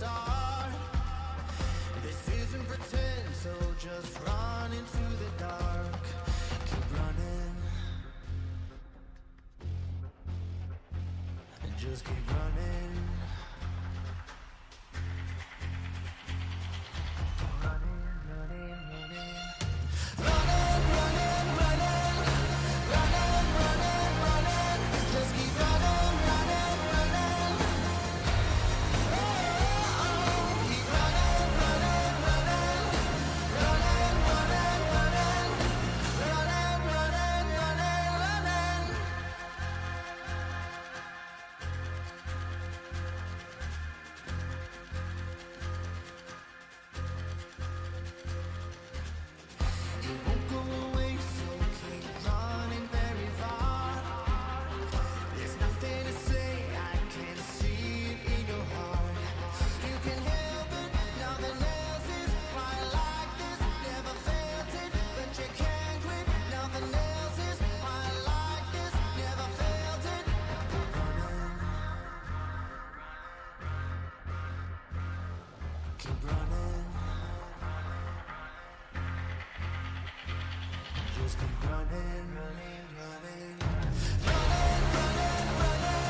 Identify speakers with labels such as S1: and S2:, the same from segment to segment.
S1: start. This isn't pretend, so just run into the dark. Keep running, and just keep running. Keep running, just keep running, running, running. Running, running, running.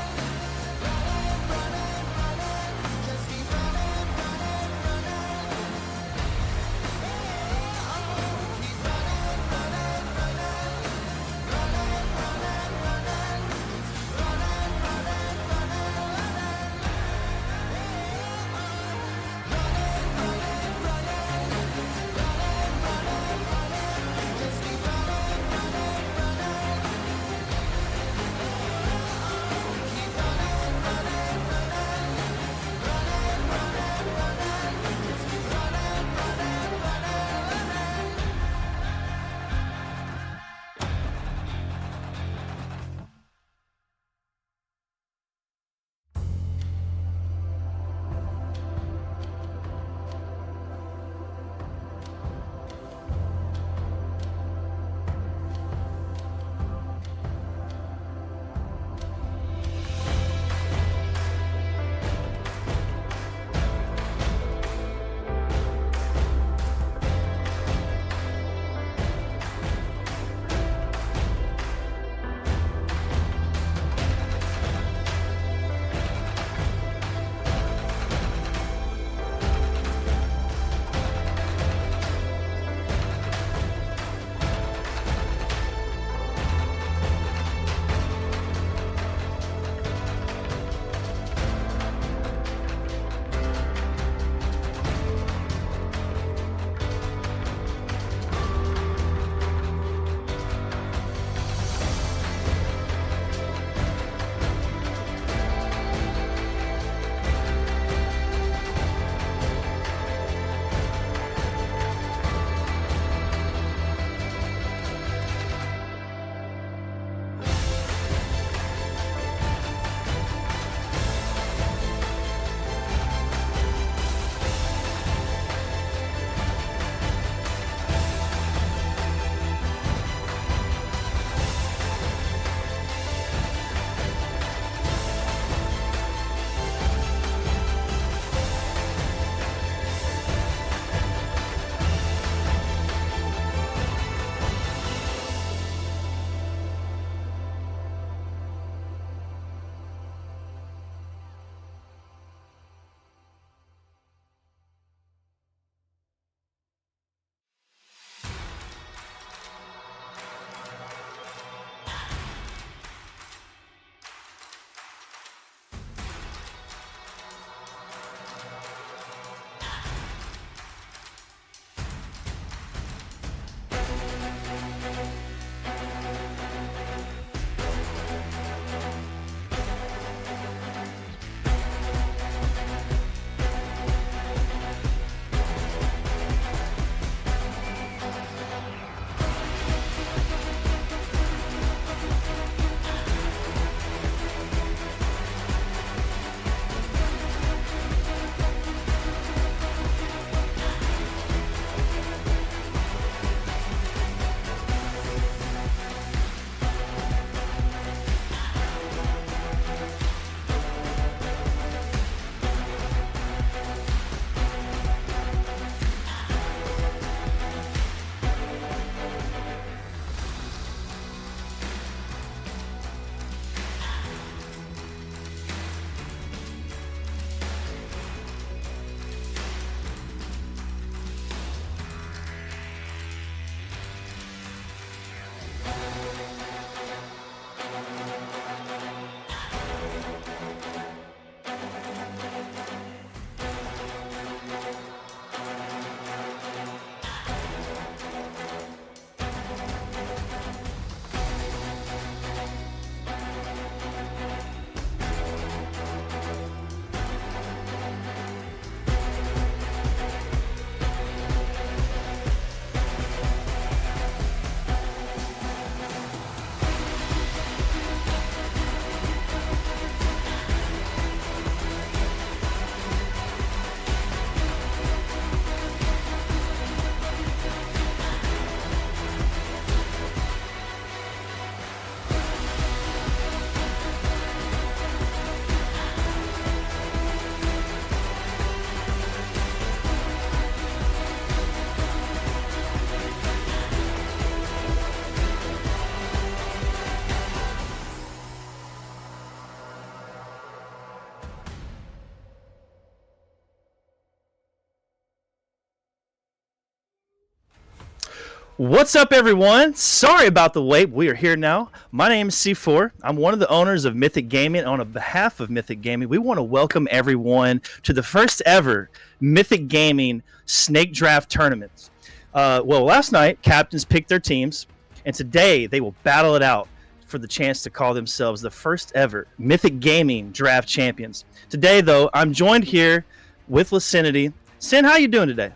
S2: What's up, everyone? Sorry about the wait. We are here now. My name is C4. I'm one of the owners of Mythic Gaming. On behalf of Mythic Gaming, we want to welcome everyone to the first ever Mythic Gaming Snake Draft Tournament. Last night, captains picked their teams, and today they will battle it out for the chance to call themselves the first ever Mythic Gaming Draft Champions. Today, though, I'm joined here with Lucinity. Sin, how you doing today?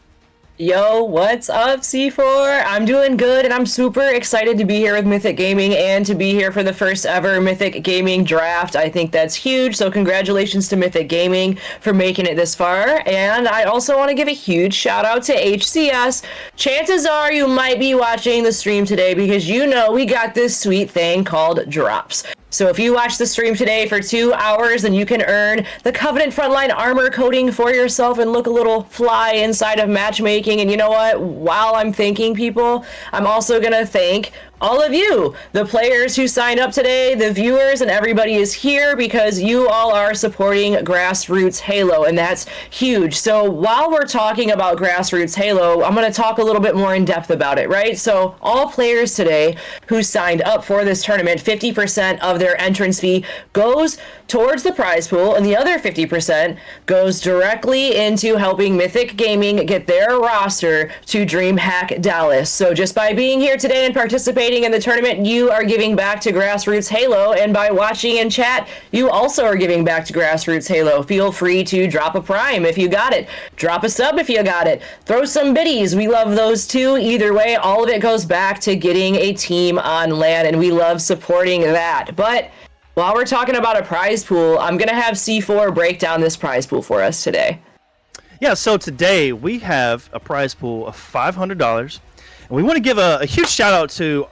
S3: Yo, what's up, C4? I'm doing good, and I'm super excited to be here with Mythic Gaming and to be here for the first ever Mythic Gaming draft. I think that's huge, so congratulations to Mythic Gaming for making it this far. And I also want to give a huge shout out to HCS. Chances are you might be watching the stream today because you know we got this sweet thing called drops. So if you watch the stream today for 2 hours, then you can earn the Covenant Frontline armor coating for yourself and look a little fly inside of matchmaking. And you know what? While I'm thanking people, I'm also going to thank all of you, the players who signed up today, the viewers, and everybody is here because you all are supporting Grassroots Halo, and that's huge. So while we're talking about Grassroots Halo, I'm going to talk a little bit more in depth about it, right? So all players today who signed up for this tournament, 50% of their entrance fee goes towards the prize pool, and the other 50% goes directly into helping Mythic Gaming get their roster to DreamHack Dallas. So just by being here today and participating in the tournament, you are giving back to Grassroots Halo, and by watching in chat, you also are giving back to Grassroots Halo. Feel free to drop a prime if you got it, drop a sub if you got it, throw some biddies. We love those too. Either way, all of it goes back to getting a team on LAN, and we love supporting that. But while we're talking about a prize pool, I'm gonna have C4 break down this prize pool for us today.
S2: Yeah, so today we have a prize pool of $500, and we want to give a huge shout out to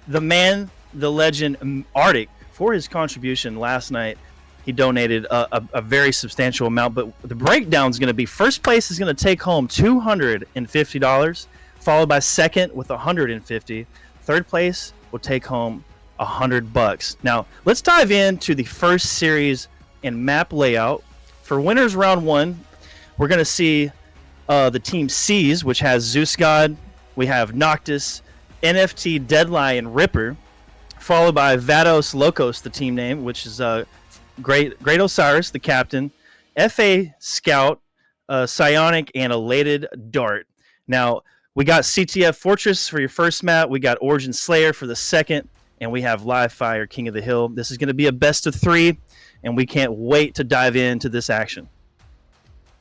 S2: the man, the legend, Arctic, for his contribution last night. He donated a very substantial amount, but the breakdown is going to be first place is going to take home $250, followed by second with $150. Third place will take home $100. Now, let's dive into the first series and map layout. For winners round one, we're going to see the team C's, which has Zeus God. We have Noctis, NFT, Deadline, and Ripper, followed by Vados Locos, the team name, which is Great Osiris, the captain, FA Scout, Psionic, and Elated Dart. Now, we got CTF Fortress for your first map. We got Origin Slayer for the second, and we have Live Fire, King of the Hill. This is going to be a best of three, and we can't wait to dive into this action.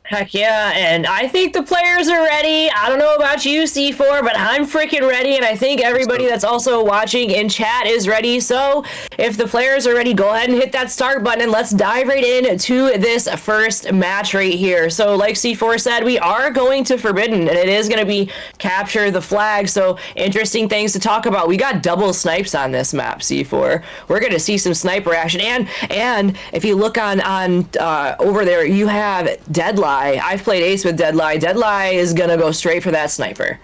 S3: Heck yeah, and I think the players are ready. I don't know about you, C4, but I'm freaking ready, and I think everybody that's also watching in chat is ready. So if the players are ready, go ahead and hit that start button, and let's dive right into this first match right here. So like C4 said, we are going to Forbidden, and it is going to be capture the flag, so interesting things to talk about. We got double snipes on this map, C4. We're going to see some sniper action, and if you look on over there, you have Deadline. I've played Ace with Deadline. Deadline is going to go straight for that sniper.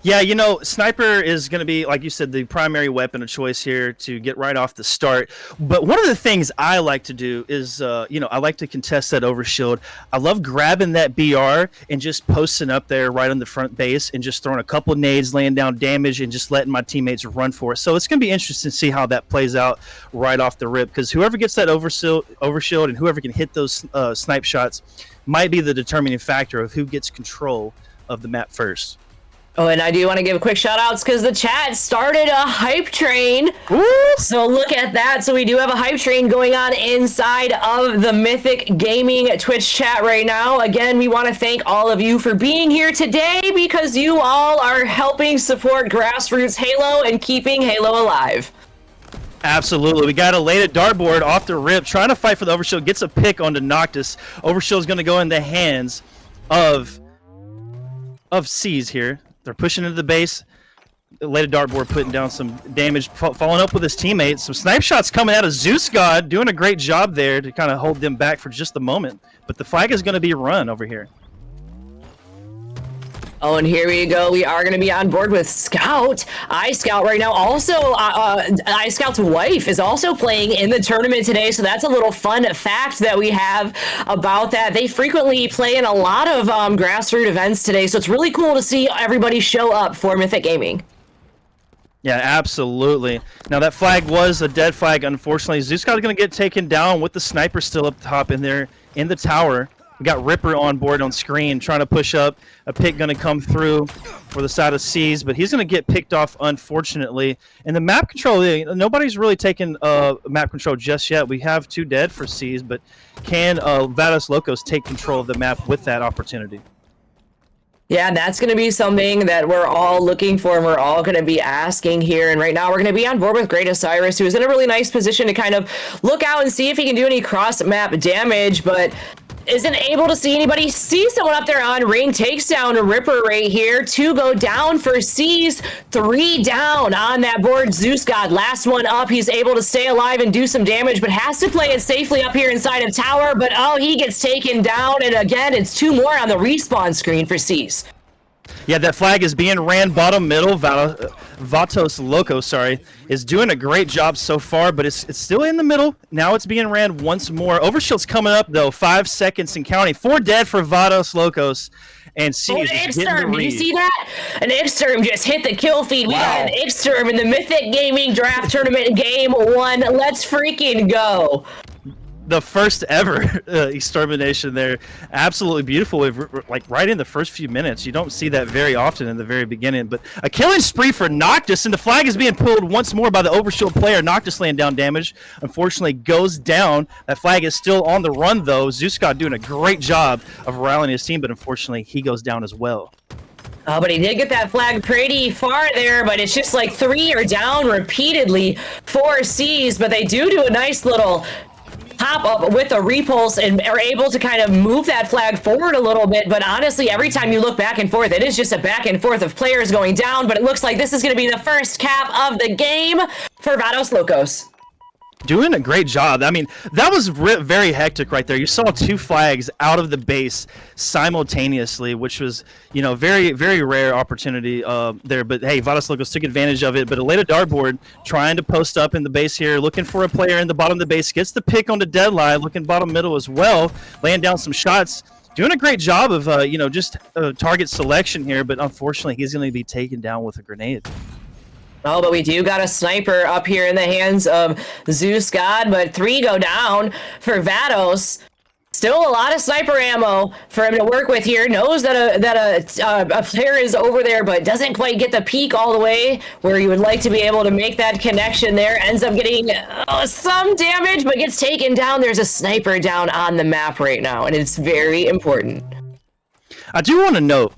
S2: Yeah, you know, Sniper is going to be, like you said, the primary weapon of choice here to get right off the start. But one of the things I like to do is, I like to contest that overshield. I love grabbing that BR and just posting up there right on the front base and just throwing a couple nades, laying down damage, and just letting my teammates run for it. So it's going to be interesting to see how that plays out right off the rip, because whoever gets that overshield and whoever can hit those snipe shots might be the determining factor of who gets control of the map first.
S3: Oh, and I do want to give quick shout outs because the chat started a hype train.
S2: Woo!
S3: So look at that. So we do have a hype train going on inside of the Mythic Gaming Twitch chat right now. Again, we want to thank all of you for being here today because you all are helping support Grassroots Halo and keeping Halo alive.
S2: Absolutely. We got Elated Dartboard off the rip, trying to fight for the overshield, gets a pick onto Noctis. Overshield is going to go in the hands of C's here. They're pushing into the base. Elated Dartboard putting down some damage, following up with his teammates. Some snipe shots coming out of Zeus God, doing a great job there to kind of hold them back for just a moment. But the flag is going to be run over here.
S3: Oh, and here we go. We are going to be on board with Scout. iScout right now. Also, iScout's wife is also playing in the tournament today. So that's a little fun fact that we have about that. They frequently play in a lot of grassroots events today. So it's really cool to see everybody show up for Mythic Gaming.
S2: Yeah, absolutely. Now that flag was a dead flag, unfortunately. Zeuscott is going to get taken down with the sniper still up top in there in the tower. We got Ripper on board on screen trying to push up. A pick going to come through for the side of C's, but he's going to get picked off, unfortunately. And the map control, nobody's really taken map control just yet. We have 2 dead for C's, but can Vados Locos take control of the map with that opportunity?
S3: Yeah, and that's going to be something that we're all looking for and we're all going to be asking here. And right now we're going to be on board with Great Osiris, who's in a really nice position to kind of look out and see if he can do any cross-map damage, but isn't able to see anybody. See someone up there on ring, takes down a Ripper right here. 2 go down for C's, 3 down on that board. Zeuscott, last one up. He's able to stay alive and do some damage, but has to play it safely up here inside of tower. But oh, he gets taken down, and again, it's 2 more on the respawn screen for C's.
S2: Yeah, that flag is being ran bottom middle. Vados Locos, is doing a great job so far, but it's still in the middle. Now it's being ran once more. Overshield's coming up, though. 5 seconds and counting. 4 dead for Vados Locos. And C is just getting the read.
S3: Did you see that? An Ixterm just hit the kill feed. We got an Ixterm in the Mythic Gaming Draft Tournament Game 1. Let's freaking go.
S2: The first ever extermination there. Absolutely beautiful, like right in the first few minutes. You don't see that very often in the very beginning, but a killing spree for Noctis, and the flag is being pulled once more by the Overshield player. Noctis laying down damage, unfortunately goes down. That flag is still on the run, though. Zeuscott doing a great job of rallying his team, but unfortunately he goes down as well.
S3: Oh, but he did get that flag pretty far there, but it's just like 3 are down repeatedly for C's, but they do a nice little pop up with a repulse and are able to kind of move that flag forward a little bit. But honestly, every time you look back and forth, it is just a back and forth of players going down. But it looks like this is going to be the first cap of the game for Vados Locos.
S2: Doing a great job. I mean, that was very hectic right there. You saw 2 flags out of the base simultaneously, which was, very, very rare opportunity there. But hey, Vados Locos took advantage of it. But Elena Dartboard trying to post up in the base here, looking for a player in the bottom of the base, gets the pick on the deadline, looking bottom middle as well, laying down some shots. Doing a great job of, just target selection here. But unfortunately, he's going to be taken down with a grenade.
S3: Oh, but we do got a sniper up here in the hands of Zeuscott, but 3 go down for Vados. Still a lot of sniper ammo for him to work with here. Knows that a player is over there, but doesn't quite get the peak all the way where you would like to be able to make that connection there. Ends up getting some damage, but gets taken down. There's a sniper down on the map right now, and it's very important.
S2: I do want to note,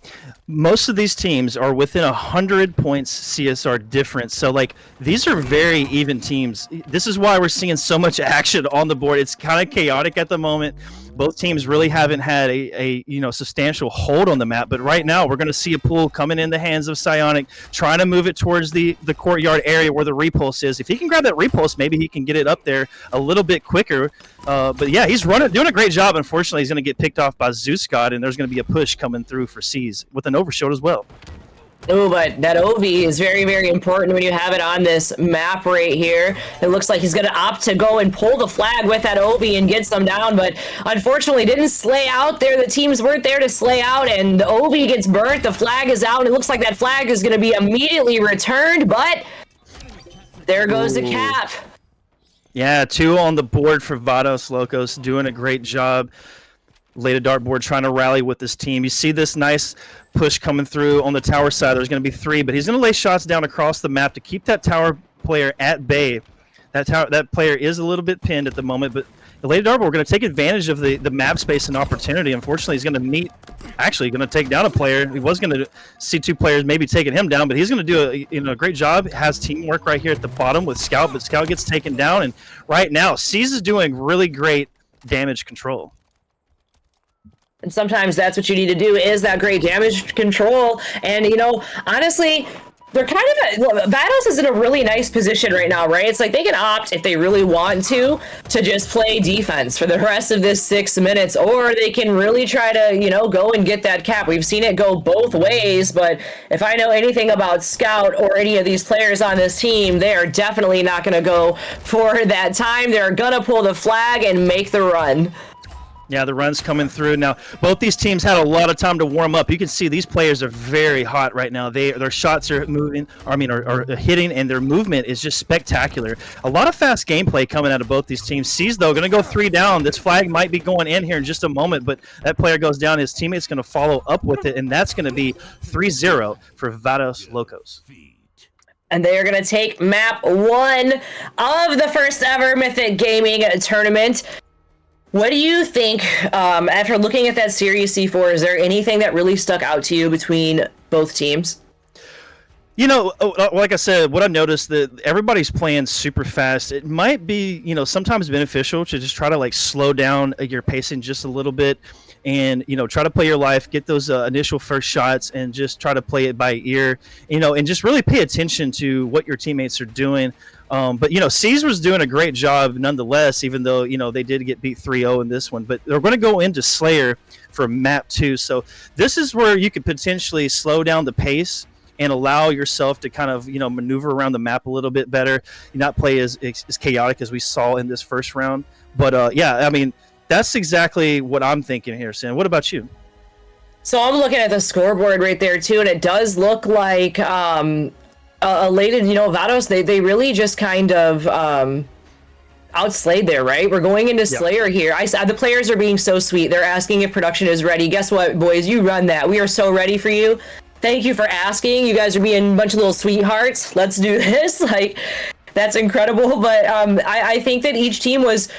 S2: most of these teams are within 100 points CSR difference. So, these are very even teams. This is why we're seeing so much action on the board. It's kind of chaotic at the moment. Both teams really haven't had a substantial hold on the map. But right now, we're going to see a pool coming in the hands of Psionic, trying to move it towards the courtyard area where the repulse is. If he can grab that repulse, maybe he can get it up there a little bit quicker. But yeah, he's doing a great job. Unfortunately, he's going to get picked off by Zeuscott, and there's going to be a push coming through for C's with an overshield as well.
S3: Oh, but that OV is very, very important when you have it on this map right here. It looks like he's going to opt to go and pull the flag with that OV and get some down, but unfortunately didn't slay out there. The teams weren't there to slay out, and the OV gets burnt. The flag is out, and it looks like that flag is going to be immediately returned, but there goes the cap.
S2: Yeah, 2 on the board for Vados Locos, doing a great job. Leda Dartboard trying to rally with this team. You see this nice push coming through on the tower side. There's going to be 3, but he's going to lay shots down across the map to keep that tower player at bay. That player is a little bit pinned at the moment, but the Leda Dartboard, we're going to take advantage of the map space and opportunity. Unfortunately, he's going to take down a player. He was going to see 2 players maybe taking him down, but he's going to do a great job. Has teamwork right here at the bottom with Scout, but Scout gets taken down, and right now, C's is doing really great damage control.
S3: And sometimes that's what you need to do, is that great damage control. And, honestly, they're kind of Vados is in a really nice position right now, right? It's like they can opt if they really want to just play defense for the rest of this 6 minutes, or they can really try to, you know, go and get that cap. We've seen it go both ways, but if I know anything about Scout or any of these players on this team, they are definitely not going to go for that time. They're going to pull the flag and make the run.
S2: Yeah, the run's coming through. Now, both these teams had a lot of time to warm up. You can see these players are very hot right now. Their shots are moving, are hitting, and their movement is just spectacular. A lot of fast gameplay coming out of both these teams. C's, though, going to go 3 down. This flag might be going in here in just a moment, but that player goes down. His teammate's going to follow up with it, and that's going to be 3-0 for Vados Locos.
S3: And they are going to take map 1 of the first ever Mythic Gaming tournament. What do you think, after looking at that Series C4, is there anything that really stuck out to you between both teams?
S2: You know, like I said, what I noticed that everybody's playing super fast. It might be, you know, sometimes beneficial to just try to like slow down your pacing just a little bit and, you know, try to play your life, get those initial first shots and just try to play it by ear, you know, and just really pay attention to what your teammates are doing. But, you know, C's was doing a great job nonetheless, even though, you know, they did get beat 3-0 in this one. But they're going to go into Slayer for map 2. So this is where you could potentially slow down the pace and allow yourself to kind of, you know, maneuver around the map a little bit better. You not play as chaotic as we saw in this first round. But, yeah, I mean, that's exactly what I'm thinking here, Sam. What about you?
S3: So I'm looking at the scoreboard right there, too, and it does look like elated, you know, Vados, they really just kind of outslayed there, right? We're going into Slayer here. The players are being so sweet. They're asking if production is ready. Guess what, boys? You run that. We are so ready for you. Thank you for asking. You guys are being a bunch of little sweethearts. Let's do this. Like, that's incredible. But I think that each team was...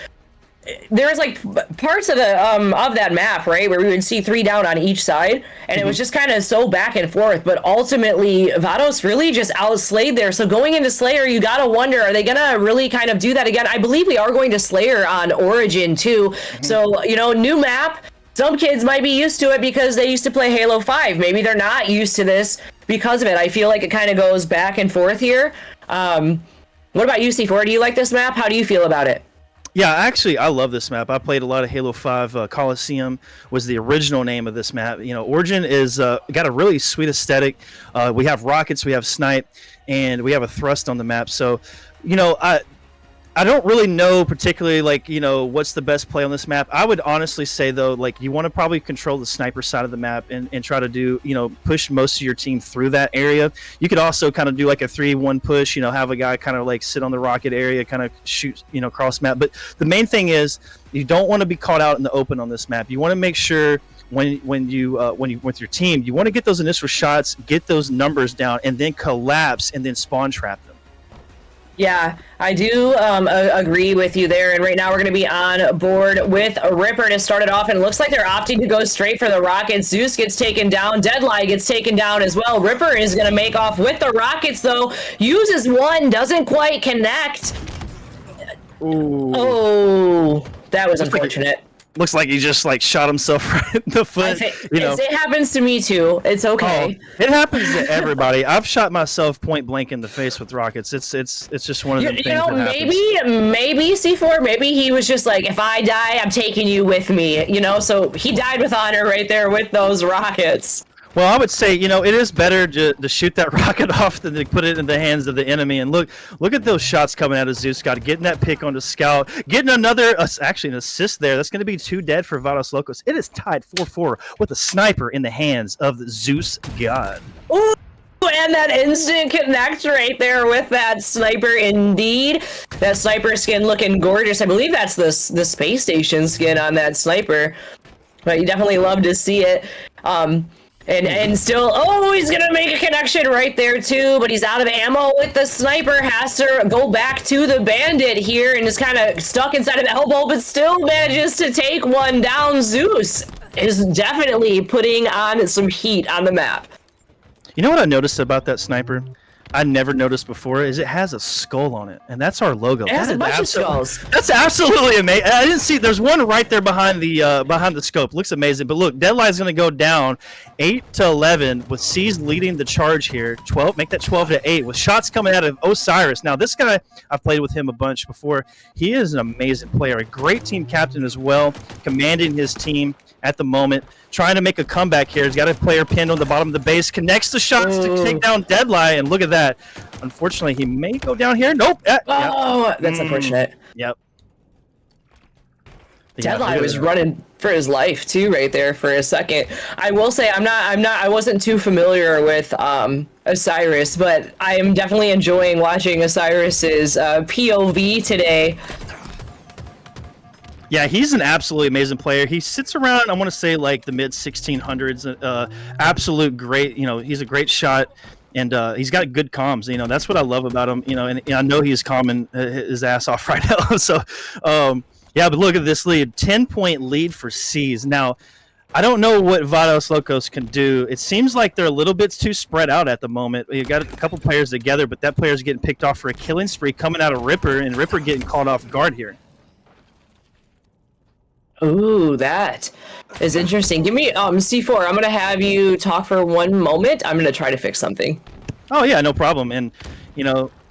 S3: There was like parts of that map, right, where we would see 3 down on each side, and it was just kind of so back and forth. But ultimately, Vados really just outslayed there. So going into Slayer, you gotta wonder, are they gonna really kind of do that again? I believe we are going to Slayer on Origin too. So, you know, new map. Some kids might be used to it because they used to play Halo 5. Maybe they're not used to this because of it. I feel like it kind of goes back and forth here. What about you, C4? Do you like this map? How do you feel about it?
S2: Yeah, actually, I love this map. I played a lot of Halo 5. Coliseum was the original name of this map. You know, Origin is got a really sweet aesthetic. We have rockets, we have snipe, and we have a thrust on the map. So, you know, I don't really know particularly, like, you know, what's the best play on this map. I would honestly say, though, like, you want to probably control the sniper side of the map and try to do, you know, push most of your team through that area. You could also kind of do like a 3-1 push, you know, have a guy kind of like sit on the rocket area, kind of shoot, you know, cross map. But the main thing is you don't want to be caught out in the open on this map. You want to make sure when you with your team, you want to get those initial shots, get those numbers down, and then collapse and then spawn trap them.
S3: Yeah, I do agree with you there. And right now we're going to be on board with Ripper to start it off. And it looks like they're opting to go straight for the Rockets. Zeus gets taken down. Deadline gets taken down as well. Ripper is going to make off with the Rockets, though. Uses one, doesn't quite connect.
S2: Ooh.
S3: Oh, that was unfortunate.
S2: Looks like he just like shot himself right in the foot. You know,
S3: it happens to me too. It's okay.
S2: Oh, it happens to everybody. I've shot myself point blank in the face with rockets. It's just one of the things. You know,
S3: maybe C4. Maybe he was just like, if I die, I'm taking you with me. You know, so he died with honor right there with those rockets.
S2: Well, I would say, you know, it is better to shoot that rocket off than to put it in the hands of the enemy. And look at those shots coming out of Zeus God, getting that pick onto Scout, getting another, actually an assist there. That's going to be 2 dead for Vados Locos. It is tied 4-4 with a sniper in the hands of the Zeus God.
S3: Ooh, and that instant connect right there with that sniper indeed. That sniper skin looking gorgeous. I believe that's the space station skin on that sniper. But you definitely love to see it. And still, oh, he's going to make a connection right there, too. But he's out of ammo with the sniper. Has to go back to the bandit here and is kind of stuck inside of the elbow, but still manages to take one down. Zeus is definitely putting on some heat on the map.
S2: You know what I noticed about that sniper? I never noticed before is it has a skull on it, and that's our logo.
S3: It has a bunch of skulls.
S2: That's absolutely amazing. I didn't see. There's one right there behind the scope. Looks amazing. But look, Deadline's going to go down 8-11 with C's leading the charge here. 12, make that 12-8 with shots coming out of Osiris. Now this guy, I've played with him a bunch before. He is an amazing player, a great team captain as well, commanding his team at the moment, trying to make a comeback here. He's got a player pinned on the bottom of the base, connects the shots to take down Deadline, and look at that. Unfortunately, he may go down here. Nope.
S3: That's unfortunate.
S2: Yep.
S3: Deadline was running for his life too, right there for a second. I will say I wasn't too familiar with Osiris, but I am definitely enjoying watching Osiris's POV today.
S2: Yeah, he's an absolutely amazing player. He sits around, I want to say, like the mid 1600s. Absolute great. He's a great shot, and he's got good comms. That's what I love about him. And I know he's calming his ass off right now. So, yeah, but look at this lead, 10-point lead for C's. Now, I don't know what Vados Locos can do. It seems like they're a little bit too spread out at the moment. You got a couple players together, but that player's getting picked off for a killing spree coming out of Ripper, and Ripper getting caught off guard here.
S3: Ooh, that is interesting. Give me C4. I'm gonna have you talk for one moment. I'm gonna try to fix something.
S2: Oh yeah, no problem. And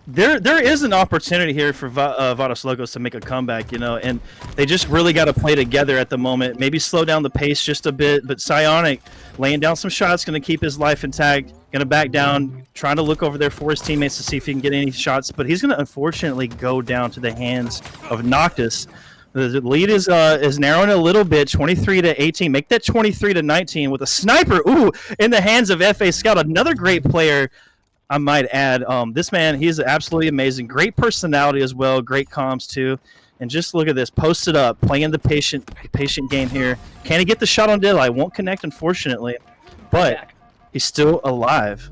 S2: there is an opportunity here for Vados Locos to make a comeback. And they just really got to play together at the moment. Maybe slow down the pace just a bit. But Psionic laying down some shots, going to keep his life intact. Going to back down, trying to look over there for his teammates to see if he can get any shots. But he's going to unfortunately go down to the hands of Noctis. The lead is narrowing a little bit, 23-18. Make that 23-19 with a sniper. Ooh, in the hands of FA Scout, another great player, I might add. This man, he's absolutely amazing. Great personality as well. Great comms too. And just look at this, posted up, playing the patient game here. Can he get the shot on Deadlight? Won't connect, unfortunately, but he's still alive.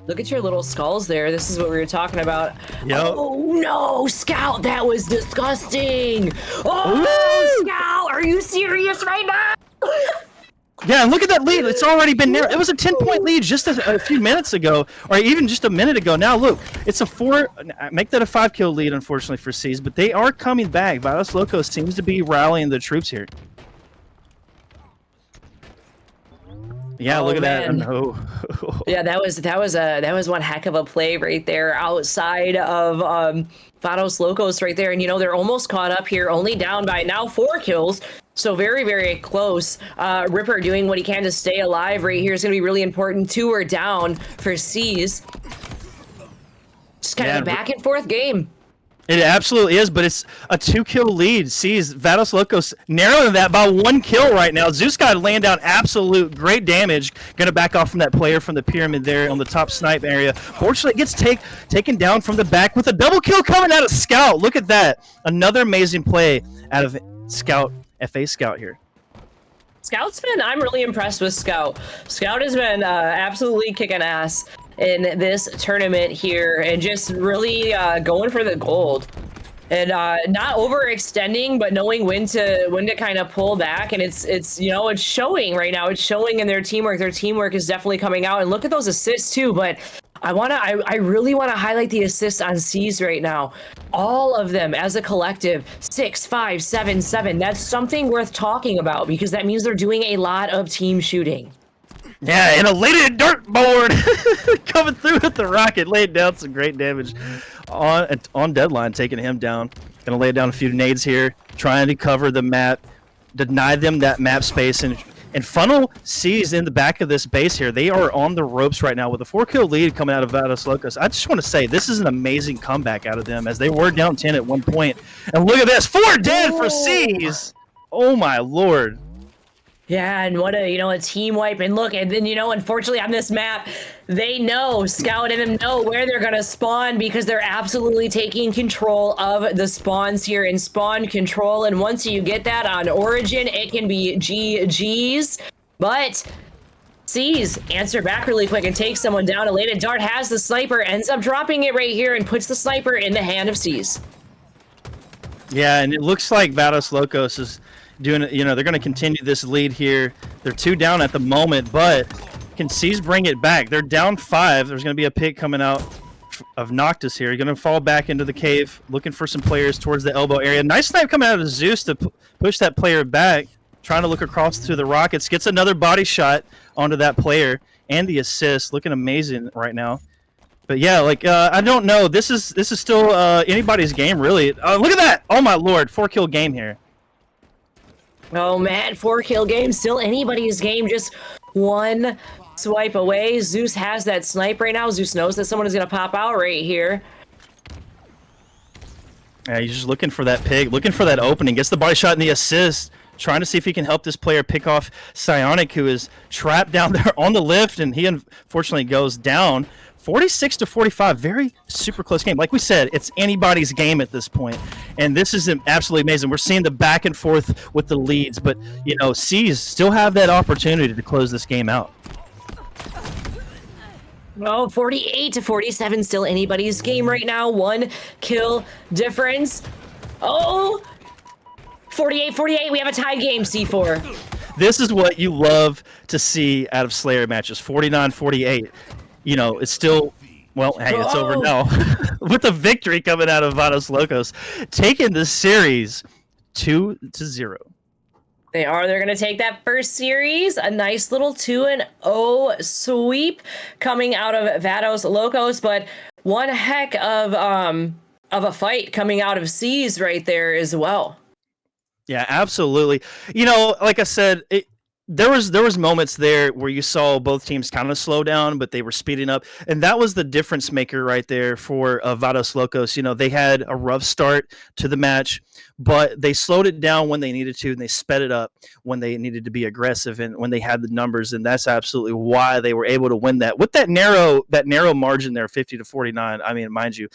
S3: Look at your little skulls there. This is what we were talking about.
S2: Yep.
S3: Oh no, Scout, that was disgusting. Oh, Ooh. Scout, are you serious right now?
S2: Yeah, and look at that lead. It's already been narrow. It was a 10-point lead just a few minutes ago, or even just a minute ago. Now look, it's a 4. Make that a 5-kill lead, unfortunately for C's, but they are coming back. Vados Locos seems to be rallying the troops here. Yeah, look at that. No.
S3: Yeah, that was one heck of a play right there outside of Vados Locos right there. And they're almost caught up here, only down by now 4 kills. So very, very close. Ripper doing what he can to stay alive right here is going to be really important. 2 are down for C's. Just kind of a back and forth game.
S2: It absolutely is, but it's a 2-kill lead. Sees Vados Locos narrowing that by 1 kill right now. Zeus got laying down absolute great damage. Going to back off from that player from the pyramid there on the top snipe area. Fortunately, it gets taken down from the back with a double kill coming out of Scout. Look at that. Another amazing play out of Scout, FA Scout here.
S3: I'm really impressed with Scout. Scout has been absolutely kicking ass in this tournament here and just really going for the gold and not overextending, but knowing when to kind of pull back. And it's showing right now. It's showing in their teamwork. Their teamwork is definitely coming out. And look at those assists too. But I really want to highlight the assists on C's right now. All of them as a collective, 6, 5, 7, 7. That's something worth talking about because that means they're doing a lot of team shooting.
S2: Yeah, and a lady dartboard coming through with the rocket, laying down some great damage on Deadline, taking him down. Gonna lay down a few nades here, trying to cover the map, deny them that map space, and funnel C's in the back of this base here. They are on the ropes right now with a 4-kill lead coming out of Vados Locos. I just want to say this is an amazing comeback out of them as they were down 10 at one point. And look at this, 4 dead for C's. Oh my lord.
S3: Yeah, and what a team wipe. And look, and then unfortunately on this map, they know, Scout and them know where they're gonna spawn because they're absolutely taking control of the spawns here in spawn control. And once you get that on Origin, it can be GG's. But C's answer back really quick and takes someone down. Elated Dart has the sniper, ends up dropping it right here and puts the sniper in the hand of C's.
S2: Yeah, and it looks like Vados Locos is doing it. They're going to continue this lead here. They're 2 down at the moment, but can C's bring it back? They're down 5. There's going to be a pick coming out of Noctis here. You're going to fall back into the cave, looking for some players towards the elbow area. Nice snipe coming out of Zeus to push that player back, trying to look across to the Rockets. Gets another body shot onto that player, and the assist. Looking amazing right now. But yeah, like I don't know. This is still anybody's game, really. Look at that! Oh my lord, 4-kill game here.
S3: Oh man, 4-kill game, still anybody's game. Just one swipe away. Zeus has that snipe right now. Zeus knows that someone is gonna pop out right here.
S2: Yeah, he's just looking for that pig, looking for that opening. Gets the body shot and the assist. Trying to see if he can help this player pick off Psionic, who is trapped down there on the lift, and he unfortunately goes down. 46-45, very super close game. Like we said, it's anybody's game at this point, and this is absolutely amazing. We're seeing the back and forth with the leads, but you know, C's still have that opportunity to close this game out.
S3: Oh, 48-47, still anybody's game right now. 1 kill difference. Oh, 48-48, we have a tie game, C4.
S2: This is what you love to see out of Slayer matches, 49-48. You know, it's still, well, hey, it's over now. With the victory coming out of Vados Locos, taking the series 2-0.
S3: They're going to take that first series, a nice little 2-0 sweep coming out of Vados Locos, but one heck of a fight coming out of C's right there as well.
S2: Yeah, absolutely. You know, like I said, there was moments there where you saw both teams kind of slow down, but they were speeding up, and that was the difference maker right there for Vados Locos. You know, they had a rough start to the match, but they slowed it down when they needed to, and they sped it up when they needed to be aggressive and when they had the numbers, and that's absolutely why they were able to win that with that narrow margin there, 50-49. I mean, mind you,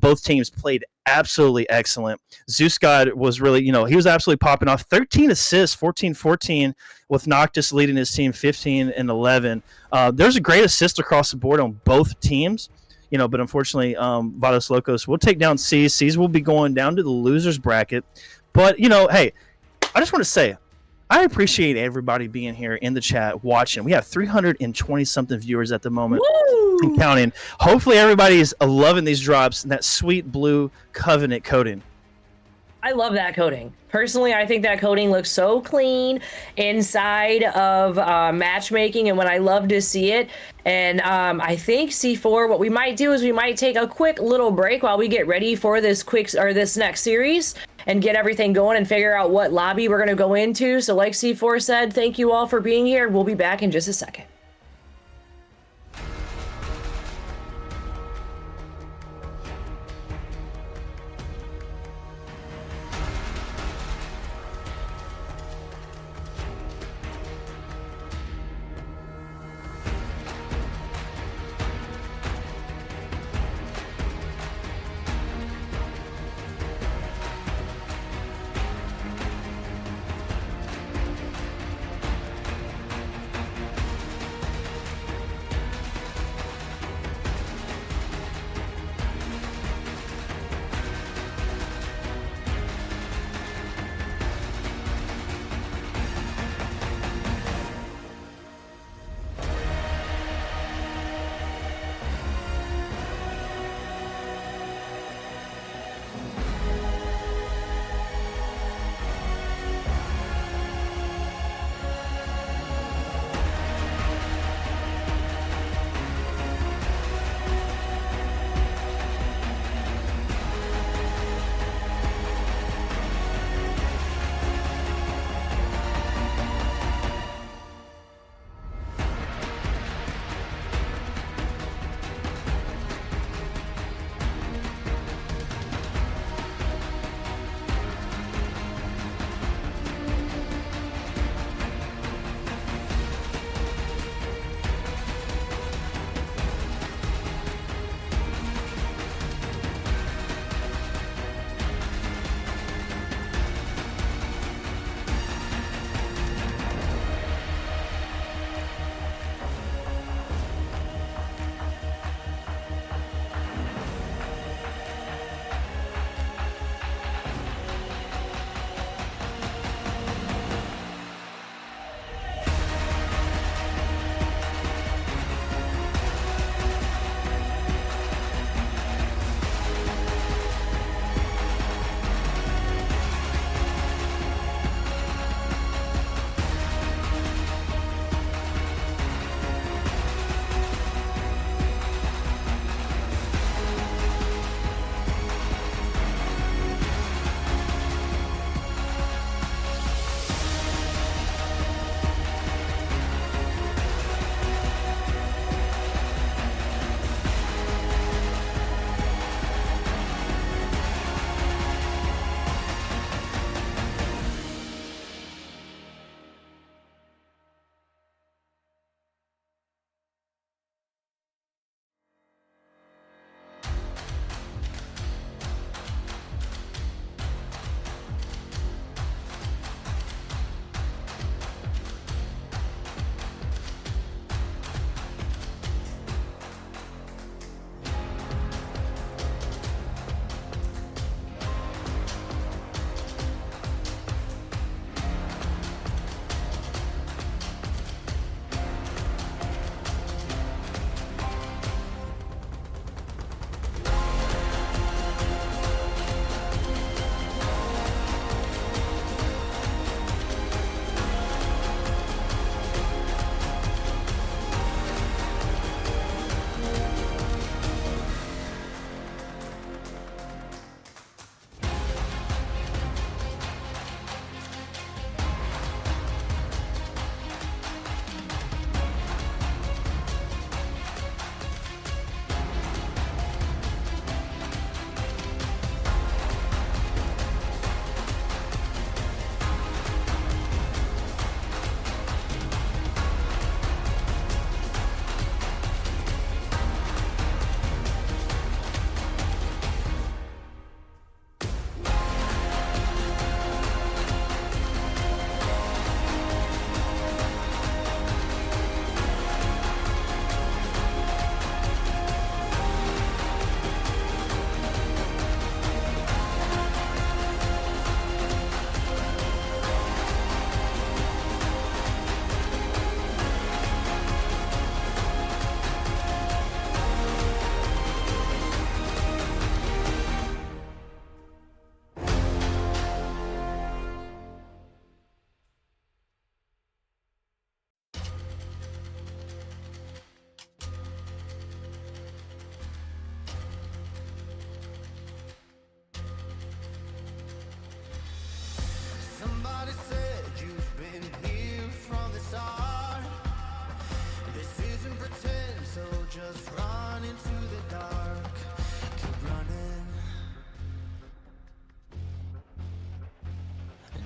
S2: both teams played absolutely excellent. Zeus God was really, you know, he was absolutely popping off. 13 assists, 14-14, with Noctis leading his team 15-11. There's a great assist across the board on both teams. You know, but unfortunately, Vados Locos will take down C's. C's will be going down to the losers bracket. But, you know, hey, I just want to say, I appreciate everybody being here in the chat watching. We have 320-something viewers at the moment.
S3: Woo!
S2: And counting. Hopefully everybody's loving these drops and that sweet blue Covenant coating.
S3: I love that coating. Personally, I think that coating looks so clean inside of matchmaking, and when I love to see it. And I think C4, what we might do is we might take a quick little break while we get ready for this next series and get everything going and figure out what lobby we're going to go into. So like C4 said, thank you all for being here. We'll be back in just a second.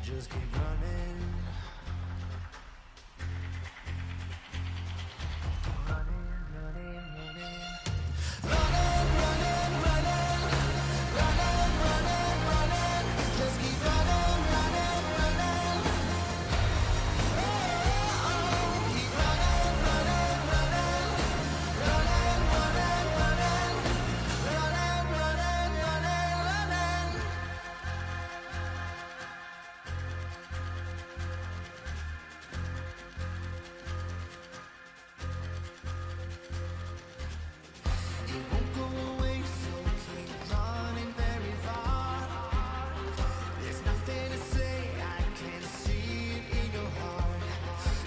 S1: Just keep running. Just keep running, running, running. Keep running, running, running. Running, running, running. Running, running, running, running. It won't go away, so keep running very far. There's nothing to say, I can see it in your heart.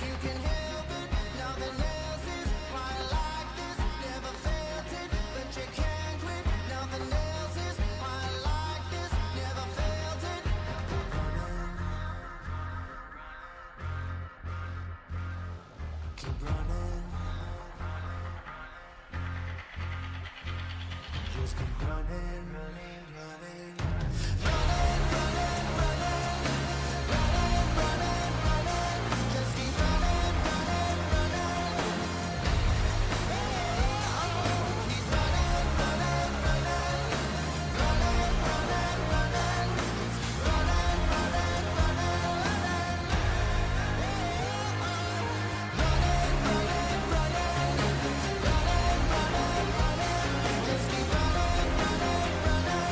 S1: You can help it, nothing else is quite like this. Never felt it, but you can't quit. Nothing else is quite like this. Never felt it. Keep running. Just keep running, running, running. Running, running, running. Running, running, running. Just keep running, running, running. Keep running, running, running. Running, running, running. Running, running, running, running. Running, running, running. Running, running, running. Just keep running, running, running.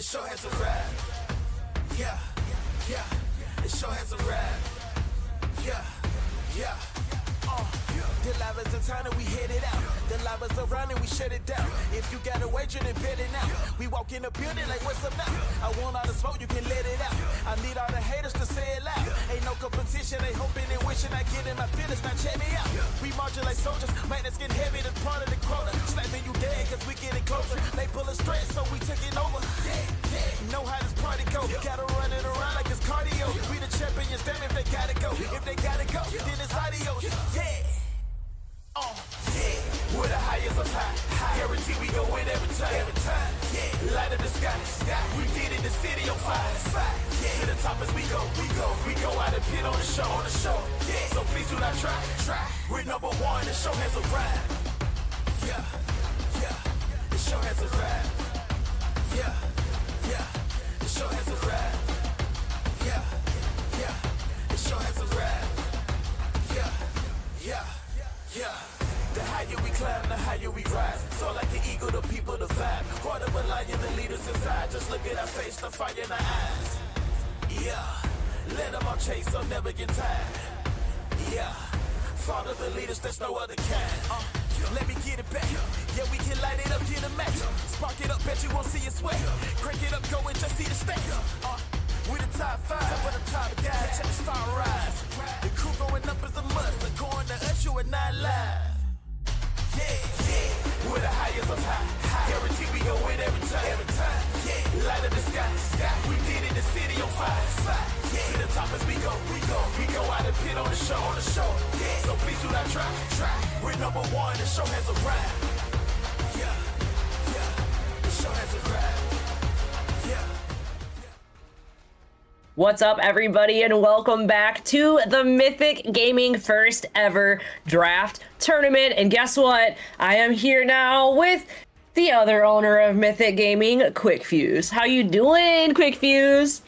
S1: the show has arrived. Yeah, yeah, the show has arrived. Yeah, yeah. The lava's in town and we headed out. The lava's around and we shut it down. If you got a wager, then bet it now. We walk in the building like, what's up now? I want all the smoke, you can let it out. I need all the haters to say it loud. Ain't no competition, they hoping and wishing I get in my feelings. Now check me out. We marching like soldiers, man, it's getting heavy, that's part of the quota. Slapping you dead, cause we getting closer. They pull a straight, so we taking over. Know how this party go. Gotta run it around like it's cardio. We the champions, damn if they gotta go. If they gotta go, then it's adios. Yeah. Yeah, we're the highest of high. Guarantee we go in every time. Yeah, light up the sky. We did it, the city on fire. Yeah, to the top as we go. We go out and pit on the show. Yeah, so please do not try. We're number one, the show has arrived. Yeah, yeah, the show has arrived. Yeah, yeah, the show has arrived. Yeah, yeah, the show has arrived. Yeah, yeah. Yeah, the higher we climb, the higher we rise. So like the eagle, the people, the vibe. Part of a lion, the leaders inside. Just look at our face, the fire in our eyes. Yeah, let them all chase, so never get tired. Yeah, follow the leaders, there's no other kind. Let me get it back. Yeah, we can light it up, get a match. Spark it up, bet you won't see it sweat. Crank it up, go and just see the stakes. We the top five, for the top guys, check the star rise. The crew going up as a must, according to us, you are not live. Yeah, we're the highest of high. Guarantee we go in every time. Yeah, light up the sky. We did it, the city on fire. Yeah, to the top as we go. We go out and pit on the show. Yeah, so please do not try. We're number one, the show has arrived. Yeah, the show has arrived. Yeah.
S3: What's up, everybody, and welcome back to the Mythic Gaming first ever draft tournament. And guess what? I am here now with the other owner of Mythic Gaming, Quick Fuse. How you doing, Quick Fuse?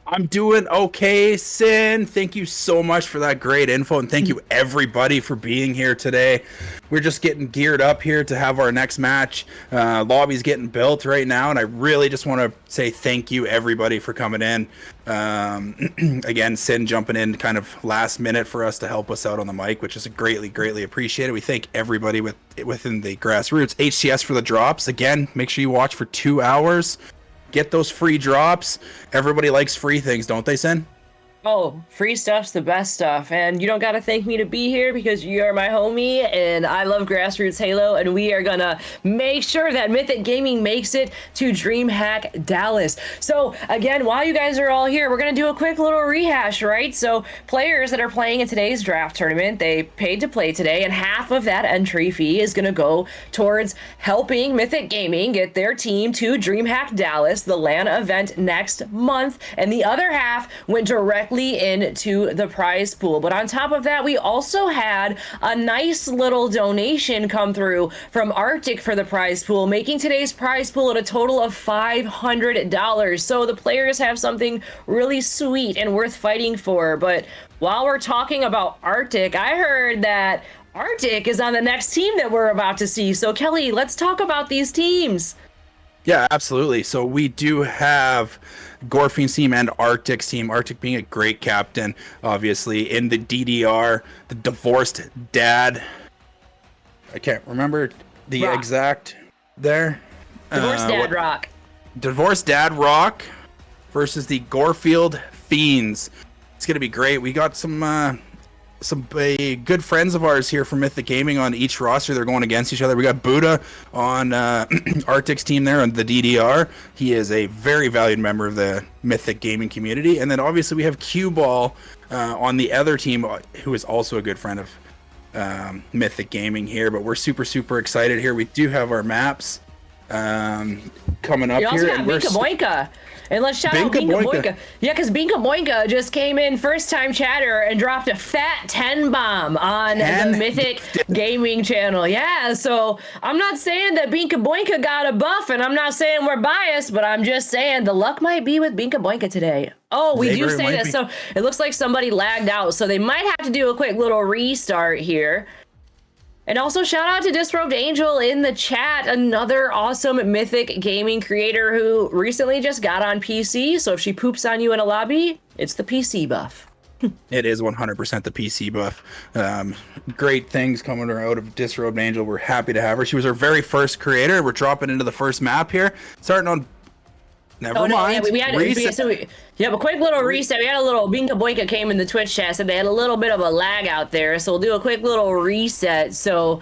S4: I'm doing okay, Sin. Thank you so much for that great info, and thank you everybody for being here today. We're just getting geared up here to have our next match. Lobby's getting built right now, and I really just want to say thank you everybody for coming in. Again, Sin jumping in kind of last minute for us to help us out on the mic, which is greatly appreciated. We thank everybody within the grassroots. HCS for the drops. Again, make sure you watch for 2 hours. Get those free drops. Everybody likes free things, don't they, Sin?
S3: Oh, free stuff's the best stuff, and you don't gotta thank me to be here because you are my homie, and I love Grassroots Halo, and we are gonna make sure that Mythic Gaming makes it to DreamHack Dallas. So, again, while you guys are all here, we're gonna do a quick little rehash, right? So, players that are playing in today's draft tournament, they paid to play today, and half of that entry fee is gonna go towards helping Mythic Gaming get their team to DreamHack Dallas, the LAN event next month, and the other half went directly into the prize pool. But on top of that, we also had a nice little donation come through from Arctic for the prize pool, making today's prize pool at a total of $500. So the players have something really sweet and worth fighting for. But while we're talking about Arctic, I heard that Arctic is on the next team that we're about to see. So Kelly, let's talk about these teams.
S4: Yeah, absolutely. So we do have Gorfine's team and Arctic's team. Arctic being a great captain, obviously, in the DDR, the divorced dad. I can't remember the
S3: Rock.
S4: exact there.
S3: Divorced Dad Rock.
S4: Divorced Dad Rock versus the Gorefield Fiends. It's going to be great. We got some good friends of ours here from Mythic Gaming on each roster. They're going against each other. We got Buddha on Arctic's team there on the DDR. He is a very valued member of the Mythic Gaming community. And then obviously we have Q-Ball on the other team, who is also a good friend of Mythic Gaming here. But we're super excited here. We do have our maps coming up
S3: You also
S4: here.
S3: got Binka Boinka. And let's shout out Binka Boinka. Yeah, because Binka Boinka just came in first-time chatter and dropped a fat 10 bomb on the Mythic Gaming channel. Yeah, so I'm not saying that Binka Boinka got a buff, and I'm not saying we're biased, but I'm just saying the luck might be with Binka Boinka today. Oh, we do say that. So it looks like somebody lagged out, so they might have to do a quick little restart here. And also shout out to Disrobed Angel in the chat, another awesome Mythic gaming creator who recently just got on PC. So if she poops on you in a lobby, it's the PC buff.
S4: It is 100% the PC buff. Great things coming out of Disrobed Angel. We're happy to have her. She was our very first creator. We're dropping into the first map here. Starting on... Never mind.
S3: Yeah, we had a quick little reset. We had a little Binka Boinka came in the Twitch chat, said they had a little bit of a lag out there. So we'll do a quick little reset. So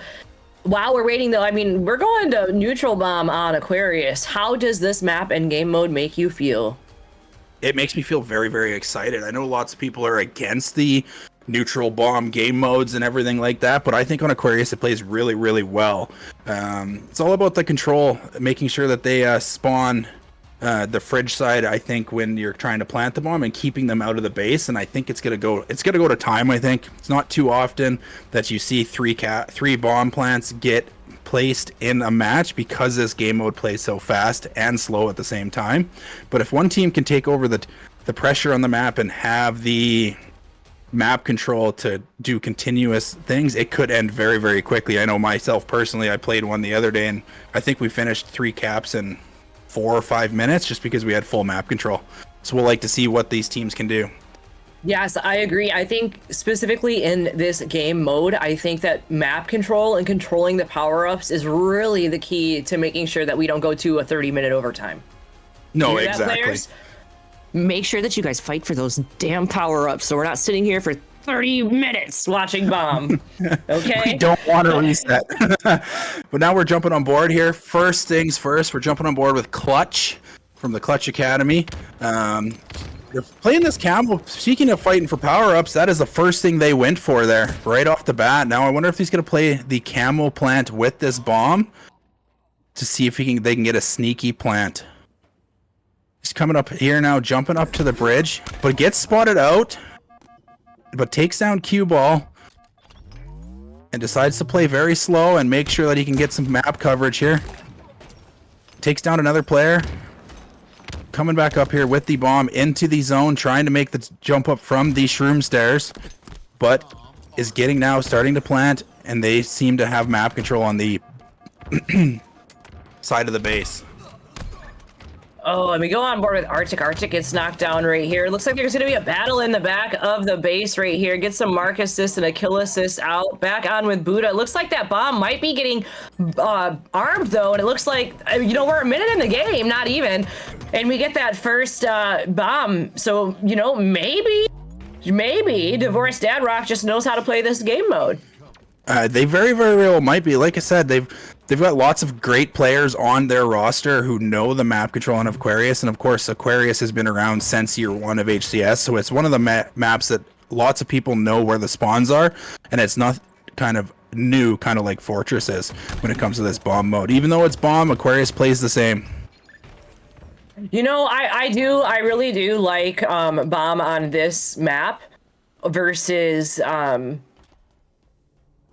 S3: while we're waiting, though, I mean, we're going to neutral bomb on Aquarius. How does this map and game mode make you feel?
S4: It makes me feel very, very excited. I know lots of people are against the neutral bomb game modes and everything like that, but I think on Aquarius it plays really, really well. It's all about the control, making sure that they spawn the fridge side, I think, when you're trying to plant the bomb and keeping them out of the base. And I think it's gonna go to time. I think it's not too often that you see three bomb plants get placed in a match, because this game mode plays so fast and slow at the same time. But if one team can take over the pressure on the map and have the map control to do continuous things, it could end very, very quickly. I know myself personally, I played one the other day and I think we finished 3 caps in 4 or 5 minutes just because we had full map control. So we'll like to see what these teams can do.
S3: Yes, I agree. I think specifically in this game mode, I think that map control and controlling the power-ups is really the key to making sure that we don't go to a 30-minute overtime.
S4: No,
S3: Hear that,
S4: exactly.
S3: players? Make sure that you guys fight for those damn power-ups so we're not sitting here for 30 minutes watching bomb. Okay?
S4: We don't want to reset. But now we're jumping on board here. First things first, we're jumping on board with Clutch from the Clutch Academy. They're playing this camel. Speaking of fighting for power-ups, that is the first thing they went for there, right off the bat. Now I wonder if he's going to play the camel plant with this bomb to see if they can get a sneaky plant. He's coming up here now, jumping up to the bridge, but gets spotted out, but takes down Cue Ball and decides to play very slow and make sure that he can get some map coverage here. Takes down another player. Coming back up here with the bomb into the zone, trying to make the jump up from the shroom stairs, but is starting to plant, and they seem to have map control on the side of the base.
S3: Oh, and we go on board with Arctic. Arctic gets knocked down right here. Looks like there's going to be a battle in the back of the base right here. Get some mark assist and a kill assist out. Back on with Buddha. Looks like that bomb might be getting armed, though. And it looks like, we're a minute in the game, not even. And we get that first bomb. So, maybe Divorced Dad Rock just knows how to play this game mode.
S4: They very, very well might be. Like I said, they've got lots of great players on their roster who know the map control on Aquarius, and of course Aquarius has been around since year 1 of HCS, so it's one of the maps that lots of people know where the spawns are, and it's not kind of new, kind of like Fortress is when it comes to this bomb mode. Even though it's bomb, Aquarius plays the same.
S3: I really do like bomb on this map versus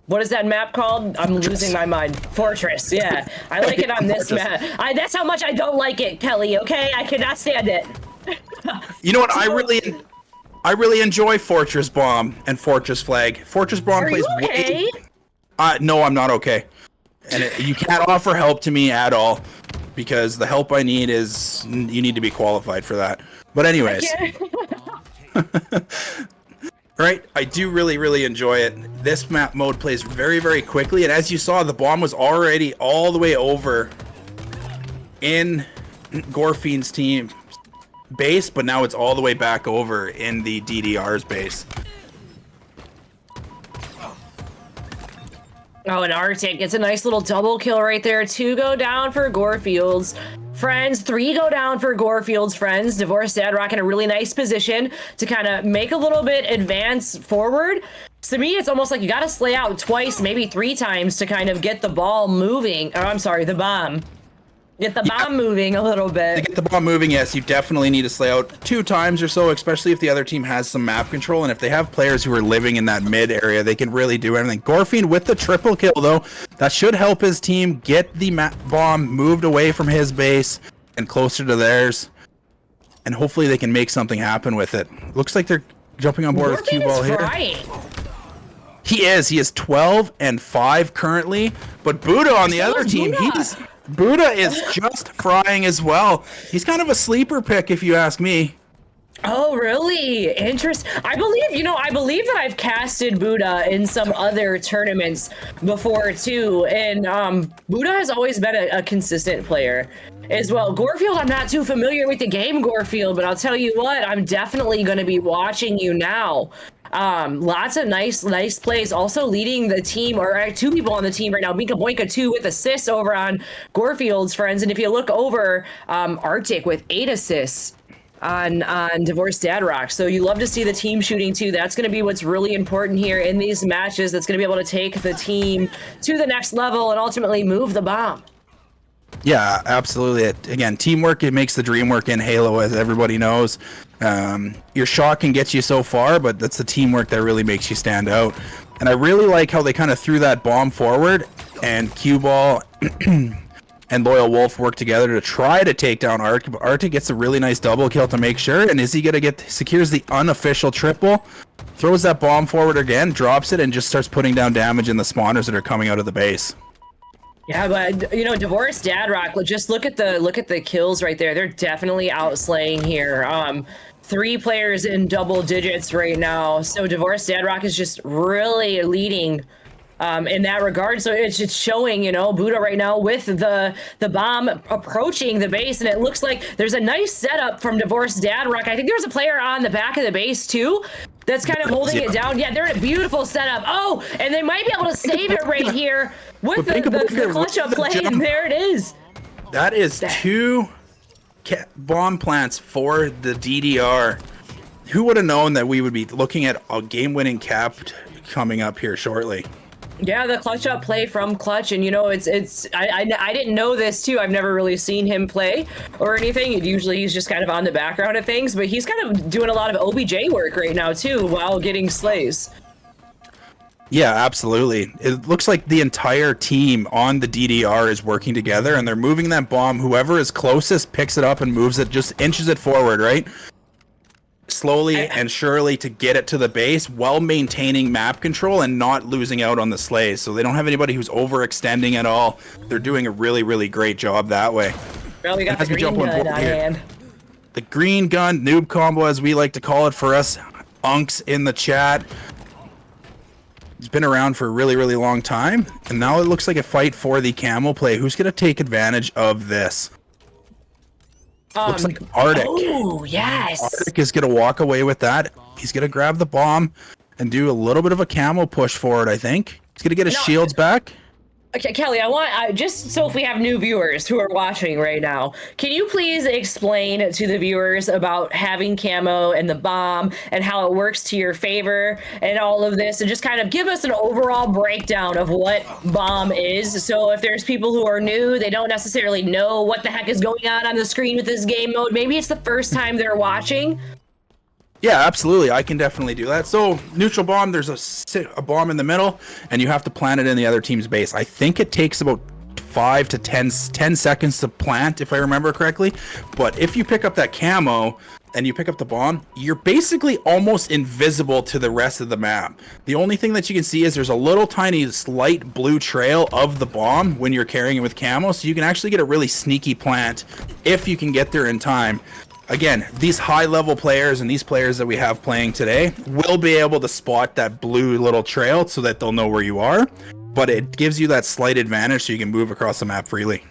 S3: what is that map called? I'm losing my mind. Fortress, yeah. I like it on this map. That's how much I don't like it, Kelly, okay? I cannot stand it.
S4: You know what? I really enjoy Fortress Bomb and Fortress Flag. Fortress Bomb
S3: Are
S4: plays
S3: you okay?
S4: No, I'm not okay. And you can't offer help to me at all, because the help I need is, you need to be qualified for that. But anyways. Right, I do really, really enjoy it. This map mode plays very, very quickly, and as you saw, the bomb was already all the way over in Gorfiend's team base, but now it's all the way back over in the DDR's base.
S3: Oh, and Arctic gets a nice little double kill right there. 2 go down for Gorefield's friends. 3 go down for Gorefield's friends. Divorced Dad Rock in a really nice position to kind of make a little bit advance forward. To me, it's almost like you got to slay out twice, maybe 3 times to kind of get the ball moving. Oh, I'm sorry, the bomb. Get the bomb moving a little bit.
S4: To get the bomb moving, yes, you definitely need to slay out 2 times or so, especially if the other team has some map control, and if they have players who are living in that mid area, they can really do anything. Gorfiend with the triple kill, though, that should help his team get the bomb moved away from his base and closer to theirs, and hopefully they can make something happen with it. Looks like they're jumping on board with Cue Ball here. He is 12-5 currently, but Buddha on the other team, Buddha is just frying as well. He's kind of a sleeper pick if you ask me.
S3: Oh, really? Interesting. I believe that I've casted Buddha in some other tournaments before too, and Buddha has always been a consistent player as well. Gorefield, I'm not too familiar with the game, Gorefield, but I'll tell you what, I'm definitely going to be watching you now. Lots of nice plays. Also leading the team, or two people on the team right now. Mika Boinka 2 with assists over on Gorefield's friends, and if you look over, Arctic with 8 assists on Divorced Dad Rock. So you love to see the team shooting too. That's going to be what's really important here in these matches. That's going to be able to take the team to the next level and ultimately move the bomb.
S4: Yeah, absolutely. Again, teamwork, it makes the dream work in Halo, as everybody knows. Your shot can get you so far, but that's the teamwork that really makes you stand out. And I really like how they kind of threw that bomb forward, and Cue Ball and Loyal Wolf work together to try to take down Arctic. But Arctic gets a really nice double kill to make sure. And is he gonna secures the unofficial triple, throws that bomb forward again, drops it, and just starts putting down damage in the spawners that are coming out of the base.
S3: Yeah, but Divorced Dad Rock, just look at the kills right there. They're definitely outslaying here. 3 players in double digits right now. So Divorced Dad Rock is just really leading in that regard. So it's just showing, Buddha right now with the bomb approaching the base, and it looks like there's a nice setup from Divorced Dad Rock. I think there's a player on the back of the base too that's kind of holding it down. Yeah, they're in a beautiful setup. Oh, and they might be able to save it right here with the clutch up play, and there it is.
S4: That is 2 bomb plants for the DDR. Who would have known that we would be looking at a game-winning cap coming up here shortly?
S3: Yeah, the clutch up play from Clutch, and I didn't know this too. I've never really seen him play or anything. Usually he's just kind of on the background of things, but he's kind of doing a lot of OBJ work right now too while getting slays.
S4: Yeah, absolutely. It looks like the entire team on the DDR is working together, and they're moving that bomb. Whoever is closest picks it up and moves it, just inches it forward, right? Slowly and surely to get it to the base while maintaining map control and not losing out on the slays. So they don't have anybody who's overextending at all. They're doing a really, really great job that way.
S3: Well, we got the green gun on hand.
S4: The green gun noob combo, as we like to call it for us unks in the chat. It's been around for a really, really long time. And now it looks like a fight for the camo play. Who's going to take advantage of this? Looks like Arctic.
S3: Oh, yes.
S4: Arctic is going to walk away with that. He's going to grab the bomb and do a little bit of a camo push forward, I think. He's going to get his shields back.
S3: Okay, Kelly, just so if we have new viewers who are watching right now, can you please explain to the viewers about having camo and the bomb and how it works to your favor and all of this, and just kind of give us an overall breakdown of what bomb is. So if there's people who are new, they don't necessarily know what the heck is going on the screen with this game mode. Maybe it's the first time they're watching.
S4: Yeah, absolutely. I can definitely do that. So, neutral bomb, there's a bomb in the middle, and you have to plant it in the other team's base. I think it takes about 5 to 10 seconds to plant, if I remember correctly. But if you pick up that camo and you pick up the bomb, you're basically almost invisible to the rest of the map. The only thing that you can see is there's a little tiny slight blue trail of the bomb when you're carrying it with camo, so you can actually get a really sneaky plant if you can get there in time. Again, these high-level players and these players that we have playing today will be able to spot that blue little trail so that they'll know where you are, but it gives you that slight advantage so you can move across the map freely.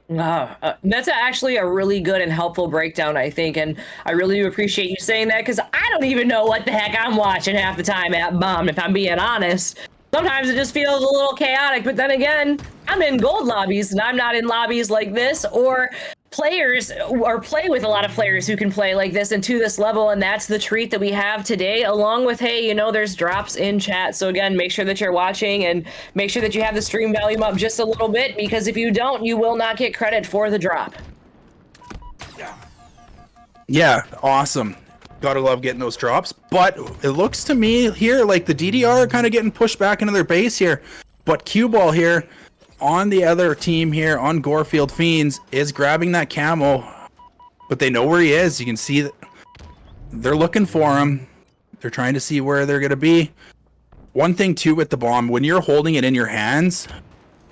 S3: That's actually a really good and helpful breakdown, I think, and I really do appreciate you saying that, because I don't even know what the heck I'm watching half the time at Bomb, if I'm being honest. Sometimes it just feels a little chaotic, but then again, I'm in gold lobbies, and I'm not in lobbies like this, or players, or play with a lot of players who can play like this and to this level, and that's the treat that we have today, along with, hey, there's drops in chat. So again, make sure that you're watching and make sure that you have the stream volume up just a little bit, because if you don't, you will not get credit for the drop. Yeah,
S4: awesome. Gotta love getting those drops, but it looks to me here like the DDR are kind of getting pushed back into their base here, but Cue Ball here on the other team here on Gorefield Fiends is grabbing that camo, but they know where he is. You can see that they're looking for him. They're trying to see where they're going to be. one thing too with the bomb, when you're holding it in your hands,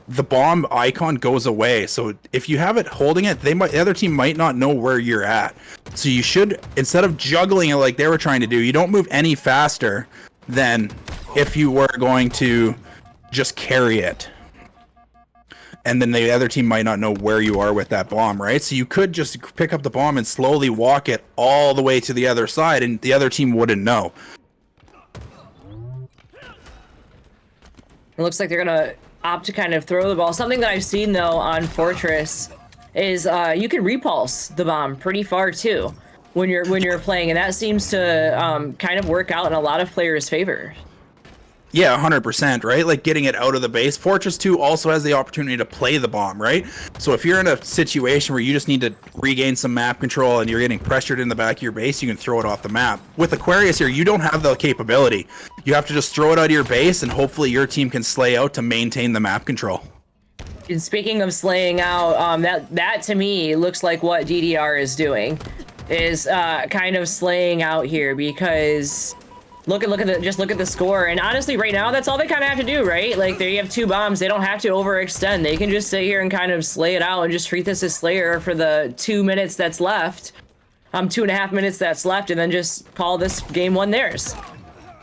S4: the bomb icon goes away. So if you have it holding it, the other team might not know where you're at. So you should, instead of juggling it like they were trying to do, you don't move any faster than if you were going to just carry it. And then the other team might not know where you are with that bomb, right? So you could just pick up the bomb and slowly walk it all the way to the other side, and the other team wouldn't know.
S3: It looks like they're gonna opt to kind of throw the ball. Something that I've seen though on Fortress is you can repulse the bomb pretty far too when you're playing, and that seems to kind of work out in a lot of players' favor.
S4: Yeah, 100%, right? Like getting it out of the base. Fortress 2 also has the opportunity to play the bomb, right? So if you're in a situation where you just need to regain some map control and you're getting pressured in the back of your base, you can throw it off the map. With Aquarius here, you don't have the capability. You have to just throw it out of your base, and hopefully your team can slay out to maintain the map control.
S3: And speaking of slaying out, that to me looks like what DDR is doing, is kind of slaying out here, because look at the score, and honestly right now that's all they kind of have to do, right? Like, they have 2 bombs, they don't have to overextend, they can just sit here and kind of slay it out and just treat this as Slayer for the 2 minutes that's left, 2.5 minutes that's left, and then just call this game 1 theirs.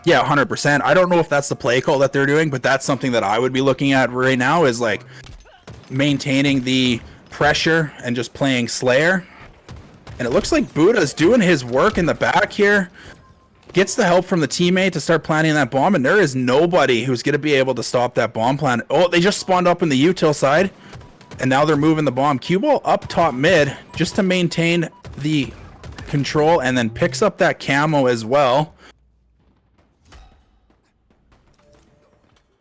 S4: Yeah, 100%. I don't know if that's the play call that they're doing, but that's something that I would be looking at right now, is like maintaining the pressure and just playing Slayer. And it looks like Buddha's doing his work in the back here. Gets the help from the teammate to start planting that bomb, and there is nobody who's going to be able to stop that bomb plan. Oh, they just spawned up in the util side, and now they're moving the bomb. Cue ball up top mid just to maintain the control, and then picks up that camo as well.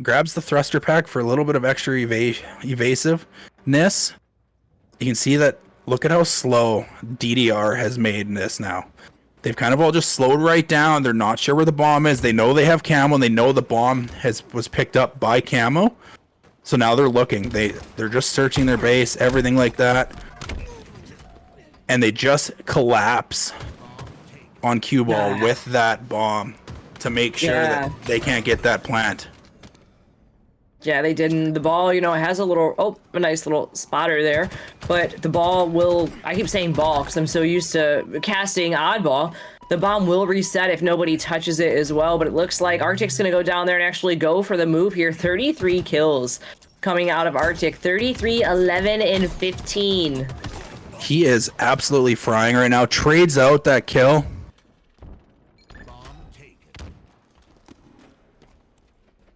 S4: Grabs the thruster pack for a little bit of extra evasiveness. You can see that, look at how slow DDR has made this now. They've kind of all just slowed right down. They're not sure where the bomb is. They know they have camo, and they know the bomb was picked up by camo. So now they're looking. They're just searching their base, everything like that. And they just collapse on cue ball with that bomb to make sure that they can't get that plant.
S3: Yeah, they didn't. The ball, you know, has a nice little spotter there, but the ball will, I keep saying ball because I'm so used to casting oddball. The bomb will reset if nobody touches it as well, but it looks like Arctic's going to go down there and actually go for the move here. 33 kills coming out of Arctic. 33, 11, and 15.
S4: He is absolutely frying right now. Trades out that kill.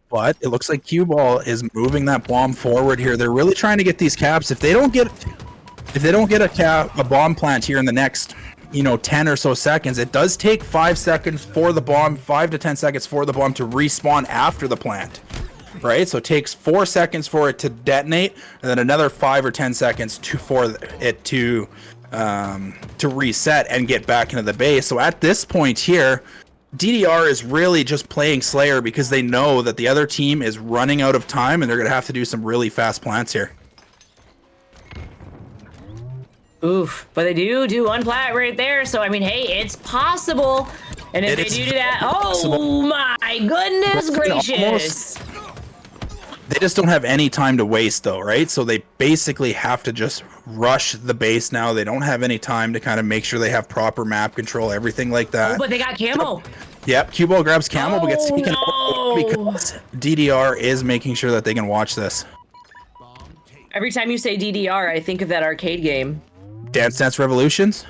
S4: But it looks like cue ball is moving that bomb forward here. They're really trying to get these caps. If they don't get a bomb plant here in the next, 10 or so seconds, it does take 5 seconds for the bomb, 5 to 10 seconds for the bomb to respawn after the plant, right? So it takes 4 seconds for it to detonate, and then another 5 or 10 seconds for it to reset and get back into the base. So at this point here, DDR is really just playing Slayer because they know that the other team is running out of time, and they're going to have to do some really fast plants here.
S3: Oof, but they do one plat right there, so I mean, hey, it's possible. And if they do that, oh my goodness gracious.
S4: They just don't have any time to waste though, right? So they basically have to just rush the base now. They don't have any time to kind of make sure they have proper map control, everything like that.
S3: Oh, but they got camo.
S4: Yep, cue ball grabs camo, but gets taken out because DDR is making sure that they can watch this.
S3: Every time you say DDR, I think of that arcade game.
S4: Dance Dance Revolutions?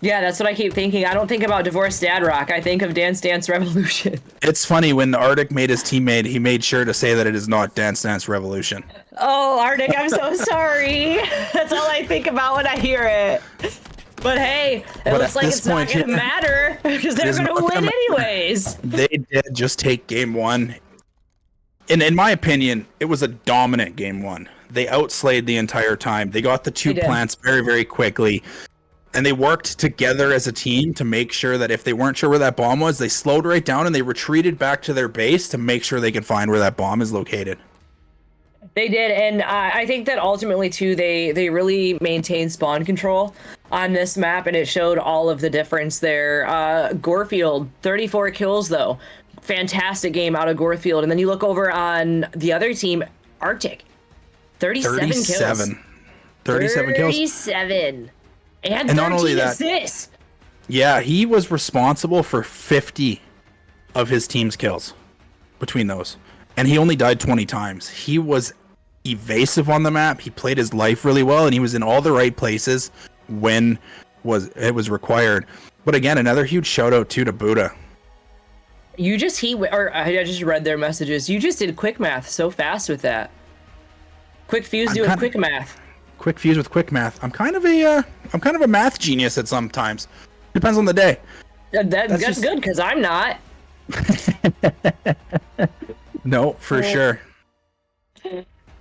S3: Yeah, that's what I keep thinking. I don't think about Divorced Dad Rock. I think of Dance Dance Revolution.
S4: It's funny, when Arctic made his teammate, he made sure to say that it is not Dance Dance Revolution.
S3: Oh, Arctic, I'm so sorry. That's all I think about when I hear it. But hey, it looks like it's not going to matter because they're going to win anyways.
S4: They did just take game 1. And in my opinion, it was a dominant game 1. They outslayed the entire time. They got the 2 plants very, very quickly. And they worked together as a team to make sure that if they weren't sure where that bomb was, they slowed right down and they retreated back to their base to make sure they could find where that bomb is located.
S3: They did, and I think that ultimately, too, they really maintained spawn control on this map, and it showed all of the difference there. Gorefield, 34 kills, though. fantastic game out of Gorefield. And then you look over on the other team, Arctic, 37 kills.
S4: 37 kills.
S3: 37. And
S4: not only that,
S3: assists.
S4: Yeah, he was responsible for 50 of his team's kills between those. And he only died 20 times. He was evasive on the map. He played his life really well, and he was in all the right places when it was required. But again, another huge shout out to Buddha.
S3: I just read their messages. You just did quick math so fast with that. Quick fuse doing quick math.
S4: Quick fuse with quick math. I'm kind of a math genius at some times. Depends on the day.
S3: That's good, because I'm not.
S4: No, for sure.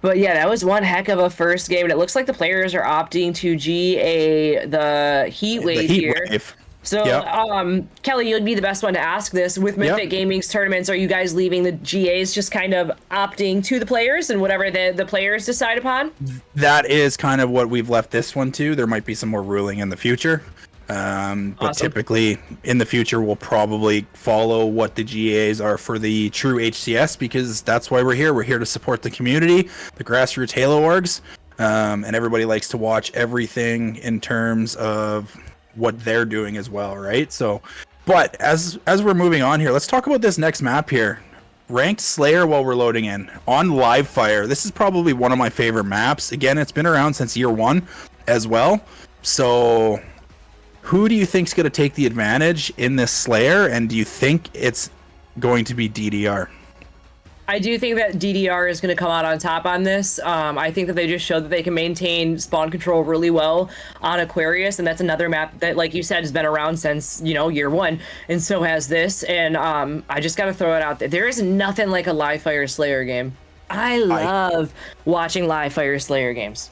S3: But yeah, that was one heck of a first game, and it looks like the players are opting to GA the Heat Wave here. So, yep. Kelly, you'd be the best one to ask this. With Mythic Gaming's tournaments, are you guys leaving the GAs just kind of opting to the players and whatever the players decide upon?
S4: That is kind of what we've left this one to. There might be some more ruling in the future. But typically in the future, we'll probably follow what the GAs are for the true HCS, because that's why we're here. We're here to support the community, the grassroots Halo orgs, and everybody likes to watch everything in terms of what they're doing as well, right? So, but as we're moving on here, let's talk about this next map here. Ranked Slayer while we're loading in on Live Fire. This is probably one of my favorite maps. Again, it's been around since year one as well. So who do you think's going to take the advantage in this Slayer, and do you think it's going to be DDR?
S3: I do think that DDR is going to come out on top on this. I think that they just showed that they can maintain spawn control really well on Aquarius, and that's another map that, like you said, has been around since, year one, and so has this. And I just got to throw it out there. There is nothing like a Live Fire Slayer game. I love watching Live Fire Slayer games.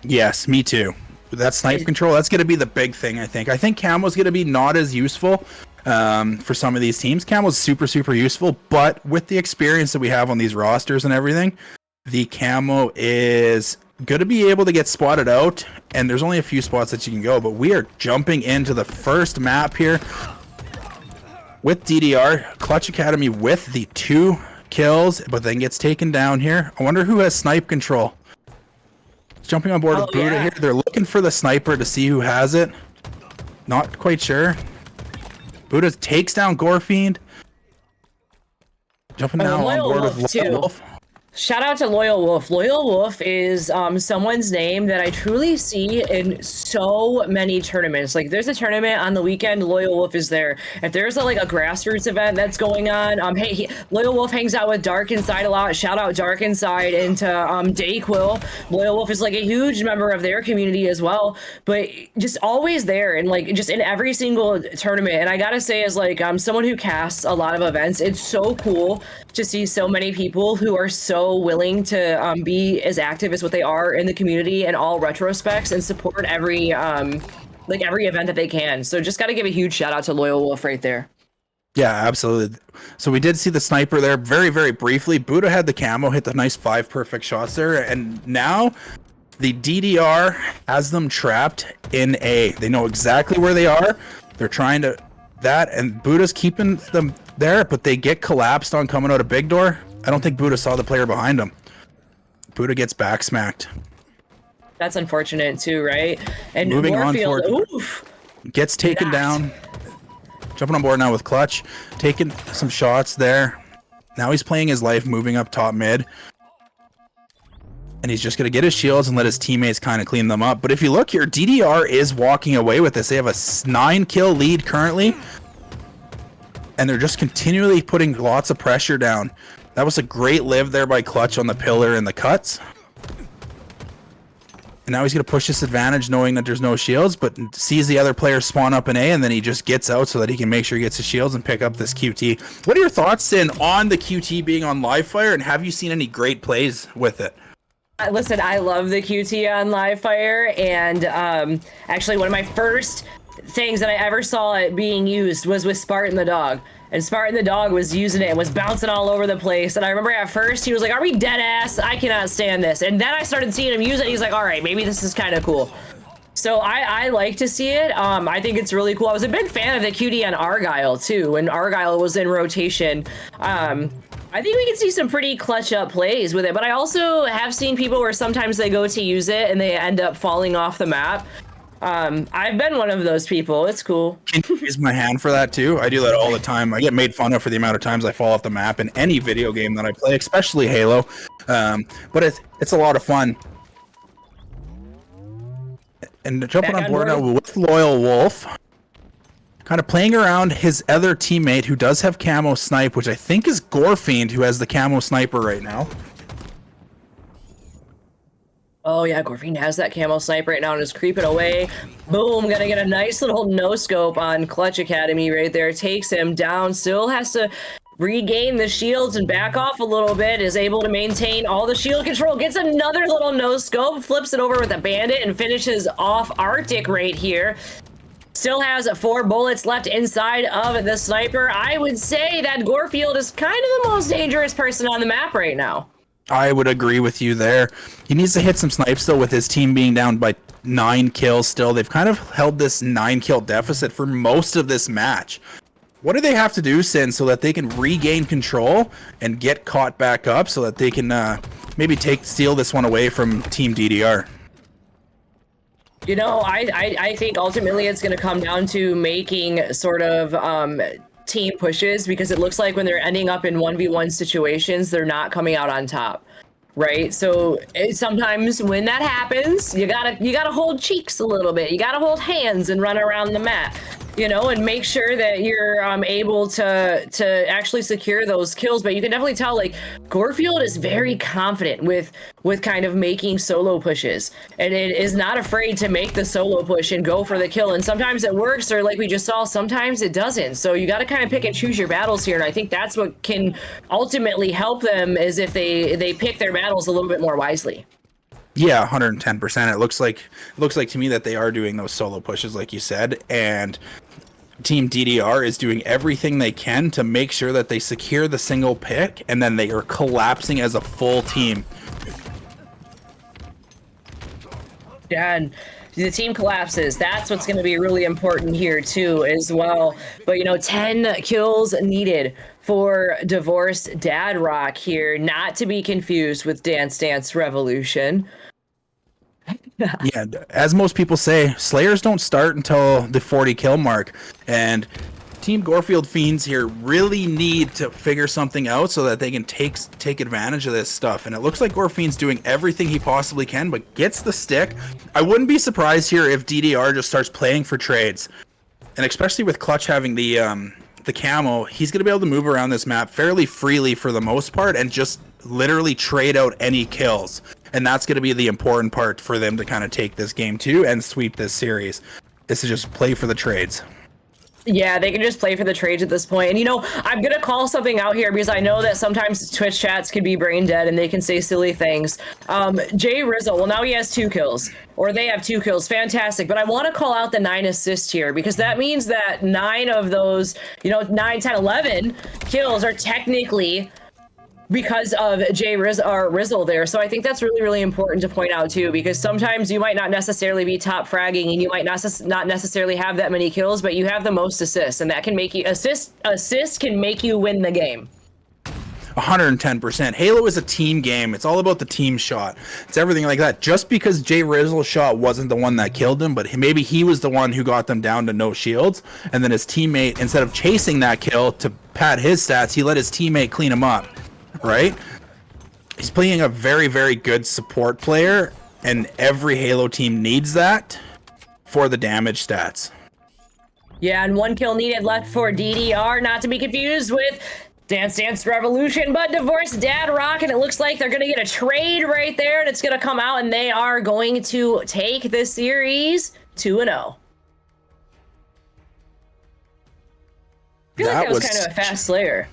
S4: Yes, me too. That snipe control, that's going to be the big thing, I think. I think Camo's going to be not as useful for some of these teams. Camo's super, super useful, but with the experience that we have on these rosters and everything, the Camo is going to be able to get spotted out, and there's only a few spots that you can go, but we are jumping into the first map here with DDR. Clutch Academy with the 2 kills, but then gets taken down here. I wonder who has snipe control. Jumping on board with Buddha here. They're looking for the sniper to see who has it. Not quite sure. Buddha takes down Gorefiend. Jumping now on board with Loyal Wolf.
S3: Shout out to Loyal Wolf. Loyal Wolf is someone's name that I truly see in so many tournaments. Like, there's a tournament on the weekend, Loyal Wolf is there. If there's a grassroots event that's going on, Loyal Wolf hangs out with Dark Inside a lot. Shout out Dark Inside and to Dayquil. Loyal Wolf is a huge member of their community as well, but just always there and just in every single tournament. And I gotta say, as someone who casts a lot of events, it's so cool to see so many people who are so willing to be as active as what they are in the community in all retrospects and support every every event that they can. So just got to give a huge shout out to Loyal Wolf right there.
S4: Yeah, absolutely. So we did see the sniper there very, very briefly. Buddha had the camo, hit the nice 5 perfect shots there, and now the DDR has them trapped in A. They know exactly where they are. They're trying to and Buddha's keeping them there, but they get collapsed on coming out of big door. I don't think Buddha saw the player behind him. Buddha gets back smacked.
S3: That's unfortunate too, right? And
S4: moving
S3: Warfield,
S4: on forward, gets taken down. Jumping on board now with Clutch, taking some shots there. Now he's playing his life, moving up top mid. And he's just going to get his shields and let his teammates kind of clean them up. But if you look here, DDR is walking away with this. They have a 9-kill lead currently. And they're just continually putting lots of pressure down. That was a great live there by Clutch on the pillar and the cuts. And now he's going to push this advantage knowing that there's no shields, but sees the other player spawn up in A, and then he just gets out so that he can make sure he gets his shields and pick up this QT. What are your thoughts, Sin, on the QT being on Live Fire, and have you seen any great plays with it?
S3: Listen, I love the QT on Live Fire, and actually one of my first things that I ever saw it being used was with Spartan the dog. And Spartan the dog was using it and was bouncing all over the place. And I remember at first he was like, "Are we dead ass? I cannot stand this." And then I started seeing him use it. He's like, "All right, maybe this is kind of cool." So I like to see it. I think it's really cool. I was a big fan of the QD on Argyle too, when Argyle was in rotation. I think we can see some pretty clutch up plays with it, but I also have seen people where sometimes they go to use it and they end up falling off the map. I've been one of those people. It's cool.
S4: Can you raise my hand for that too? I do that all the time. I get made fun of for the amount of times I fall off the map in any video game that I play, especially Halo. But it's a lot of fun. And jumping on board now with Loyal Wolf, kind of playing around his other teammate who does have camo snipe, which I think is Gorefiend, who has the camo sniper right now.
S3: Oh yeah, Gorefiend has that camo sniper right now and is creeping away. Boom, gonna get a nice little no scope on Clutch Academy right there. Takes him down, still has to regain the shields and back off a little bit, is able to maintain all the shield control, gets another little no scope, flips it over with a bandit and finishes off Arctic right here. Still has 4 bullets left inside of the sniper. I would say that Gorefiend is kind of the most dangerous person on the map right now.
S4: I would agree with you there. He needs to hit some snipes though, with his team being down by 9 kills still. They've kind of held this 9 kill deficit for most of this match. What do they have to do, Sin, so that they can regain control and get caught back up so that they can maybe steal this one away from Team DDR?
S3: You know, I think ultimately it's going to come down to making sort of team pushes, because it looks like when they're ending up in 1v1 situations, they're not coming out on top. Right, so sometimes when that happens, you gotta hold cheeks a little bit. You gotta hold hands and run around the map, you know, and make sure that you're able to actually secure those kills. But you can definitely tell, like, Gorefiend is very confident with kind of making solo pushes, and it is not afraid to make the solo push and go for the kill. And sometimes it works, or like we just saw, sometimes it doesn't. So you got to kind of pick and choose your battles here, and I think that's what can ultimately help them, is if they pick their battles a little bit more wisely.
S4: Yeah, 110%. It looks like to me that they are doing those solo pushes, like you said, and Team DDR is doing everything they can to make sure that they secure the single pick, and then they are collapsing as a full team.
S3: Yeah, and the team collapses. That's what's going to be really important here too, as well. But you know, 10 kills needed for Divorced Dad Rock here, not to be confused with Dance Dance Revolution.
S4: Yeah, as most people say, Slayers don't start until the 40 kill mark, and Team Gorefiend Fiends here really need to figure something out so that they can take advantage of this stuff. And it looks like Gorefiend's doing everything he possibly can, but gets the stick. I wouldn't be surprised here if DDR just starts playing for trades, and especially with Clutch having the camo, he's going to be able to move around this map fairly freely for the most part and just literally trade out any kills. And that's going to be the important part for them to kind of take this game too and sweep this series, is to just play for the trades.
S3: Yeah, they can just play for the trades at this point. And, you know, I'm going to call something out here because I know that sometimes Twitch chats can be brain dead and they can say silly things. Jay Rizzo, well, now he has 2 kills, or they have 2 kills. Fantastic. But I want to call out the 9 assists here, because that means that 9 of those, you know, 9, 10, 11 kills are technically because of Jay Rizzle there. So I think that's really, really important to point out too, because sometimes you might not necessarily be top fragging and you might not necessarily have that many kills, but you have the most assists, and that can make you assists can make you win the game.
S4: 110%. Halo is a team game. It's all about the team shot. It's everything like that. Just because Jay Rizzle's shot wasn't the one that killed him, but maybe he was the one who got them down to no shields, and then his teammate, instead of chasing that kill to pad his stats, he let his teammate clean him up. Right? He's playing a very, very good support player, and every Halo team needs that for the damage stats.
S3: Yeah, and 1 kill needed left for DDR, not to be confused with Dance Dance Revolution, but Divorced Dad Rock, and it looks like they're going to get a trade right there, and it's going to come out, and they are going to take this series 2-0. I feel like that was kind of a fast Slayer.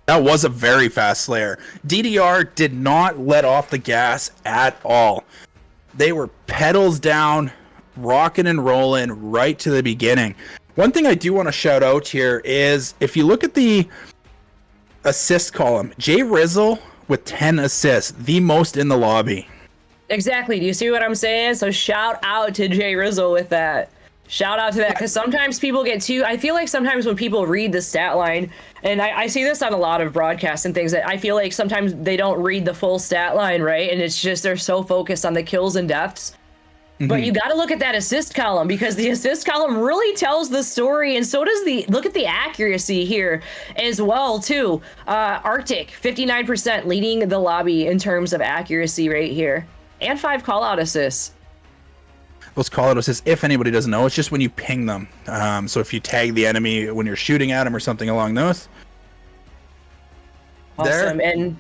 S4: That was a very fast Slayer. DDR did not let off the gas at all. They were pedals down, rocking and rolling right to the beginning. One thing I do want to shout out here is, if you look at the assist column, Jay Rizzle with 10 assists, the most in the lobby.
S3: Exactly. Do you see what I'm saying? So shout out to Jay Rizzo with that. Shout out to that, because sometimes people get too. I feel like sometimes when people read the stat line, and I see this on a lot of broadcasts and things, that I feel like sometimes they don't read the full stat line, right? And it's just they're so focused on the kills and deaths. But you got to look at that assist column, because the assist column really tells the story, and so does look at the accuracy here as well too. Arctic 59% leading the lobby in terms of accuracy right here, and 5 call out assists.
S4: Those call out assists, if anybody doesn't know, it's just when you ping them. So if you tag the enemy when you're shooting at them or something along those.
S3: Awesome.
S4: There,
S3: and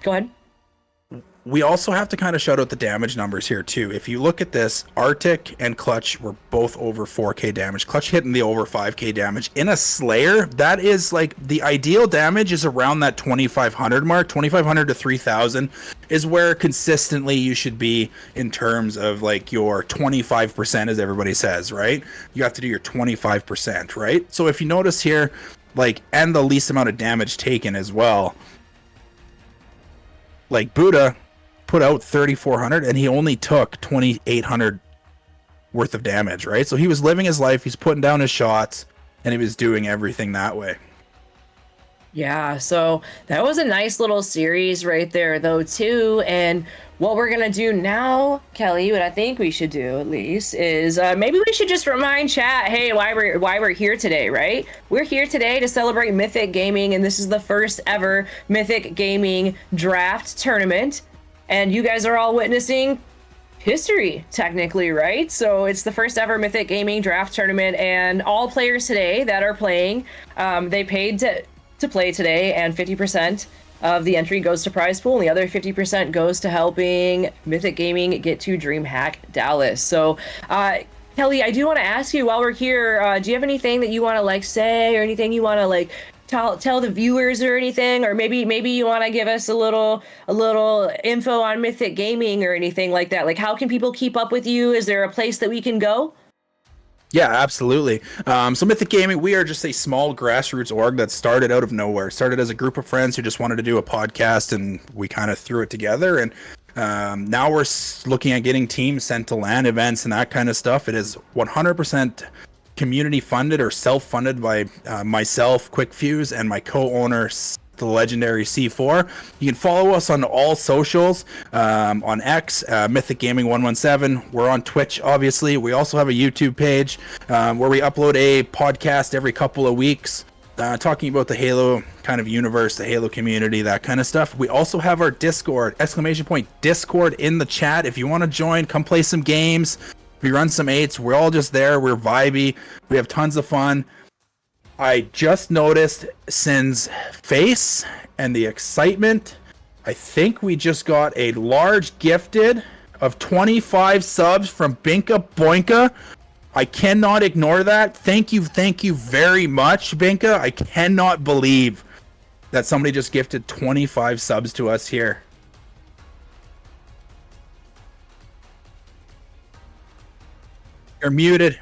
S3: go ahead.
S4: We also have to kind of shout out the damage numbers here too. If you look at this, Arctic and Clutch were both over 4k damage. Clutch hitting the over 5k damage. In a Slayer, that is like the ideal damage is around that 2500 mark. 2500 to 3000 is where consistently you should be in terms of like your 25%, as everybody says, right? You have to do your 25%, right? So if you notice here, like, and the least amount of damage taken as well. Like Buddha put out 3400 and he only took 2800 worth of damage, right? So he was living his life, he's putting down his shots, and he was doing everything that way.
S3: Yeah, so that was a nice little series right there though too. And what we're gonna do now, Kelly, what I think we should do at least is maybe we should just remind chat, hey, why we're here today, right? We're here today to celebrate Mythic Gaming, and this is the first ever Mythic Gaming draft tournament. And you guys are all witnessing history, technically, right? So it's the first ever Mythic Gaming draft tournament, and all players today that are playing, they paid to play today, and 50% of the entry goes to prize pool, and the other 50% goes to helping Mythic Gaming get to DreamHack Dallas. So, Kelly, I do want to ask you while we're here, do you have anything that you want to like say, or anything you want to like tell the viewers or anything, or maybe you want to give us a little info on Mythic Gaming or anything like that? Like, how can people keep up with you? Is there a place that we can go?
S4: Yeah, absolutely. So Mythic Gaming, we are just a small grassroots org that started out of nowhere. Started as a group of friends who just wanted to do a podcast, and we kind of threw it together. And now we're looking at getting teams sent to LAN events and that kind of stuff. It is 100% community funded or self-funded by myself, Quick Fuse, and my co-owner, the legendary C4. You can follow us on all socials, on X, Mythic Gaming 117. We're on Twitch, obviously. We also have a YouTube page where we upload a podcast every couple of weeks, talking about the Halo kind of universe, the Halo community, that kind of stuff. We also have our Discord, Discord in the chat. If you want to join, come play some games. We run some 8s. We're all just there. We're vibey. We have tons of fun. I just noticed Sin's face and the excitement. I think we just got a large gifted of 25 subs from Binka Boinka. I cannot ignore that. Thank you very much, Binka. I cannot believe that somebody just gifted 25 subs to us here. You're muted.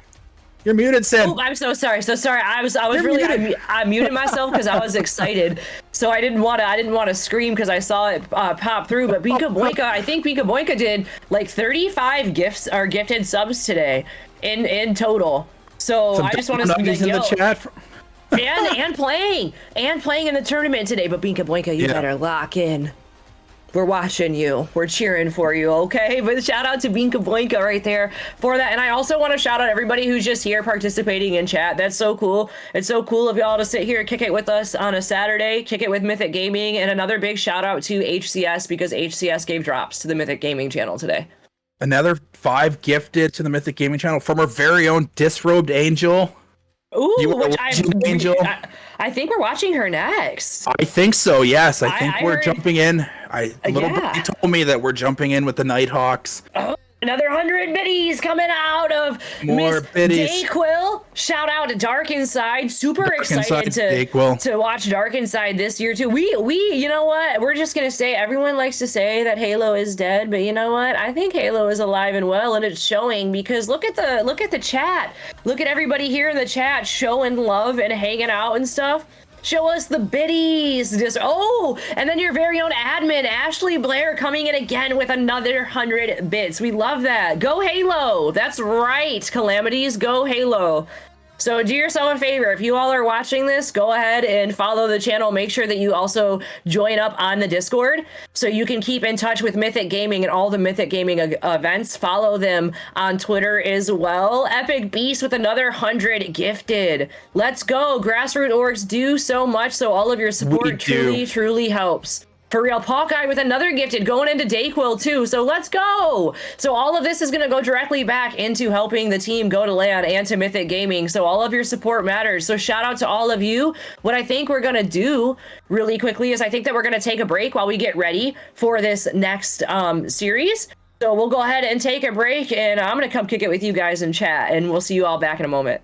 S4: You're muted, Sin.
S3: Oh, I'm so sorry. I was really I muted myself because I was excited. So I didn't want to scream because I saw it pop through. But Binka Boinka, I think Binka Boinka did like 35 gifted subs today in total. So
S4: Some
S3: I just want to say
S4: in the chat.
S3: and playing in the tournament today. But Binka Boinka, you better lock in. We're watching you. We're cheering for you, okay? But shout out to Binka Boinka right there for that. And I also want to shout out everybody who's just here participating in chat. That's so cool. It's so cool of y'all to sit here and kick it with us on a Saturday, kick it with Mythic Gaming. And another big shout out to HCS, because HCS gave drops to the Mythic Gaming channel today.
S4: Another 5 gifted to the Mythic Gaming channel from our very own Disrobed Angel.
S3: Ooh, which Angel. I think we're watching her next.
S4: I think so, yes. I think we're
S3: heard,
S4: jumping in. Little birdie told me that we're jumping in with the Nighthawks.
S3: Oh, another 100 biddies coming out of
S4: More
S3: Miss
S4: biddies.
S3: Dayquil. Shout out to Dark Inside. Super excited to watch Dark Inside this year too. We you know what? We're just gonna say, everyone likes to say that Halo is dead, but you know what? I think Halo is alive and well, and it's showing, because look at the chat. Look at everybody here in the chat showing love and hanging out and stuff. Show us the biddies. Just and then your very own admin, Ashley Blair, coming in again with another 100 bits. We love that. Go Halo. That's right, Calamities. Go Halo. So do yourself a favor. If you all are watching this, go ahead and follow the channel. Make sure that you also join up on the Discord so you can keep in touch with Mythic Gaming and all the Mythic Gaming events. Follow them on Twitter as well. Epic Beast with another 100 gifted. Let's go. Grassroots orgs do so much, so all of your support truly helps. For real, Hawkeye with another gifted going into Dayquil too. So let's go. So all of this is going to go directly back into helping the team go to LAN and to Mythic Gaming. So all of your support matters. So shout out to all of you. What I think we're going to do really quickly is I think that we're going to take a break while we get ready for this next series. So we'll go ahead and take a break, and I'm going to come kick it with you guys in chat, and we'll see you all back in a moment.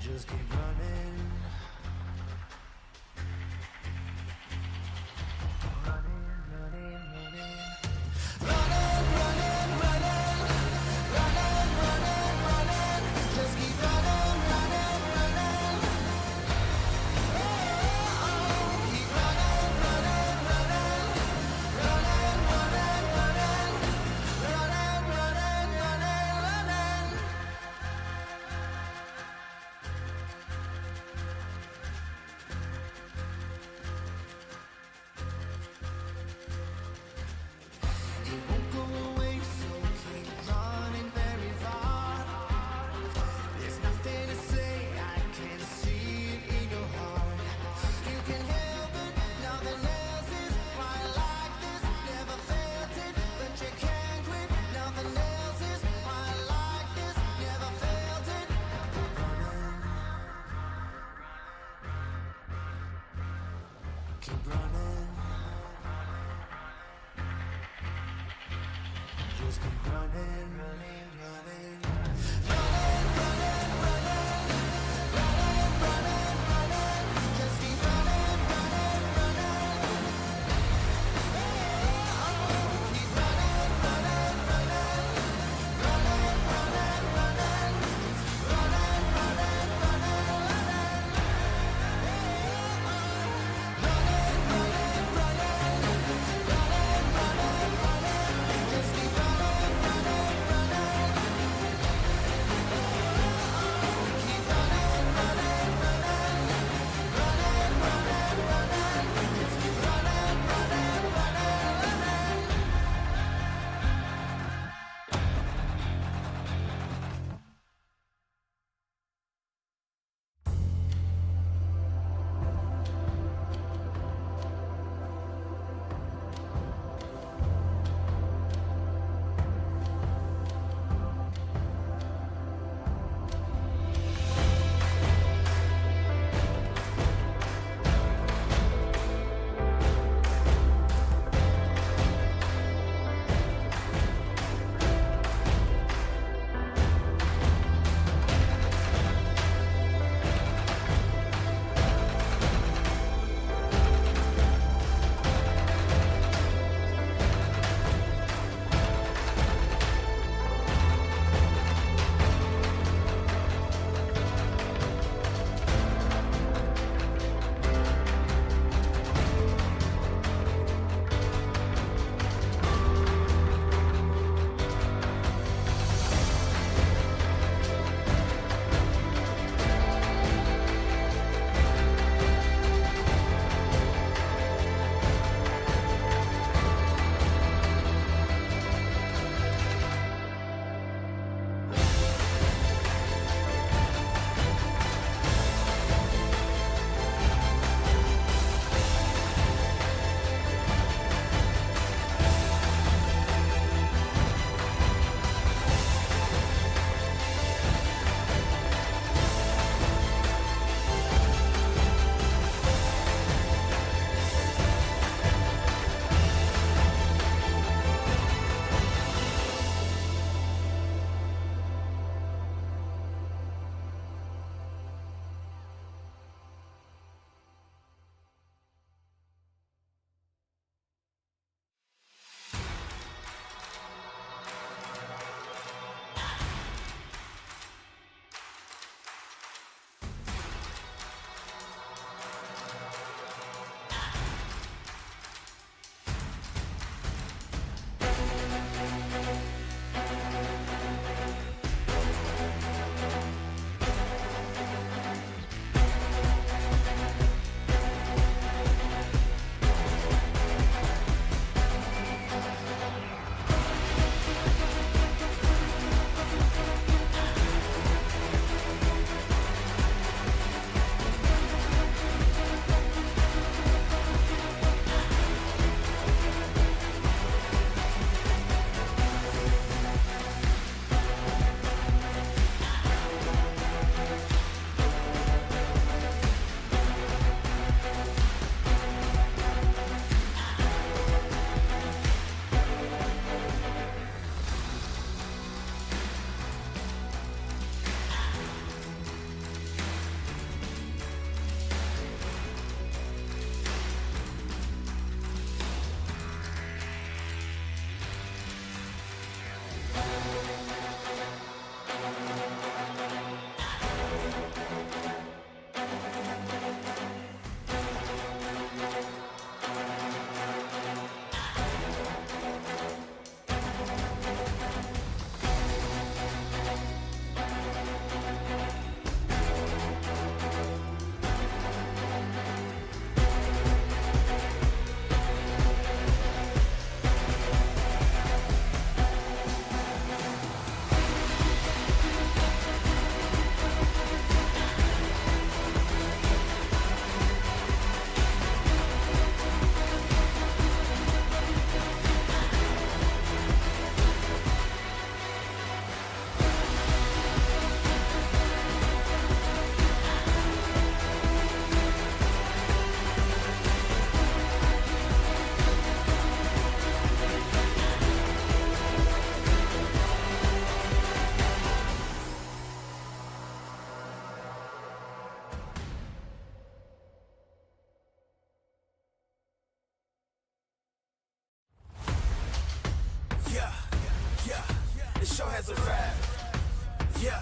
S1: Just keep running. Keep running. Just keep running, running, running. Just keep running, running, running. Keep running, running, running. Running, running, running. Running, running, running, running. Just keep running, running, running. show has arrived. Yeah,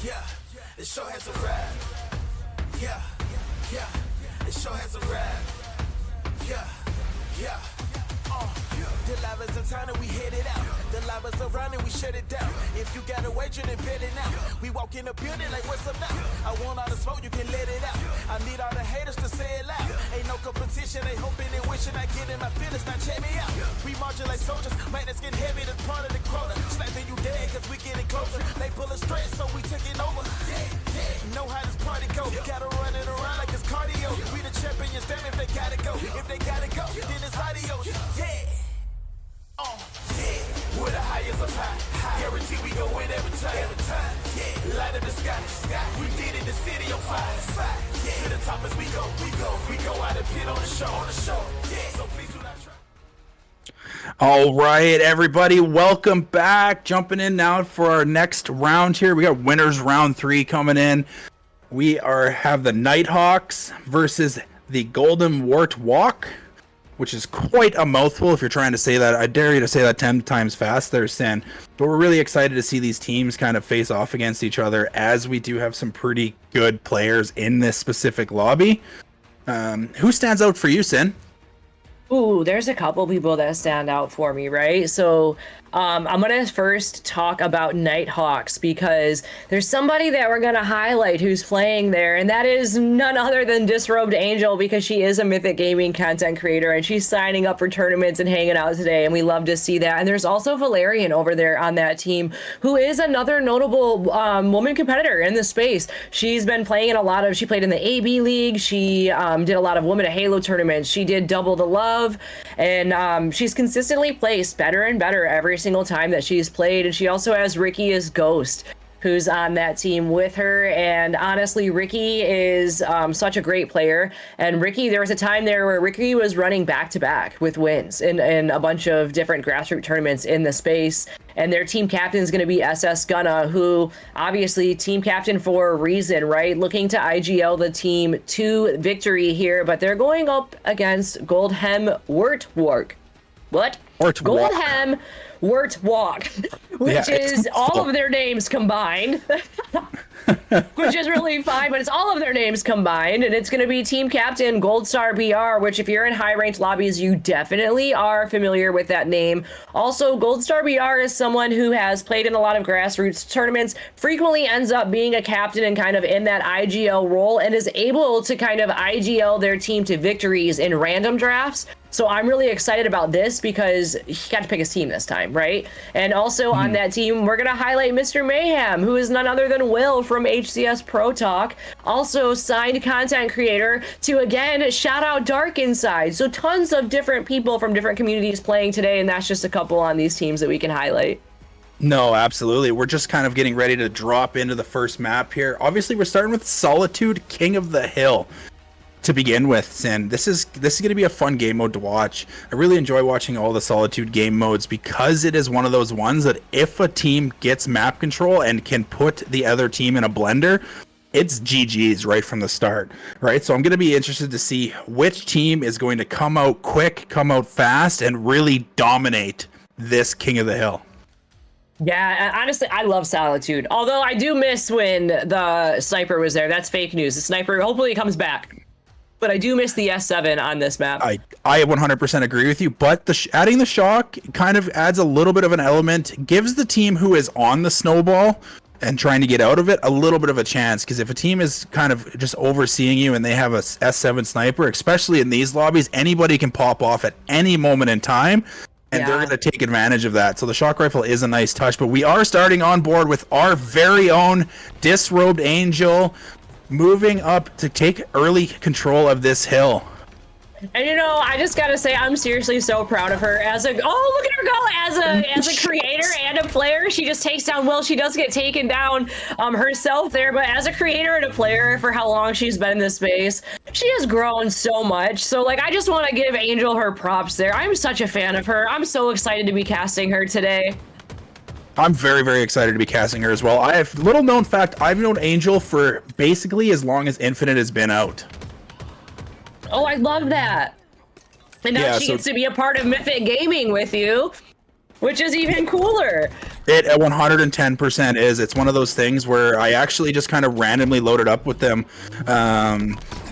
S1: yeah, the show has arrived. Yeah, yeah, the show has arrived. Yeah, yeah. The lava's in town and we headed out. The lava's around and we shut it down. If you got a wager, then bet it now. We walk in the building like, what's up now? I want all the smoke, you can let it out. I need all the haters to say it loud. Ain't no competition, they hoping and wishing I get in my feelings. Now check me out. We marching like soldiers, man, it's getting heavy, that's part of the quota. Slapping you dead, cause we getting closer. They pull us straight, so we taking over. Know how this party go. Gotta run it around like it's cardio. We the champions, damn if they gotta go. If they gotta go, then it's adios. Yeah. Yeah, we're the highest of high. Guarantee we gon' win every time. Yeah, light up the sky. We did it, the city on fire. Yeah, to the top as we go out and pit on the show. Yeah, so please do not try.
S4: All right, everybody, welcome back. Jumping in now for our next round here. We got winners round 3 coming in. We have the Nighthawks versus the Golden Wart Walk, which is quite a mouthful if you're trying to say that. I dare you to say that 10 times fast there, Sin. But we're really excited to see these teams kind of face off against each other, as we do have some pretty good players in this specific lobby. Who stands out for you, Sin?
S3: Ooh, there's a couple people that stand out for me, right? So I'm going to first talk about Nighthawks, because there's somebody that we're going to highlight who's playing there, and that is none other than Disrobed Angel, because she is a Mythic Gaming content creator, and she's signing up for tournaments and hanging out today, and we love to see that. And there's also Valerian over there on that team, who is another notable woman competitor in the space. She's been playing in she played in the AB League, she did a lot of Women of Halo tournaments, she did Double the Love, and she's consistently placed better and better every single time that she's played. And she also has Ricky as Ghost, who's on that team with her. And honestly, Ricky is such a great player. And Ricky, there was a time there where Ricky was running back-to-back with wins in a bunch of different grassroots tournaments in the space. And their team captain is going to be SS Gunna, who obviously team captain for a reason, right? Looking to IGL the team to victory here, but they're going up against Goldhem Wurtwark. What? Goldhem Wurtwalk, which is all of their names combined, which is really fine, but it's all of their names combined. And it's going to be team captain Goldstar BR, which if you're in high ranked lobbies, you definitely are familiar with that name. Also, Goldstar BR is someone who has played in a lot of grassroots tournaments, frequently ends up being a captain and kind of in that IGL role, and is able to kind of IGL their team to victories in random drafts. So I'm really excited about this, because he got to pick his team this time, right? And also on that team, we're going to highlight Mr. Mayhem, who is none other than Will from HCS Pro Talk, also signed content creator to, again, shout out Dark Inside. So tons of different people from different communities playing today, and that's just a couple on these teams that we can highlight.
S4: No, absolutely. We're just kind of getting ready to drop into the first map here. Obviously, we're starting with Solitude, King of the Hill. To begin with, and this is going to be a fun game mode to watch. I really enjoy watching all the Solitude game modes, because it is one of those ones that if a team gets map control and can put the other team in a blender, it's GG's right from the start, right? So I'm going to be interested to see which team is going to come out quick, come out fast, and really dominate this King of the Hill.
S3: Yeah, honestly, I love Solitude. Although I do miss when the sniper was there. That's fake news. The sniper hopefully comes back. But I do miss the S7 on this map.
S4: I 100% agree with you, but adding the shock kind of adds a little bit of an element, gives the team who is on the snowball and trying to get out of it a little bit of a chance, because if a team is kind of just overseeing you and they have a S7 sniper, especially in these lobbies, anybody can pop off at any moment in time, and they're going to take advantage of that. So the shock rifle is a nice touch, but we are starting on board with our very own Disrobed Angel, moving up to take early control of this hill.
S3: And you know, I just gotta say, I'm seriously so proud of her as a look at her go as a creator and a player. She just takes down Will. She does get taken down herself there, but as a creator and a player for how long she's been in this space, she has grown so much. So like, I just want to give Angel her props there. I'm such a fan of her. I'm so excited to be casting her today.
S4: I'm very, very excited to be casting her as well. I have little known fact, I've known Angel for basically as long as Infinite has been out.
S3: Oh, I love that. And now she gets to be a part of Mythic Gaming with you. which is even cooler.
S4: It 110% is. It's one of those things where I actually just kind of randomly loaded up with them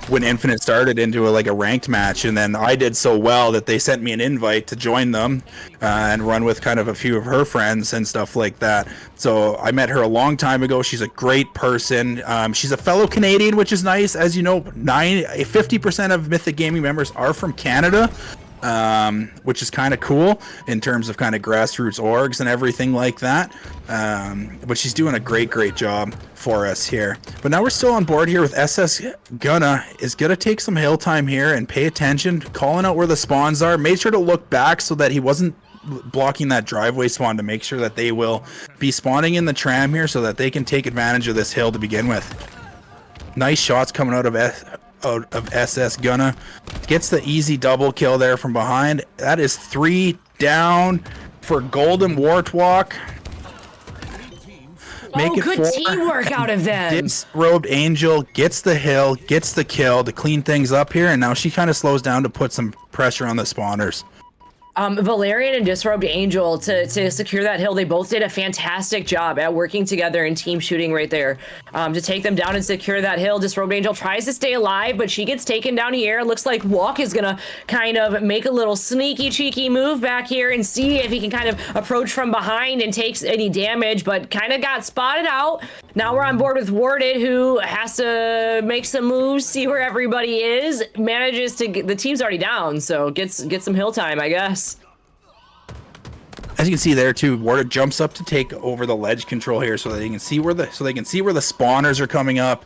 S4: when Infinite started into a ranked match, and then I did so well that they sent me an invite to join them and run with kind of a few of her friends and stuff like that. So I met her a long time ago. She's a great person. She's a fellow Canadian, which is nice. As you know, 50% of Mythic Gaming members are from Canada. Which is kind of cool in terms of kind of grassroots orgs and everything like that. But she's doing a great job for us here. But now we're still on board here with SS Gunna is going to take some hill time here and pay attention, calling out where the spawns are. Made sure to look back so that he wasn't blocking that driveway spawn to make sure that they will be spawning in the tram here so that they can take advantage of this hill to begin with. Nice shots coming out of SS Gunna. Gets the easy double kill there from behind. That is 3 down for Golden Warthog.
S3: Make it good 4. Teamwork out of them.
S4: Disrobed Angel gets the hill, gets the kill to clean things up here, and now she kind of slows down to put some pressure on the spawners.
S3: Valerian and Disrobed Angel to secure that hill. They both did a fantastic job at working together and team shooting right there to take them down and secure that hill. Disrobed Angel tries to stay alive, but she gets taken down here. Looks like Walk is gonna kind of make a little sneaky cheeky move back here and see if he can kind of approach from behind and takes any damage, but kind of got spotted out. Now we're on board with Warded, who has to make some moves, see where everybody is, manages to get the team's already down, so gets some hill time, I guess.
S4: As you can see there too, Warded jumps up to take over the ledge control here so that they can see where the spawners are coming up,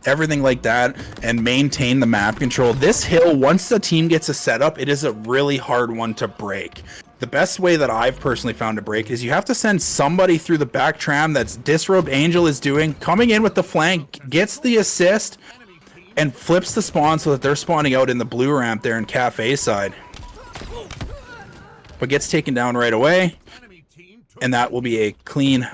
S4: everything like that, and maintain the map control. This hill, once the team gets a setup, it is a really hard one to break. The best way that I've personally found to break is you have to send somebody through the back tram. That's Disrobed Angel is doing, coming in with the flank, gets the assist, and flips the spawn so that they're spawning out in the blue ramp there in Cafe side. But gets taken down right away, and that will be a clean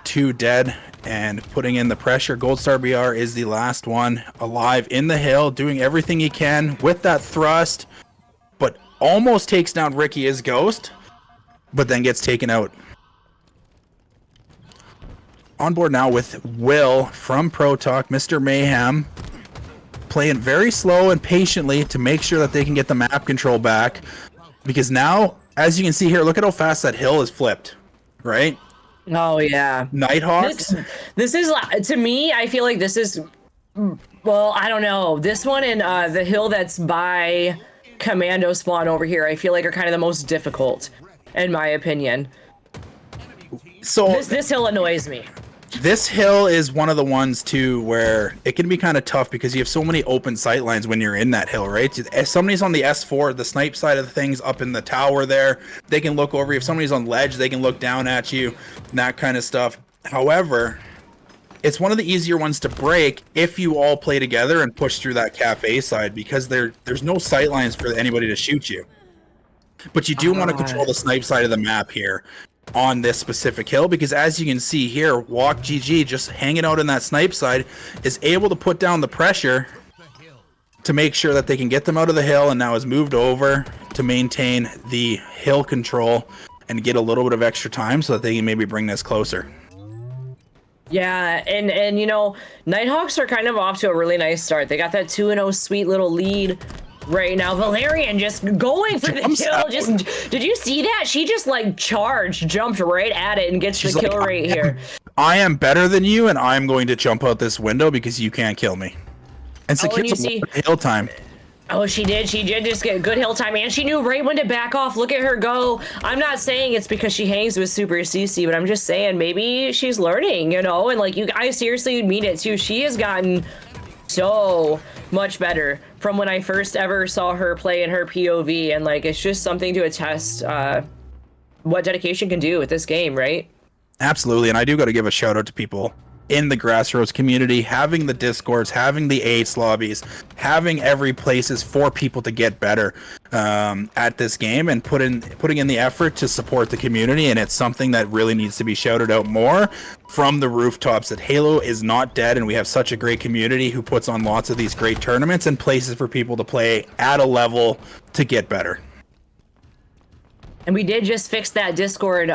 S4: 2 dead and putting in the pressure. Gold Star BR is the last one alive in the hill, doing everything he can with that thrust, but almost takes down Ricky as Ghost, but then gets taken out. On board now with Will from Pro Talk, Mr. Mayhem, playing very slow and patiently to make sure that they can get the map control back, because now, as you can see here, look at how fast that hill is flipped, right?
S3: Oh, yeah.
S4: Nighthawks?
S3: This is, to me, I feel like this is, well, I don't know. This one and the hill that's by Commando spawn over here, I feel like are kind of the most difficult, in my opinion.
S4: So
S3: this hill annoys me.
S4: This hill is one of the ones too where it can be kind of tough because you have so many open sight lines when you're in that hill, right? If somebody's on the S4, the snipe side of the things up in the tower there, they can look over you. If somebody's on ledge, they can look down at you, and that kind of stuff. However, it's one of the easier ones to break if you all play together and push through that cafe side, because there's no sight lines for anybody to shoot you. But you do want to control the snipe side of the map here on this specific hill, because as you can see here, Walk GG just hanging out in that snipe side is able to put down the pressure to make sure that they can get them out of the hill, and now has moved over to maintain the hill control and get a little bit of extra time so that they can maybe bring this closer.
S3: Yeah, and you know, Nighthawks are kind of off to a really nice start. They got that 2-0 sweet little lead right now. Valerian just going for the kill. Just, did you see that? She just like jumped right at it and gets the kill right here.
S4: I am better than you, and I'm going to jump out this window because you can't kill me. And secures hill time.
S3: Oh, she did just get good hill time, and she knew right when to back off. Look at her go. I'm not saying it's because she hangs with Super CC, but I'm just saying maybe she's learning, you know, and like you guys seriously mean it too. She has gotten so much better from when I first ever saw her play in her POV, and like it's just something to attest what dedication can do with this game, right?
S4: Absolutely, and I do got to give a shout out to people in the grassroots community, having the discords, having the AIDS lobbies, having every places for people to get better at this game, and putting in the effort to support the community. And it's something that really needs to be shouted out more from the rooftops, that Halo is not dead, and we have such a great community who puts on lots of these great tournaments and places for people to play at a level to get better.
S3: And we did just fix that Discord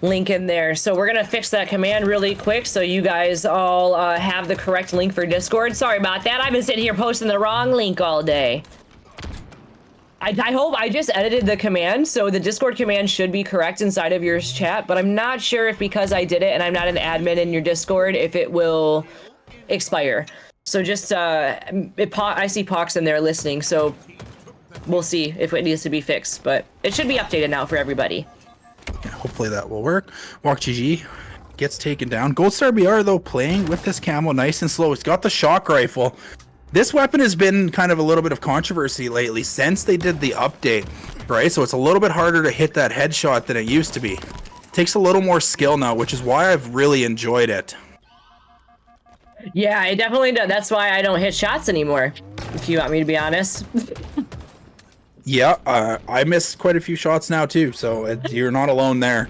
S3: link in there. So we're going to fix that command really quick so you guys all have the correct link for Discord. Sorry about that. I've been sitting here posting the wrong link all day. I hope I just edited the command, so the Discord command should be correct inside of your chat, but I'm not sure if because I did it and I'm not an admin in your Discord, if it will expire. So just, I see Pox in there listening, so we'll see if it needs to be fixed, but it should be updated now for everybody.
S4: Yeah, hopefully that will work. Walk GG gets taken down. Goldstar BR, though, playing with this camo nice and slow. He's got the shock rifle. This weapon has been kind of a little bit of controversy lately since they did the update, right? So it's a little bit harder to hit that headshot than it used to be. Takes a little more skill now, which is why I've really enjoyed it.
S3: Yeah, it definitely does. That's why I don't hit shots anymore, if you want me to be honest.
S4: Yeah, I miss quite a few shots now too, so you're not alone there.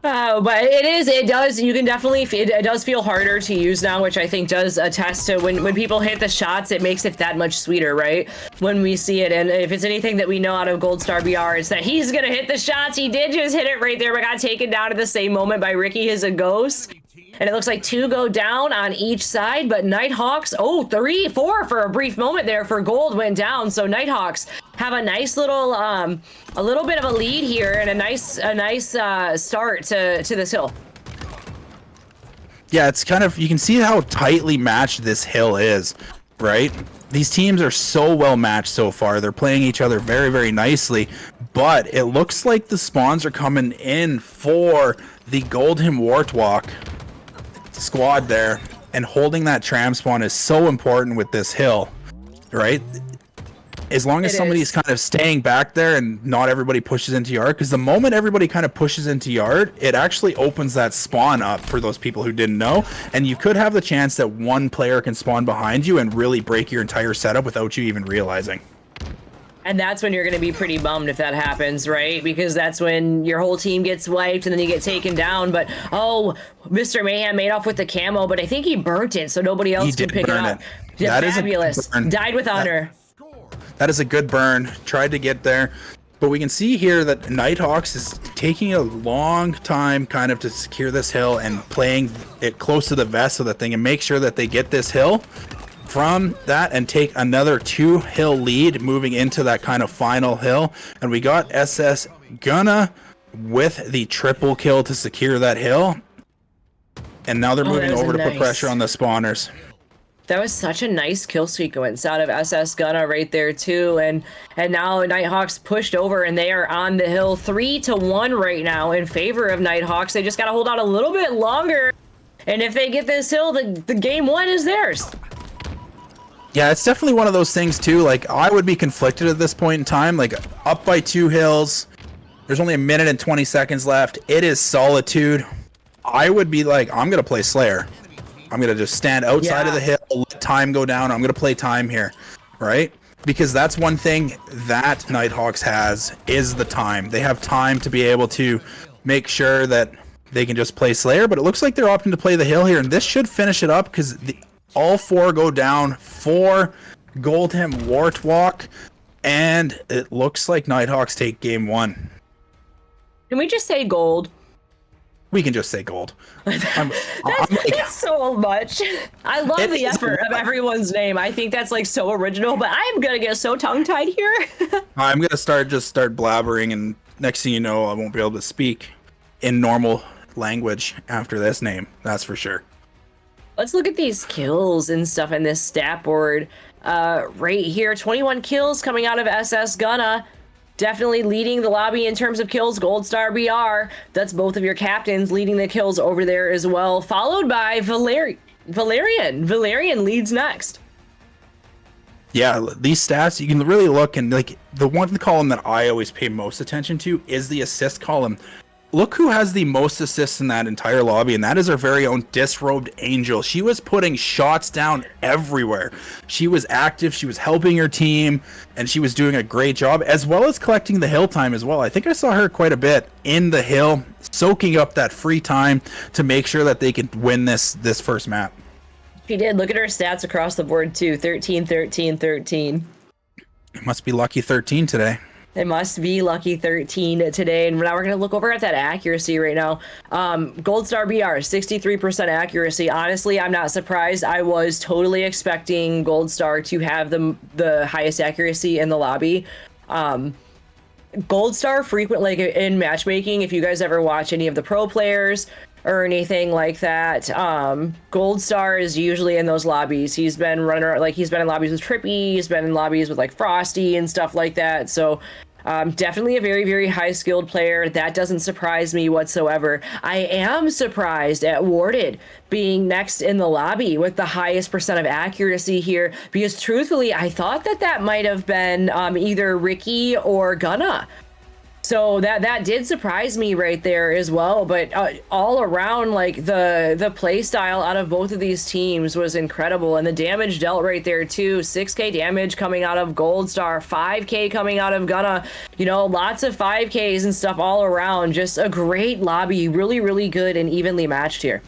S3: But it does, you can definitely, it does feel harder to use now, which I think does attest to when people hit the shots, it makes it that much sweeter, right? When we see it, and if it's anything that we know out of Goldstar BR, it's that he's gonna hit the shots. He did just hit it right there, but got taken down at the same moment by Ricky is a ghost. And it looks like 2 go down on each side, but Nighthawks, 3, 4 for a brief moment there for gold went down. So Nighthawks have a nice little, a little bit of a lead here and a nice start to this hill.
S4: Yeah, it's kind of, you can see how tightly matched this hill is, right? These teams are so well matched so far. They're playing each other very, very nicely, but it looks like the spawns are coming in for the Golden Warthog squad there, and holding that tram spawn is so important with this hill, right? As long as somebody's kind of staying back there and not everybody pushes into yard, because the moment everybody kind of pushes into yard, it actually opens that spawn up for those people who didn't know, and you could have the chance that one player can spawn behind you and really break your entire setup without you even realizing.
S3: And that's when you're going to be pretty bummed if that happens, right? Because that's when your whole team gets wiped and then you get taken down. But, Mr. Mayhem made off with the camo, but I think he burnt it so nobody else can pick it up. Yeah, fabulous. Died with honor.
S4: That is a good burn. Tried to get there. But we can see here that Nighthawks is taking a long time kind of to secure this hill and playing it close to the vest of the thing and make sure that they get this hill from that and take another 2 hill lead moving into that kind of final hill. And we got SS Gunna with the triple kill to secure that hill. And now they're moving over to put pressure on the spawners.
S3: That was such a nice kill sequence out of SS Gunna right there too, and now Nighthawks pushed over and they are on the hill 3-1 right now in favor of Nighthawks. They just got to hold out a little bit longer, and if they get this hill, the game 1 is theirs.
S4: Yeah, it's definitely one of those things too. Like, I would be conflicted at this point in time. Like, up by 2 hills, there's only 1 minute and 20 seconds left. It is solitude. I would be like, I'm gonna play Slayer. I'm gonna just stand outside of the hill, let time go down. I'm gonna play time here, right? Because that's one thing that Nighthawks has, is the time. They have time to be able to make sure that they can just play Slayer, but it looks like they're opting to play the hill here, and this should finish it up because all 4 go down for Golden Warthog, and it looks like Nighthawks take game 1.
S3: Can we just say gold?
S4: We can just say gold.
S3: That's so much. I love the effort of everyone's name. I think that's like so original, but I'm gonna get so tongue-tied here.
S4: I'm gonna start blabbering, and next thing you know, I won't be able to speak in normal language after this name. That's for sure.
S3: Let's look at these kills and stuff in this stat board right here. 21 kills coming out of SS Gunna. Definitely leading the lobby in terms of kills. Goldstar BR. That's both of your captains leading the kills over there as well. Followed by Valerian. Valerian leads next.
S4: Yeah, these stats, you can really look, and like the one column that I always pay most attention to is the assist column. Look who has the most assists in that entire lobby, and that is our very own Disrobed Angel. She was putting shots down everywhere. She was active, she was helping her team, and she was doing a great job, as well as collecting the hill time as well. I think I saw her quite a bit in the hill, soaking up that free time to make sure that they could win this first map.
S3: She did. Look at her stats across the board too. 13, 13, 13.
S4: It must be lucky 13 today.
S3: It must be lucky 13 today. And now we're going to look over at that accuracy right now. Gold Star BR, 63% accuracy. Honestly, I'm not surprised. I was totally expecting Gold Star to have the highest accuracy in the lobby. Gold Star frequent, like in matchmaking, if you guys ever watch any of the pro players or anything like that, Gold Star is usually in those lobbies. He's been running around, like he's been in lobbies with Trippy, he's been in lobbies with like Frosty and stuff like that. So definitely a very, very high skilled player. That doesn't surprise me whatsoever. I am surprised at Warded being next in the lobby with the highest percent of accuracy here, because truthfully, I thought that might have been either Ricky or Gunna. So that did surprise me right there as well. But all around, like the play style out of both of these teams was incredible, and the damage dealt right there too. 6K damage coming out of Gold Star, 5K coming out of Gunna. You know, lots of 5Ks and stuff all around. Just a great lobby, really, really good and evenly matched here.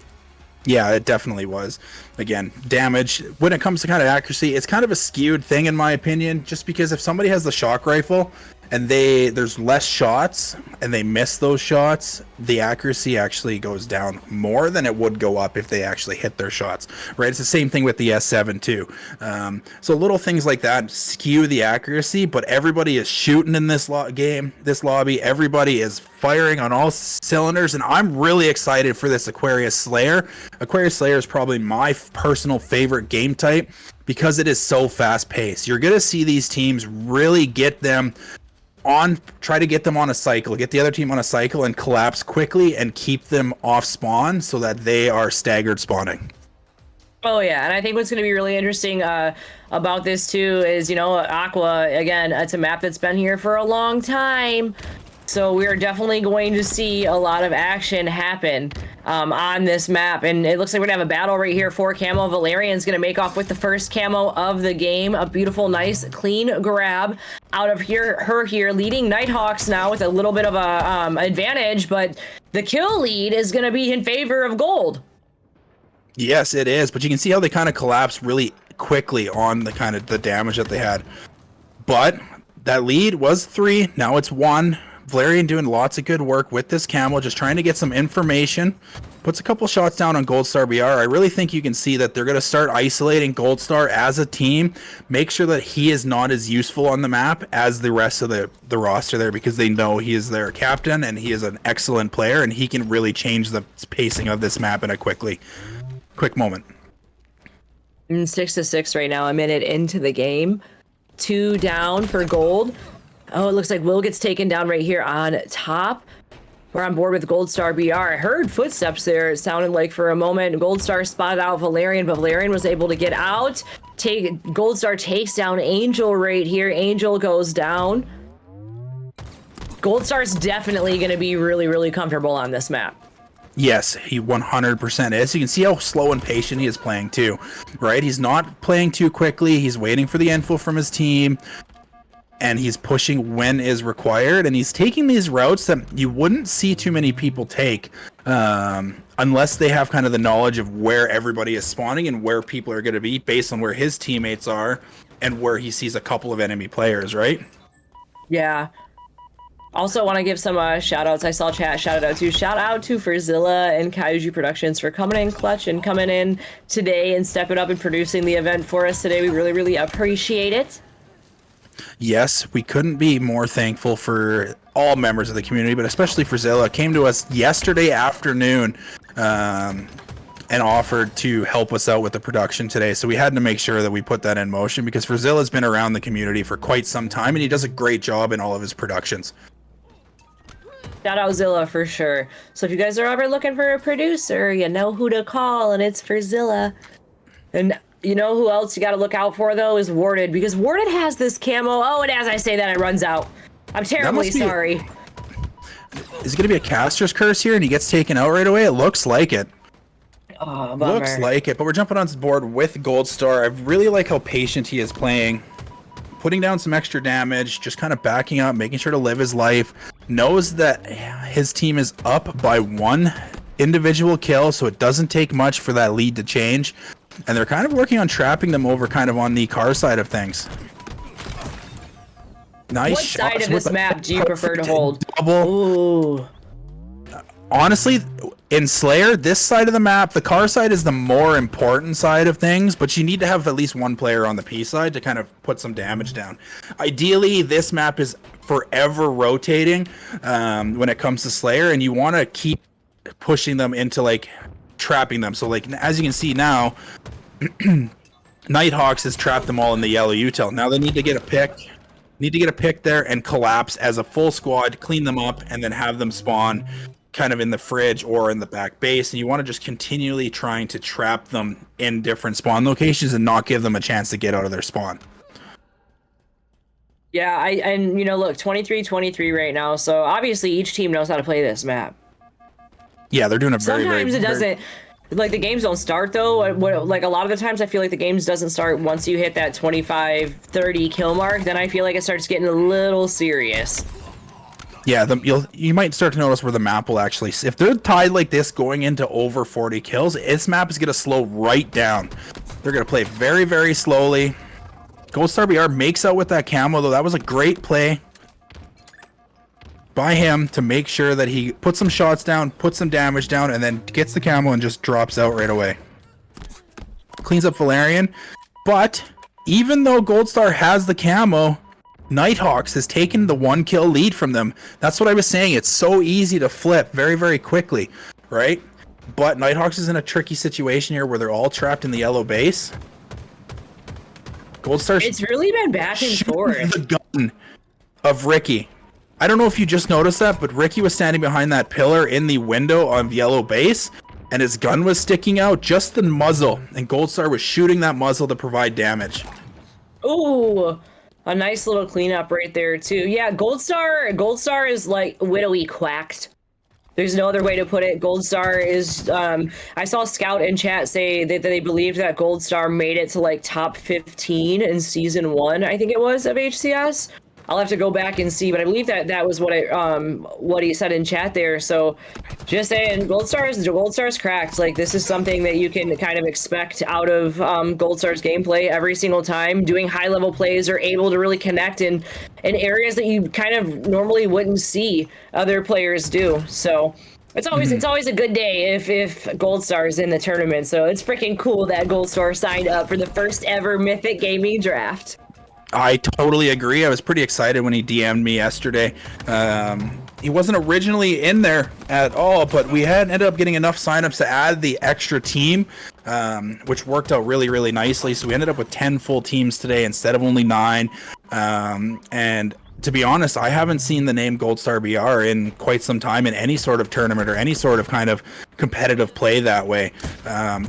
S4: Yeah, it definitely was. Again, damage, when it comes to kind of accuracy, it's kind of a skewed thing in my opinion, just because if somebody has the shock rifle and there's less shots and they miss those shots, the accuracy actually goes down more than it would go up if they actually hit their shots, right? It's the same thing with the S7 too. So little things like that skew the accuracy, but everybody is shooting in this lobby. Everybody is firing on all cylinders, and I'm really excited for this Aquarius Slayer. Aquarius Slayer is probably my personal favorite game type because it is so fast paced. You're going to see these teams really try to get them on a cycle, get the other team on a cycle and collapse quickly and keep them off spawn so that they are staggered spawning.
S3: Oh yeah, and I think what's going to be really interesting about this too is, you know, Aqua, again, it's a map that's been here for a long time. So we're definitely going to see a lot of action happen on this map. And it looks like we're going to have a battle right here for camo. Valerian's going to make off with the first camo of the game. A beautiful, nice, clean grab out of her here, leading Nighthawks now with a little bit of a advantage. But the kill lead is going to be in favor of Gold.
S4: Yes, it is. But you can see how they kind of collapsed really quickly on the kind of the damage that they had. But that lead was 3. Now it's 1. Valerian doing lots of good work with this camo, just trying to get some information. Puts a couple shots down on Gold Star BR. I really think you can see that they're going to start isolating Gold Star as a team. Make sure that he is not as useful on the map as the rest of the roster there, because they know he is their captain and he is an excellent player and he can really change the pacing of this map in a quick moment.
S3: 6-6 right now, a minute into the game. 2 down for Gold. Oh, it looks like Will gets taken down right here on top. We're on board with Gold Star BR. I heard footsteps there, it sounded like, for a moment. Gold Star spotted out Valerian, but Valerian was able to get out. Gold Star takes down Angel right here. Angel goes down. Gold Star's definitely going to be really, really comfortable on this map.
S4: Yes, he 100% is. You can see how slow and patient he is playing too, right? He's not playing too quickly. He's waiting for the info from his team, and he's pushing when is required, and he's taking these routes that you wouldn't see too many people take unless they have kind of the knowledge of where everybody is spawning and where people are going to be based on where his teammates are and where he sees a couple of enemy players, right?
S3: Yeah. Also want to give some shout outs. I saw chat shout out to Furzilla and Kaiju Productions for coming in clutch and coming in today and stepping up and producing the event for us today. We really, really appreciate it.
S4: Yes, we couldn't be more thankful for all members of the community, but especially for Zilla. Came to us yesterday afternoon and offered to help us out with the production today. So we had to make sure that we put that in motion, because Zilla's been around the community for quite some time and he does a great job in all of his productions.
S3: Shout out Zilla for sure. So if you guys are ever looking for a producer, you know who to call, and it's for Zilla. And you know who else you got to look out for, though, is Warded, because Warded has this camo. Oh, and as I say that, it runs out. I'm terribly sorry.
S4: Is it going to be a caster's curse here and he gets taken out right away? It looks like it.
S3: Oh, bummer.
S4: Looks like it, but we're jumping on board with Gold Star. I really like how patient he is playing, putting down some extra damage, just kind of backing up, making sure to live his life. Knows that his team is up by 1 individual kill, so it doesn't take much for that lead to change. And they're kind of working on trapping them over kind of on the car side of things. Nice
S3: What side
S4: shots
S3: of this
S4: with a
S3: map do you prefer to
S4: perfect
S3: hold?
S4: Double.
S3: Ooh.
S4: Honestly, in Slayer, this side of the map, the car side is the more important side of things, but you need to have at least one player on the P side to kind of put some damage down. Ideally, this map is forever rotating when it comes to Slayer, and you want to keep pushing them into like trapping them. So like as you can see now, Nighthawks has trapped them all in the yellow util. Now they need to get a pick. Need to get a pick there and collapse as a full squad, clean them up, and then have them spawn kind of in the fridge or in the back base. And you want to just continually trying to trap them in different spawn locations and not give them a chance to get out of their spawn.
S3: Yeah, and look, 23-23 right now, so obviously each team knows how to play this map.
S4: Yeah, they're doing a very,
S3: Sometimes
S4: very,
S3: it doesn't, like the games don't start though. Like a lot of the times I feel like the games doesn't start once you hit that 25-30 kill mark, then I feel like it starts getting a little serious.
S4: Yeah, you might start to notice where the map will actually, if they're tied like this going into over 40 kills, this map is going to slow right down. They're going to play very, very slowly. Goldstar BR makes out with that camo though. That was a great play by him to make sure that he puts some shots down, puts some damage down, and then gets the camo and just drops out right away. Cleans up Valerian. But even though Goldstar has the camo, Nighthawks has taken the 1 kill lead from them. That's what I was saying. It's so easy to flip very, very quickly, right? But Nighthawks is in a tricky situation here where they're all trapped in the yellow base. Goldstar.
S3: It's really been back and forth.
S4: The gun of Ricky. I don't know if you just noticed that, but Ricky was standing behind that pillar in the window on yellow base, and his gun was sticking out, just the muzzle, and Goldstar was shooting that muzzle to provide damage.
S3: Ooh, a nice little cleanup right there too. Yeah, Goldstar is like widowy quacked. There's no other way to put it. Goldstar is, I saw Scout in chat say that they believed that Goldstar made it to like top 15 in season 1, I think it was, of HCS. I'll have to go back and see, but I believe that was what he said in chat there. So just saying, Goldstar's cracked. Like, this is something that you can kind of expect out of Goldstar's gameplay every single time. Doing high level plays, are able to really connect in areas that you kind of normally wouldn't see other players do. So it's always a good day if Goldstar is in the tournament. So it's freaking cool that Goldstar signed up for the first ever Mythic Gaming draft.
S4: I totally agree. I was pretty excited when he DM'd me yesterday. He wasn't originally in there at all, but we had ended up getting enough signups to add the extra team, which worked out really, really nicely. So we ended up with 10 full teams today instead of only 9. And to be honest, I haven't seen the name Goldstar BR in quite some time in any sort of tournament or any sort of kind of competitive play that way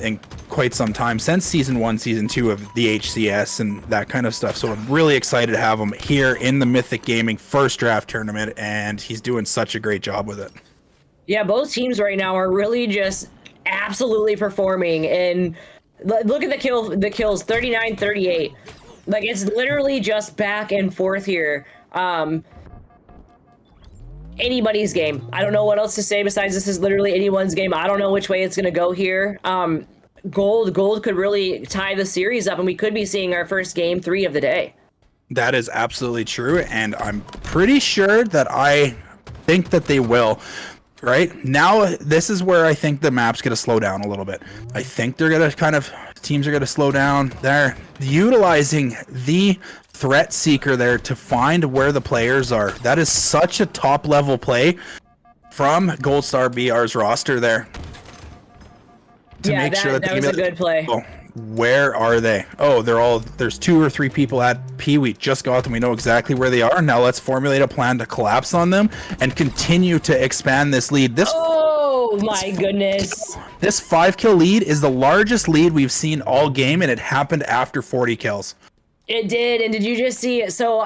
S4: in quite some time, since season 1, season 2 of the HCS and that kind of stuff. So I'm really excited to have him here in the Mythic Gaming first draft tournament, and he's doing such a great job with it.
S3: Yeah, both teams right now are really just absolutely performing. And look at the kills, 39-38. Like, it's literally just back and forth here. Anybody's game. I don't know what else to say besides this is literally anyone's game. I don't know which way it's going to go here. Gold could really tie the series up, and we could be seeing our first game 3 of the day.
S4: That is absolutely true, and I'm pretty sure that I think that they will. Right now, this is where I think the map's going to slow down a little bit. I think they're going to teams are going to slow down. They're utilizing the threat seeker there to find where the players are. That is such a top level play from Goldstar BR's roster there. To
S3: yeah,
S4: make sure
S3: that was a good play.
S4: Oh, where are they? Oh, there's 2 or 3 people at P. We just got them. We know exactly where they are. Now let's formulate a plan to collapse on them and continue to expand this lead.
S3: Oh my goodness.
S4: This 5-kill lead is the largest lead we've seen all game, and it happened after 40 kills.
S3: It did, and did you just see it? So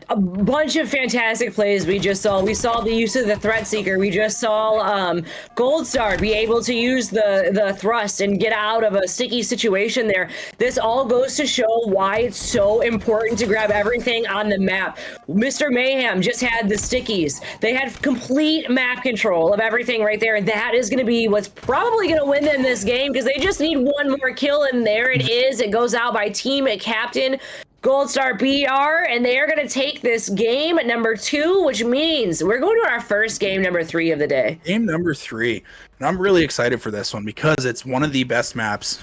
S3: a bunch of fantastic plays we just saw. We saw the use of the threat seeker. We just saw Goldstar be able to use the thrust and get out of a sticky situation there. This all goes to show why it's so important to grab everything on the map. Mr. Mayhem just had the stickies. They had complete map control of everything right there, and that is going to be what's probably going to win them this game, because they just need one more kill, and there it is. It goes out by team captain. Gold Star BR, and they are going to take this game at number 2, which means we're going to our first game, number 3 of the day.
S4: Game number 3. And I'm really excited for this one because it's one of the best maps,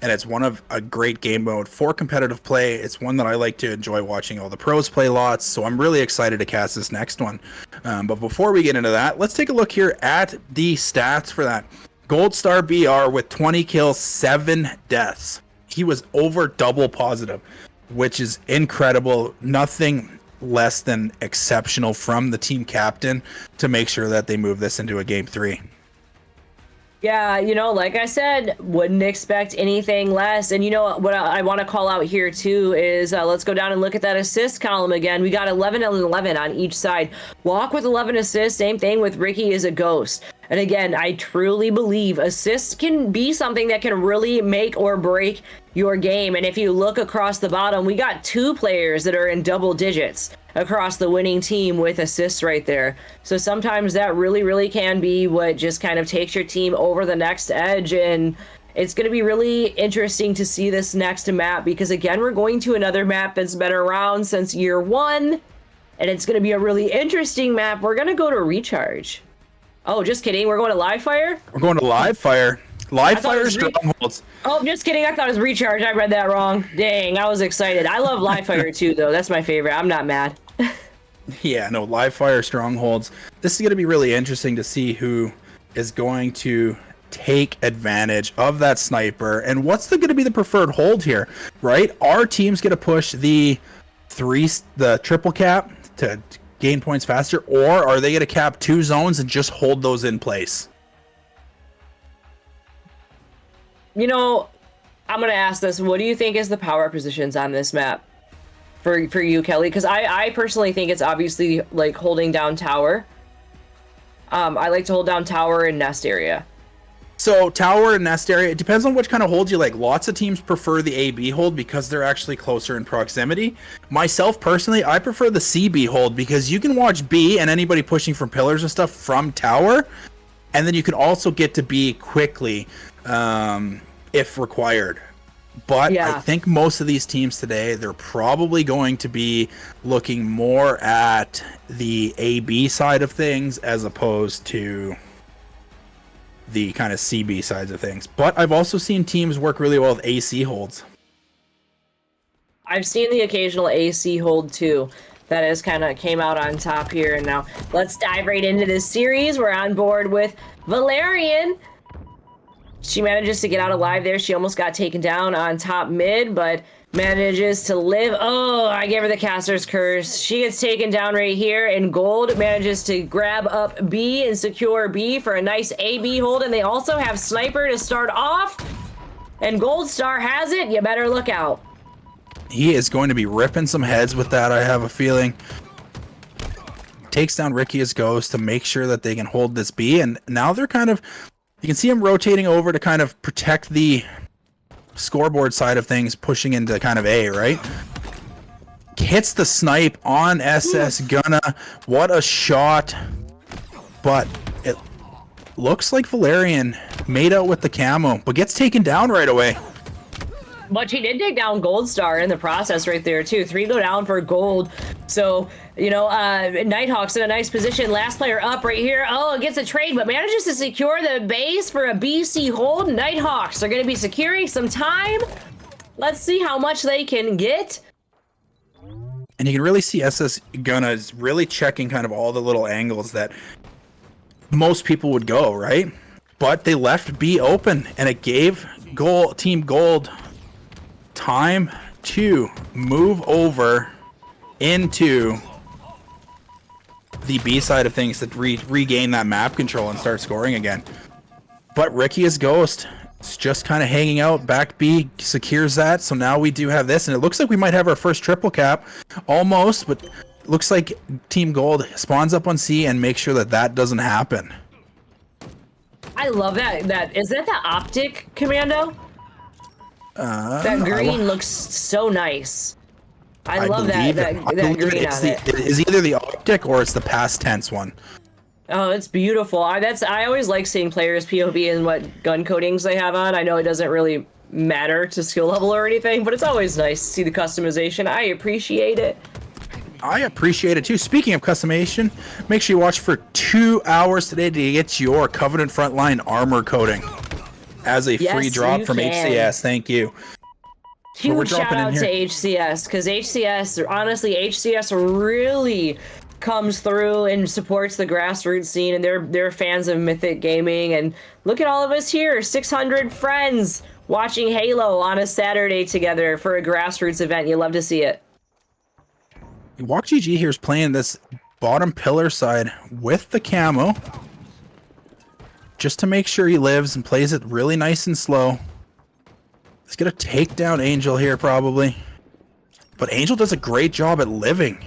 S4: and it's one of a great game mode for competitive play. It's one that I like to enjoy watching all the pros play lots, so I'm really excited to cast this next one. But before we get into that, let's take a look here at the stats for that. Gold Star BR with 20 kills, 7 deaths. He was over double positive, which is incredible. Nothing less than exceptional from the team captain to make sure that they move this into a game 3.
S3: Yeah, like I said, wouldn't expect anything less. And what I want to call out here too is let's go down and look at that assist column again. We got 11 and 11 on each side. Walk with 11 assists. Same thing with Ricky is a ghost. And again, I truly believe assists can be something that can really make or break your game. And if you look across the bottom, we got 2 players that are in double digits across the winning team with assists right there. So sometimes that really, really can be what just kind of takes your team over the next edge. And it's going to be really interesting to see this next map because, again, we're going to another map that's been around since year 1. And it's going to be a really interesting map. We're going to go to Recharge. Oh, just kidding. We're going to Live Fire?
S4: We're going to Live Fire. Live Fire Strongholds.
S3: Oh, just kidding. I thought it was Recharge. I read that wrong. Dang, I was excited. I love Live Fire too, though. That's my favorite. I'm not mad.
S4: Yeah, no, Live Fire Strongholds. This is going to be really interesting to see who is going to take advantage of that sniper and what's going to be the preferred hold here, right? Our team's going to push the triple cap to gain points faster, or are they going to cap 2 zones and just hold those in place?
S3: I'm going to ask this. What do you think is the power positions on this map for you, Kelly? Because I personally think it's obviously like holding down tower. I like to hold down tower and nest area.
S4: So tower and nest area, it depends on which kind of hold you like. Lots of teams prefer the AB hold because they're actually closer in proximity. Myself personally, I prefer the CB hold because you can watch B and anybody pushing from pillars and stuff from tower, and then you can also get to B quickly if required. But
S3: yeah.
S4: I think most of these teams today, they're probably going to be looking more at the AB side of things as opposed to the kind of CB sides of things. But I've also seen teams work really well with AC holds.
S3: I've seen the occasional AC hold too. That has kind of came out on top here. And now let's dive right into this series. We're on board with Valerian. She manages to get out alive there. She almost got taken down on top mid, but manages to live. Oh, I gave her the caster's curse. She gets taken down right here, and Gold manages to grab up B and secure B for a nice AB hold, and they also have Sniper to start off, and Gold Star has it. You better look out.
S4: He is going to be ripping some heads with that, I have a feeling. Takes down Ricky as Ghost to make sure that they can hold this B, and now they're kind of... You can see him rotating over to kind of protect the scoreboard side of things, pushing into kind of A, right? Hits the snipe on SS Gunna. What a shot. But it looks like Valerian made out with the camo, but gets taken down right away.
S3: But she did take down Gold Star in the process right there, too. 3 go down for Gold. So, Nighthawk's in a nice position. Last player up right here. Oh, gets a trade, but manages to secure the base for a BC hold. Nighthawks are going to be securing some time. Let's see how much they can get.
S4: And you can really see SS Gunna is really checking kind of all the little angles that most people would go, right? But they left B open, and it gave Team Gold time to move over into the B side of things to regain that map control and start scoring again. But Ricky is Ghost. It's just kind of hanging out. Back B secures that. So now we do have this, and it looks like we might have our first triple cap. Almost, but looks like Team Gold spawns up on C and makes sure that that doesn't happen.
S3: I love that. Is that the optic commando? That green looks so nice. I love that green on it.
S4: It is either the optic or it's the past tense one.
S3: Oh, it's beautiful. I always like seeing players POV and what gun coatings they have on. I know it doesn't really matter to skill level or anything, but it's always nice to see the customization. I appreciate it.
S4: I appreciate it too. Speaking of customization, make sure you watch for 2 hours today to get your Covenant Frontline armor coating as a free
S3: Yes,
S4: drop
S3: you
S4: from
S3: can.
S4: HCS. Thank you. we're
S3: Huge shout
S4: dropping in
S3: out to
S4: here.
S3: HCS, because HCS, honestly, HCS really comes through and supports the grassroots scene, and they're fans of Mythic Gaming. And look at all of us here, 600 friends watching Halo on a Saturday together for a grassroots event. You love to see it.
S4: Walk GG here is playing this bottom pillar side with the camo, just to make sure he lives, and plays it really nice and slow. He's gonna take down Angel here probably, but Angel does a great job at living.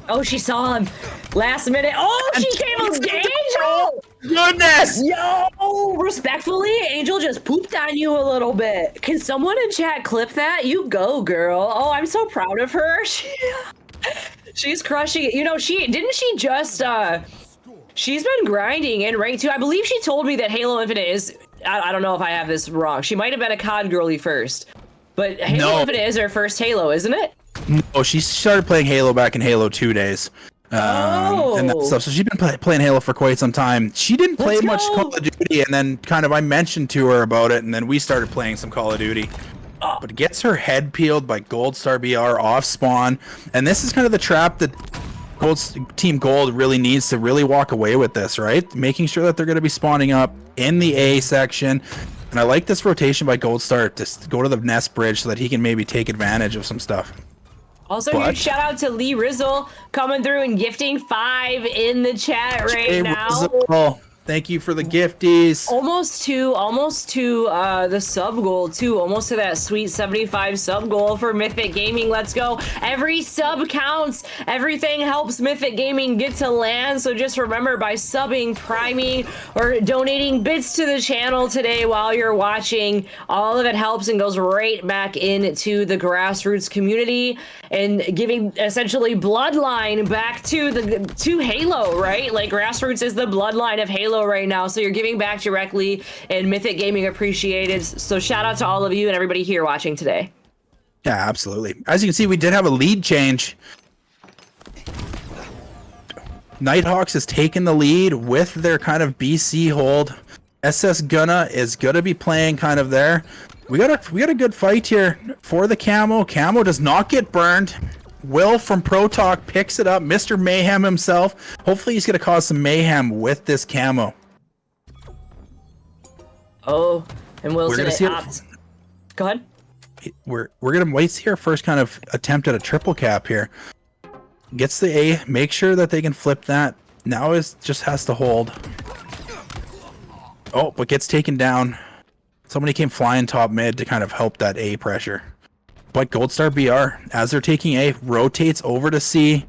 S3: Oh, she saw him last minute. Oh, she came with Angel.
S4: Goodness!
S3: Yo, respectfully, Angel just pooped on you a little bit. Can someone in chat clip that? You go, girl. Oh, I'm so proud of her. She's crushing it. You know, she just she's been grinding in rank 2. I believe she told me that Halo Infinite is, I don't know if I have this wrong. She might have been a COD girly first, but Halo Infinite is her first Halo, isn't it?
S4: No, she started playing Halo back in Halo 2 days. And that stuff. So she's been playing Halo for quite some time. She didn't play
S3: Let's
S4: much
S3: go.
S4: Call of Duty, and then kind of I mentioned to her about it, and then we started playing some Call of Duty. But gets her head peeled by Gold Star BR off spawn, and this is kind of the trap that Team Gold really needs to really walk away with this, right? Making sure that they're going to be spawning up in the A section. And I like this rotation by Gold Star to go to the Nest Bridge so that he can maybe take advantage of some stuff.
S3: Also, huge shout out to Lee Rizzle coming through and gifting 5 in the chat right
S4: Hey,
S3: now.
S4: Rizzo, thank you for the gifties.
S3: Almost to the sub goal too. Almost to that sweet 75 sub goal for Mythic Gaming. Let's go. Every sub counts. Everything helps Mythic Gaming get to land. So just remember, by subbing, priming, or donating bits to the channel today while you're watching, all of it helps and goes right back into the grassroots community and giving essentially bloodline back to Halo, right? Like, grassroots is the bloodline of Halo right now, so you're giving back directly, and Mythic Gaming appreciated. So shout out to all of you and everybody here watching today.
S4: Yeah, absolutely. As you can see, we did have a lead change. Nighthawks has taken the lead with their kind of BC hold. SS Gunna is gonna be playing kind of there. We got a good fight here for the camo. Camo does not get burned. Will from Pro Talk picks it up. Mr. Mayhem himself. Hopefully he's gonna cause some mayhem with this camo.
S3: Oh, and Wilson
S4: We're gonna see
S3: opt. Go ahead.
S4: We're gonna wait to see our first kind of attempt at a triple cap here. Gets the A, make sure that they can flip that. Now is just has to hold. Oh, but gets taken down. Somebody came flying top mid to kind of help that A pressure. But Gold Star BR, as they're taking A, rotates over to C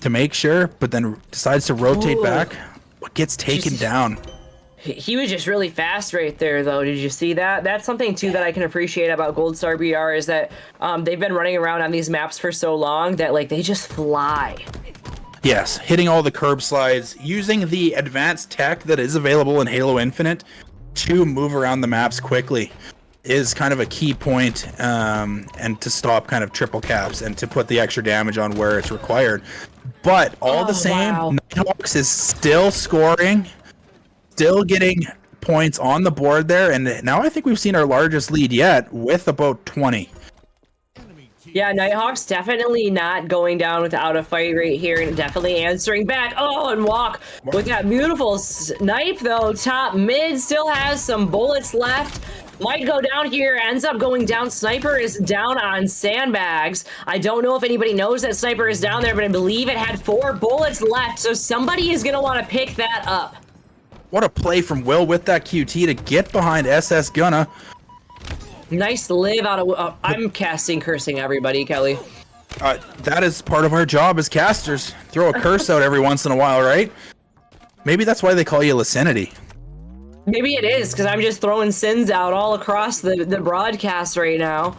S4: to make sure, but then decides to rotate back, but gets taken down.
S3: He was just really fast right there, though. Did you see that? That's something, too, that I can appreciate about Gold Star BR is that they've been running around on these maps for so long that, like, they just fly.
S4: Yes, hitting all the curb slides, using the advanced tech that is available in Halo Infinite to move around the maps quickly is kind of a key point, and to stop kind of triple caps and to put the extra damage on where it's required. But all the same,
S3: wow.
S4: Nighthawks is still scoring, still getting points on the board there, and now I think we've seen our largest lead yet with about 20.
S3: Yeah, Nighthawks definitely not going down without a fight right here, and definitely answering back. Oh, and Walk with that beautiful snipe, though. Top mid still has some bullets left. Might go down here, ends up going down. Sniper is down on sandbags. I don't know if anybody knows that Sniper is down there, but I believe it had 4 bullets left, so somebody is going to want to pick that up.
S4: What a play from Will with that QT to get behind SS Gunna.
S3: Nice live out of... I'm casting cursing everybody, Kelly.
S4: That is part of our job as casters. Throw a curse out every once in a while, right? Maybe that's why they call you Licinity.
S3: Maybe it is, because I'm just throwing sins out all across the broadcast right now.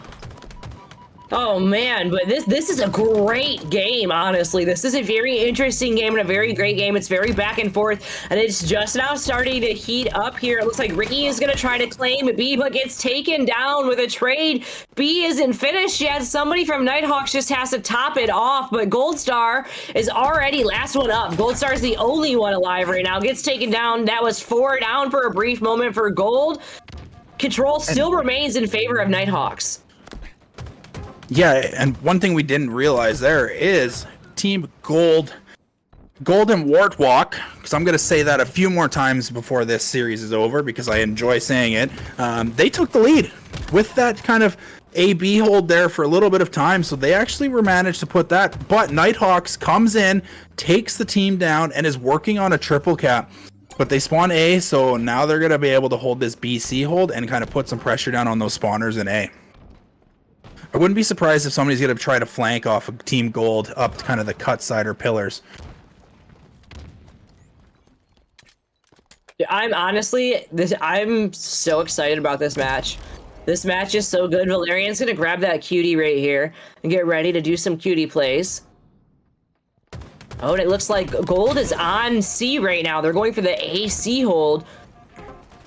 S3: Oh man, but this is a great game, honestly. This is a very interesting game and a very great game. It's very back and forth, and it's just now starting to heat up here. It looks like Ricky is gonna try to claim B, but gets taken down with a trade. B isn't finished yet. Somebody from Nighthawks just has to top it off, but Gold Star is already last one up. Gold Star is the only one alive right now. Gets taken down. That was 4 down for a brief moment for Gold. Control still remains in favor of Nighthawks.
S4: Yeah, and one thing we didn't realize there is Team Gold, Golden Wartwalk, because I'm going to say that a few more times before this series is over because I enjoy saying it. They took the lead with that kind of A-B hold there for a little bit of time, so they actually were managed to put that. But Nighthawks comes in, takes the team down, and is working on a triple cap. But they spawn A, so now they're going to be able to hold this BC hold and kind of put some pressure down on those spawners in A. I wouldn't be surprised if somebody's going to try to flank off of Team Gold up to kind of the cut side or pillars.
S3: I'm honestly, I'm so excited about this match. This match is so good. Valerian's going to grab that cutie right here and get ready to do some cutie plays. Oh, and it looks like Gold is on C right now. They're going for the AC hold.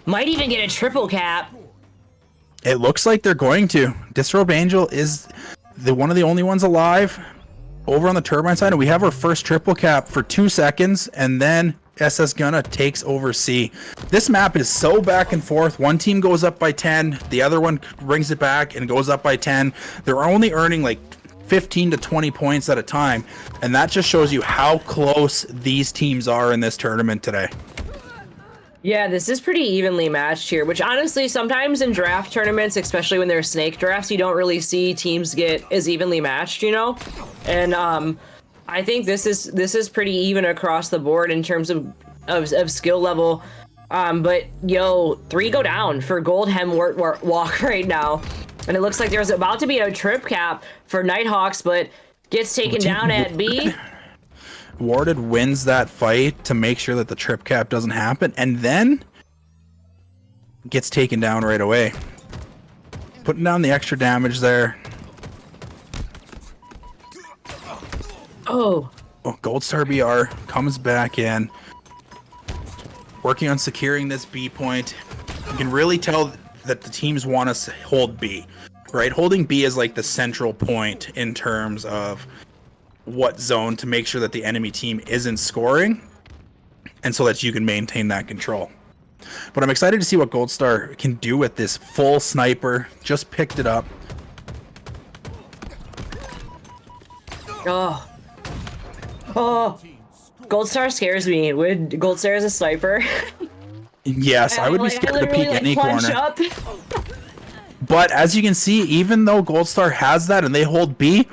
S3: Might even get a triple cap.
S4: It looks like they're going to. Disrobe Angel is one of the only ones alive over on the turbine side, and we have our first triple cap for 2 seconds, and then SS Gunna takes over C. This map is so back and forth. One team goes up by 10, the other one brings it back and goes up by 10. They're only earning like 15 to 20 points at a time, and that just shows you how close these teams are in this tournament today.
S3: Yeah, this is pretty evenly matched here, which honestly, sometimes in draft tournaments, especially when they're snake drafts, you don't really see teams get as evenly matched, you know? And I think this is pretty even across the board in terms of skill level. But yo, 3 go down for Gold Walk right now. And it looks like there's about to be a trip cap for Nighthawks, but gets taken down at B.
S4: Warded wins that fight to make sure that the trip cap doesn't happen, and then gets taken down right away. Putting down the extra damage there.
S3: Oh,
S4: Gold Star BR comes back in, working on securing this B point. You can really tell that the teams want us to hold B, right? Holding B is like the central point in terms of what zone to make sure that the enemy team isn't scoring, and so that you can maintain that control. But I'm excited to see what Gold Star can do with this full sniper. Just picked it up.
S3: Oh, Gold Star scares me. Would Gold Star as a sniper?
S4: Yes, I would be scared to peek any corner.
S3: Up.
S4: But as you can see, even though Gold Star has that and they hold B,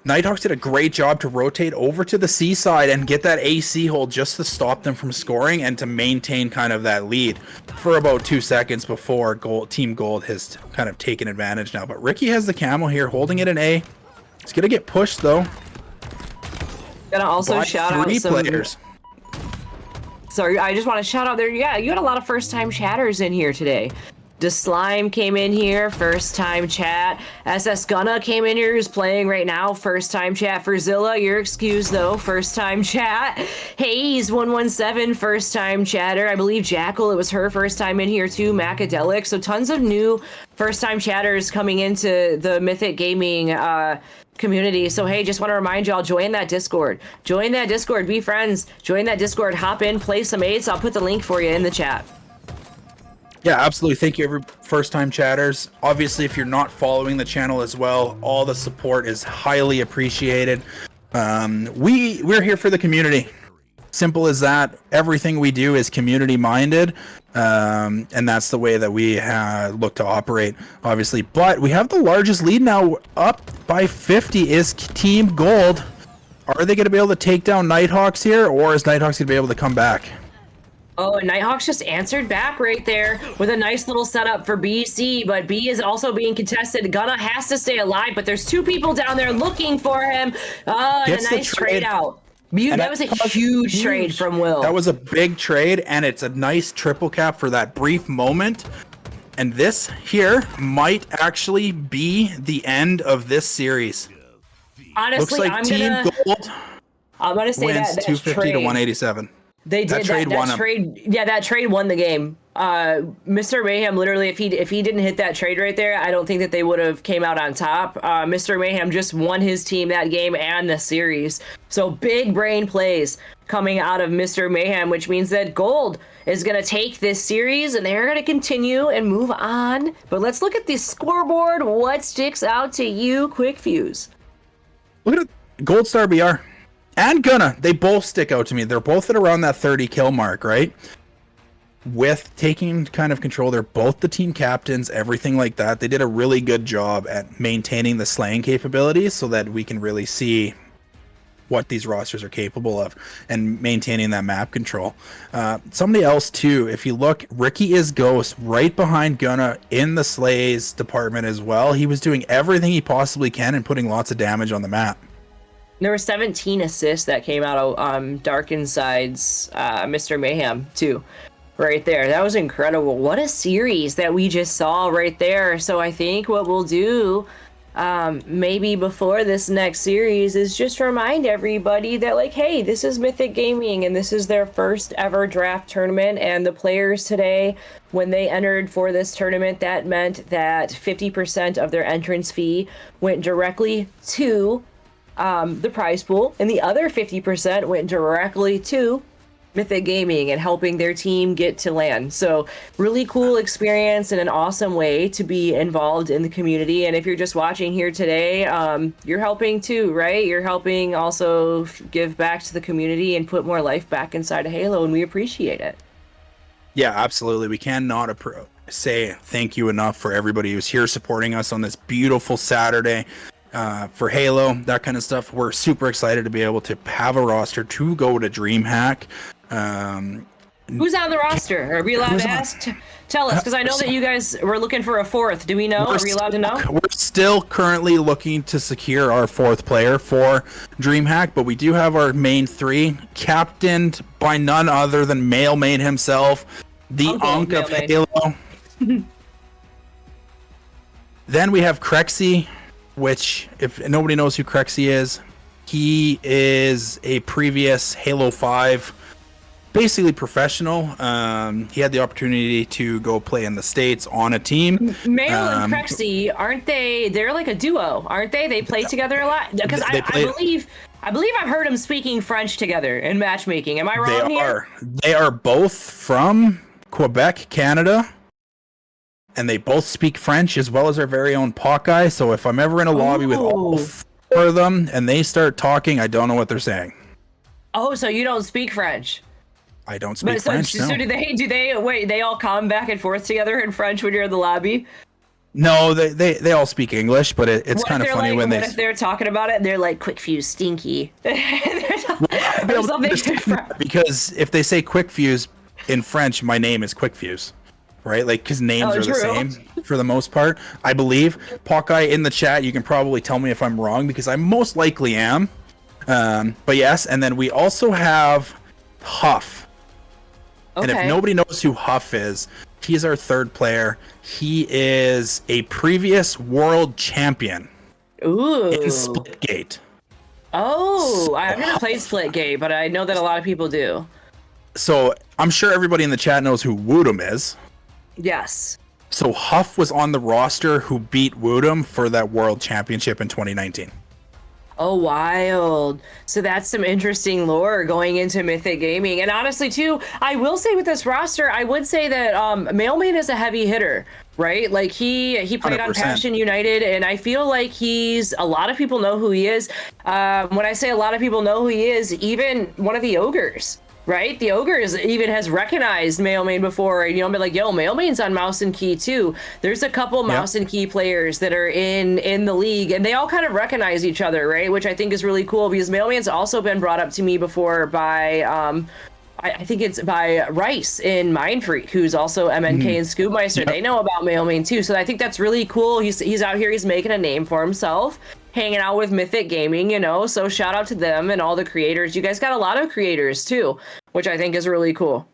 S4: Nighthawks did a great job to rotate over to the C side and get that AC hold just to stop them from scoring and to maintain kind of that lead for about 2 seconds before Team Gold has kind of taken advantage now. But Ricky has the camo here, holding it in A. It's going to get pushed, though.
S3: Gonna also shout out some
S4: players.
S3: Sorry, I just want to shout out there. Yeah, you had a lot of first-time chatters in here today. DeSlime came in here, first time chat. SS Gunna came in here, who's playing right now, first time chat. For Zilla, you're excused though, first time chat. Hayes117, first time chatter. I believe Jackal, it was her first time in here too. Macadelic. So tons of new first time chatters coming into the Mythic Gaming community. So hey, just want to remind y'all, join that Discord. Join that Discord, be friends. Join that Discord, hop in, play some aids. I'll put the link for you in the chat.
S4: Yeah, absolutely. Thank you, every first-time chatters. Obviously, if you're not following the channel as well, all the support is highly appreciated. We're here for the community. Simple as that. Everything we do is community-minded, and that's the way that we look to operate, obviously. But we have the largest lead now, up by 50 is Team Gold. Are they going to be able to take down Nighthawks here, or is Nighthawks going to be able to come back?
S3: Oh, and Nighthawks just answered back right there with a nice little setup for BC, but B is also being contested. Gunna has to stay alive, but there's 2 people down there looking for him. Oh, and a nice trade out. That was a huge trade from Will.
S4: That was a big trade, and it's a nice triple cap for that brief moment. And this here might actually be the end of this series.
S3: Honestly,
S4: Looks like Team Gold
S3: I'm gonna say
S4: wins
S3: that
S4: 250
S3: trade,
S4: to 187.
S3: They did that trade. Yeah, that trade won the game. Mr. Mayhem literally, if he didn't hit that trade right there, I don't think that they would have came out on top. Mr. Mayhem just won his team that game and the series. So big brain plays coming out of Mr. Mayhem, which means that Gold is going to take this series and they're going to continue and move on. But let's look at the scoreboard. What sticks out to you, Quick Fuse?
S4: Look at Gold Star BR and Gunna. They both stick out to me. They're both at around that 30 kill mark, right? With taking kind of control. They're both the team captains, everything like that. They did a really good job at maintaining the slaying capabilities so that we can really see what these rosters are capable of and maintaining that map control. Somebody else too, if you look, Ricky is Ghost right behind Gunna in the slays department as well. He was doing everything he possibly can and putting lots of damage on the map.
S3: There were 17 assists that came out of Dark Inside's Mr. Mayhem too. Right there. That was incredible. What a series that we just saw right there. So I think what we'll do maybe before this next series is just remind everybody that, like, hey, this is Mythic Gaming and this is their first ever draft tournament. And the players today, when they entered for this tournament, that meant that 50% of their entrance fee went directly to the prize pool, and the other 50% went directly to Mythic Gaming and helping their team get to land. So really cool experience and an awesome way to be involved in the community. And if you're just watching here today, you're helping too, right? You're helping also give back to the community and put more life back inside of Halo, and we appreciate it.
S4: Yeah, absolutely. We cannot say thank you enough for everybody who's here supporting us on this beautiful Saturday. For Halo, that kind of stuff. We're super excited to be able to have a roster to go to DreamHack.
S3: Who's on the roster? Are we allowed to ask? Tell us, because I know that you guys were looking for a fourth. Do we know? Are we allowed to know?
S4: We're still currently looking to secure our fourth player for DreamHack, but we do have our main three, captained by none other than Mailman himself, the Unk of Halo. Then we have Crexy, which, if nobody knows who Crexy is, he is a previous Halo 5 basically professional. He had the opportunity to go play in the States on a team.
S3: Mail and Crexy, aren't they? They're like a duo, aren't they? They play together a lot. Because I believe I've heard them speaking French together in matchmaking. Am I wrong here?
S4: They are both from Quebec, Canada, and they both speak French as well as our very own Hawkeye. So if I'm ever in a lobby with all four of them and they start talking, I don't know what they're saying.
S3: Oh, so you don't speak French?
S4: I don't speak French.
S3: So do they wait, they all come back and forth together in French when you're in the lobby?
S4: No, they all speak English, but it's kind of funny when
S3: what if they're talking about it and they're like, Quick Fuse stinky.
S4: Because if they say Quick Fuse in French, my name is Quick Fuse, right? Like, because names are the same for the most part, I believe. Hawkeye, in the chat, you can probably tell me if I'm wrong, because I most likely am. But yes, and then we also have Huff. And if nobody knows who Huff is, he's our third player. He is a previous world champion in Splitgate.
S3: Oh, I've never played Splitgate, but I know that a lot of people do.
S4: So I'm sure everybody in the chat knows who Woodham is.
S3: Yes.
S4: So Huff was on the roster who beat Woodham for that world championship in 2019.
S3: Oh, wild. So that's some interesting lore going into Mythic Gaming. And honestly, too, I will say with this roster, I would say that Mailman is a heavy hitter, right? Like, he played 100%. On Passion United, and I feel like a lot of people know who he is. When I say a lot of people know who he is, even one of the ogres, right? The Ogres even has recognized Mailman before, and been like, yo, Mailman's on Mouse and Key too. There's a couple Mouse and Key players that are in the league, and they all kind of recognize each other, right? Which I think is really cool, because Mailman's also been brought up to me before by I think it's by Rice in Mind Freak, who's also MNK and Scoopmeister. They know about Mailman too, so I think that's really cool. He's out here, he's making a name for himself, hanging out with Mythic Gaming, so shout out to them and all the creators. You guys got a lot of creators too, which I think is really cool.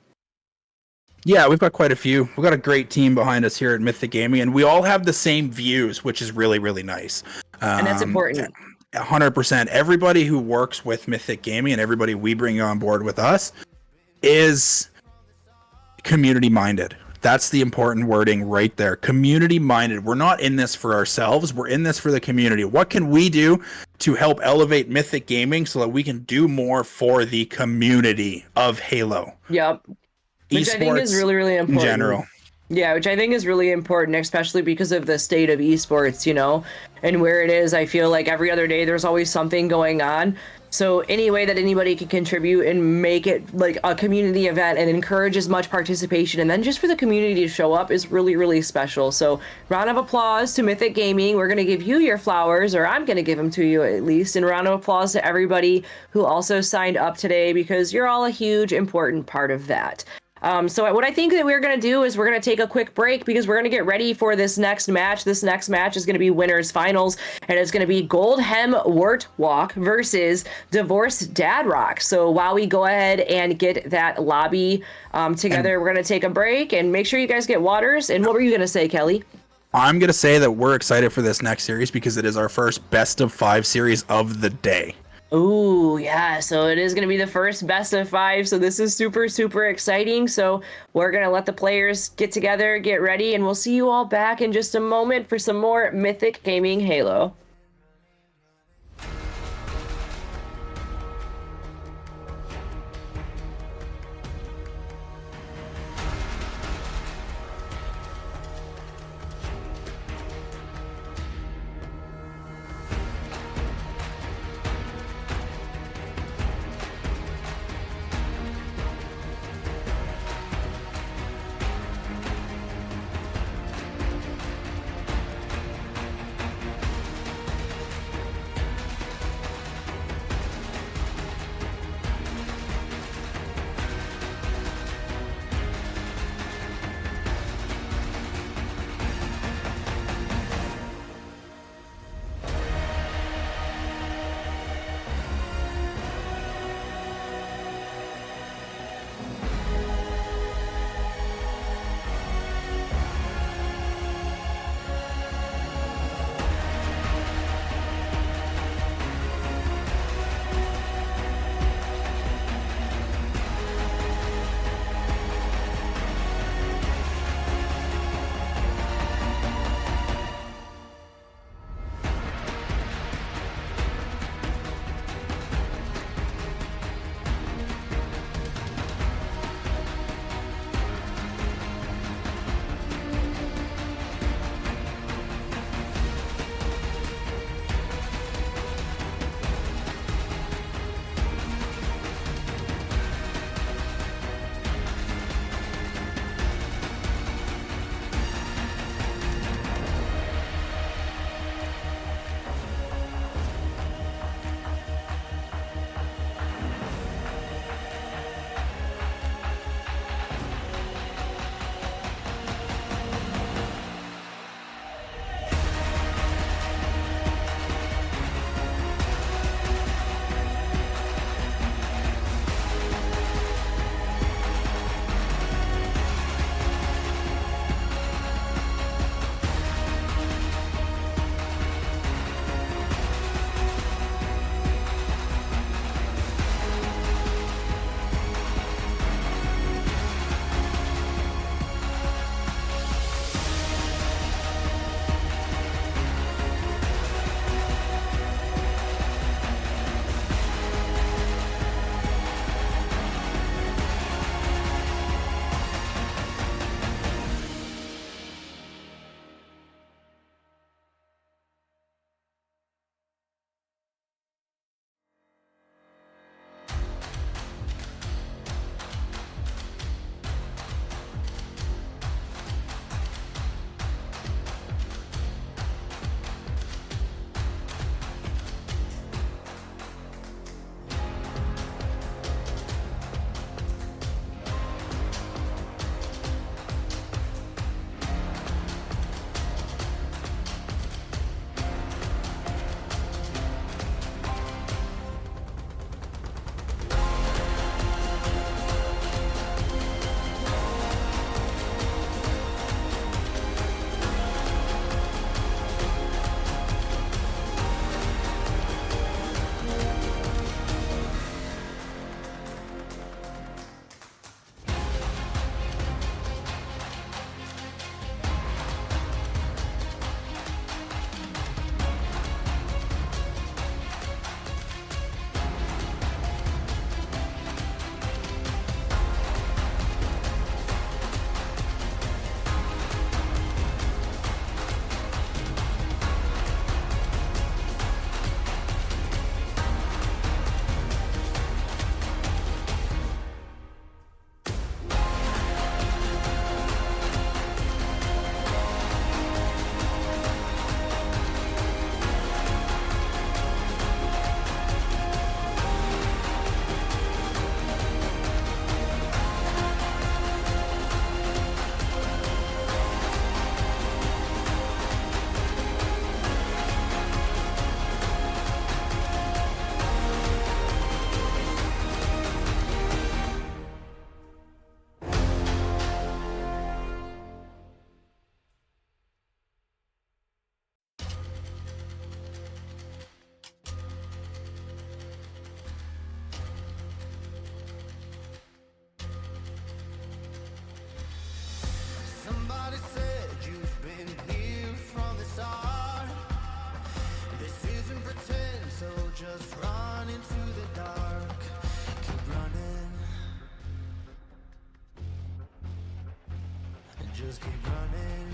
S4: Yeah, we've got quite a few. We've got a great team behind us here at Mythic Gaming, and we all have the same views, which is really, really nice.
S3: And that's important.
S4: 100%. Everybody who works with Mythic Gaming and everybody we bring on board with us is community minded. That's the important wording right there. Community minded. We're not in this for ourselves. We're in this for the community. What can we do to help elevate Mythic Gaming so that we can do more for the community of Halo?
S3: Yep. Which I think is really, really important.
S4: In general.
S3: Yeah, which I think is really important, especially because of the state of esports, and where it is. I feel like every other day there's always something going on. So any way that anybody can contribute and make it like a community event and encourage as much participation, and then just for the community to show up is really, really special. So round of applause to Mythic Gaming. We're going to give you your flowers, or I'm going to give them to you at least. And round of applause to everybody who also signed up today, because you're all a huge, important part of that. So what I think that we're going to do is we're going to take a quick break, because we're going to get ready for this next match. This next match is going to be winners finals, and it's going to be Gold Hem Wart Walk versus Divorced Dad Rock. So while we go ahead and get that lobby together, we're going to take a break and make sure you guys get waters. And what were you going to say, Kelly?
S4: I'm going to say that we're excited for this next series because it is our first best of 5 series of the day.
S3: Ooh, yeah. So it is going to be the first best of 5. So this is super, super exciting. So we're going to let the players get together, get ready, and we'll see you all back in just a moment for some more Mythic Gaming Halo.
S1: and pretend, so just run into the dark. Keep running. And just keep running.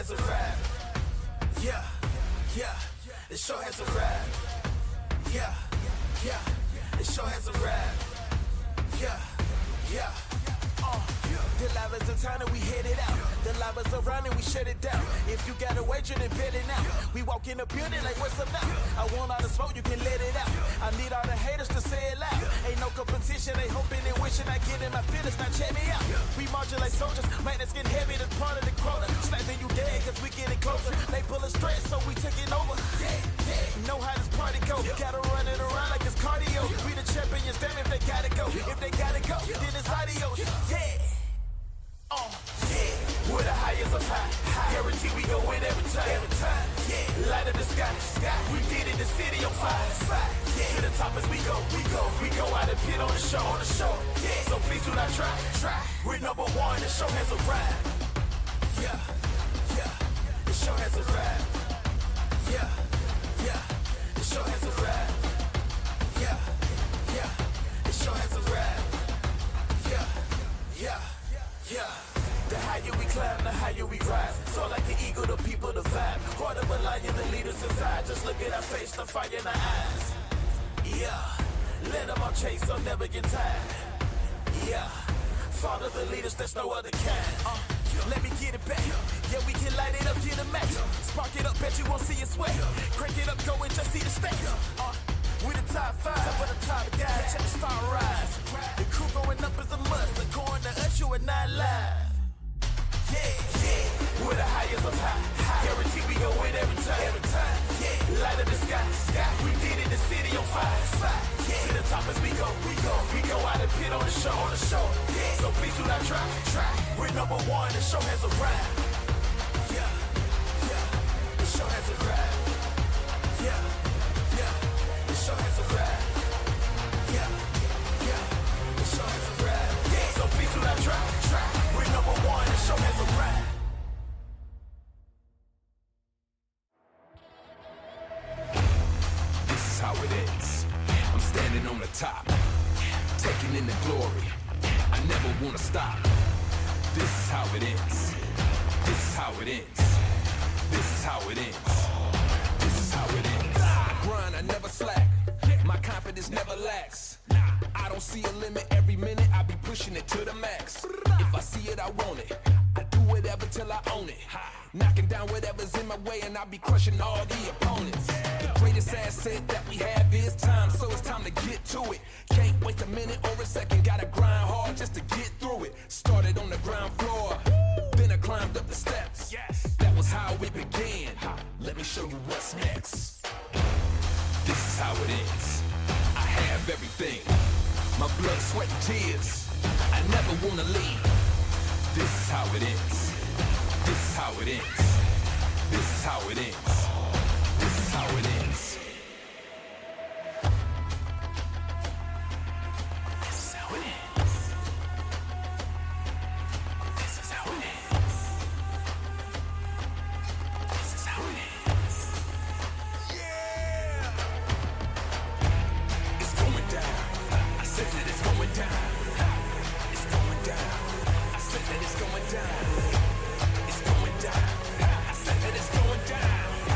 S1: has arrived. Yeah, yeah, the show has arrived. Yeah, yeah, the show has arrived. Yeah, yeah. The lava's in town and we headed out. The lava's around and we shut it down. If you got a wager, then bet it now. We walk in the building like, what's up now? I want all the smoke, you can let it out. I need all the haters to say it loud. Ain't no competition, they hoping and wishing I get in my feelings. Now check me out. We marching like soldiers, man, it's getting heavy, that's part of the quota. Slapping you dead, cause we getting closer. They pull us straight, so we taking over. Know how this party go. Gotta run it around like it's cardio. We the champions, damn if they gotta go. If they gotta go, then it's adios. Yeah. Yeah, we're the highest of high. Guarantee we go win every time. Yeah, light up the sky. We did it, the city on fire. Yeah, to the top as we go. We go out and pit on the show. Yeah, so please do not try. We're number one, the show has arrived. Yeah, yeah, the show has arrived. Yeah, yeah, the show has arrived. Yeah, yeah, the show has arrived. Yeah, yeah. Yeah, the higher we climb, the higher we rise. So like the eagle, the people, the vibe. Heart of a lion, the leaders inside. Just look at our face, the fire in our eyes. Yeah, let them all chase, so never get tired. Yeah, follow the leaders, there's no other kind. Let me get it back. Yeah, we can light it up, get a match. Spark it up, bet you won't see it sweat. Crank it up, go and just see the stakes. We the top 5, top of the top guys, check the star rise. The crew going up is a must, according to us, you are not live. Yeah, we're the highest of high. Guarantee we go win every time. Yeah, light up the sky. We did it, the city on fire. Yeah, to the top as we go. We go out and pit on the show. Yeah, so please do not try. We're number one, the show has arrived. Yeah, yeah, the show has arrived. Yeah, yeah, the show has arrived. Yeah, yeah, the show has arrived. Yeah, so please do not try. We're number one, the show has arrived.
S5: This is how it ends. I'm standing on the top, taking in the glory. I never wanna stop. This is how it ends. This is how it ends. This is how it ends. This is how it ends. I grind, I never slack. My confidence never lacks. I don't see a limit. Every minute I be pushing it to the max. If I see it, I want it. I do whatever till I own it. Knocking down whatever's in my way, and I be crushing all the opponents. The greatest asset that we have is time, so it's time to get to it. Can't waste a minute or a second. Gotta grind hard just to get through it. Started on the ground floor, then I climbed up the steps. That was how we began. Let me show you what's next. This is how it ends. I have everything. My blood, sweat, and tears. I never wanna leave. This is how it ends. This is how it ends. This is how it ends. This is how it ends. This is how it ends. This is how it ends. This is how it ends. Yeah! It's going down. I said that it's going down. It's going down. I said that it's going down. It's going down. I said that it's going down.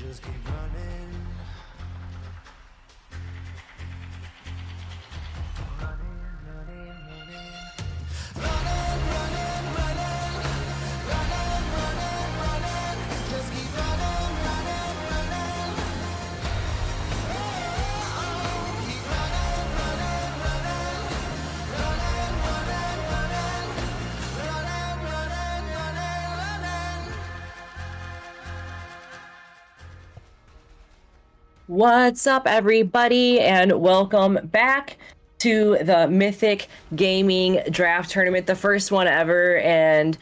S1: just keep running.
S3: What's up, everybody, and welcome back to the Mythic Gaming Draft Tournament, the first one ever, and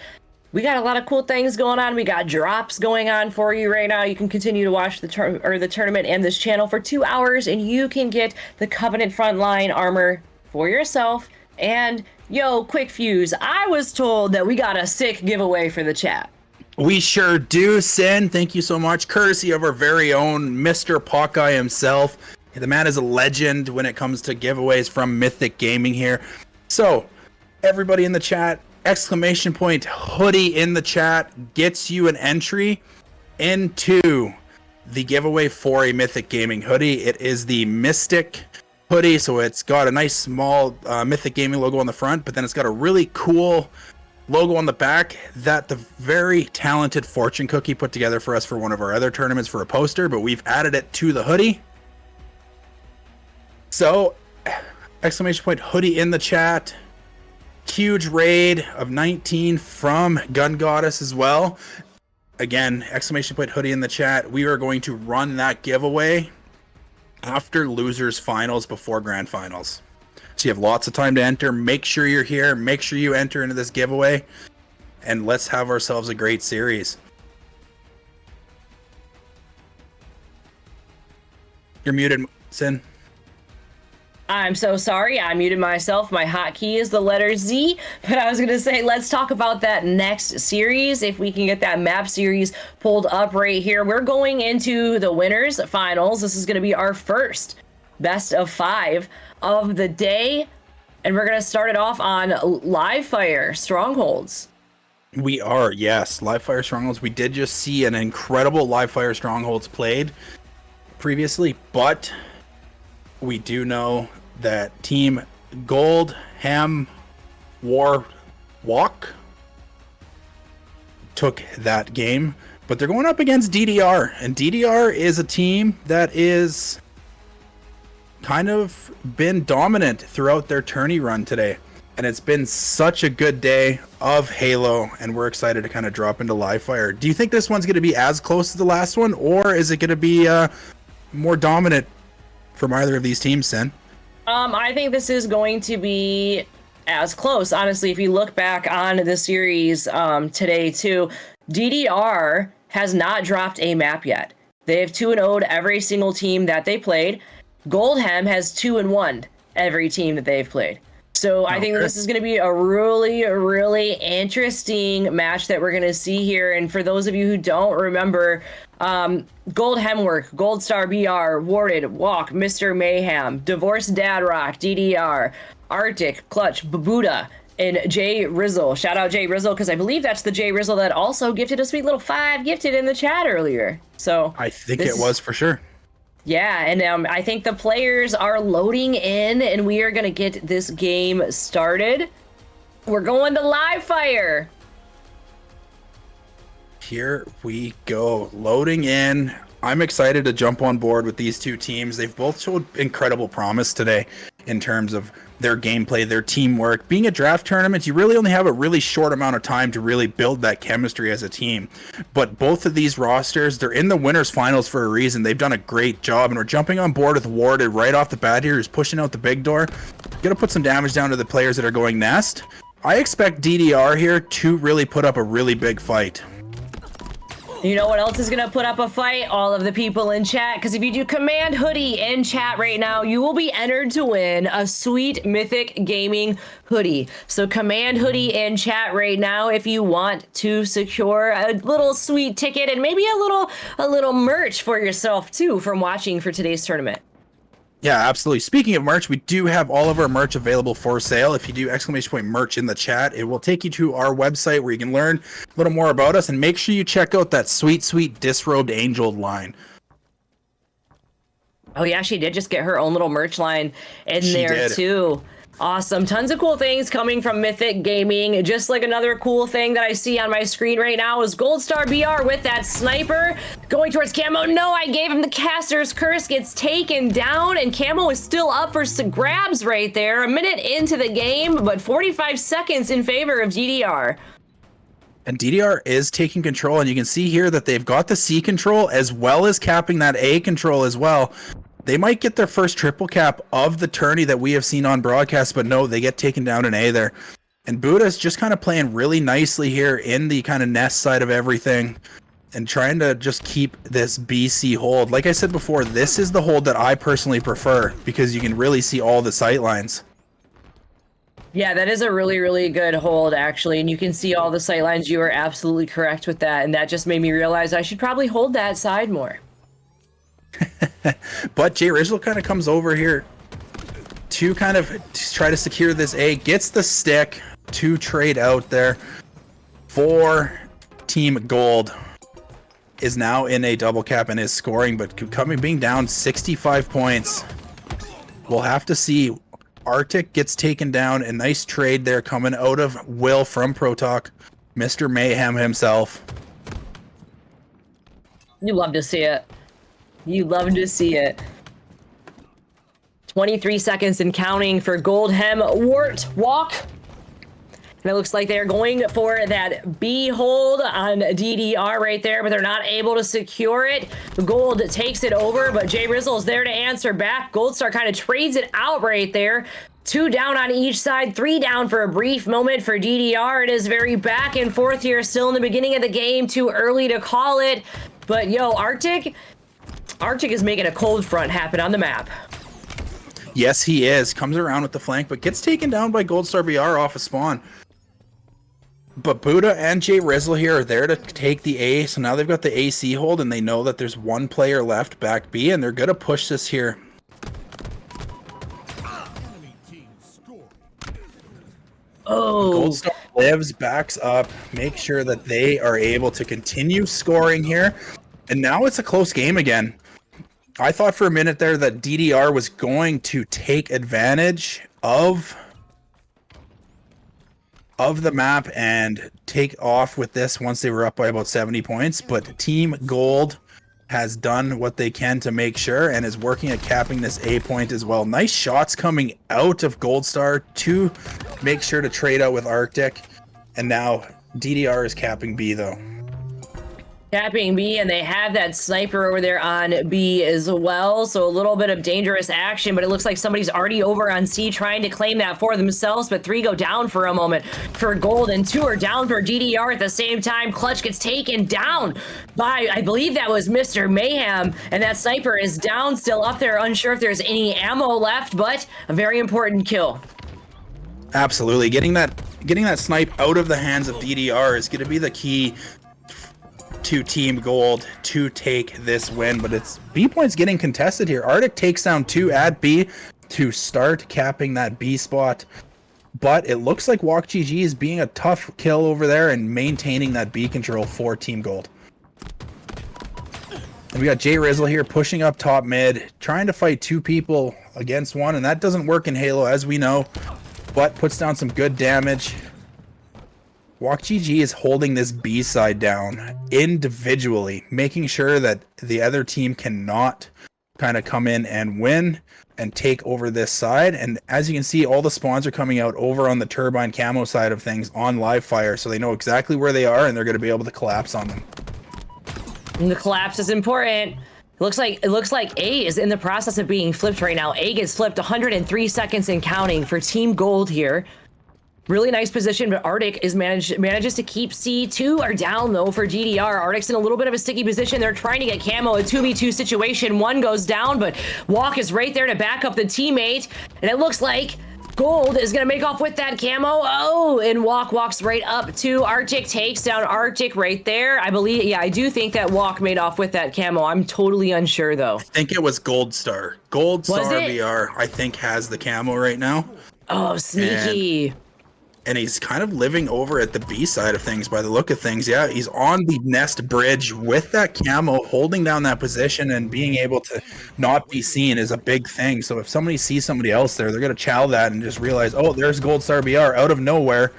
S3: we got a lot of cool things going on. We got drops going on for you right now. You can continue to watch the tournament and this channel for 2 hours, and you can get the Covenant Frontline armor for yourself. And, yo, quick fuse, I was told that we got a sick giveaway for the chat.
S4: We sure do, Sin. Thank you so much. Courtesy of our very own Mr. Hawkeye himself. The man is a legend when it comes to giveaways from Mythic Gaming here. So, everybody in the chat, exclamation point hoodie in the chat gets you an entry into the giveaway for a Mythic Gaming hoodie. It is the Mystic hoodie, so it's got a nice small Mythic Gaming logo on the front, but then it's got a really cool logo on the back that the very talented Fortune Cookie put together for us for one of our other tournaments for a poster, but we've added it to the hoodie. So, exclamation point hoodie in the chat. Huge raid of 19 from Gun Goddess as well. Again, exclamation point hoodie in the chat. We are going to run that giveaway after losers finals before grand finals. So you have lots of time to enter. Make sure you're here. Make sure you enter into this giveaway. And let's have ourselves a great series. You're muted, Sin.
S3: I'm so sorry, I muted myself. My hotkey is the letter Z, but I was gonna say, let's talk about that next series. If we can get that map series pulled up right here. We're going into the winners finals. This is gonna be our first best of 5 of the day. And we're gonna start it off on Live Fire Strongholds.
S4: We are, yes. Live Fire Strongholds. We did just see an incredible Live Fire Strongholds played previously, but we do know that Team Gold Ham War Walk took that game, but they're going up against DDR, and DDR is a team that is kind of been dominant throughout their tourney run today, and it's been such a good day of Halo, and we're excited to kind of drop into Live Fire. Do you think this one's going to be as close as the last one, or is it going to be more dominant from either of these teams, Sin?
S3: I think this is going to be as close. Honestly, if you look back on the series today too, DDR has not dropped a map yet. They have 2-0'd every single team that they played. Goldham has 2-1 every team that they've played. So I think this is going to be a really, really interesting match that we're going to see here. And for those of you who don't remember, Gold Hemwork, Gold Star BR, Warded, Walk, Mr. Mayhem, Divorced Dad Rock, DDR, Arctic, Clutch, Babuda, and Jay Rizzle. Shout out Jay Rizzle, because I believe that's the Jay Rizzle that also gifted a sweet little 5 gifted in the chat earlier. So
S4: I think it was for sure.
S3: Yeah, and I think the players are loading in, and we are going to get this game started. We're going to Live Fire.
S4: Here we go, loading in. I'm excited to jump on board with these two teams. They've both showed incredible promise today in terms of their gameplay, their teamwork. Being a draft tournament, you really only have a really short amount of time to really build that chemistry as a team. But both of these rosters, they're in the winners finals for a reason. They've done a great job, and we're jumping on board with Warded right off the bat here. He's pushing out the big door. Gonna put some damage down to the players that are going nest. I expect DDR here to really put up a really big fight.
S3: You know what else is going to put up a fight? All of the people in chat. Because if you do Command Hoodie in chat right now, you will be entered to win a sweet Mythic Gaming hoodie. So Command Hoodie in chat right now if you want to secure a little sweet ticket and maybe a little merch for yourself too from watching for today's tournament.
S4: Yeah, absolutely. Speaking of merch, we do have all of our merch available for sale. If you do !merch in the chat, it will take you to our website where you can learn a little more about us, and make sure you check out that sweet, sweet Disrobed Angel line.
S3: Oh yeah, she did just get her own little merch line in
S4: She
S3: there
S4: did.
S3: too. Awesome. Tons of cool things coming from Mythic Gaming. Just like another cool thing that I see on my screen right now is Gold Star BR with that sniper going towards Camo. No, I gave him the caster's curse, gets taken down, and Camo is still up for some grabs right there. A minute into the game, but 45 seconds in favor of DDR.
S4: And DDR is taking control, and you can see here that they've got the C control as well as capping that A control as well. They might get their first triple cap of the tourney that we have seen on broadcast, but no, they get taken down in A there. And Buddha's just kind of playing really nicely here in the kind of nest side of everything and trying to just keep this BC hold. Like I said before, this is the hold that I personally prefer because you can really see all the sight lines.
S3: Yeah, that is a really, really good hold, actually. And you can see all the sight lines. You are absolutely correct with that. And that just made me realize I should probably hold that side more.
S4: But Jay Rizal kind of comes over here to kind of try to secure this A, gets the stick to trade out there for Team Gold. Is now in a double cap and is scoring, but being down 65 points. We'll have to see. Arctic gets taken down. A nice trade there coming out of Will from Protalk. Mr. Mayhem himself.
S3: You love to see it. You love to see it. 23 seconds and counting for Goldhem Wart Walk. And it looks like they're going for that B hold on DDR right there, but they're not able to secure it. Gold takes it over, but Jay Rizzle's there to answer back. Goldstar kind of trades it out right there. 2 down on each side, 3 down for a brief moment for DDR. It is very back and forth here, still in the beginning of the game. Too early to call it. But yo, Arctic is making a cold front happen on the map.
S4: Yes, he is. Comes around with the flank, but gets taken down by Goldstar BR off a spawn. But Buddha and Jay Rizzle here are there to take the A, so now they've got the AC hold, and they know that there's one player left back B, and they're going to push this here.
S3: Oh,
S4: Goldstar lives, backs up, makes sure that they are able to continue scoring here, and now it's a close game again. I thought for a minute there that DDR was going to take advantage of the map and take off with this once they were up by about 70 points, but Team Gold has done what they can to make sure and is working at capping this A point as well. Nice shots coming out of Goldstar to make sure to trade out with Arctic, and now DDR is capping B though.
S3: Capping B, and they have that sniper over there on B as well. So a little bit of dangerous action, but it looks like somebody's already over on C trying to claim that for themselves, but 3 go down for a moment for Gold, and 2 are down for DDR at the same time. Clutch gets taken down by, I believe that was Mr. Mayhem, and that sniper is down, still up there, unsure if there's any ammo left, but a very important kill.
S4: Absolutely. Getting that snipe out of the hands of DDR is going to be the key to Team Gold to take this win, but it's B points getting contested here. Arctic takes down 2 at B to start capping that B spot, but it looks like Walk GG is being a tough kill over there and maintaining that B control for Team Gold. And we got Jay Rizzle here pushing up top mid, trying to fight 2 people against 1, and that doesn't work in Halo, as we know, but puts down some good damage. Walk GG is holding this B side down individually, making sure that the other team cannot kind of come in and win and take over this side. And as you can see, all the spawns are coming out over on the Turbine Camo side of things on live fire, so they know exactly where they are and they're going to be able to collapse on them.
S3: And the collapse is important. It looks like A is in the process of being flipped right now. A gets flipped 103 seconds and counting for Team Gold here. Really nice position, but Arctic is manages to keep C. 2 are down, though, for DDR. Arctic's in a little bit of a sticky position. They're trying to get Camo, a 2v2 situation. 1 goes down, but Walk is right there to back up the teammate. And it looks like Gold is going to make off with that camo. Oh, and walks right up to Arctic, takes down Arctic right there. I believe, yeah, I do think that Walk made off with that camo. I'm totally unsure, though.
S4: I think it was Gold Star. Gold
S3: Was
S4: Star
S3: it?
S4: VR, I think, has the camo right now.
S3: Oh, sneaky.
S4: And he's kind of living over at the B side of things by the look of things. Yeah, he's on the nest bridge with that camo, holding down that position, and being able to not be seen is a big thing. So if somebody sees somebody else there, they're going to chow that and just realize, oh, there's Gold Star BR out of nowhere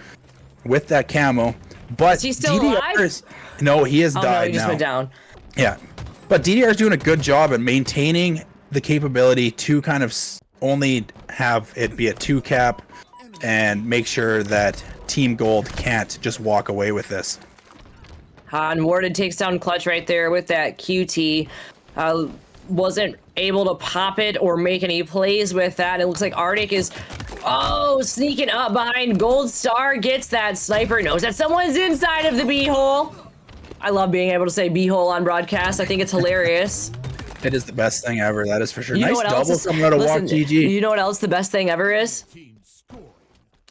S4: with that camo. But
S3: Is he still alive?
S4: No, he has
S3: Oh,
S4: died
S3: no, he just
S4: now.
S3: went down.
S4: Yeah, but DDR is doing a good job at maintaining the capability to kind of only have it be a 2-cap and make sure that Team Gold can't just walk away with this.
S3: Unwarded takes down Clutch right there with that QT. Wasn't able to pop it or make any plays with that. It looks like Arctic is, sneaking up behind Gold Star, gets that sniper, knows that someone's inside of the B-hole. I love being able to say B-hole on broadcast. I think it's hilarious.
S4: It is the best thing ever, that is for sure.
S3: You know
S4: Nice
S3: what else
S4: double
S3: is-
S4: coming out of
S3: listen,
S4: Walk GG.
S3: You know what else the best thing ever is?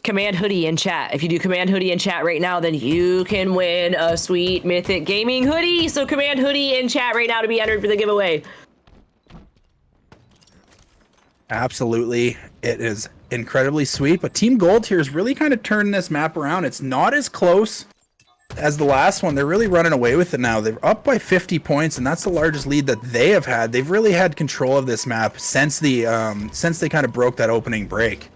S3: Command Hoodie in chat. If you do Command Hoodie in chat right now, then you can win a sweet Mythic Gaming hoodie. So Command Hoodie in chat right now to be entered for the giveaway.
S4: Absolutely. It is incredibly sweet, but Team Gold here is really kind of turning this map around. It's not as close as the last one. They're really running away with it now. They're up by 50 points, and that's the largest lead that they have had. They've really had control of this map since they kind of broke that opening break.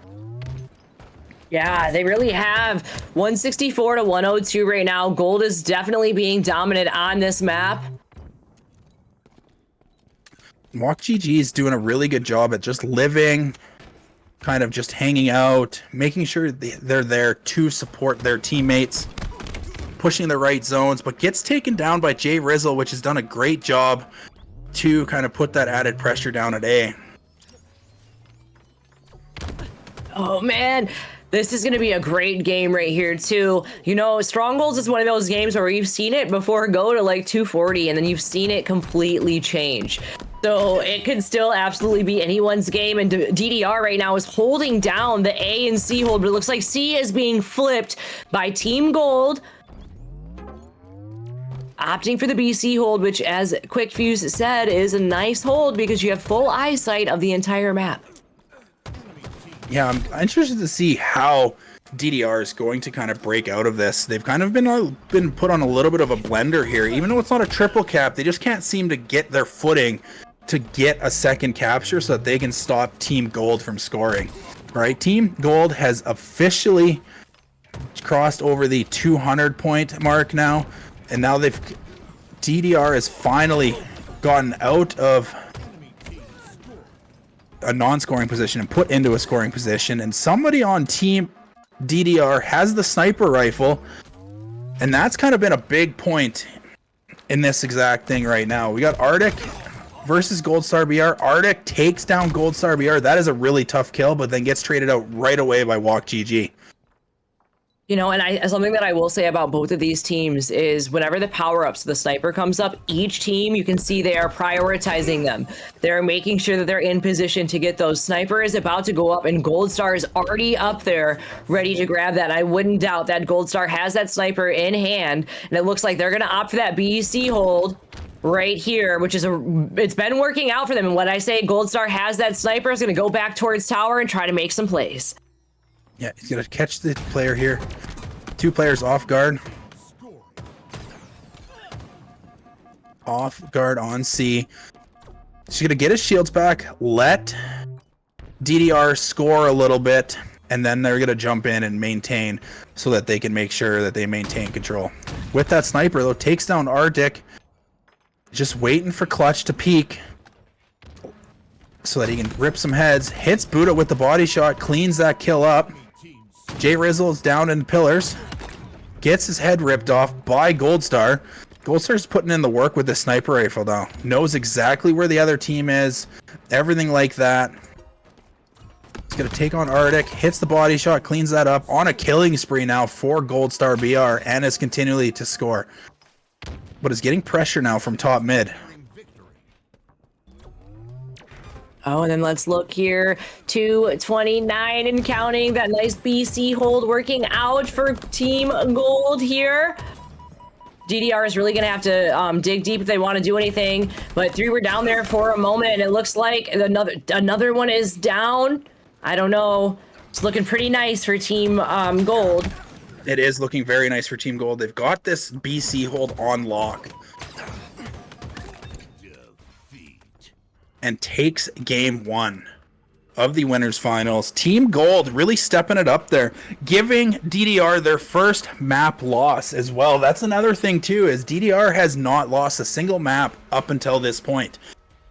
S3: Yeah, they really have 164 to 102 right now. Gold is definitely being dominant on this map.
S4: Walk GG is doing a really good job at just living, kind of just hanging out, making sure they're there to support their teammates, pushing the right zones, but gets taken down by Jay Rizzle, which has done a great job to kind of put that added pressure down at A.
S3: Oh, man. This is going to be a great game right here, too. You know, Strongholds is one of those games where you've seen it before go to like 240, and then you've seen it completely change. So it could still absolutely be anyone's game, and DDR right now is holding down the A and C hold, but it looks like C is being flipped by Team Gold, opting for the BC hold, which, as Quick Fuse said, is a nice hold because you have full eyesight of the entire map.
S4: Yeah, I'm interested to see how DDR is going to kind of break out of this. They've kind of been put on a little bit of a blender here. Even though it's not a triple cap, they just can't seem to get their footing to get a second capture so that they can stop Team Gold from scoring. Right? Team Gold has officially crossed over the 200 point mark now, and now DDR has finally gotten out of a non-scoring position and put into a scoring position, and somebody on Team DDR has the sniper rifle, and that's kind of been a big point in this exact thing right now. We got Arctic versus Gold Star BR. Arctic takes down Gold Star BR. That is a really tough kill, but then gets traded out right away by Walk GG.
S3: You know, and something that I will say about both of these teams is whenever the power-ups, the sniper comes up, each team, you can see they are prioritizing them. They're making sure that they're in position to get those. Sniper is about to go up, and Gold Star is already up there, ready to grab that. I wouldn't doubt that Gold Star has that sniper in hand, and it looks like they're going to opt for that BC hold right here, which is it's been working out for them. And when I say Gold Star has that sniper, is going to go back towards tower and try to make some plays.
S4: Yeah, he's going to catch the player here. Two players off guard. Off guard on C. She's going to get his shields back, let DDR score a little bit, and then they're going to jump in and maintain so that they can make sure that they maintain control. With that sniper, though, takes down Arctic. Just waiting for Clutch to peek so that he can rip some heads. Hits Buddha with the body shot, cleans that kill up. Jay Rizzle is down in the pillars. Gets his head ripped off by Gold Star. Gold Star's putting in the work with the sniper rifle now. Knows exactly where the other team is. Everything like that. He's going to take on Arctic. Hits the body shot, cleans that up. On a killing spree now for Gold Star BR, and is continually to score. But is getting pressure now from top mid.
S3: Oh, and then let's look here. 229 and counting. That nice BC hold working out for Team Gold here. DDR is really going to have to dig deep if they want to do anything. But 3 were down there for a moment, and it looks like another one is down. I don't know. It's looking pretty nice for Team Gold.
S4: It is looking very nice for Team Gold. They've got this BC hold on lock. And takes game 1 of the winners finals. Team Gold really stepping it up there, giving DDR their first map loss as well. That's another thing too, is DDR has not lost a single map up until this point.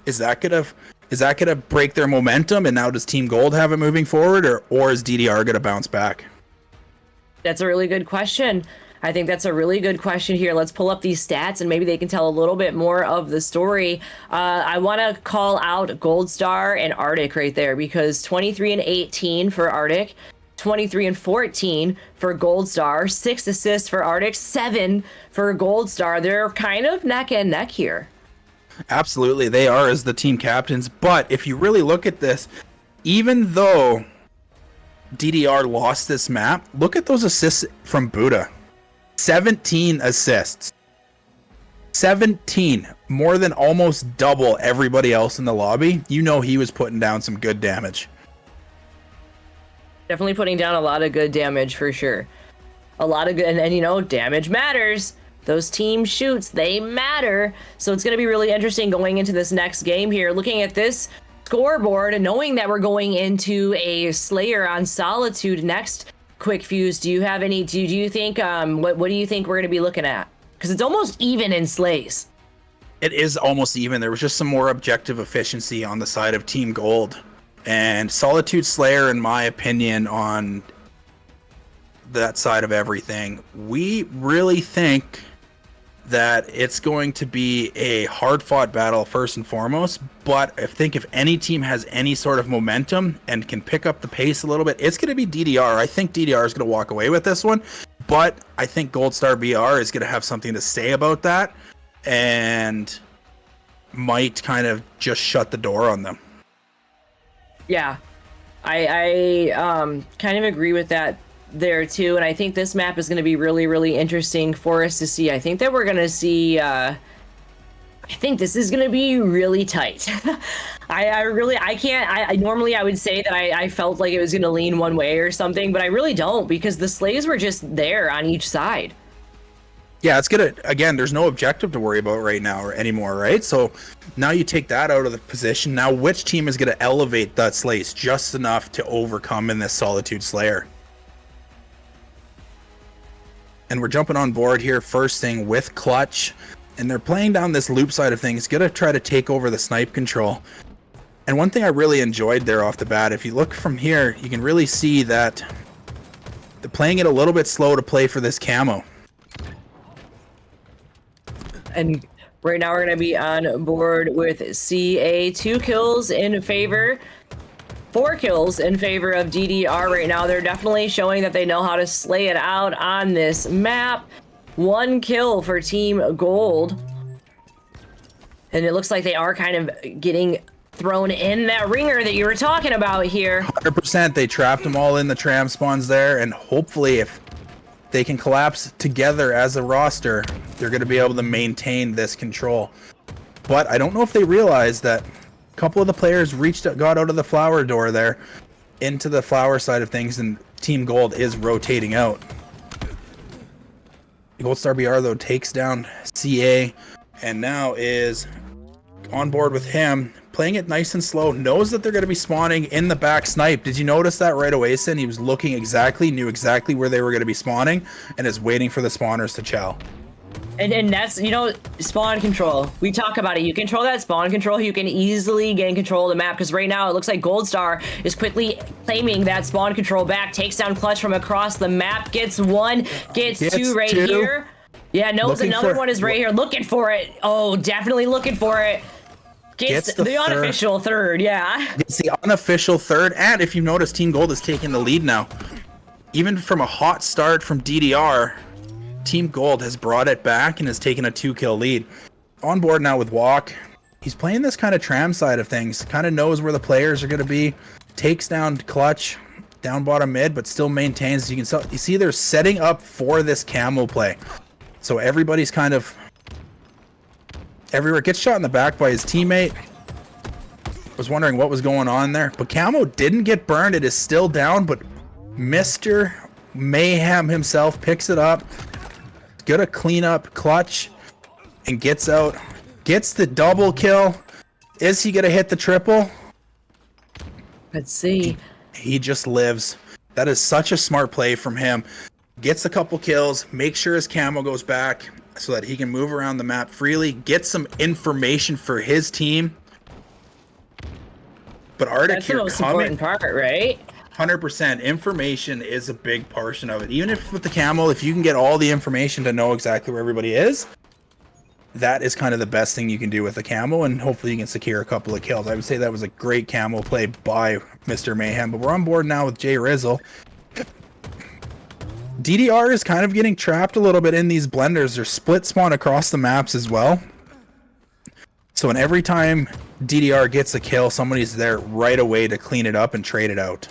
S4: Is that gonna break their momentum, and now does Team Gold have it moving forward, or is DDR gonna bounce back?
S3: That's a really good question. I think that's a really good question here. Let's pull up these stats and maybe they can tell a little bit more of the story. I want to call out Gold Star and Arctic right there, because 23 and 18 for Arctic, 23 and 14 for Gold Star, 6 assists for Arctic, 7 for Gold Star. They're kind of neck and neck here.
S4: Absolutely, they are as the team captains. But if you really look at this, even though DDR lost this map, look at those assists from Buddha. 17 assists. 17. More than almost double everybody else in the lobby. You know he was putting down some good damage.
S3: Definitely putting down a lot of good damage for sure. A lot of good, and you know, damage matters. Those team shoots, they matter. So it's going to be really interesting going into this next game here. Looking at this scoreboard and knowing that we're going into a Slayer on Solitude next. Quick Fuse, do you have any, do you think, what do you think we're going to be looking at? Because it's almost even in Slays.
S4: It is almost even. There was just some more objective efficiency on the side of Team Gold. And Solitude Slayer, in my opinion, on that side of everything, we really think that it's going to be a hard-fought battle first and foremost, but I think if any team has any sort of momentum and can pick up the pace a little bit, it's going to be DDR. I think DDR is going to walk away with this one, but I think Gold Star BR is going to have something to say about that and might kind of just shut the door on them.
S3: Yeah, I kind of agree with that there too, and I think this map is going to be really, really interesting for us to see. I think that we're going to see I think this is going to be really tight. I normally I would say that I felt like it was going to lean one way or something, but I really don't, because the slays were just there on each side.
S4: Yeah, it's gonna, again, there's no objective to worry about right now or anymore, right? So now you take that out of the position. Now which team is gonna elevate that slays just enough to overcome in this Solitude Slayer? And we're jumping on board here first thing with Clutch, and they're playing down this loop side of things, gonna try to take over the snipe control. And one thing I really enjoyed there off the bat, if you look from here, you can really see that they're playing it a little bit slow to play for this camo.
S3: And right now we're going to be on board with CA. 2 kills in favor, 4 kills in favor of DDR right now. They're definitely showing that they know how to slay it out on this map. 1 kill for Team Gold. And it looks like they are kind of getting thrown in that ringer that you were talking about here.
S4: 100%. They trapped them all in the tram spawns there, and hopefully if they can collapse together as a roster, they're going to be able to maintain this control. But I don't know if they realize that a couple of the players got out of the flower door there into the flower side of things, and Team Gold is rotating out. Gold Star BR though takes down CA and now is on board with him, playing it nice and slow, knows that they're going to be spawning in the back snipe. Did you notice that right away, Sin? He was looking knew exactly where they were going to be spawning, and is waiting for the spawners to chow.
S3: And that's, you know, spawn control. We talk about it. You control that spawn control, you can easily gain control of the map, because right now it looks like Gold Star is quickly claiming that spawn control back, takes down Clutch from across the map, gets 1, gets 2 right here. Yeah, knows another one is right here, looking for it. Oh, definitely looking for it. Gets the unofficial third, yeah.
S4: It's the unofficial third, and if you notice, Team Gold is taking the lead now. Even from a hot start from DDR, Team Gold has brought it back and has taken a 2-kill lead. On board now with Walk. he's playing this kind of tram side of things, kind of knows where the players are going to be, takes down Clutch, down bottom mid, but still maintains. You see they're setting up for this camo play. So everybody's kind of everywhere. Gets shot in the back by his teammate. Was wondering what was going on there, but camo didn't get burned. It is still down, but Mr. Mayhem himself picks it up, gonna clean up Clutch, and gets out, gets the double kill. Is he gonna hit the triple?
S3: Let's see.
S4: He just lives. That is such a smart play from him. Gets a couple kills, makes sure his camo goes back so that he can move around the map freely, get some information for his team. But Arctic
S3: That's the
S4: here
S3: most
S4: coming,
S3: important part, right?
S4: 100%. Information is a big portion of it. Even if with the camo, if you can get all the information to know exactly where everybody is, that is kind of the best thing you can do with the camo, and hopefully you can secure a couple of kills. I would say that was a great camo play by Mr. Mayhem, but we're on board now with Jay Rizzle. DDR is kind of getting trapped a little bit in these blenders. They're split spawn across the maps as well. So in every time DDR gets a kill, somebody's there right away to clean it up and trade it out.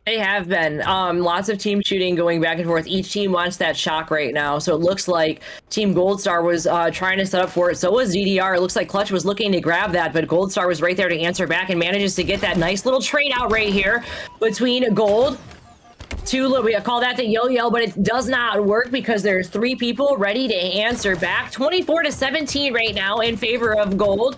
S3: They have been. Lots of team shooting going back and forth. Each team wants that shock right now. So it looks like Team Goldstar was trying to set up for it. So was DDR. It looks like Clutch was looking to grab that, but Goldstar was right there to answer back and manages to get that nice little trade out right here between Gold. We call that the yo-yo, but it does not work because there's 3 people ready to answer back. 24-17 right now in favor of Gold.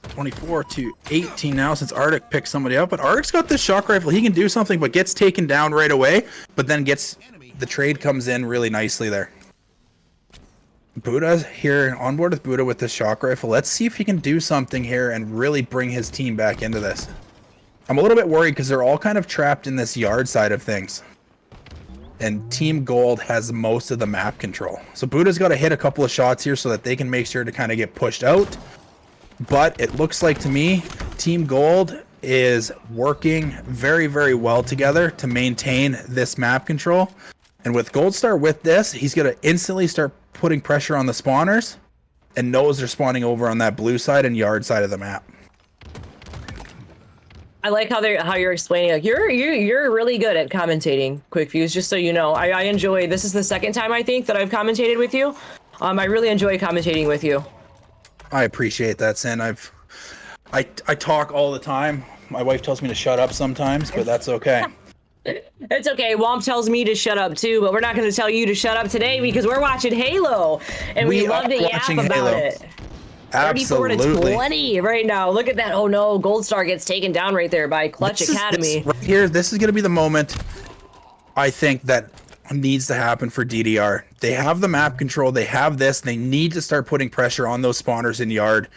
S4: 24-18 now since Arctic picked somebody up, but Arctic's got this shock rifle. He can do something, but gets taken down right away, but then the trade comes in really nicely there. Buddha's here on board with Buddha with this shock rifle. Let's see if he can do something here and really bring his team back into this. I'm a little bit worried because they're all kind of trapped in this yard side of things. And Team Gold has most of the map control. So Buddha's got to hit a couple of shots here so that they can make sure to kind of get pushed out. But it looks like to me, Team Gold is working very, very well together to maintain this map control. And with Goldstar with this, he's going to instantly start putting pressure on the spawners and knows they're spawning over on that blue side and yard side of the map.
S3: I like how you're explaining. Like you're really good at commentating, Quick Fuse. Just so you know, I enjoy. This is the second time I think that I've commentated with you. I really enjoy commentating with you.
S4: I appreciate that, Sin. I talk all the time. My wife tells me to shut up sometimes, but that's okay.
S3: It's okay. Womp tells me to shut up too, but we're not going to tell you to shut up today because we're watching Halo, and we love to yap about
S4: Halo.
S3: it.
S4: Absolutely.
S3: 34-20 right now. Look at that. Oh no, Goldstar gets taken down right there by Clutch Academy.
S4: Right here, this is going to be the moment I think that needs to happen for DDR. They have the map control. They have this. They need to start putting pressure on those spawners in yard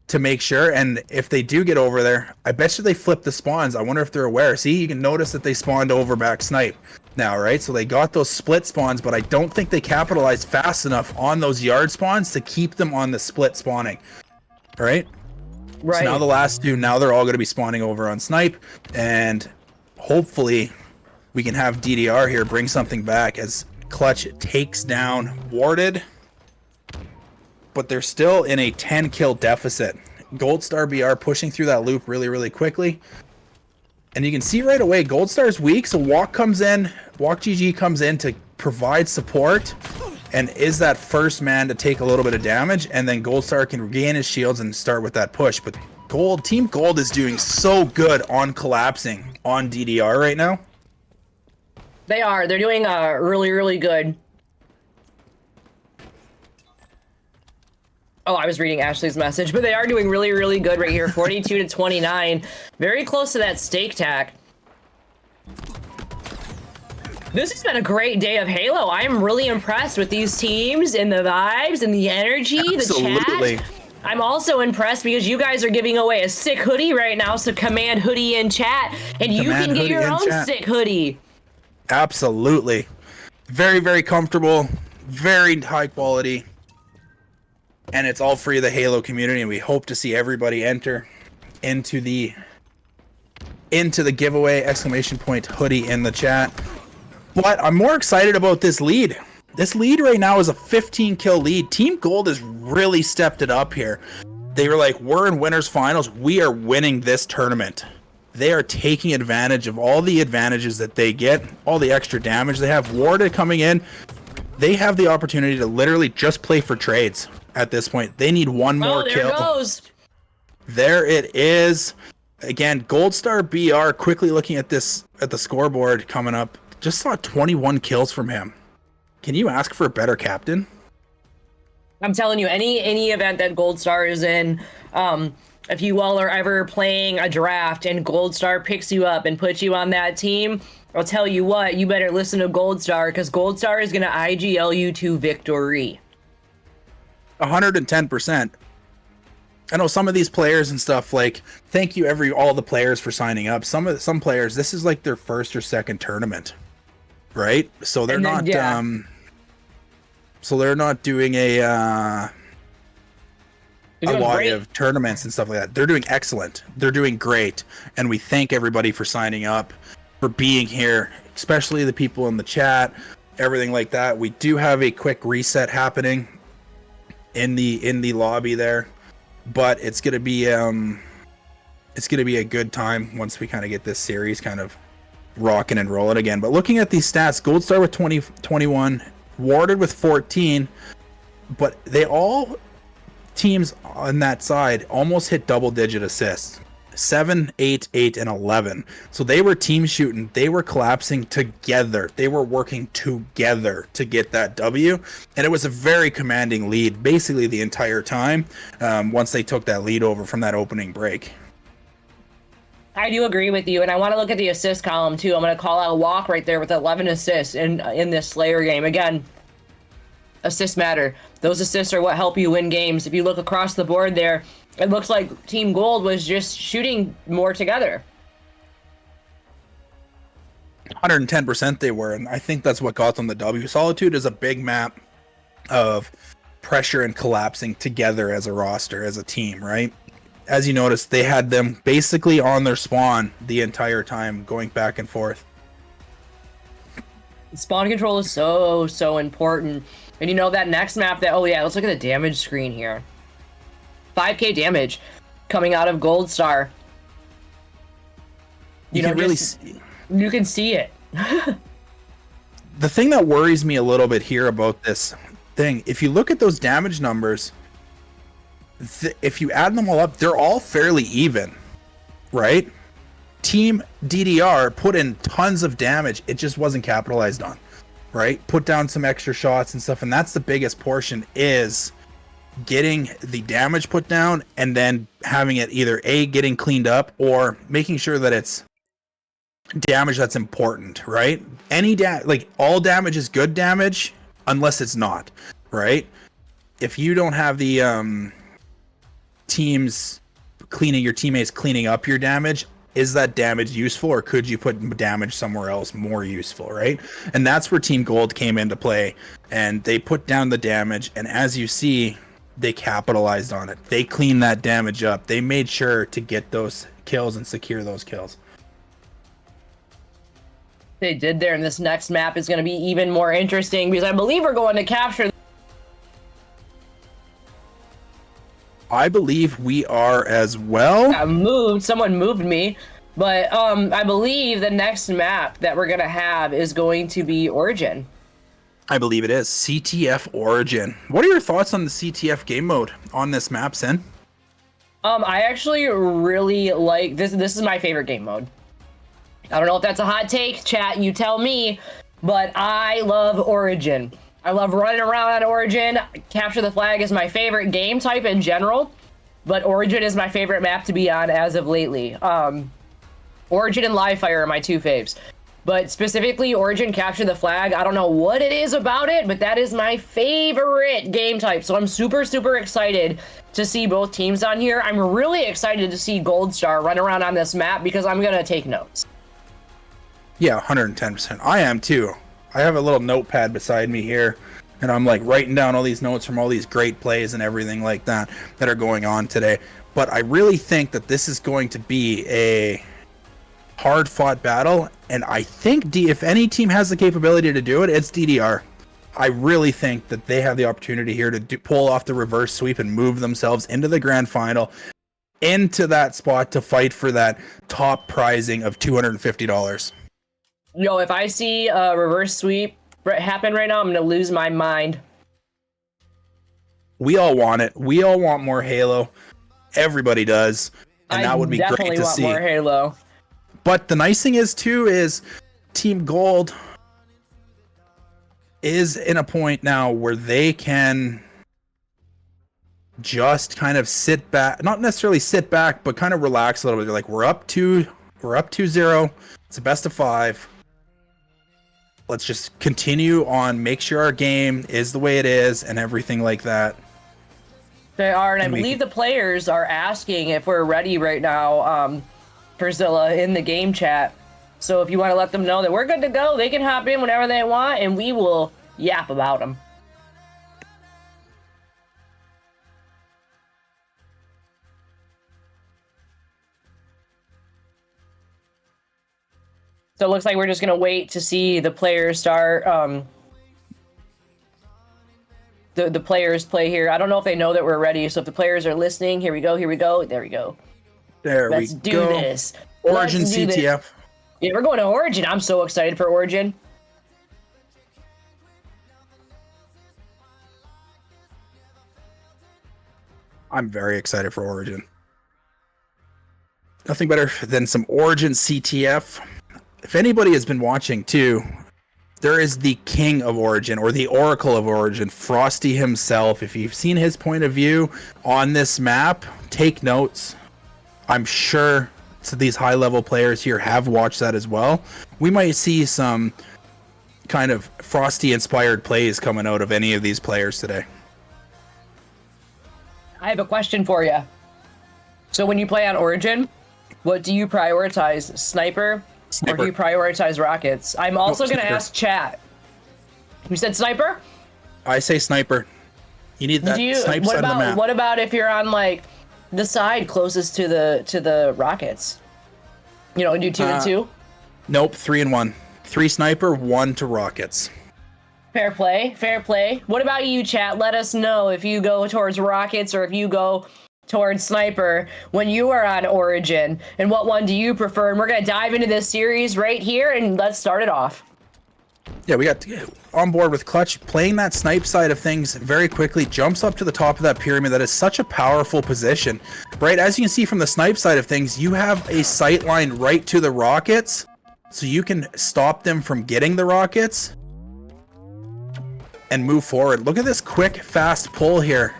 S4: to make sure. And if they do get over there, I bet you they flip the spawns. I wonder if they're aware. See, you can notice that they spawned over back snipe now, right? So they got those split spawns, but I don't think they capitalized fast enough on those yard spawns to keep them on the split spawning. All right?
S3: Right.
S4: So now the last 2, now they're all going to be spawning over on snipe, and hopefully we can have DDR here bring something back as Clutch takes down Warded, but they're still in a 10 kill deficit. Goldstar BR pushing through that loop really, really quickly. And you can see right away, Goldstar's weak, so Walk GG comes in to provide support and is that first man to take a little bit of damage, and then Goldstar can regain his shields and start with that push. But Team Gold is doing so good on collapsing on DDR right now.
S3: They are. They're doing really, really good. Oh, I was reading Ashley's message, but they are doing really, really good right here. 42-29. Very close to that stake tack. This has been a great day of Halo. I'm really impressed with these teams and the vibes and the energy,
S4: Absolutely.
S3: the chat. I'm also impressed because you guys are giving away a sick hoodie right now, so command hoodie in chat, and you can get your own sick hoodie.
S4: Absolutely. Very, very comfortable, very high quality, and it's all free to the Halo community, and we hope to see everybody enter into the giveaway ! Hoodie in the chat. But I'm more excited about this lead. This lead right now is a 15 kill lead. Team Gold has really stepped it up here. They were like, we're in winners finals. We are winning this tournament. They are taking advantage of all the advantages that they get, all the extra damage they have. Warded coming in. They have the opportunity to literally just play for trades at this point. They need one more
S3: there
S4: kill.
S3: it goes.
S4: There it is. Again, Gold Star BR quickly looking at this at the scoreboard coming up. Just saw 21 kills from him. Can you ask for a better captain?
S3: I'm telling you, any event that Gold Star is in, if you all are ever playing a draft and Gold Star picks you up and puts you on that team, I'll tell you what, you better listen to Gold Star, because Gold Star is going to IGL you to victory.
S4: 110%. I know some of these players and stuff, like, thank you all the players for signing up. Some players, this is like their first or second tournament, right? So they're not doing a lot of tournaments and stuff like that. They're doing excellent. They're doing great. And we thank everybody for signing up, for being here, especially the people in the chat, everything like that. We do have a quick reset happening in the lobby there, but it's gonna be a good time once we kind of get this series kind of rocking and rolling again. But looking at these stats, Gold Star with 21, Warded with 14, but all teams on that side almost hit double-digit assists. 7, 8, 8, and 11. So they were team shooting. They were collapsing together. They were working together to get that W. And it was a very commanding lead basically the entire time once they took that lead over from that opening break.
S3: I do agree with you, and I want to look at the assist column too. I'm going to call out Walk right there with 11 assists in this Slayer game. Again, assists matter. Those assists are what help you win games. If you look across the board there, it looks like Team Gold was just shooting more together.
S4: 110% they were, and I think that's what got them the W. Solitude is a big map of pressure and collapsing together as a roster, as a team, right? As you notice, they had them basically on their spawn the entire time, going back and forth.
S3: Spawn control is so important. And you know that next map that, oh yeah, let's look at the damage screen here. 5k damage coming out of Gold Star. You know,
S4: really
S3: you can see it.
S4: The thing that worries me a little bit here about this thing, if you look at those damage numbers, if you add them all up, they're all fairly even, right? Team DDR put in tons of damage. It just wasn't capitalized on, right? Put down some extra shots and stuff, and that's the biggest portion, is getting the damage put down and then having it either getting cleaned up or making sure that it's damage that's important, right? All damage is good damage unless it's not, right? If you don't have the your teammates cleaning up your damage, is that damage useful, or could you put damage somewhere else more useful, right? And that's where Team Gold came into play, and they put down the damage, and as you see, they capitalized on it. They cleaned that damage up. They made sure to get those kills and secure those kills.
S3: They did there, and this next map is going to be even more interesting because I believe we're going to capture.
S4: I believe we are as well.
S3: Someone moved me, but I believe the next map that we're going to have is going to be Origin.
S4: I believe it is CTF Origin. What are your thoughts on the CTF game mode on this map, Sin?
S3: I actually really like this. This is my favorite game mode. I don't know if that's a hot take, chat, you tell me, but I love Origin. I love running around on Origin. Capture the Flag is my favorite game type in general, but Origin is my favorite map to be on as of lately. Origin and Livefire are my two faves. But specifically, Origin Capture the Flag, I don't know what it is about it, but that is my favorite game type. So I'm super excited to see both teams on here. I'm really excited to see Gold Star run around on this map because I'm going to take notes.
S4: Yeah, 110%. I am too. I have a little notepad beside me here, and I'm like writing down all these notes from all these great plays and everything like that are going on today. But I really think that this is going to be a hard-fought battle, and I think if any team has the capability to do it, it's DDR. I really think that they have the opportunity here to pull off the reverse sweep and move themselves into the grand final, into that spot to fight for that top prizing of $250.
S3: Yo, if I see a reverse sweep happen right now, I'm gonna lose my mind.
S4: We all want it. We all want more Halo. Everybody does, and that would be great to see.
S3: I definitely want more Halo.
S4: But the nice thing is too is Team Gold is in a point now where they can just kind of sit back, not necessarily sit back, but kind of relax a little bit. They're like, we're up 2-0. It's a best of 5. Let's just continue on, make sure our game is the way it is and everything like that.
S3: They are, and I believe the players are asking if we're ready right now, Priscilla, in the game chat. So if you want to let them know that we're good to go, they can hop in whenever they want, and we will yap about them. So it looks like we're just going to wait to see the players start, the players play here. I don't know if they know that we're ready, so if the players are listening, here we go, there we go. There we go. Let's do this.
S4: Origin CTF.
S3: Yeah, we're going to Origin. I'm so excited for Origin.
S4: I'm very excited for Origin. Nothing better than some Origin CTF. If anybody has been watching too, there is the king of Origin, or the Oracle of Origin, Frosty himself. If you've seen his point of view on this map, take notes. I'm sure these high-level players here have watched that as well. We might see some kind of Frosty-inspired plays coming out of any of these players today.
S3: I have a question for you. So when you play on Origin, what do you prioritize? Sniper? Or do you prioritize rockets? I'm also going to ask chat. You said sniper?
S4: I say sniper. You need that snipe side of the map.
S3: What about if you're on like the side closest to the rockets? You know, do 2 and 2?
S4: Nope, 3 and 1. 3 sniper, 1 to rockets.
S3: Fair play, fair play. What about you, chat? Let us know if you go towards rockets or if you go towards sniper when you are on Origin, and what one do you prefer? And we're going to dive into this series right here, and let's start it off.
S4: Yeah, we got on board with Clutch playing that snipe side of things very quickly, jumps up to the top of that pyramid. That is such a powerful position, right? As you can see from the snipe side of things, you have a sight line right to the rockets, so you can stop them from getting the rockets and move forward. Look at this quick, fast pull here.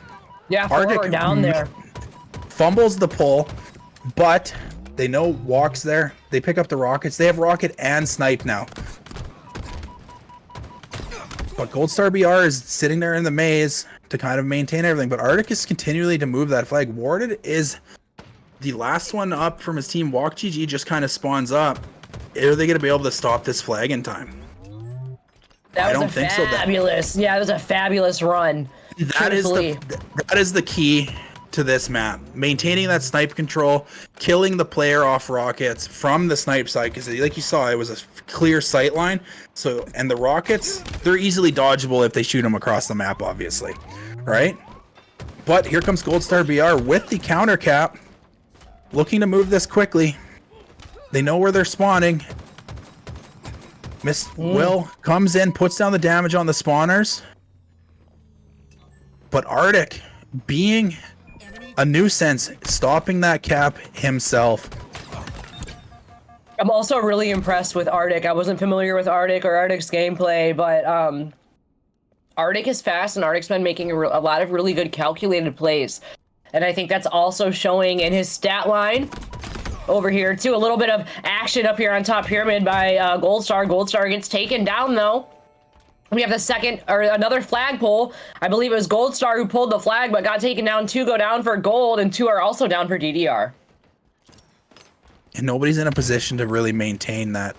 S3: Yeah, forward down there.
S4: Fumbles the pull, but they know Walk's there. They pick up the rockets. They have rocket and snipe now. But Gold Star BR is sitting there in the maze to kind of maintain everything. But Arctic is continually to move that flag. Warded is the last one up from his team. Walk GG just kind of spawns up. Are they going to be able to stop this flag in time?
S3: That was fabulous. Yeah, it was a fabulous run.
S4: That is the key to this map. Maintaining that snipe control, killing the player off rockets from the snipe side, because like you saw, it was a clear sight line. So, and the rockets, they're easily dodgeable if they shoot them across the map, obviously, right? But here comes Gold Star BR with the counter cap, looking to move this quickly. They know where they're spawning. Miss Will comes in, puts down the damage on the spawners. But Arctic, being a nuisance, stopping that cap himself.
S3: I'm also really impressed with Arctic. I wasn't familiar with Arctic or Arctic's gameplay, but Arctic is fast, and Arctic's been making a lot of really good calculated plays. And I think that's also showing in his stat line over here, too. A little bit of action up here on top pyramid by Gold Star. Gold Star gets taken down, though. We have the second, or another flag pull. I believe it was Gold Star who pulled the flag, but got taken down. 2 go down for Gold, and 2 are also down for DDR.
S4: And nobody's in a position to really maintain that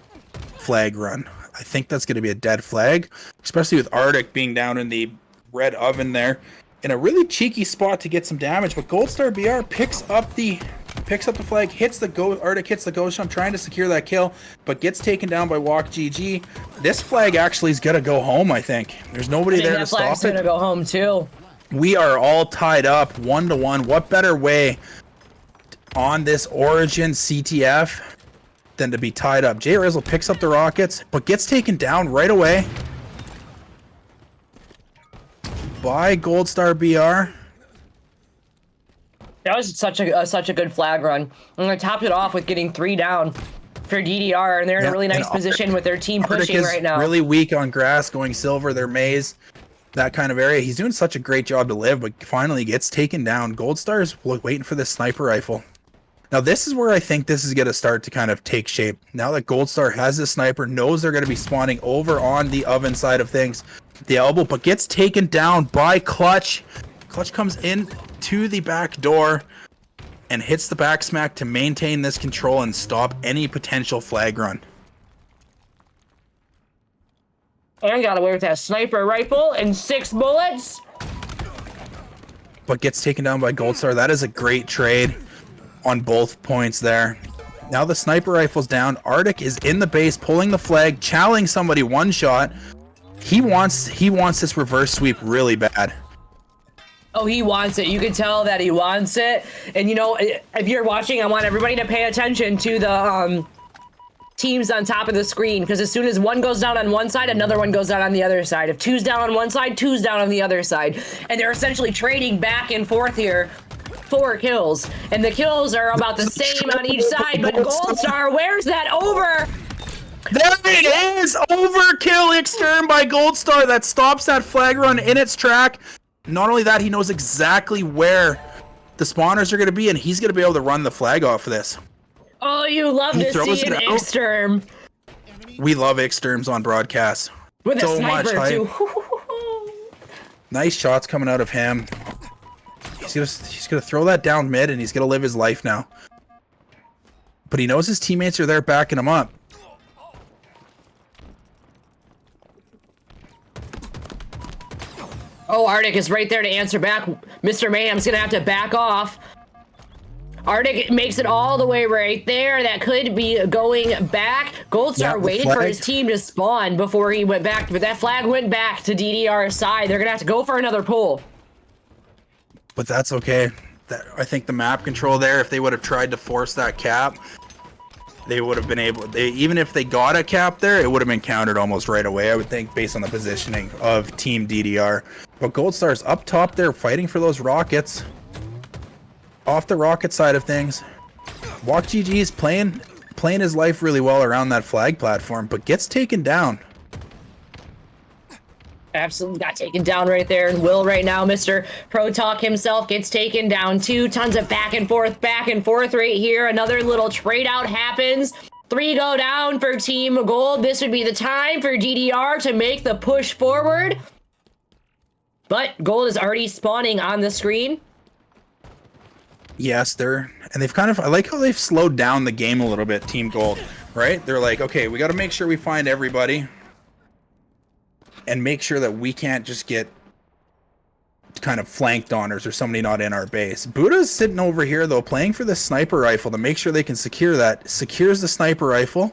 S4: flag run. I think that's going to be a dead flag, especially with Arctic being down in the red oven there. In a really cheeky spot to get some damage, but Gold Star BR picks up the picks up the flag, Arctic hits the ghost jump, trying to secure that kill, but gets taken down by Walk GG. This flag actually is gonna go home, I think. There's nobody there to stop it.
S3: That flag's gonna go home too.
S4: We are all tied up 1-1. What better way on this Origin CTF than to be tied up? Jay Rizzle picks up the rockets, but gets taken down right away by Gold Star BR.
S3: That was such a good flag run. And I topped it off with getting 3 down for DDR, and they're in a really nice position with their team pushing right now.
S4: Really weak on grass, going silver, their maze, that kind of area. He's doing such a great job to live, but finally gets taken down. Gold Star's waiting for this sniper rifle. Now this is where I think this is going to start to kind of take shape. Now that Gold Star has this sniper, knows they're going to be spawning over on the oven side of things, the elbow, but gets taken down by Clutch. Clutch comes in to the back door and hits the back smack to maintain this control and stop any potential flag run.
S3: And got away with that sniper rifle and 6 bullets.
S4: But gets taken down by Gold Star. That is a great trade on both points there. Now the sniper rifle's down. Arctic is in the base, pulling the flag, challenging somebody one shot. He wants this reverse sweep really bad.
S3: Oh, he wants it. You can tell that he wants it. And you know, if you're watching, I want everybody to pay attention to the teams on top of the screen, because as soon as one goes down on one side, another one goes down on the other side. If 2's down on one side, 2's down on the other side. And they're essentially trading back and forth here. 4 kills. And the kills are about the same on each side, but Gold Star, where's that over?
S4: There it is! Overkill extern by Gold Star that stops that flag run in its track. Not only that, he knows exactly where the spawners are going to be, and he's going to be able to run the flag off of this.
S3: Oh, you love to see an exterm.
S4: We love exterms on broadcast.
S3: With a sniper, too.
S4: Nice shots coming out of him. He's gonna throw that down mid, and he's gonna live his life now. But he knows his teammates are there backing him up.
S3: Oh, Arctic is right there to answer back. Mr. Mayhem's gonna have to back off. Arctic makes it all the way right there. That could be going back. Gold Star waited for his team to spawn before he went back, but that flag went back to DDR's side. They're gonna have to go for another pull.
S4: But that's okay. I think the map control there, if they would have tried to force that cap, they would have been able, even if they got a cap there, it would have been countered almost right away, I would think, based on the positioning of Team DDR. But Gold Star's up top there fighting for those rockets. Off the rocket side of things, Walk GG is playing his life really well around that flag platform, but gets taken down.
S3: Absolutely got taken down right there, and Will right now, Mr. Pro Talk himself, gets taken down too. Tons of back and forth right here. Another little trade out happens. 3 go down for Team Gold. This would be the time for DDR to make the push forward. But Gold is already spawning on the screen.
S4: Yes, they've kind of, I like how they've slowed down the game a little bit, Team Gold, right? They're like, okay, we got to make sure we find everybody and make sure that we can't just get kind of flanked on or somebody not in our base. Buddha's sitting over here, though, playing for the sniper rifle to make sure they can secure that. Secures the sniper rifle.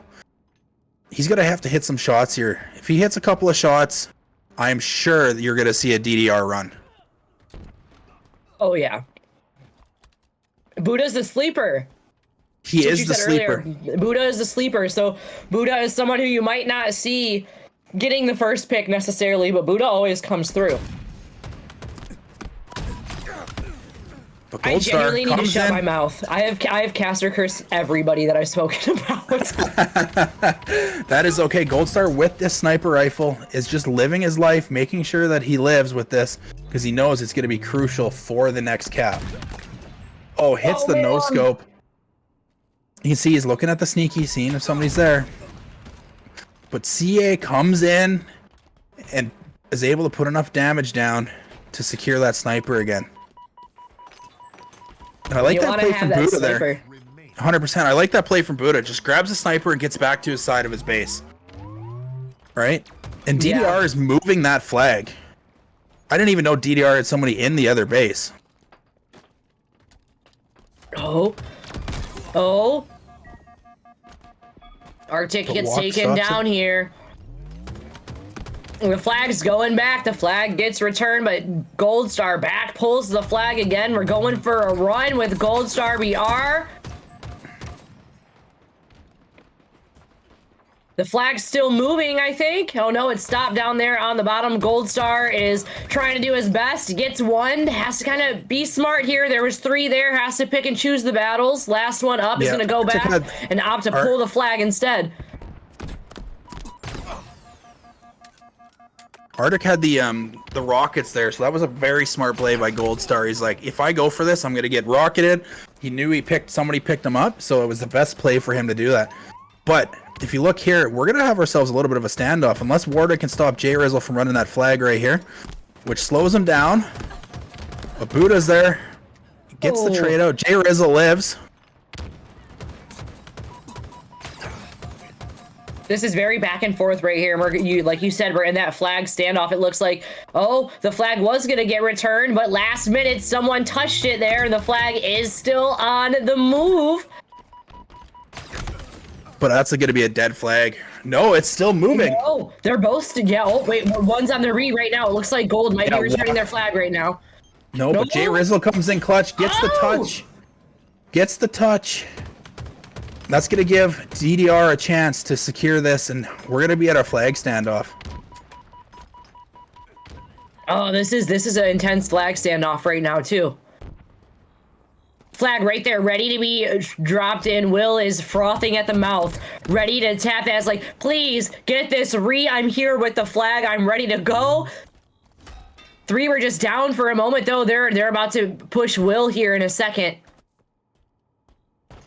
S4: He's going to have to hit some shots here. If he hits a couple of shots, I'm sure that you're going to see a DDR run.
S3: Oh, yeah. Buddha's the sleeper.
S4: He is the sleeper.
S3: Earlier. Buddha is the sleeper. So Buddha is someone who you might not see getting the first pick necessarily, but Buddha always comes through. I genuinely need to shut my mouth. I have caster curse everybody that I've spoken about.
S4: That is okay. Gold Star with this sniper rifle is just living his life, making sure that he lives with this because he knows it's going to be crucial for the next cap. Oh, hits the no scope. You can see he's looking at the sneaky, seeing if somebody's there. But CA comes in and is able to put enough damage down to secure that sniper again. And I like that play from Buddha there. 100%. I like that play from Buddha. Just grabs a sniper and gets back to his side of his base. Right? And DDR is moving that flag. I didn't even know DDR had somebody in the other base.
S3: Oh, Oh. Arctic
S4: The
S3: gets
S4: walk
S3: taken
S4: sucks.
S3: down here. The flag's going back. The flag gets returned, but Gold Star back pulls the flag again. We're going for a run with Gold Star BR. The flag's still moving, I think. Oh no, it's stopped down there on the bottom. Gold Star is trying to do his best. Gets one. Has to kind of be smart here. There was 3 there. Has to pick and choose the battles. Last one up is
S4: Yeah,
S3: going to go
S4: Arctic
S3: back
S4: had-
S3: and opt to pull the flag instead.
S4: Arctic had the rockets there, so that was a very smart play by Gold Star. He's like, if I go for this, I'm gonna get rocketed. He knew somebody picked him up, so it was the best play for him to do that. But if you look here, we're gonna have ourselves a little bit of a standoff unless Warda can stop J Rizzle from running that flag right here, which slows him down. But Buddha's there, gets the trade out. J Rizzle lives.
S3: This is very back and forth right here. Like you said, we're in that flag standoff. It looks like, oh, the flag was going to get returned, but last minute someone touched it there, and the flag is still on the move.
S4: But that's going to be a dead flag. No, it's still moving.
S3: Oh, they're both, yeah. Oh, wait, one's on the re right now. It looks like Gold might
S4: Yeah,
S3: be returning their flag right now.
S4: No, but J Rizzle comes in clutch, gets the
S3: Oh!
S4: touch. Gets the touch. That's going to give DDR a chance to secure this, and we're going to be at our flag standoff.
S3: Oh, this is an intense flag standoff right now, too. Flag right there, ready to be dropped in. Will is frothing at the mouth, ready to tap as like, please get this re. I'm here with the flag. I'm ready to go. 3 were just down for a moment, though. They're about to push Will here in a second.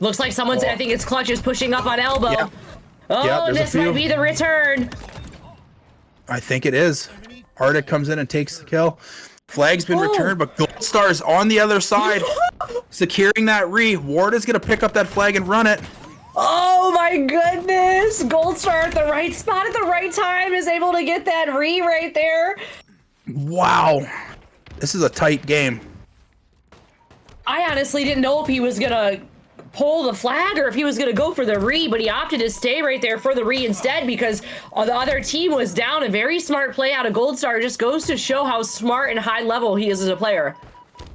S3: Looks like someone's, I think it's Clutch, is pushing up on elbow.
S4: Yeah.
S3: Oh,
S4: Yeah, there's a
S3: this might
S4: few.
S3: be the return.
S4: I think it is. Arctic comes in and takes the kill. Flag's been returned, but Gold Star's on the other side, securing that re. Ward is going to pick up that flag and run it.
S3: Oh my goodness! Gold Star at the right spot at the right time is able to get that re right there.
S4: Wow. This is a tight game.
S3: I honestly didn't know if he was gonna pull the flag or if he was gonna go for the re, but he opted to stay right there for the re instead because the other team was down. A very smart play out of Gold Star. Just goes to show how smart and high level he is as a player.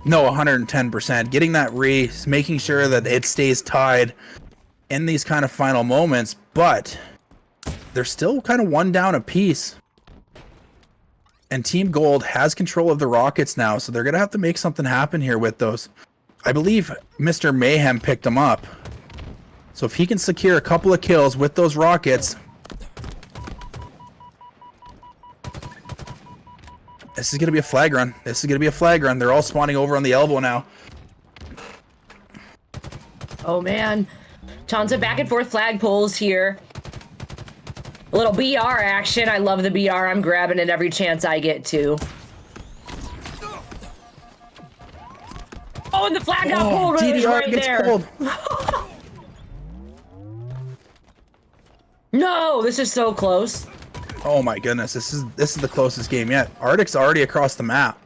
S4: No, 110%. Getting that re, making sure that it stays tied in these kind of final moments, but they're still kind of one down a piece. And Team Gold has control of the rockets now, so they're going to have to make something happen here with those. I believe Mr. Mayhem picked them up. So if he can secure a couple of kills with those rockets, this is going to be a flag run. This is going to be a flag run. They're all spawning over on the elbow now.
S3: Oh man. Tons of back and forth flag pulls here. A little BR action. I love the BR. I'm grabbing it every chance I get to. Oh, and the flag got pulled
S4: DDR
S3: right
S4: gets
S3: there.
S4: pulled.
S3: No, this is so close.
S4: Oh my goodness, this is the closest game yet. Arctic's already across the map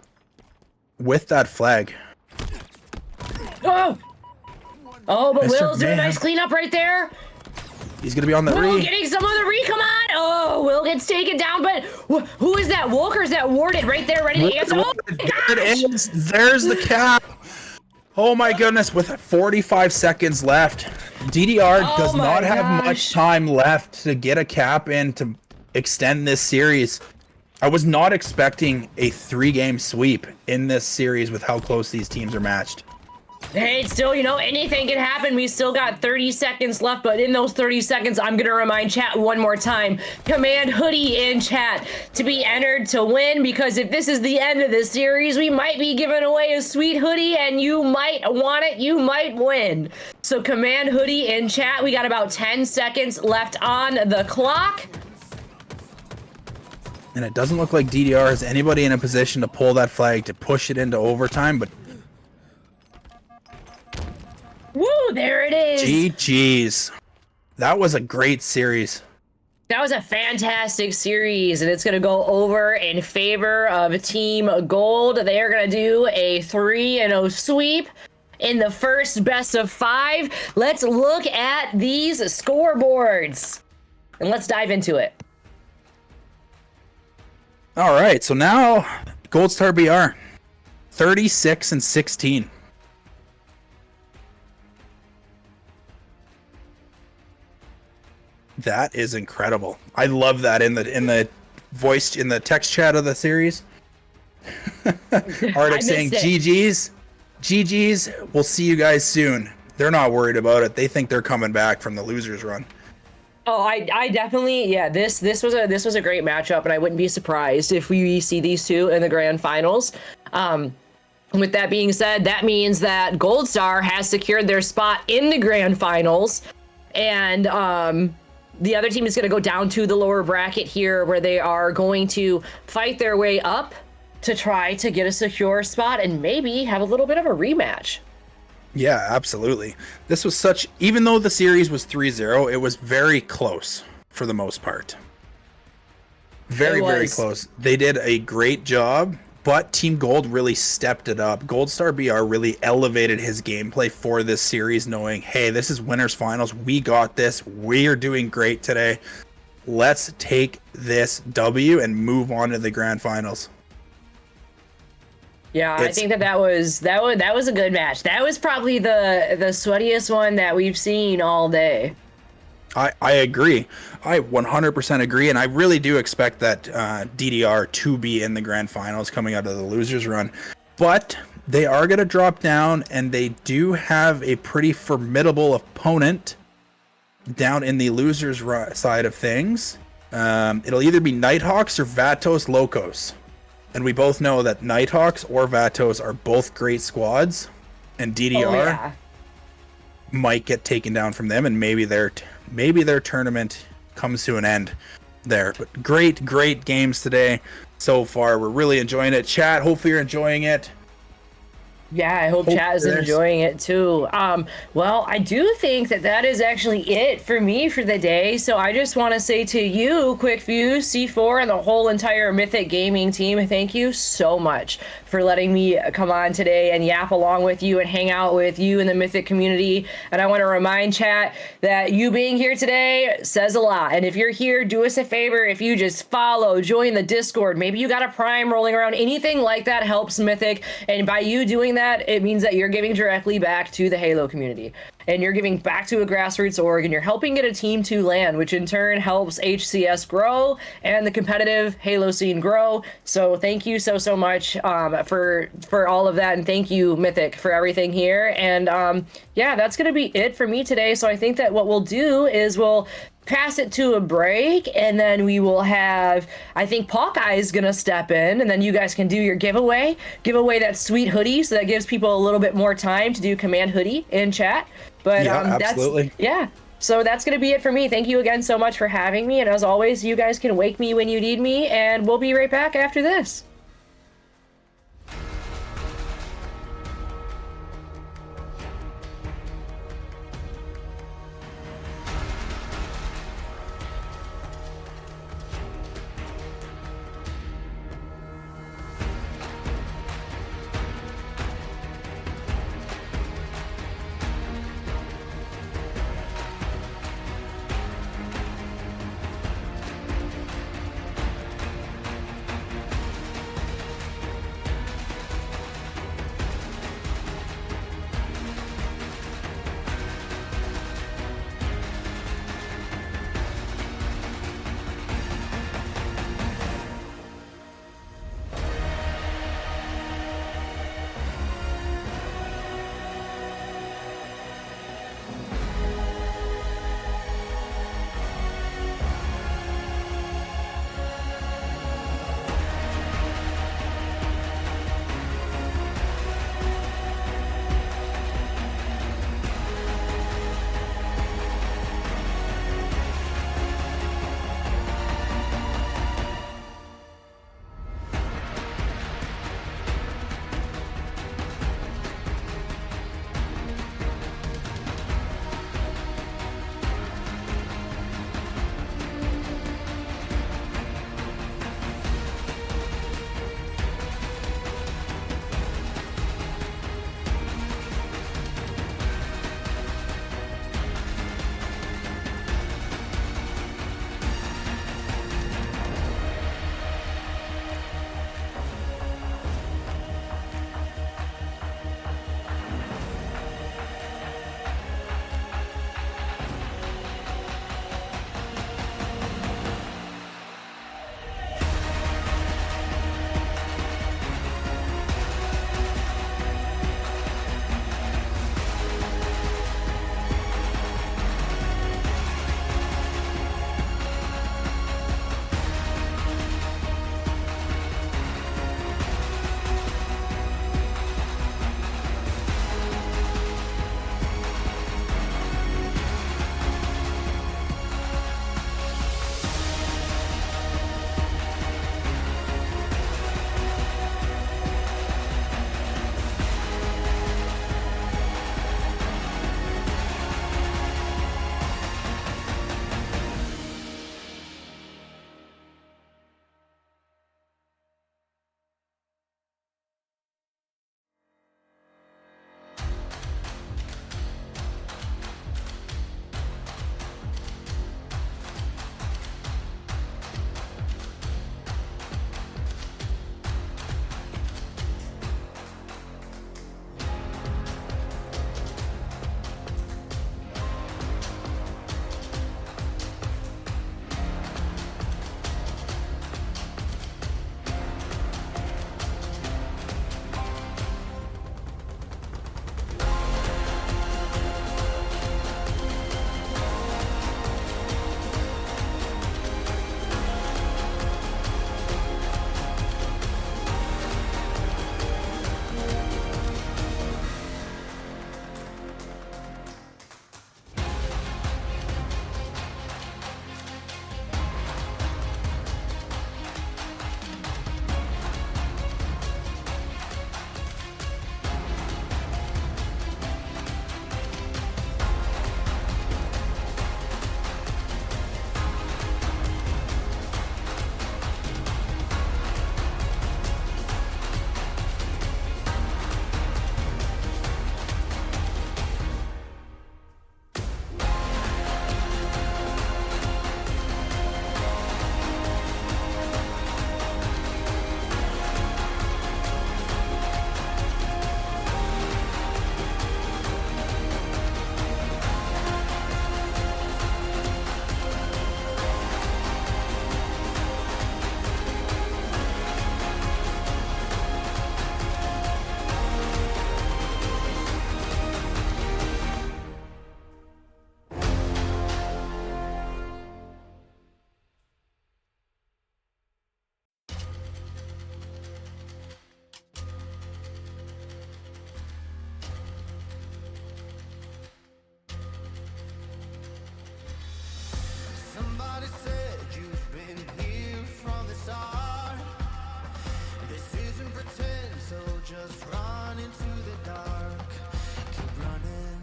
S4: with that flag.
S3: Oh, but
S4: Mr.
S3: Will's doing a
S4: Mayhem.
S3: nice cleanup right there.
S4: He's gonna be on the
S3: Will
S4: re.
S3: getting some of the re. Come on. Oh, Will gets taken down, but who is that? Walker's that warded right there, ready to answer. Oh, my
S4: There it
S3: gosh.
S4: is. There's the cap. Oh my goodness, with 45 seconds left, DDR
S3: Oh
S4: does
S3: my
S4: not have
S3: gosh.
S4: much time left to get a cap in to extend this series. I was not expecting a 3-game sweep in this series with how close these teams are matched.
S3: Hey, still, anything can happen. We still got 30 seconds left, but in those 30 seconds, I'm going to remind chat one more time. Command hoodie in chat to be entered to win, because if this is the end of this series, we might be giving away a sweet hoodie, and you might want it. You might win. So command hoodie in chat. We got about 10 seconds left on the clock.
S4: And it doesn't look like DDR has anybody in a position to pull that flag to push it into overtime, but
S3: Woo, there it is.
S4: GG's. That was a great series.
S3: That was a fantastic series, and it's going to go over in favor of Team Gold. They are going to do a 3-0 sweep, in the first best of 5. Let's look at these scoreboards and let's dive into it.
S4: All right, so now Gold Star BR 36-16. That is incredible. I love that in the voice in the text chat of the series. Arctic saying GG's, we'll see you guys soon. They're not worried about it. They think they're coming back from the losers run.
S3: Oh, I definitely, yeah, this was a great matchup, and I wouldn't be surprised if we see these two in the grand finals. With that being said, that means that Gold Star has secured their spot in the grand finals, and the other team is going to go down to the lower bracket here, where they are going to fight their way up to try to get a secure spot and maybe have a little bit of a rematch.
S4: Yeah, absolutely. This was even though the series was 3-0, it was very close for the most part. Very, very close. They did a great job, but Team Gold really stepped it up. Gold Star BR really elevated his gameplay for this series, knowing, hey, this is winners finals. We got this. We are doing great today. Let's take this W and move on to the grand finals.
S3: Yeah, I think that was a good match. That was probably the sweatiest one that we've seen all day.
S4: I agree. I 100% agree, and I really do expect that DDR to be in the grand finals coming out of the losers run. But they are going to drop down, and they do have a pretty formidable opponent down in the losers side of things. It'll either be Nighthawks or Vatos Locos. And we both know that Nighthawks or Vatos are both great squads, and DDR might get taken down from them, and maybe their tournament comes to an end there. But great games today so far. We're really enjoying it. Chat, hopefully you're enjoying it.
S3: Yeah, I hope chat is enjoying it too. Well, I do think that is actually it for me for the day. So I just want to say to you, QuickView, C4, and the whole entire Mythic Gaming team, thank you so much for letting me come on today and yap along with you and hang out with you in the Mythic community. And I want to remind chat that you being here today says a lot. And if you're here, do us a favor. If you just follow, join the Discord, maybe you got a Prime rolling around, anything like that helps Mythic. And by you doing that, it means that you're giving directly back to the Halo community, and you're giving back to a grassroots org, and you're helping get a team to land, which in turn helps HCS grow and the competitive Halo scene grow. So thank you so much for all of that, and thank you, Mythic, for everything here. And yeah, that's gonna be it for me today. So I think that what we'll do is we'll pass it to a break, and then we will have, I think Hawkeye is gonna step in, and then you guys can do your giveaway that sweet hoodie, so that gives people a little bit more time to do command hoodie in chat. But
S4: yeah, absolutely.
S3: So that's gonna be it for me. Thank you again so much for having me, and as always, you guys can wake me when you need me, and we'll be right back after this.
S1: isn't pretend, so just run into the dark. Keep running.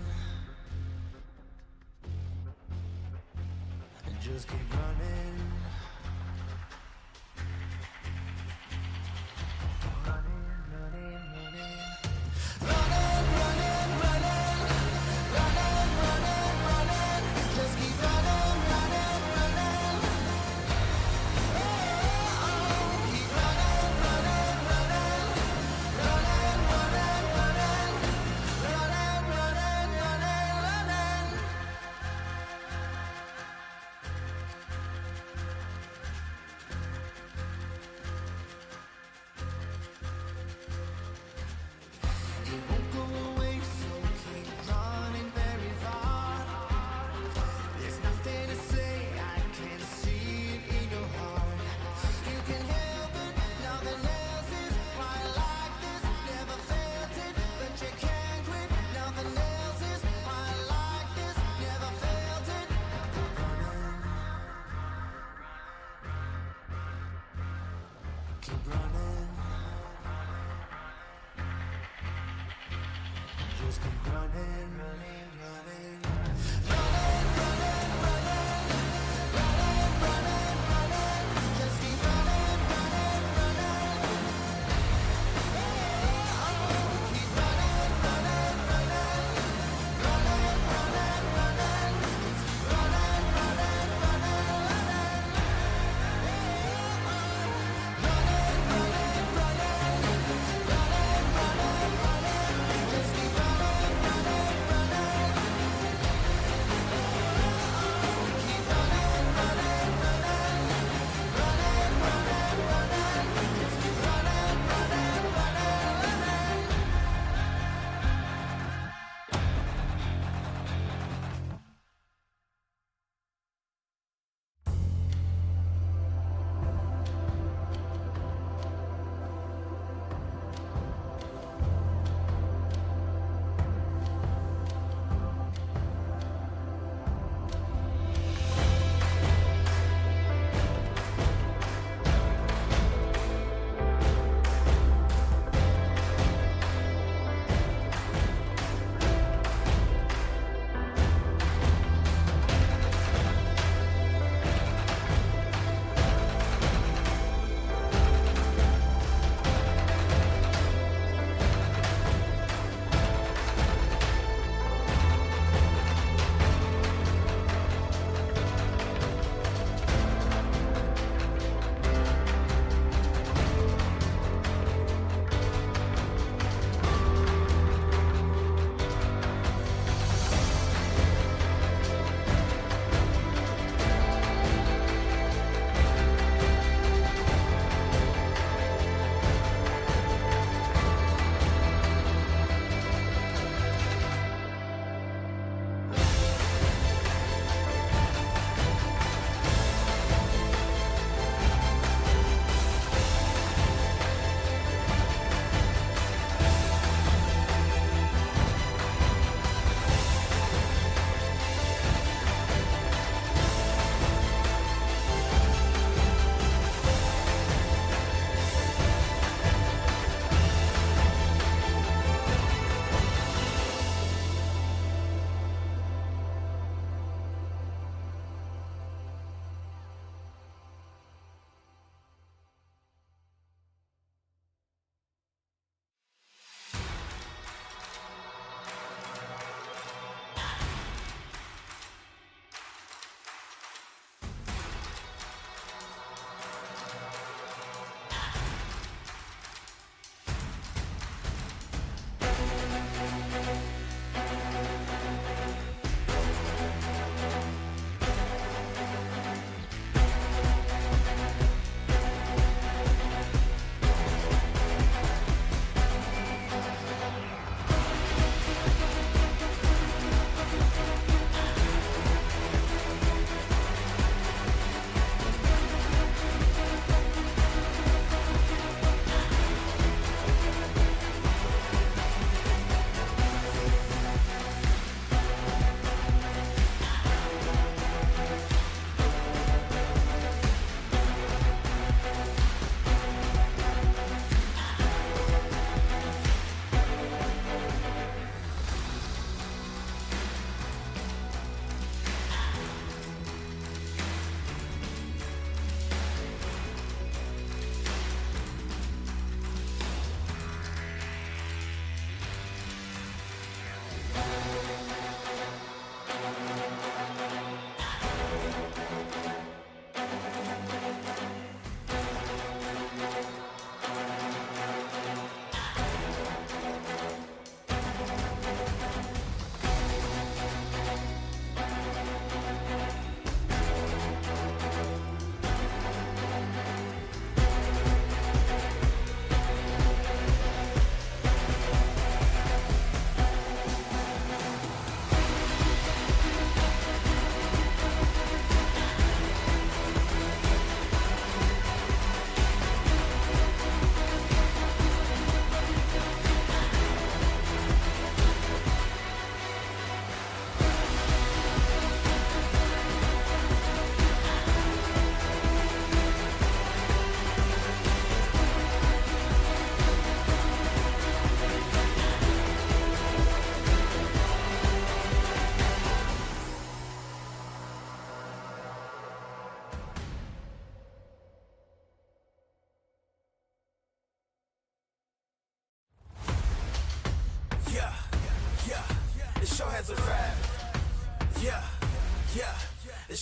S1: And just keep running. Keep running. Just keep running, running, running. Running, running, running. Running, running, running. Just keep running, running, running. Keep running, running, running. Running, running, running. Running, running, running, running. Just keep running, running, running.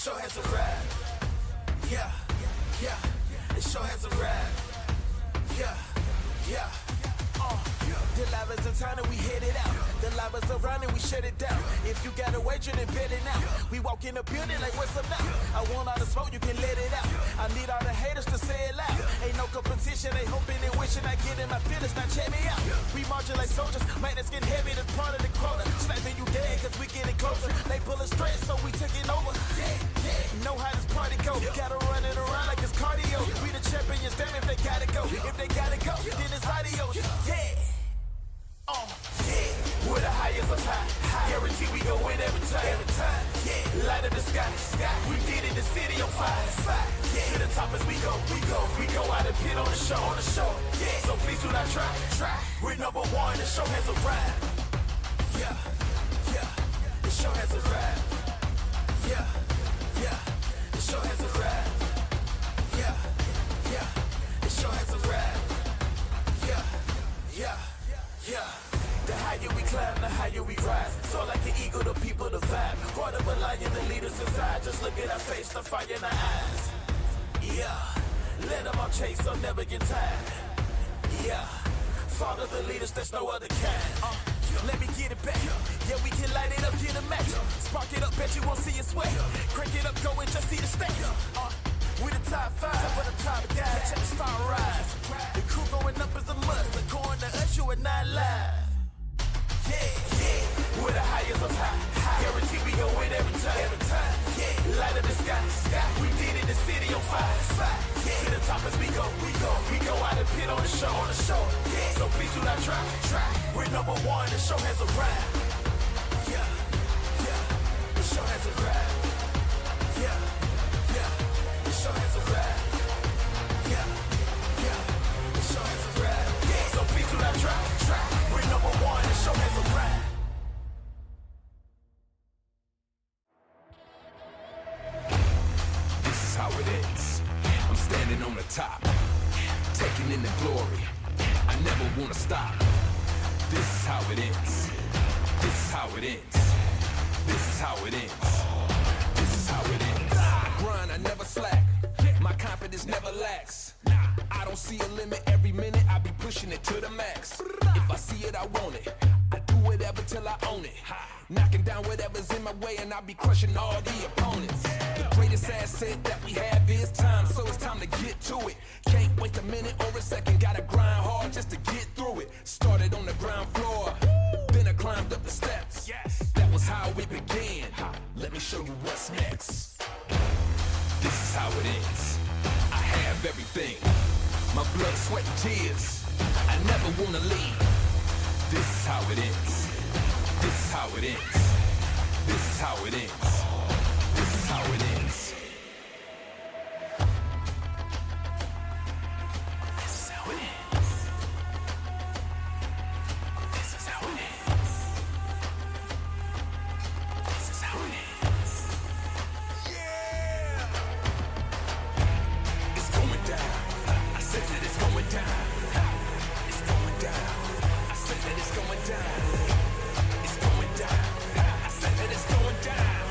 S5: show has arrived. Yeah, yeah, the show has arrived. Yeah, yeah. The lava's in town and we headed out. The lava's around and we shut it down. If you got a wager, then bet it now. We walk in the building like, what's up now? I want all the smoke, you can let it out. I need all the haters to say it loud. Ain't no competition, they hoping and wishing I get in my feelings. Now check me out. We marching like soldiers, man, it's getting heavy, that's part of the quota. Sniping you dead, cause we getting closer. They pulling straight, so we taking over. Know how this party go. Gotta run it around like it's cardio. We the champions, damn if they gotta go. If they gotta go, then it's adios. Yeah. Yeah, we're the highest of high. Guarantee we go win every time. Yeah, light up the sky. We did it, the city on fire. Yeah, to the top as we go. We go out and pit on the show. Yeah, so please do not try. We're number one, the show has arrived. Yeah, the show has arrived. Yeah, the show has arrived. Yeah, the show has arrived. Yeah. The higher we climb, the higher we rise. So like the eagle, the people, the vibe. Heart of a lion, the leaders inside. Just look at our face, the fire in our eyes. Yeah, let them all chase, I'll never get tired. Yeah, follow the leaders, there's no other kind. Let me get it back. Yeah, we can light it up, get a match. Spark it up, bet you won't see it sweat. Crank it up, go and just see the stakes. We the top 5, for the top guys, check the star rise. The crew going up as a must, according to us, you are not live. Yeah, we're the highest of high. Guarantee we gon' win every time. Yeah, light up the sky. We did it, the city on fire. Yeah, to the top as we go. We go out and pit on the show. Yeah, so please do not try. We're number one, the show has arrived. Yeah, the show has arrived. Yeah, the show has arrived. Yeah, the show has arrived. Yeah, so please do not try. We're number one, the show has arrived. This is how it ends. I'm standing on the top, taking in the glory. I never wanna stop. This is how it ends. This is how it ends. This is how it ends. This is how it ends. I grind, I never slack. My confidence never lacks. I don't see a limit. Every minute I be pushing it to the max. If I see it, I want it. I do whatever till I own it. Knocking down whatever's in my way, and I be crushing all the opponents. The greatest asset that we have is time, so it's time to get to it. Can't waste a minute or a second. Gotta grind hard just to get through it. Started on the ground floor, then I climbed up the steps. That was how we began. Let me show you what's next. This is how it ends. I have everything. My blood, sweat, and tears. I never wanna leave. This is how it ends. This is how it ends. This is how it ends. This is how it ends. This is how it ends. This is how it ends. This is how it ends. Yeah! It's going down. I said that it's going down. It's going down. I said that it's going down. It's going down. I said that it's going down.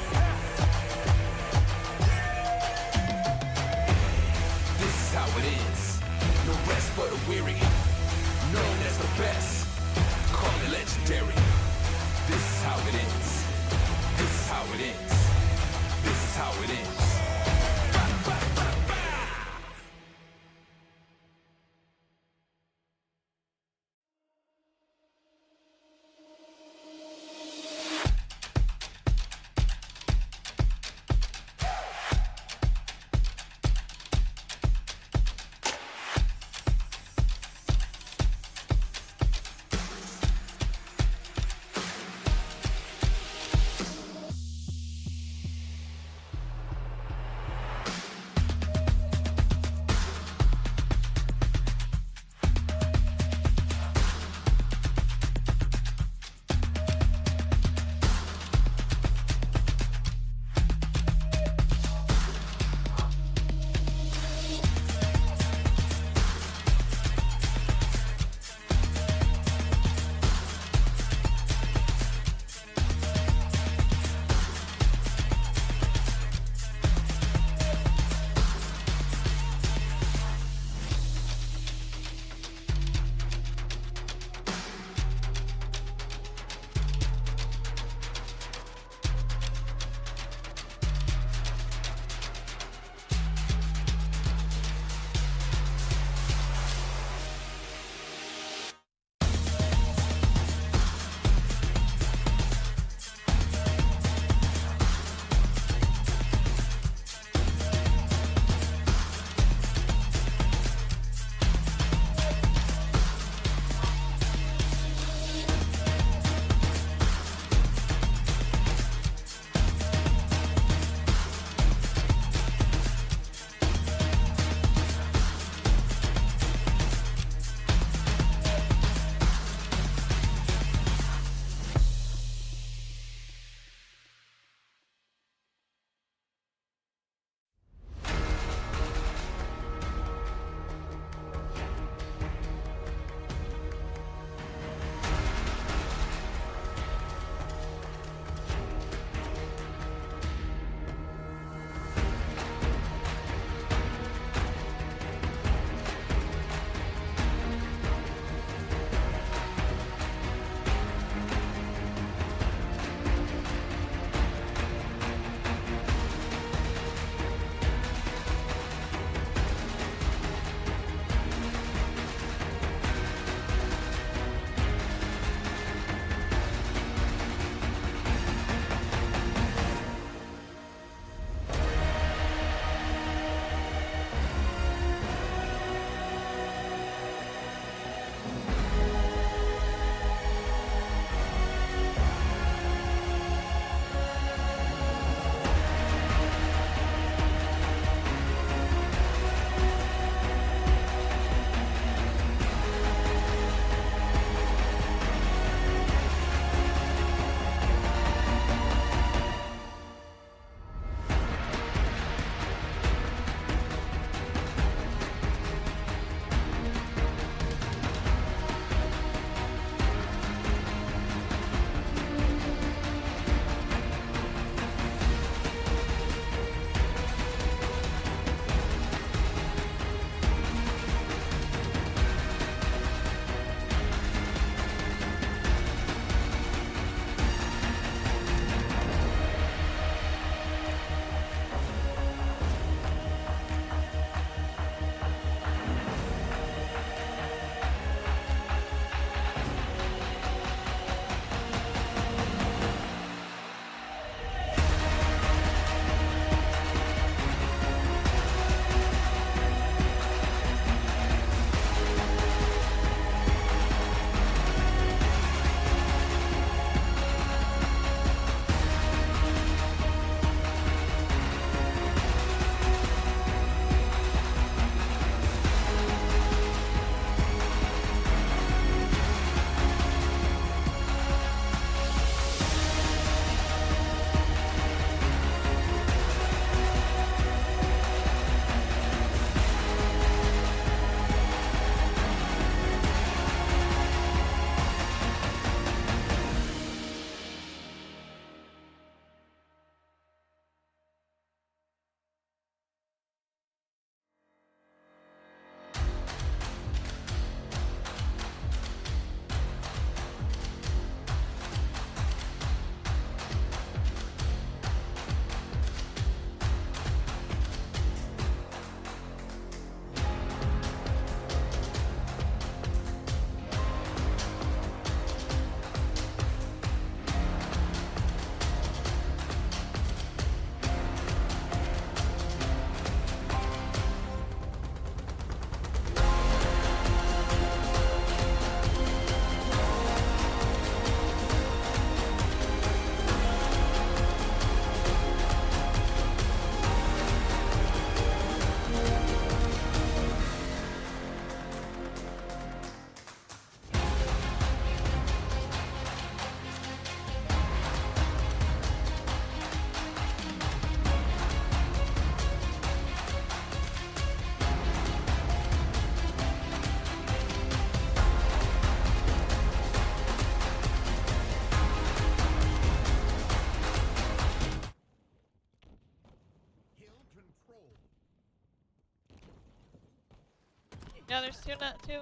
S6: Yeah, there's two, not two.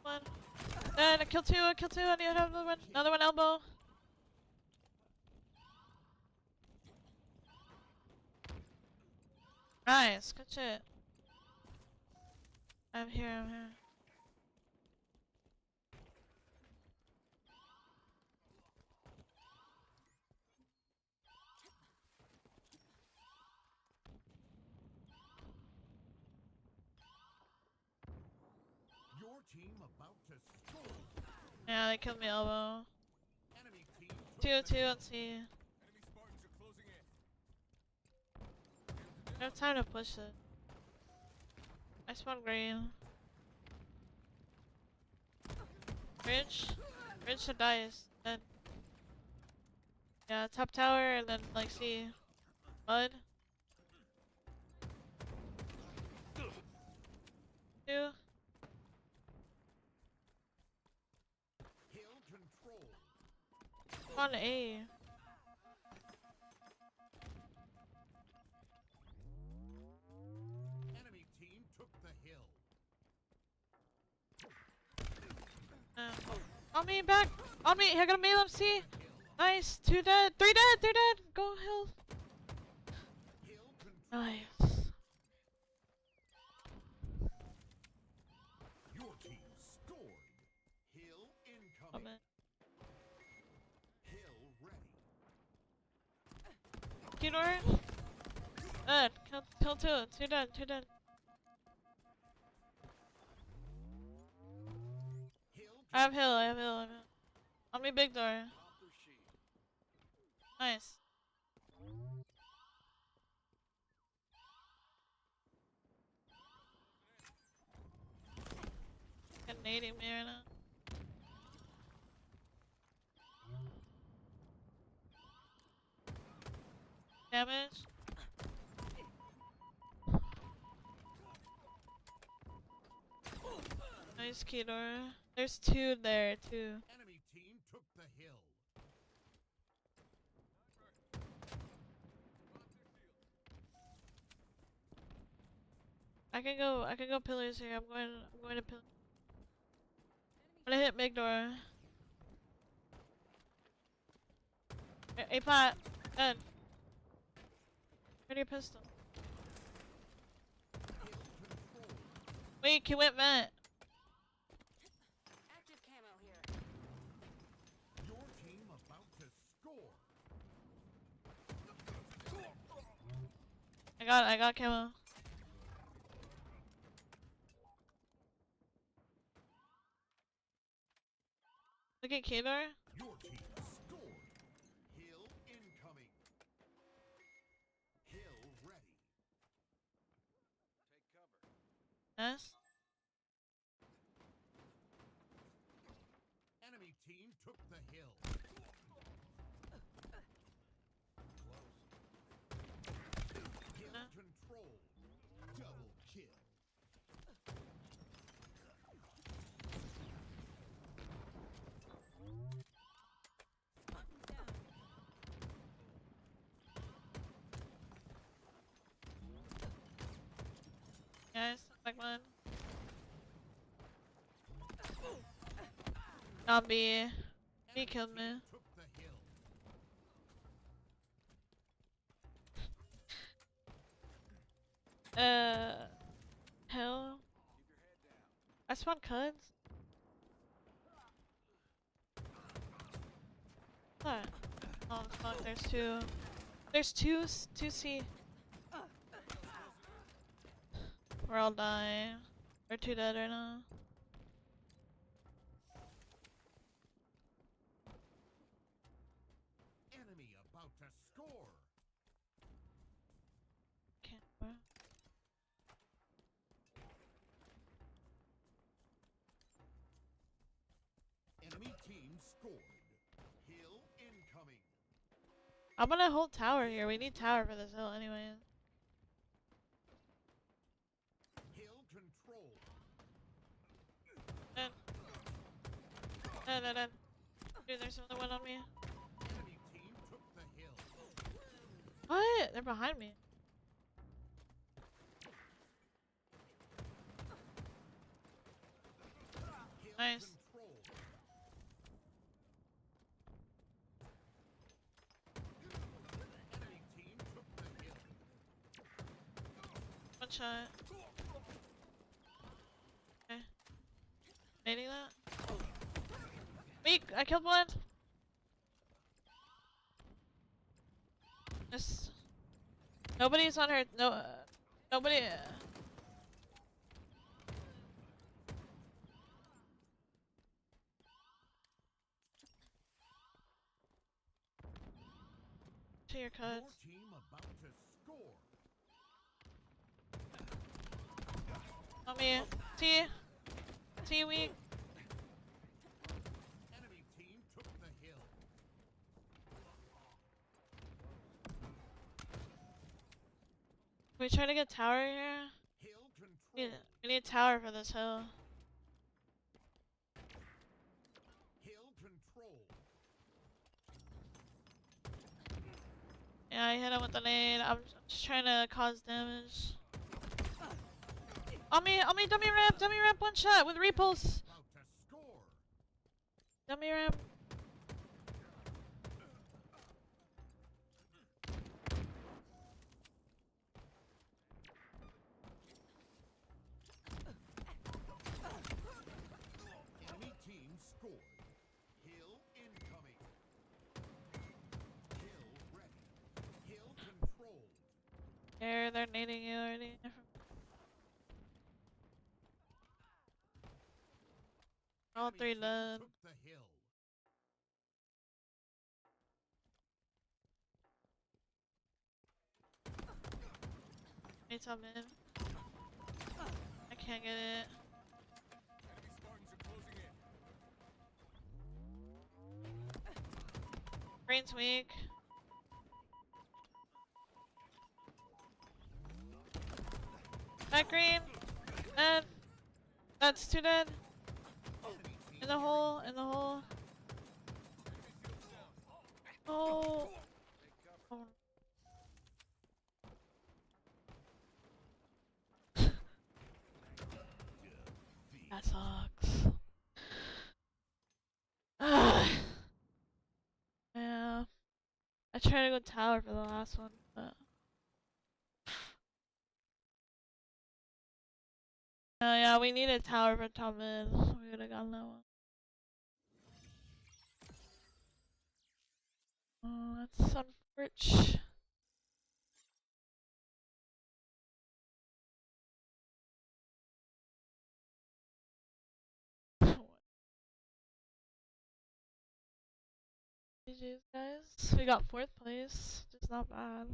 S6: One. And I killed two, I killed two, I need another one. Another one elbow. Nice, good shit. I'm here, I'm here.
S1: Your team about to score.
S6: Yeah, they killed me elbow.
S1: Enemy team
S6: Two, let's see.
S5: Enemy Spartans are closing in.
S6: I have time to push it. I spawned green. Bridge? Bridge should die. Dead. Yeah, top tower and then like C. Mud. Two.
S1: hill control.
S6: On A.
S1: Enemy team took the hill.
S6: On me, back! On me! I got a melee MC! Nice! Two dead! Three dead! Go hill!
S1: Hill control.
S6: Nice.
S1: Your team scored. Hill
S6: Oh,
S1: incoming.
S6: man.
S1: Hill ready.
S6: Keynor? Dead. Kill two. Two dead.
S1: Hill
S6: I have hill. On me, big door.
S1: copper shield.
S6: Nice. Got nading me right now. Damage. Nice Keynor. There's two there too.
S1: Enemy team took the hill.
S6: I can go pillars here. I'm going to pillars. I'm gonna hit big door. A pot. Dead. Ready a pistol.
S1: Hill control.
S6: Wait, he went vent.
S7: Active camo here.
S1: Your team about to score.
S6: I got camo. Look at Keynor.
S1: Your team scored. Hill incoming. Hill ready.
S5: Take cover.
S6: Yes.
S1: Enemy team took the hill. Hill
S6: No.
S1: control. Double kill.
S6: Yes. Like one. Not B. B killed me.
S1: Team took the hill.
S6: Hell.
S5: Keep your head down.
S6: I spawned cuds. What? Oh fuck, there's two. There's two C. We're all dying. We're two dead right now.
S1: Enemy about to score.
S6: Can't. Bro.
S1: Enemy team scored. Hill incoming.
S6: I'm gonna hold tower here. We need tower for this hill anyway.
S1: Hill control.
S6: Dead. Dude, there's another one on me.
S1: Enemy team took the hill.
S6: What? They're behind me. Nice. One shot. Okay. Nading that. Weak! I killed one! Just... Nobody's on her. No. Nobody. To your cuts. On me. T. T weak. We try to get tower here. We need tower for this hill. Yeah, I hit him with the nade. I'm just trying to cause damage. On me, dummy ramp, one shot with repulse. Dummy ramp. They're nading you already. All three dead. It's up in. I can't get it. Brain's weak. Back green. Dead. That's two dead. In the hole, in the hole. Oh. Oh. That sucks. Yeah. I tried to go tower for the last one, but yeah, we needed tower for top mid. We would have gotten that one. Oh, that's unfortunate. GG's, guys. We got 4th place. Just not bad.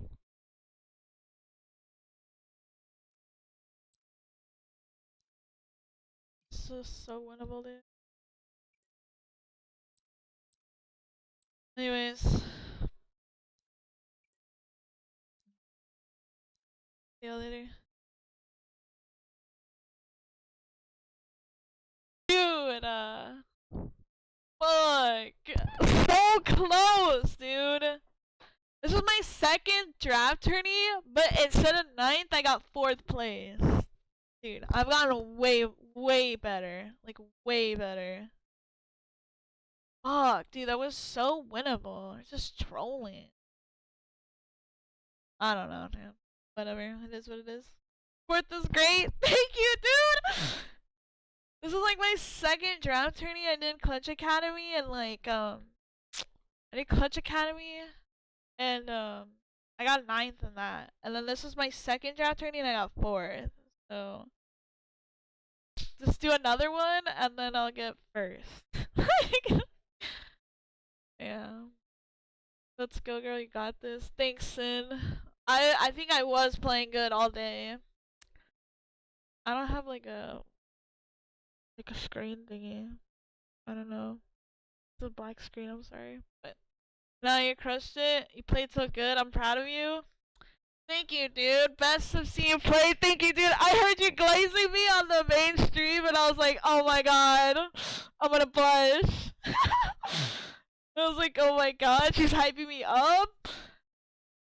S6: This is so winnable, dude. Anyways. See you later. Dude, fuck. So close, dude. This was my 2nd draft tourney, but instead of 9th, I got 4th place. Dude, I've gotten way better. Like, way better. Fuck, dude, that was so winnable. It's just trolling. I don't know, dude. Whatever, it is what it is. 4th is great. Thank you, dude! This is like my 2nd draft tourney. I did Clutch Academy and like, I did Clutch Academy and, I got 9th in that. And then this was my 2nd draft tourney and I got 4th. So, just do another one and then I'll get 1st. Yeah. Let's go, girl. You got this. Thanks, Sin. I think I was playing good all day. I don't have like a screen thingy. I don't know. It's a black screen. I'm sorry, but no, you crushed it. You played so good. I'm proud of you. Thank you, dude. Best of seeing you play. Thank you, dude. I heard you glazing me on the main stream, and I was like, oh my god, I'm gonna blush. I was like, oh my god, she's hyping me up.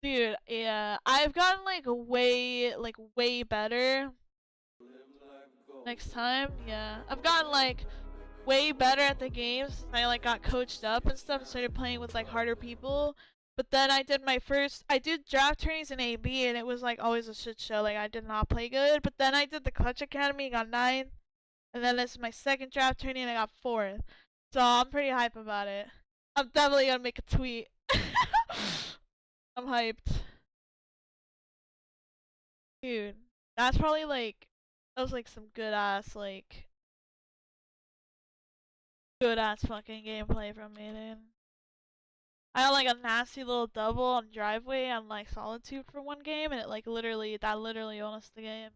S6: Dude, yeah, I've gotten like way better. Next time, yeah, I've gotten like way better at the games. I like got coached up and stuff and started playing with like harder people. But then I did draft tourneys in AB and it was like always a shit show. Like I did not play good. But then I did the Clutch Academy and got 9th. And then this is my second draft tourney and I got 4th. So I'm pretty hype about it. I'm definitely gonna make a tweet. I'm hyped. Dude, that's probably like, that was like some good ass fucking gameplay from me, dude. I had like a nasty little double on driveway on like Solitude for one game, and it like literally won us the game.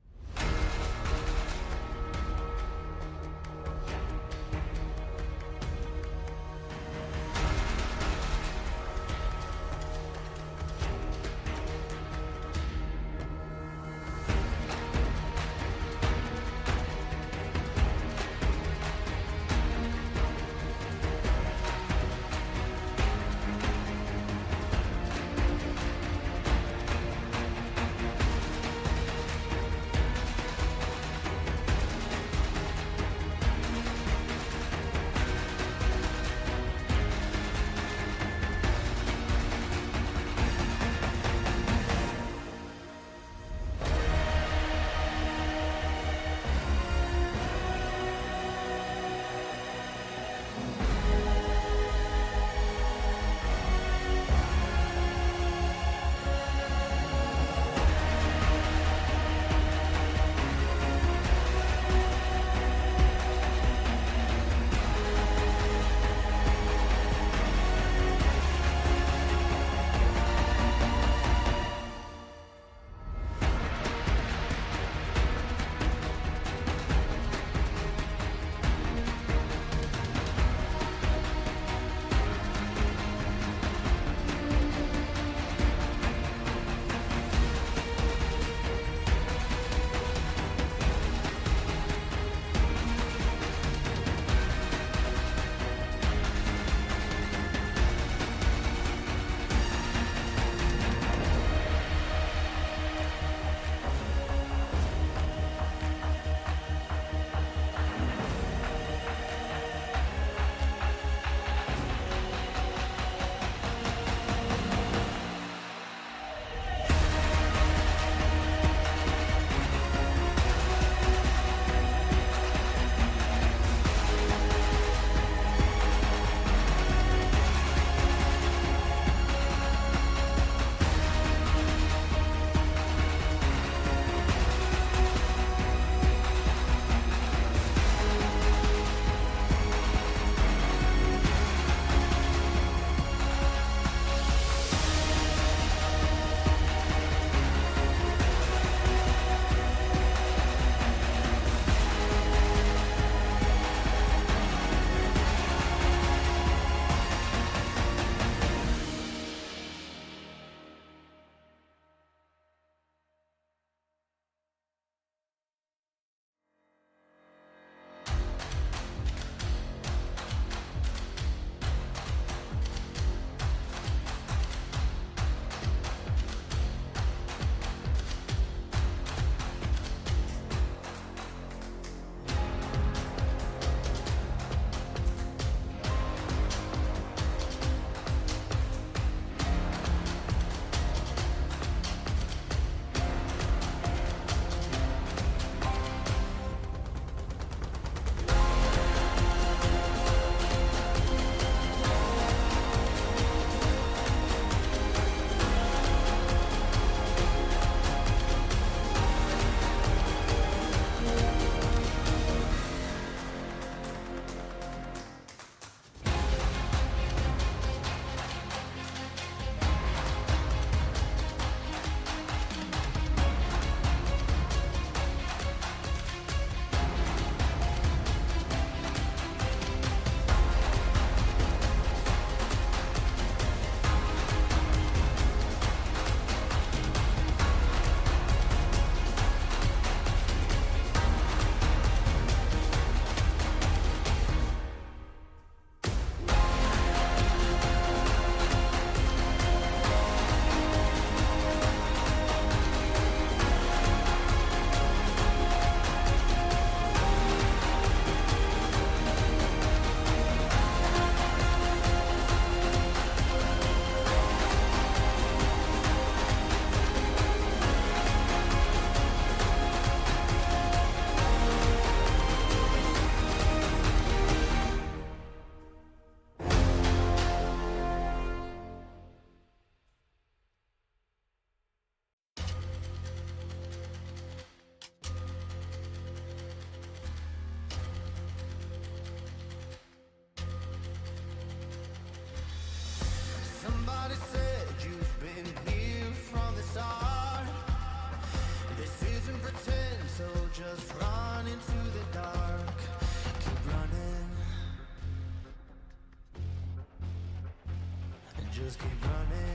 S1: Just keep running.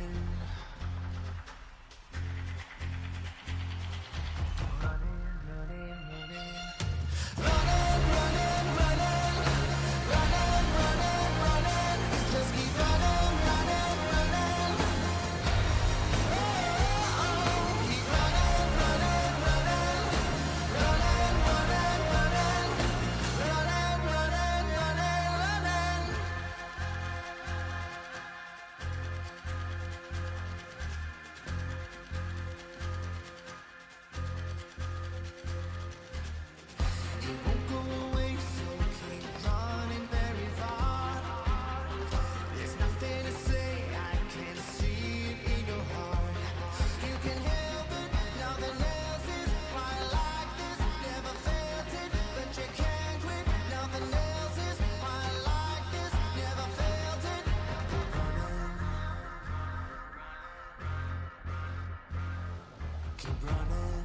S1: Keep running.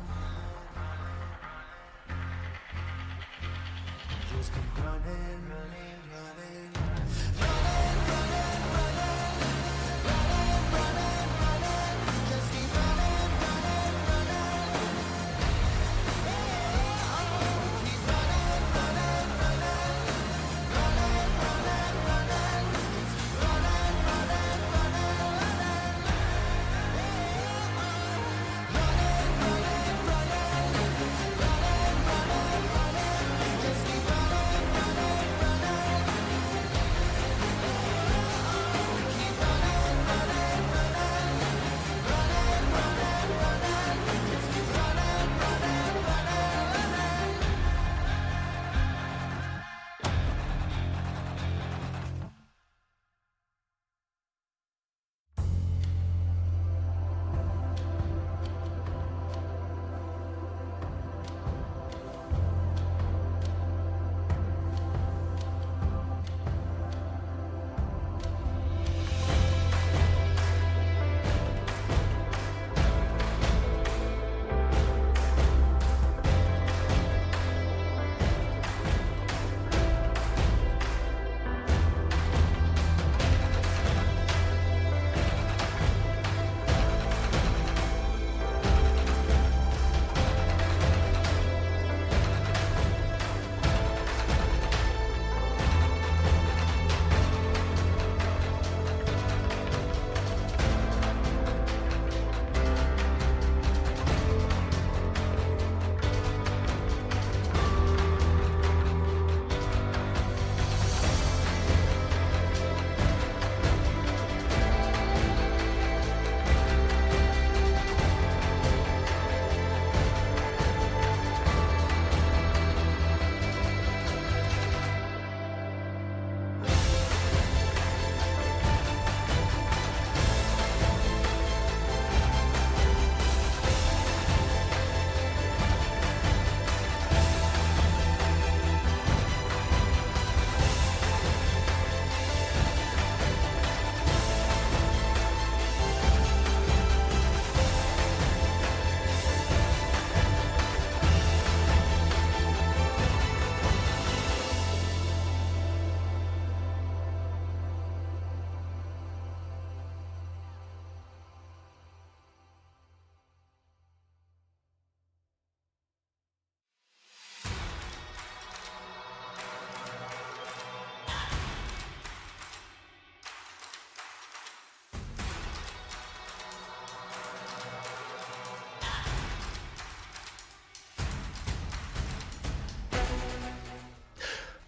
S1: Just keep running, running, running.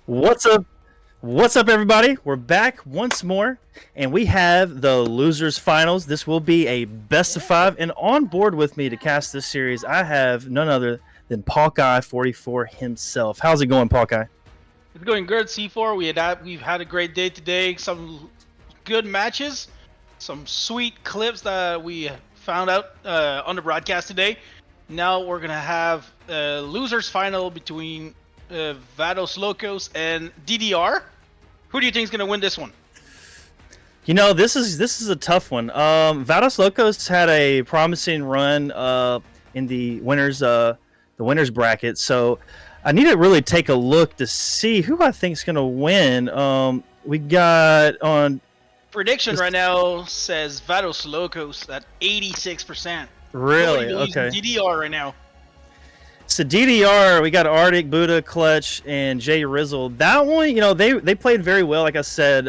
S2: What's up? What's up, everybody? We're back once more, and we have the losers finals. This will be a best of 5, and on board with me to cast this series, I have none other than Pawkeye 44 himself. How's it going, Pawkeye?
S7: It's going good, C4. We've had a great day today. Some good matches, some sweet clips that we found out on the broadcast today. Now we're gonna have a losers final between Vados Locos and DDR. Who do you think is gonna win this one?
S2: You know, this is a tough one. Vados Locos had a promising run in the winners bracket, so I need to really take a look to see who I think is going to win. We got on
S7: Prediction right now says Vados Locos at 86%.
S2: Really?
S7: Nobody believes in
S2: Okay.
S7: DDR right now.
S2: So DDR, we got Arctic, Buddha, Clutch, and Jay Rizzle. That one, you know, they played very well. Like I said,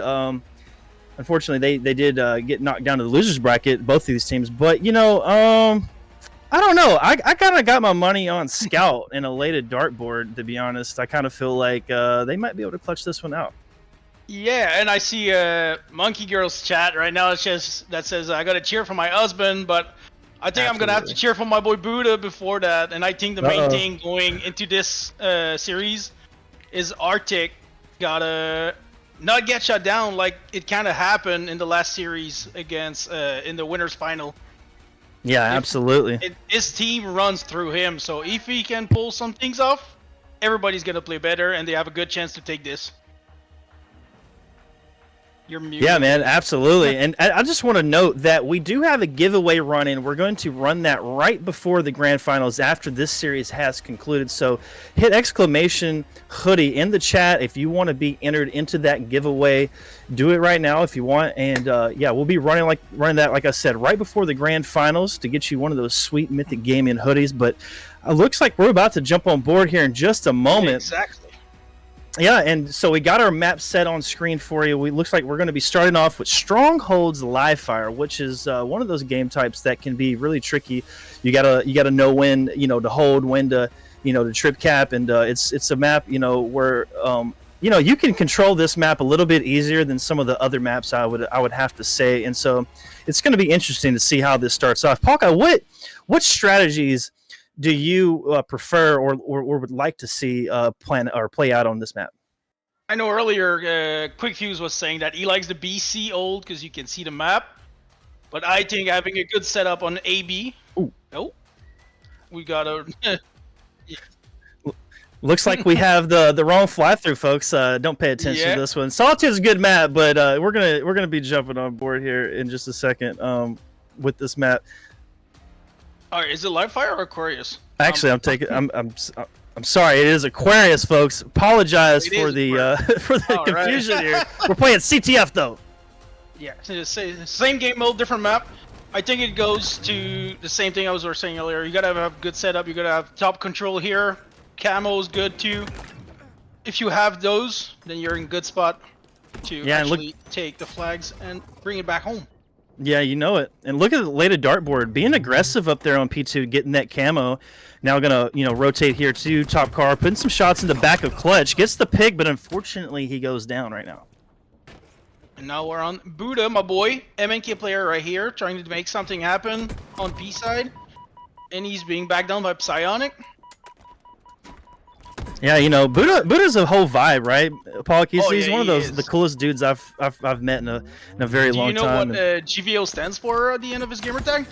S2: unfortunately, they did get knocked down to the losers bracket, both of these teams. But you know, I don't know. I kind of got my money on Scout and elated dartboard. To be honest, I kind of feel like they might be able to clutch this one out.
S7: Yeah, and I see Monkey Girl's chat right now. It says I got to cheer for my husband, but I think I'm gonna have to cheer for my boy Buddha before that. And I think the main thing going into this series is Arctic gotta not get shut down like it kind of happened in the last series against in the winners final.
S2: Yeah, absolutely.
S7: His team runs through him, so if he can pull some things off, everybody's gonna play better, and they have a good chance to take this. You're muted.
S2: Yeah, man, absolutely. And I just want to note that we do have a giveaway running. We're going to run that right before the grand finals after this series has concluded. So hit exclamation hoodie in the chat if you want to be entered into that giveaway. Do it right now if you want. And yeah, we'll be running that, like I said, right before the grand finals to get you one of those sweet Mythic Gaming hoodies. But it looks like we're about to jump on board here in just a moment.
S7: Exactly.
S2: Yeah, and so we got our map set on screen for you. Looks like we're going to be starting off with Stronghold's Live Fire, which is one of those game types that can be really tricky. You gotta know when to hold, when to to trip cap, and it's a map where you can control this map a little bit easier than some of the other maps I would have to say, and so it's going to be interesting to see how this starts off. Polka, what strategies do you prefer or would like to see plan or play out on this map?
S7: I know earlier Quick Fuse was saying that he likes the BC old because you can see the map, but I think having a good setup on AB.
S2: Ooh.
S7: Oh, we got a.
S2: Looks like we have the wrong fly through, folks. Don't pay attention to this one. Solitude's a good map, but we're gonna be jumping on board here in just a second with this map.
S7: All right, is it Live Fire or Aquarius?
S2: Actually, I'm sorry. It is Aquarius, folks. Apologize for the confusion here. We're playing CTF though.
S7: Yeah, same game mode, different map. I think it goes to the same thing I was saying earlier. You gotta have good setup. You gotta have top control here. Camo is good too. If you have those, then you're in good spot to actually take the flags and bring it back home.
S2: Yeah, you know it. And look at the latest dartboard. Being aggressive up there on P2, getting that camo. Now gonna, rotate here too. Top car, putting some shots in the back of Clutch. Gets the pick, but unfortunately he goes down right now.
S7: And now we're on Buddha, my boy. MNK player right here, trying to make something happen on P side. And he's being backed down by Psionic.
S2: Yeah, Buddha's a whole vibe, right? Paul, he's one of
S7: the
S2: the coolest dudes I've met in a very long time.
S7: Do you know what GVO stands for at the end of his gamer tag?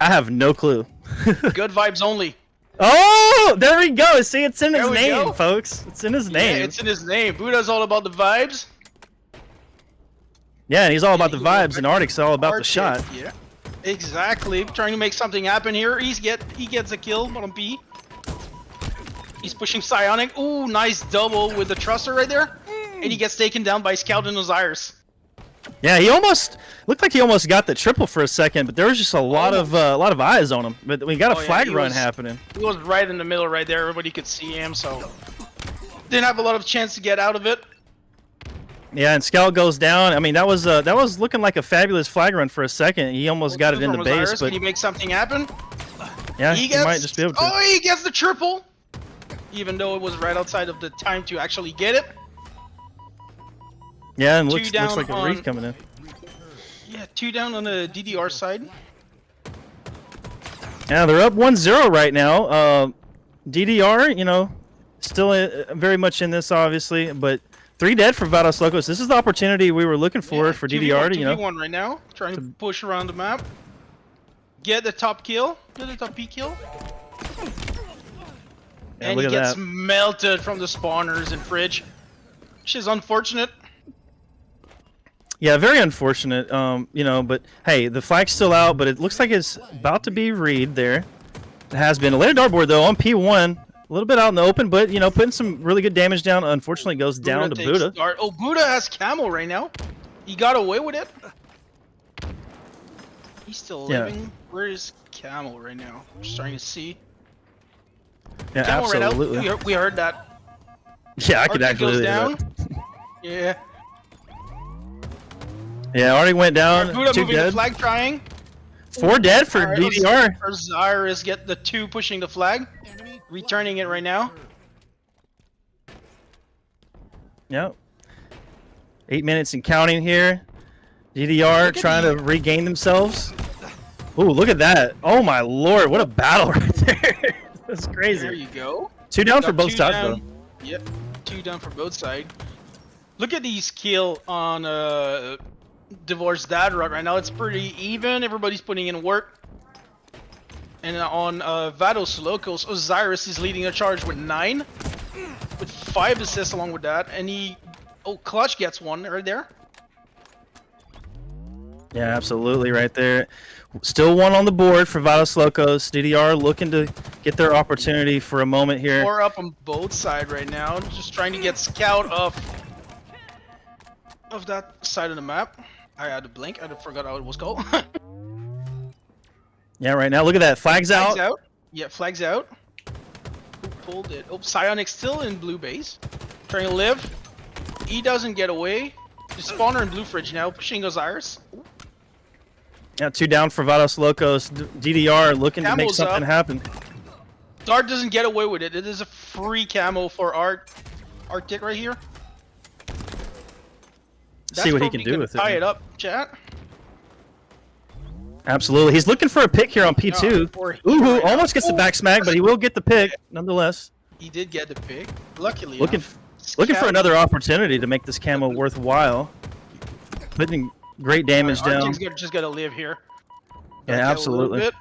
S2: I have no clue.
S7: Good vibes only.
S2: Oh, there we go. See, it's in his name, folks. It's in his name.
S7: Yeah, it's in his name. Buddha's all about the vibes.
S2: Yeah, and he's all about the vibes, and Arctic's all about the shot.
S7: Yeah, exactly. Trying to make something happen here. He gets a kill on P. He's pushing Psionic. Ooh, nice double with the thruster right there. And he gets taken down by Scout and Osiris.
S2: Yeah, he almost looked like he almost got the triple for a second, but there was just a lot of eyes on him. But we got a flag run happening.
S7: He was right in the middle right there. Everybody could see him, so didn't have a lot of chance to get out of it.
S2: Yeah, and Scout goes down. I mean, that was looking like a fabulous flag run for a second. He almost got it in the base, but
S7: can he make something happen?
S2: Yeah, he might just be able to.
S7: Oh, he gets the triple. Even though it was right outside of the time to actually get it.
S2: Yeah, and looks like a reef coming in.
S7: Yeah, 2 down on the DDR side.
S2: Yeah, they're up 1-0 right now. DDR, still very much in this, obviously, but 3 dead for Vados Locos. This is the opportunity we were looking for DDR to,
S7: 2v1 right now, trying to push around the map. Get the top kill. Get the top P kill.
S2: Yeah,
S7: and he gets melted from the spawners and fridge, which is unfortunate.
S2: Yeah, very unfortunate. But hey, the flag's still out, but it looks like it's about to be read there. It has been. A later dartboard though on P1, a little bit out in the open, but putting some really good damage down. Unfortunately, goes down to Buddha.
S7: Oh, Buddha has camo right now. He got away with it. He's still
S2: Yeah.
S7: living. Where is Camel right now? Just trying to see.
S2: Yeah,
S7: Camel ran out.
S2: absolutely.
S7: We heard that.
S2: Yeah, I could
S7: Arctic goes
S2: actually.
S7: down. Yeah.
S2: Yeah, already went down.
S7: Buddha
S2: 2
S7: moving the
S2: dead.
S7: flag, trying.
S2: 4 dead for
S7: Alright,
S2: DDR.
S7: Osiris get the 2 pushing the flag. Returning it right now.
S2: Yep. 8 minutes and counting here. DDR
S7: Look at
S2: trying to regain themselves. Ooh, look at that. Oh my lord, what a battle right there. That's
S7: There
S2: crazy.
S7: you go.
S2: 2 down for
S7: Got
S2: both
S7: 2
S2: sides
S7: down.
S2: though.
S7: Yep, 2 down for both sides. Look at these kill on Divorce Dad right now. It's pretty even. Everybody's putting in work. And on Vados Locos, Osiris is leading a charge with 9, with 5 assists along with that. And Clutch gets 1 right there.
S2: Yeah, absolutely right there. Still 1 on the board for Vados Locos. DDR looking to get their opportunity for a moment here.
S7: 4 up on both sides right now. Just trying to get Scout of that side of the map. I had to blink. I forgot how it was called.
S2: Yeah, right now, look at that. Flags out.
S7: Flags out. Yeah, flags out. Who pulled it? Oh, Psionic still in blue base. Trying to live. He doesn't get away. The spawner in blue fridge now, pushing Osiris.
S2: Yeah, 2 down for Vados Locos. DDR looking to make
S7: Camel's
S2: something
S7: up.
S2: happen.
S7: Dart doesn't get away with it. It is a free camo for Arctic right here.
S2: See what he can
S7: probably
S2: do
S7: gonna
S2: with it.
S7: tie it up, chat.
S2: Absolutely. He's looking for a pick here on P2.
S7: for
S2: Ooh,
S7: here right
S2: almost
S7: now.
S2: gets the back smack, but he will get the pick nonetheless.
S7: He did get the pick. Luckily
S2: Looking
S7: enough.
S2: looking for
S7: Scout-
S2: another opportunity to make this camo worthwhile. Putting great damage down.
S7: Arctic's just gotta live here.
S2: Yeah,
S7: Gotta get a
S2: absolutely.
S7: little bit.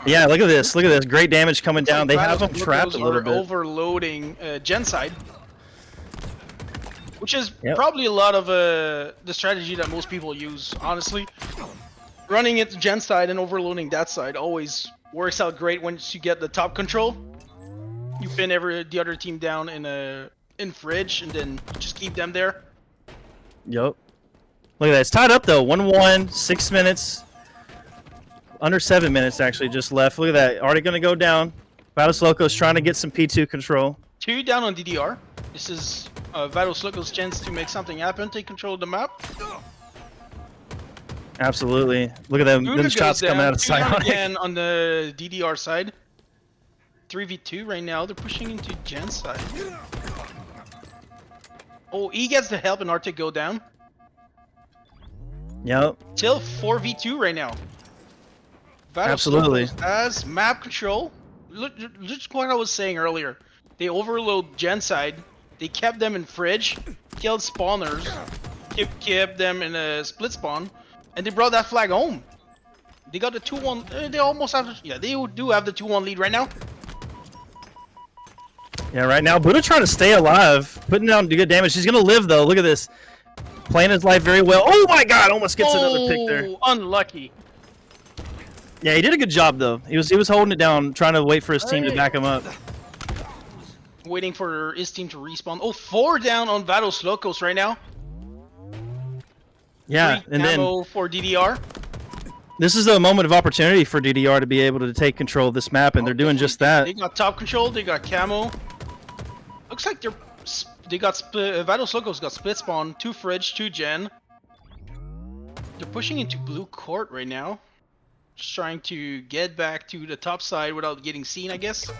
S2: Yeah, look at this. Look at this. Great damage coming down. They have
S7: Vados
S2: him trapped a
S7: Locos
S2: little
S7: are
S2: bit.
S7: overloading Gen side, which is
S2: Yep.
S7: probably a lot of the strategy that most people use. Honestly, running it Gen side and overloading that side always works out great once you get the top control. You pin the other team down in fridge and then just keep them there.
S2: Yup. Look at that. It's tied up though. 1-1, 6 minutes. Under 7 minutes actually just left. Look at that. Already going to go down. Vados Locos trying to get some P2 control.
S7: 2 down on DDR. This is Vados Locos' chance to make something happen, take control of the map.
S2: Absolutely. Look at them.
S7: Buddha
S2: Them
S7: goes
S2: shots coming
S7: down,
S2: out of
S7: 2 down
S2: Psionic.
S7: again on the DDR side. 3v2 right now. They're pushing into Gen side. Oh, E gets the help and Arctic go down.
S2: Yep.
S7: Still 4v2 right now. Vados
S2: Absolutely.
S7: Locos as map control. Look, just what I was saying earlier. They overload Gen side. They kept them in fridge, killed spawners, kept them in a split spawn, and they brought that flag home. They got the 2-1. They almost have. Yeah, they do have the 2-1 lead right now.
S2: Yeah, right now, Buddha trying to stay alive, putting down good damage. He's gonna live though. Look at this, playing his life very well. Oh my God, almost gets another pick there.
S7: Unlucky.
S2: Yeah, he did a good job though. He was holding it down, trying to wait for his team to back him up.
S7: Waiting for his team to respawn. Oh, 4 down on Vados Locos right now.
S2: Yeah,
S7: 3
S2: and then
S7: camo for DDR.
S2: this is a moment of opportunity for DDR to be able to take control of this map, and they're doing just that.
S7: They got top control. They got camo. Looks like they got Vados Locos got split spawn, 2 fridge, 2 gen. They're pushing into blue court right now. Just trying to get back to the top side without getting seen, I guess.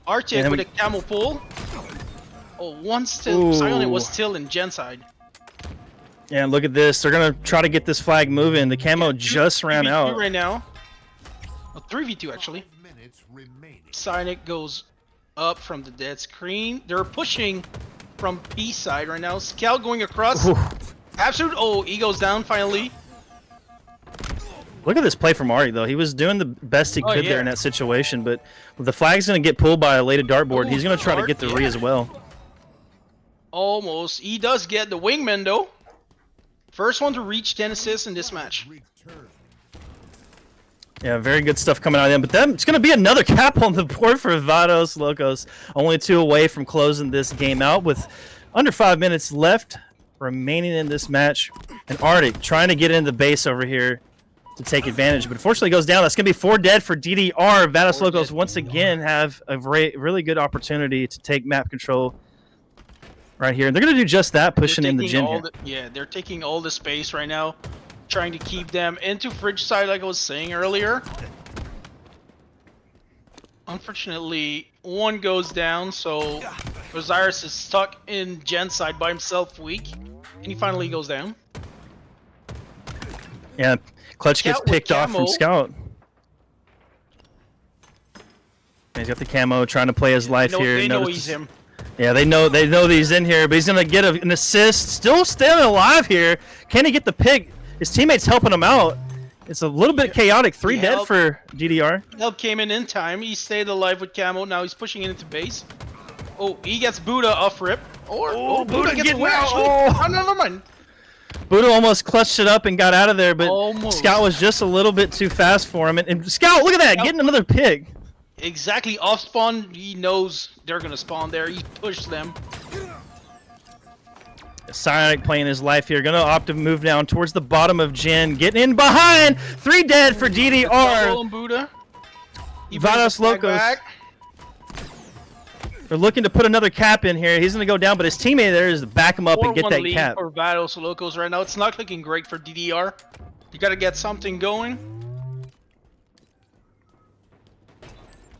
S7: Arctic
S2: And
S7: with a camo pull. Oh, one still.
S2: Ooh.
S7: Psionic was still in gen side.
S2: Yeah, look at this. They're gonna try to get this flag moving. The camo just ran
S7: 3v2
S2: out.
S7: right now. Oh, 3v2 actually.
S1: Minutes remaining.
S7: Psionic goes up from the dead screen. They're pushing from P side right now. Scout going across.
S2: Ooh.
S7: Absolute. Oh, he goes down finally.
S2: Look at this play from Ari though. He was doing the best he
S7: Oh,
S2: could
S7: yeah.
S2: there in that situation, but the flag's gonna get pulled by a lated dartboard.
S7: Ooh,
S2: He's gonna try to
S7: dart,
S2: get the re
S7: yeah.
S2: as well.
S7: Almost. He does get the wingman though. First one to reach 10 assists in this match.
S1: Return.
S2: Yeah, very good stuff coming out of them. But then it's going to be another cap on the board for Vados Locos. Only 2 away from closing this game out with under 5 minutes left remaining in this match. And Arctic trying to get in the base over here to take advantage. But unfortunately goes down. That's going to be 4 dead for DDR. Vados Locos once again have a really good opportunity to take map control right here. And they're going to do just that, pushing in the gen here.
S7: Yeah, they're taking all the space right now, trying to keep them into fridge side like I was saying earlier. Unfortunately, one goes down, so Osiris is stuck in gen side by himself weak, and he finally goes down.
S2: Yeah, Clutch gets
S7: Scout with
S2: picked off from
S7: camo.
S2: Scout. He's got the camo, trying to play his life here.
S7: They know
S2: Notice-
S7: he's him.
S2: Yeah, they know that he's in here, but he's gonna get an assist. Still staying alive here. Can he get the pick? His teammates helping him out. It's a little bit chaotic. 3 dead
S7: help.
S2: for DDR.
S7: Help came in time. He stayed alive with camo. Now he's pushing it into base. Oh, he gets Buddha off rip. Or Buddha gets
S2: getting
S7: away.
S2: out.
S7: Actually.
S2: Oh.
S7: Oh, no, never mind.
S2: Buddha almost clutched it up and got out of there, but
S7: Almost.
S2: Scout was just a little bit too fast for him. And Scout, look at that, getting another pick.
S7: Exactly off spawn. He knows they're gonna spawn there. He pushed them.
S2: Psionic playing his life here. Gonna opt to move down towards the bottom of Gen. Getting in behind. 3 dead for
S7: Double
S2: DDR.
S7: on Buddha. He brings
S2: Vados
S7: the flag
S2: Locos.
S7: back.
S2: They're looking to put another cap in here. He's gonna go down, but his teammate there is to back him up and get
S7: 4-1
S2: that
S7: lead
S2: cap.
S7: for Vados Locos right now. It's not looking great for DDR. You gotta get something going.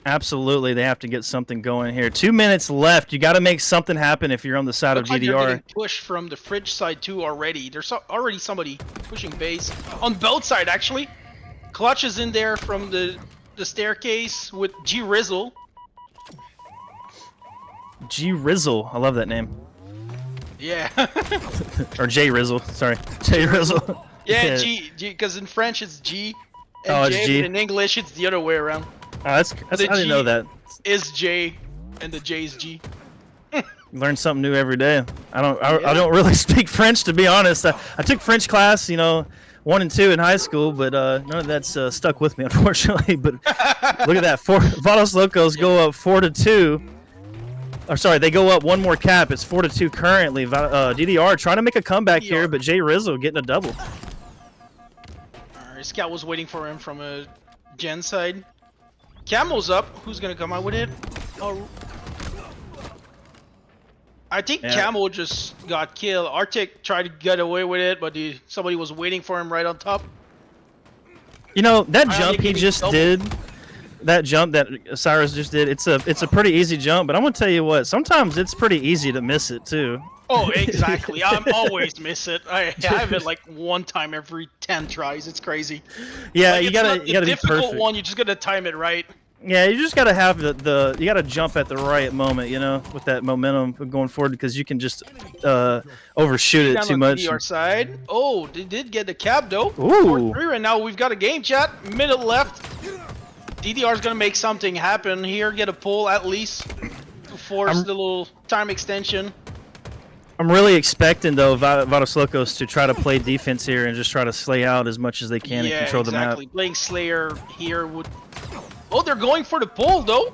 S2: Absolutely, they have to get something going here. 2 minutes left. You got to make something happen if you're on the side
S7: Looks
S2: of
S7: like they're
S2: GDR.
S7: getting pushed from the fridge side too already. There's already somebody pushing base on both side actually. Clutch is in there from the staircase with G Rizzle.
S2: G Rizzle, I love that name.
S7: Yeah.
S2: Or J Rizzle, sorry, J Rizzle.
S7: Yeah, G, because in French it's G, and
S2: Oh, it's
S7: J,
S2: G.
S7: but in English it's the other way around.
S2: Oh, that's I
S7: The
S2: didn't know
S7: G
S2: that.
S7: Is J, and the J is G.
S2: Learn something new every day. I don't really speak French, to be honest. I took French class, 1 and 2 in high school, but none of that's stuck with me, unfortunately. But look at that, Vados Locos go up 4-2. Or sorry, they go up 1 more cap. It's 4-2 currently. DDR trying to make a comeback here, but J Rizzo getting a double.
S7: Alright, Scout was waiting for him from a gen side. Camo's up. Who's gonna come out with it? Oh, I think
S2: Yeah.
S7: Camo just got killed. Arctic tried to get away with it, but somebody was waiting for him right on top.
S2: That
S7: I
S2: jump he
S7: think
S2: just
S7: double.
S2: did, that jump that Cyrus just did, it's a pretty easy jump. But I'm gonna tell you what, sometimes it's pretty easy to miss it too.
S7: Oh, exactly. I'm always miss it. I have it like 1 time every 10 tries. It's crazy.
S2: Yeah,
S7: Like,
S2: you
S7: it's
S2: gotta
S7: not
S2: you
S7: the
S2: gotta be
S7: difficult
S2: perfect.
S7: one. You just gotta time it right.
S2: Yeah, you just gotta have the you gotta jump at the right moment, with that momentum going forward, because you can just overshoot it
S7: Down
S2: too
S7: on
S2: much.
S7: DDR side. Oh, they did get the cap though.
S2: Ooh.
S7: 4-3 right now. We've got a game chat. Minute left. DDR's gonna make something happen here. Get a pull at least to force the little time extension.
S2: I'm really expecting though Vados Locos to try to play defense here and just try to slay out as much as they can and control
S7: exactly.
S2: the map.
S7: Playing Slayer here would. Oh, they're going for the pull though.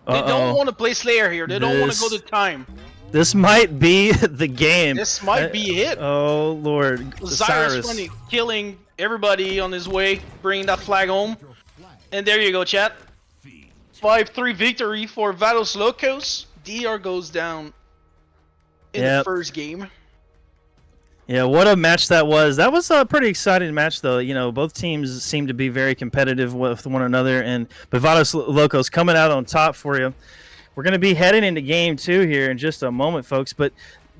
S7: They
S2: Uh-oh.
S7: don't want to play Slayer here. They don't want to go to time.
S2: This might be the game.
S7: This might be it.
S2: Oh Lord,
S7: Osiris funny, killing everybody on his way, bringing that flag home. And there you go, chat. 5-3 victory for Vados Locos. DR goes down in the first game.
S2: Yeah, what a match that was. That was a pretty exciting match, though. Both teams seem to be very competitive with one another, but Vados Locos coming out on top for you. We're going to be heading into game 2 here in just a moment, folks. But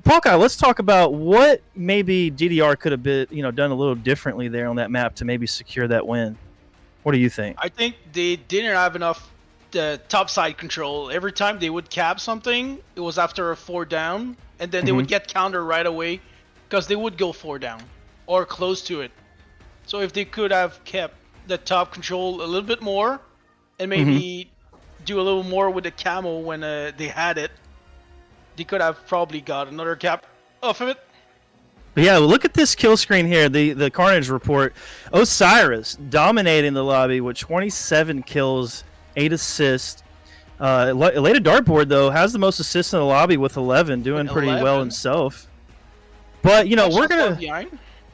S2: Polka, let's talk about what maybe DDR could have been, done a little differently there on that map to maybe secure that win. What do you think?
S7: I think they didn't have enough top side control. Every time they would cap something, it was after a 4 down, and then they would get counter right away because they would go 4 down or close to it. So if they could have kept the top control a little bit more and maybe do a little more with the camo when they had it, they could have probably got another cap off of it.
S2: But yeah, look at this kill screen here, the Carnage report. Osiris dominating the lobby with 27 kills, 8 assists. Elated Dartboard, though, has the most assists in the lobby with 11, doing pretty well himself. But, you know, we're going to...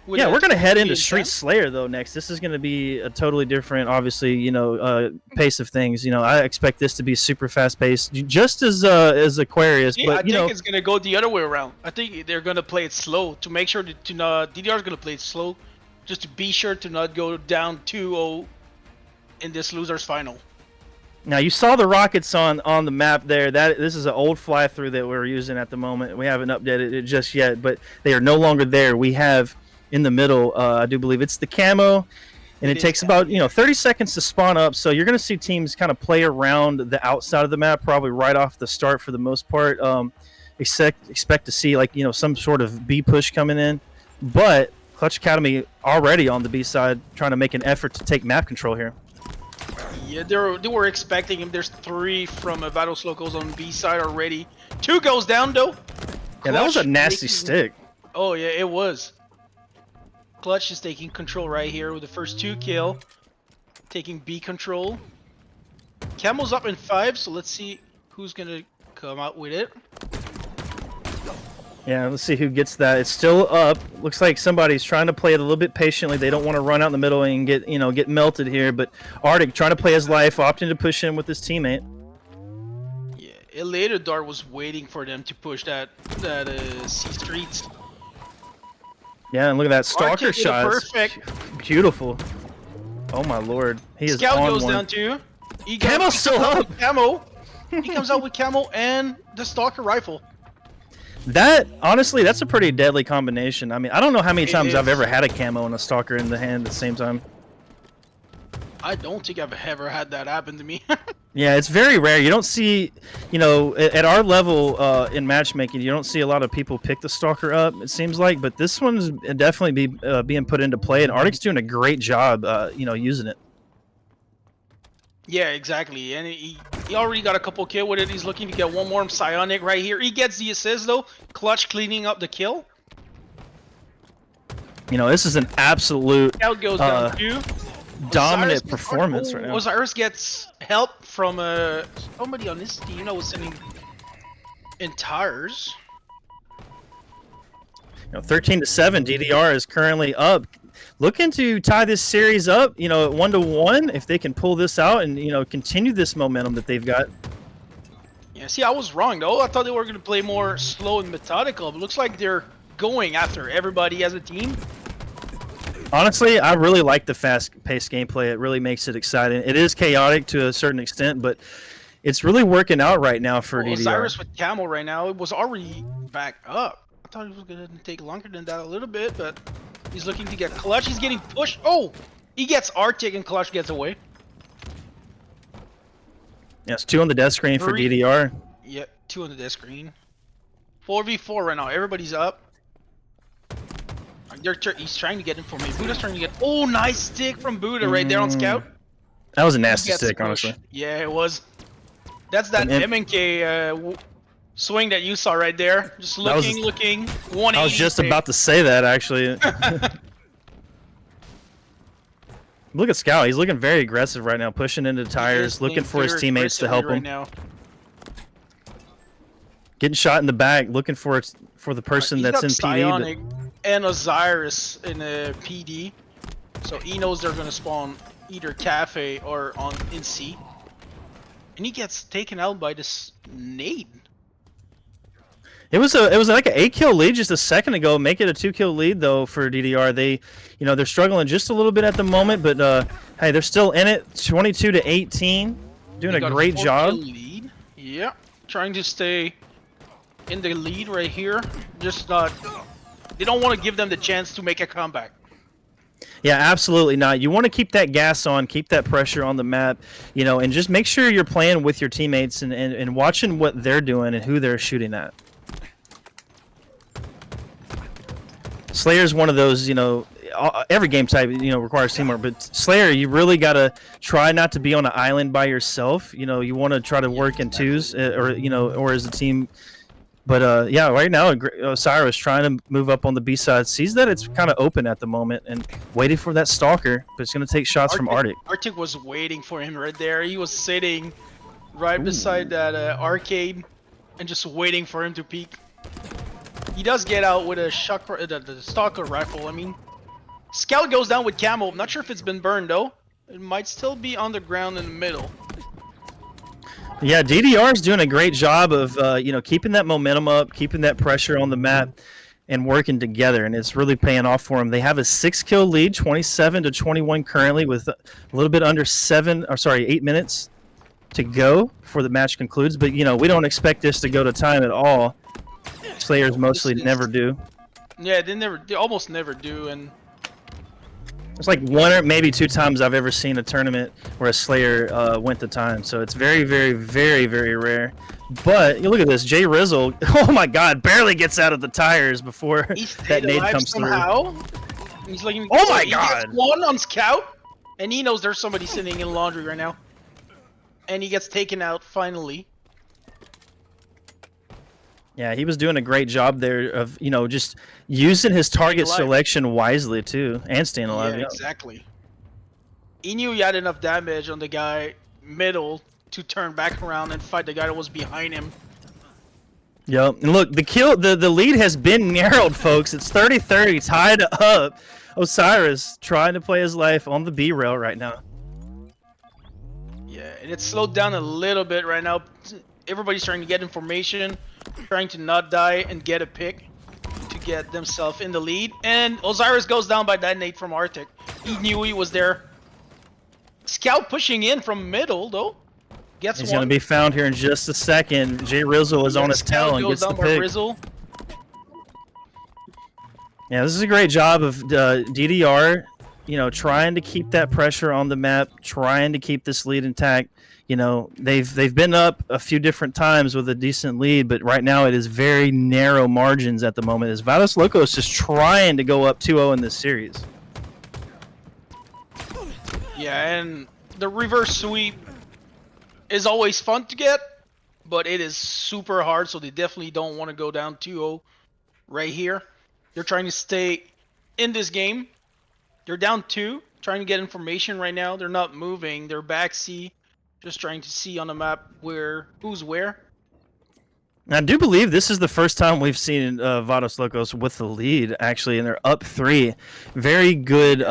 S2: Yeah, we're going to head into Street Slayer, though, next. This is going to be a totally different, obviously, you know, pace of things. You know, I expect this to be super fast-paced, just as Aquarius.
S7: Yeah,
S2: but,
S7: I think it's going to go the other way around. I think they're going to play it slow to make sure that DDR is going to play it slow, just to be sure to not go down 2-0 in this loser's final.
S2: Now, you saw the rockets on the map there. This is an old fly-through that we're using at the moment. We haven't updated it just yet, but they are no longer there. We have... in the middle, I do believe it's the camo, and it takes about 30 seconds to spawn up. So you're going to see teams kind of play around the outside of the map, probably right off the start for the most part. Expect to see some sort of B push coming in, but Clutch Academy already on the B side, trying to make an effort to take map control here.
S7: Yeah, they were expecting him. There's 3 from Vados Locals on B side already. 2 goes down though.
S2: Yeah, that was a nasty stick.
S7: Oh yeah, it was. Clutch is taking control right here with the first 2 kill. Taking B control. Camo's up in 5, so let's see who's gonna come out with it.
S2: Yeah, let's see who gets that. It's still up. Looks like somebody's trying to play it a little bit patiently. They don't want to run out in the middle and get melted here. But Arctic trying to play his life, opting to push in with his teammate.
S7: Yeah, Elated Dart was waiting for them to push that C Streets.
S2: Yeah, and look at that stalker shot.
S7: Perfect.
S2: Beautiful. Oh my lord. He is
S7: Scout
S2: on
S7: goes
S2: one.
S7: Down too.
S2: Camo's still up.
S7: Camo. He comes out with camo and the stalker rifle.
S2: That, honestly, that's a pretty deadly combination. I mean, I don't know how many times
S7: is.
S2: I've ever had a camo and a stalker in the hand at the same time.
S7: I don't think I've ever had that happen to me.
S2: Yeah, it's very rare. You don't see, at our level in matchmaking, you don't see a lot of people pick the stalker up, it seems like. But this one's definitely being put into play, and Arctic's doing a great job, using it.
S7: Yeah, exactly. And he already got a couple kill with it. He's looking to get one more Psionic right here. He gets the assist, though. Clutch cleaning up the kill.
S2: This is an absolute
S7: Scout goes down too.
S2: dominant performance right now.
S7: Osiris gets help from somebody on this team that was sending in tires.
S2: 13-7, DDR is currently up. Looking to tie this series up, at 1-1, if they can pull this out and, continue this momentum that they've got.
S7: Yeah, see, I was wrong, though. I thought they were going to play more slow and methodical, but looks like they're going after everybody as a team.
S2: Honestly, I really like the fast-paced gameplay. It really makes it exciting. It is chaotic to a certain extent, but it's really working out right now for DDR.
S7: Osiris with Camo right now, it was already back up. I thought it was going to take longer than that a little bit, but he's looking to get Clutch. He's getting pushed. Oh! He gets Arctic and Clutch gets away.
S2: Yes, 2 on the death screen for DDR.
S7: Yep, 2 on the death screen. 4v4 right now. Everybody's up. He's trying to get information. Buddha's trying to get... Oh, nice stick from Buddha right there on Scout.
S2: That was a nasty stick, honestly.
S7: Yeah, it was. That's that MNK swing that you saw right there. Just looking, 180.
S2: I was just about to say that, actually. Look at Scout. He's looking very aggressive right now, pushing into tires, looking for his teammates to help him.
S7: Now.
S2: Getting shot in the back, looking for the person that's in
S7: Psionic
S2: PD.
S7: And Osiris in a PD, so he knows they're gonna spawn either cafe or in C, and he gets taken out by this nade.
S2: It was like an 8-kill lead just a second ago. Make it a 2-kill lead though for DDR. They're struggling just a little bit at the moment, but hey, they're still in it. 22-18, doing a great job.
S7: Lead. Yeah, trying to stay in the lead right here. Just not. They don't want to give them the chance to make a comeback.
S2: Yeah, absolutely not. You want to keep that gas on, keep that pressure on the map, and just make sure you're playing with your teammates and watching what they're doing and who they're shooting at. Slayer's one of those, every game type, requires teamwork, but Slayer, you really got to try not to be on an island by yourself. You want to try to work in twos or as a team. But yeah, right now Osiris trying to move up on the B side, sees that it's kind of open at the moment, and waiting for that stalker. But it's going to take shots from Arctic.
S7: Arctic was waiting for him right there. He was sitting right beside that arcade and just waiting for him to peek. He does get out with a the stalker rifle. I mean, Scout goes down with camo. I'm not sure if it's been burned though. It might still be on the ground in the middle.
S2: Yeah, DDR is doing a great job of keeping that momentum up, keeping that pressure on the map, and working together, and it's really paying off for them. They have a 6-kill lead, 27-21 currently, with a little bit under 8 minutes to go before the match concludes. But we don't expect this to go to time at all. Slayers mostly never do.
S7: Yeah, they almost never do, and
S2: it's like one or maybe two times I've ever seen a tournament where a Slayer went to time. So it's very, very, very, very rare. But you look at this, Jay Rizzle. Oh my God, barely gets out of the tires before that nade comes
S7: somehow. Through. He's like,
S2: oh my
S7: he
S2: God!
S7: Gets one on Scout, and he knows there's somebody sitting in laundry right now, and he gets taken out finally.
S2: Yeah, he was doing a great job there of, just using his target selection wisely too, and staying alive.
S7: Yeah, exactly. He knew he had enough damage on the guy middle to turn back around and fight the guy that was behind him.
S2: Yep, and look, the lead has been narrowed, folks. It's 30-30, tied up. Osiris trying to play his life on the B rail right now.
S7: Yeah, and it's slowed down a little bit right now. Everybody's trying to get information, trying to not die and get a pick to get themselves in the lead. And Osiris goes down by that nade from Arctic. He knew he was there. Scout pushing in from middle though. He's
S2: going to be found here in just a second. Jay Rizzle is on his tail and gets the pick.
S7: Rizzle.
S2: Yeah, this is a great job of DDR, trying to keep that pressure on the map, trying to keep this lead intact. They've been up a few different times with a decent lead, but right now it is very narrow margins at the moment as Vados Locos is trying to go up 2-0 in this series.
S7: Yeah, and the reverse sweep is always fun to get, but it is super hard, so they definitely don't want to go down 2-0 right here. They're trying to stay in this game. They're down 2, trying to get information right now. They're not moving. They're back C. Just trying to see on the map who's where.
S2: I do believe this is the first time we've seen Vados Locos with the lead, actually, and they're up 3. Very good,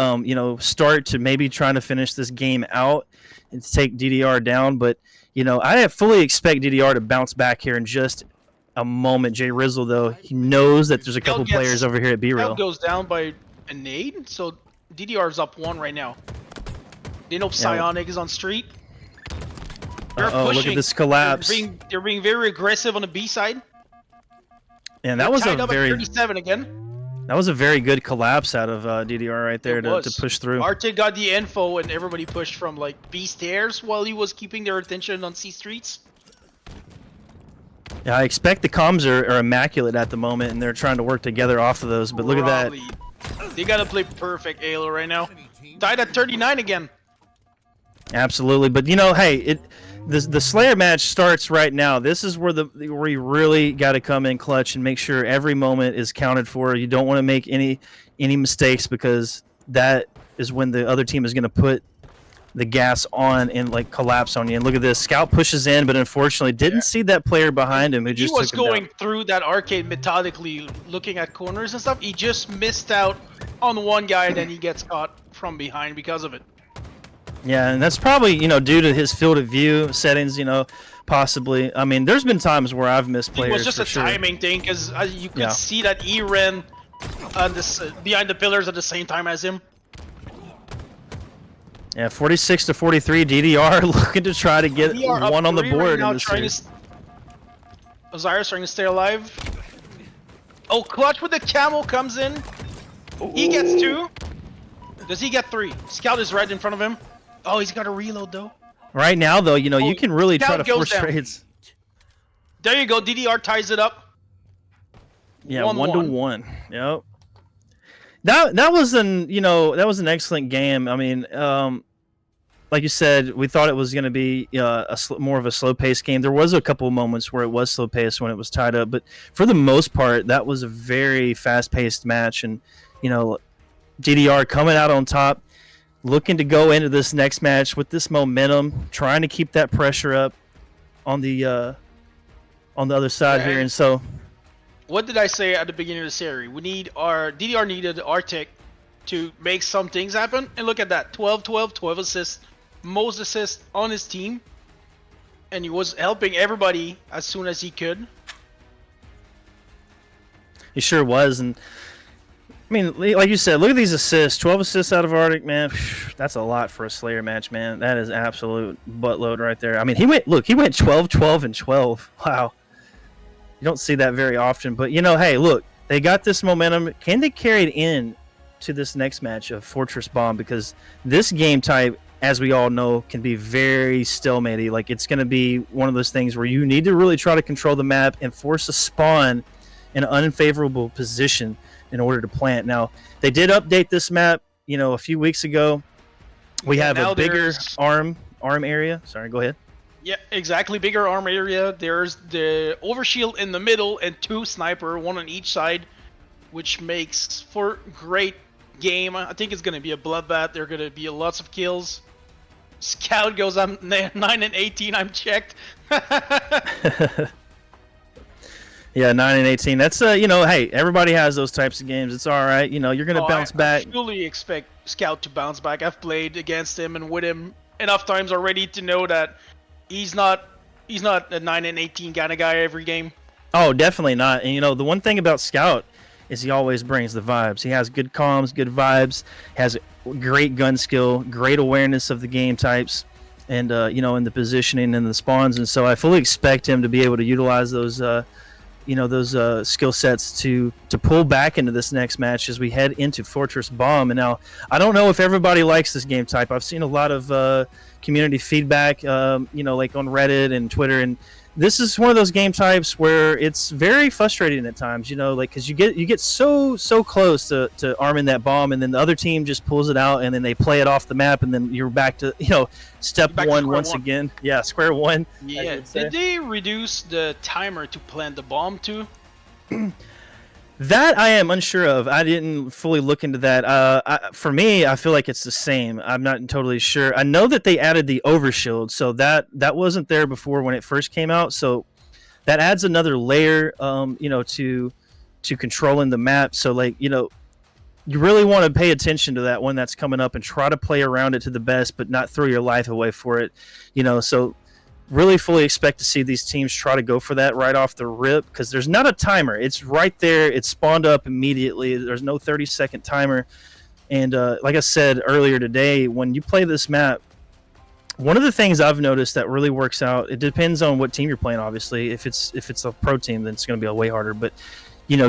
S2: start to maybe trying to finish this game out and take DDR down. But, I fully expect DDR to bounce back here in just a moment. Jay Rizzle, though, he knows that there's a couple players over here at B-Rail.
S7: Goes down by a nade, so DDR's up 1 right now. They know Psionic is on street.
S2: Look at this collapse.
S7: They're being very aggressive on the B side.
S2: And that was
S7: tied up at 37 again.
S2: That was a very good collapse out of DDR right there to push through.
S7: Arctic got the info and everybody pushed from like B stairs while he was keeping their attention on C streets.
S2: Yeah, I expect the comms are immaculate at the moment and they're trying to work together off of those, but look at that.
S7: They gotta play perfect Halo right now. Tied at 39 again.
S2: Absolutely, but hey, the Slayer match starts right now. This is where you really got to come in clutch and make sure every moment is counted for. You don't want to make any mistakes because that is when the other team is going to put the gas on and like collapse on you. And look at this, Scout pushes in, but unfortunately didn't see that player behind him who just
S7: was going through that arcade methodically, looking at corners and stuff. He just missed out on one guy, and then he gets caught from behind because of it.
S2: Yeah, and that's probably, due to his field of view settings, possibly. I mean, there's been times where I've missed players.
S7: It was just a timing thing, because you could see that he ran behind the pillars at the same time as him.
S2: Yeah, 46-43, DDR looking to try to get one on the board in this series.
S7: Osiris trying to stay alive. Oh, Clutch with the camel comes in. He gets 2. Does he get 3? Scout is right in front of him. Oh, he's got to reload though.
S2: Right now, though, you can really try to force trades.
S7: There you go. DDR ties it up.
S2: Yeah, 1-1. Yep. That was an excellent game. I mean, like you said, we thought it was going to be more of a slow-paced game. There was a couple of moments where it was slow-paced when it was tied up, but for the most part, that was a very fast-paced match. And DDR coming out on top, looking to go into this next match with this momentum, trying to keep that pressure up on the other side here. And so,
S7: what did I say at the beginning of the series? DDR needed Arctic to make some things happen, and look at that, 12 assists, most assists on his team, and he was helping everybody as soon as he could.
S2: he sure was. And I mean, like you said, look at these assists. 12 assists out of Arctic, man. That's a lot for a Slayer match, man. That is absolute buttload right there. I mean, he went 12, 12, and 12. Wow. You don't see that very often. But, hey, look, they got this momentum. Can they carry it in to this next match of Fortress Bomb? Because this game type, as we all know, can be very stalematy. Like, it's going to be one of those things where you need to really try to control the map and force a spawn in an unfavorable position in order to plant. Now, they did update this map, a few weeks ago. We have a bigger arm area. Sorry, go ahead.
S7: Yeah, exactly. Bigger arm area. There's the overshield in the middle and 2 sniper, 1 on each side, which makes for great game. I think it's going to be a bloodbath. There are going to be lots of kills. Scout goes, I'm 9 and 18. I'm checked.
S2: Yeah, 9 and 18. That's hey, everybody has those types of games. It's all right. You're gonna bounce back.
S7: I fully expect Scout to bounce back. I've played against him and with him enough times already to know that he's not a 9 and 18 kind of guy every game.
S2: Oh, definitely not. And the one thing about Scout is he always brings the vibes. He has good comms, good vibes, has great gun skill, great awareness of the game types, and in the positioning and the spawns. And so I fully expect him to be able to utilize those skill sets to pull back into this next match as we head into Fortress Bomb. And now, I don't know if everybody likes this game type. I've seen a lot of community feedback, like on Reddit and Twitter, and this is one of those game types where it's very frustrating at times, because you get so close to arming that bomb, and then the other team just pulls it out, and then they play it off the map, and then you're back to step one once again. Yeah, square one.
S7: Yeah. Did they reduce the timer to plant the bomb too?
S2: That I am unsure of. I didn't fully look into that. For me, I feel like it's the same. I'm not totally sure. I know that they added the overshield, so that wasn't there before when it first came out. So that adds another layer, to controlling the map. So you really want to pay attention to that one that's coming up and try to play around it to the best, but not throw your life away for it. So really fully expect to see these teams try to go for that right off the rip, because there's not a timer. It's right there. It's spawned up immediately. There's no 30-second timer. And like I said earlier today, when you play this map, one of the things I've noticed that really works out, it depends on what team you're playing, obviously. If it's a pro team, then it's going to be way harder. But,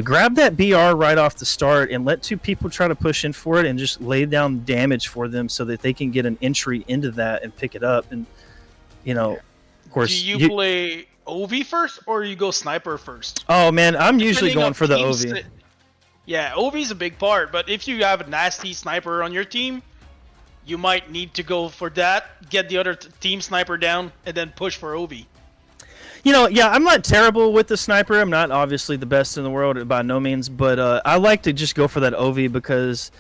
S2: grab that BR right off the start and let 2 people try to push in for it and just lay down damage for them so that they can get an entry into that and pick it up. And, of course,
S7: do you play OV first or you go sniper first?
S2: Oh man, I'm usually going for the OV.
S7: Yeah, OV is a big part, but if you have a nasty sniper on your team, you might need to go for that, get the other team sniper down, and then push for OV.
S2: Yeah, I'm not terrible with the sniper. I'm not obviously the best in the world by no means, but I like to just go for that OV because,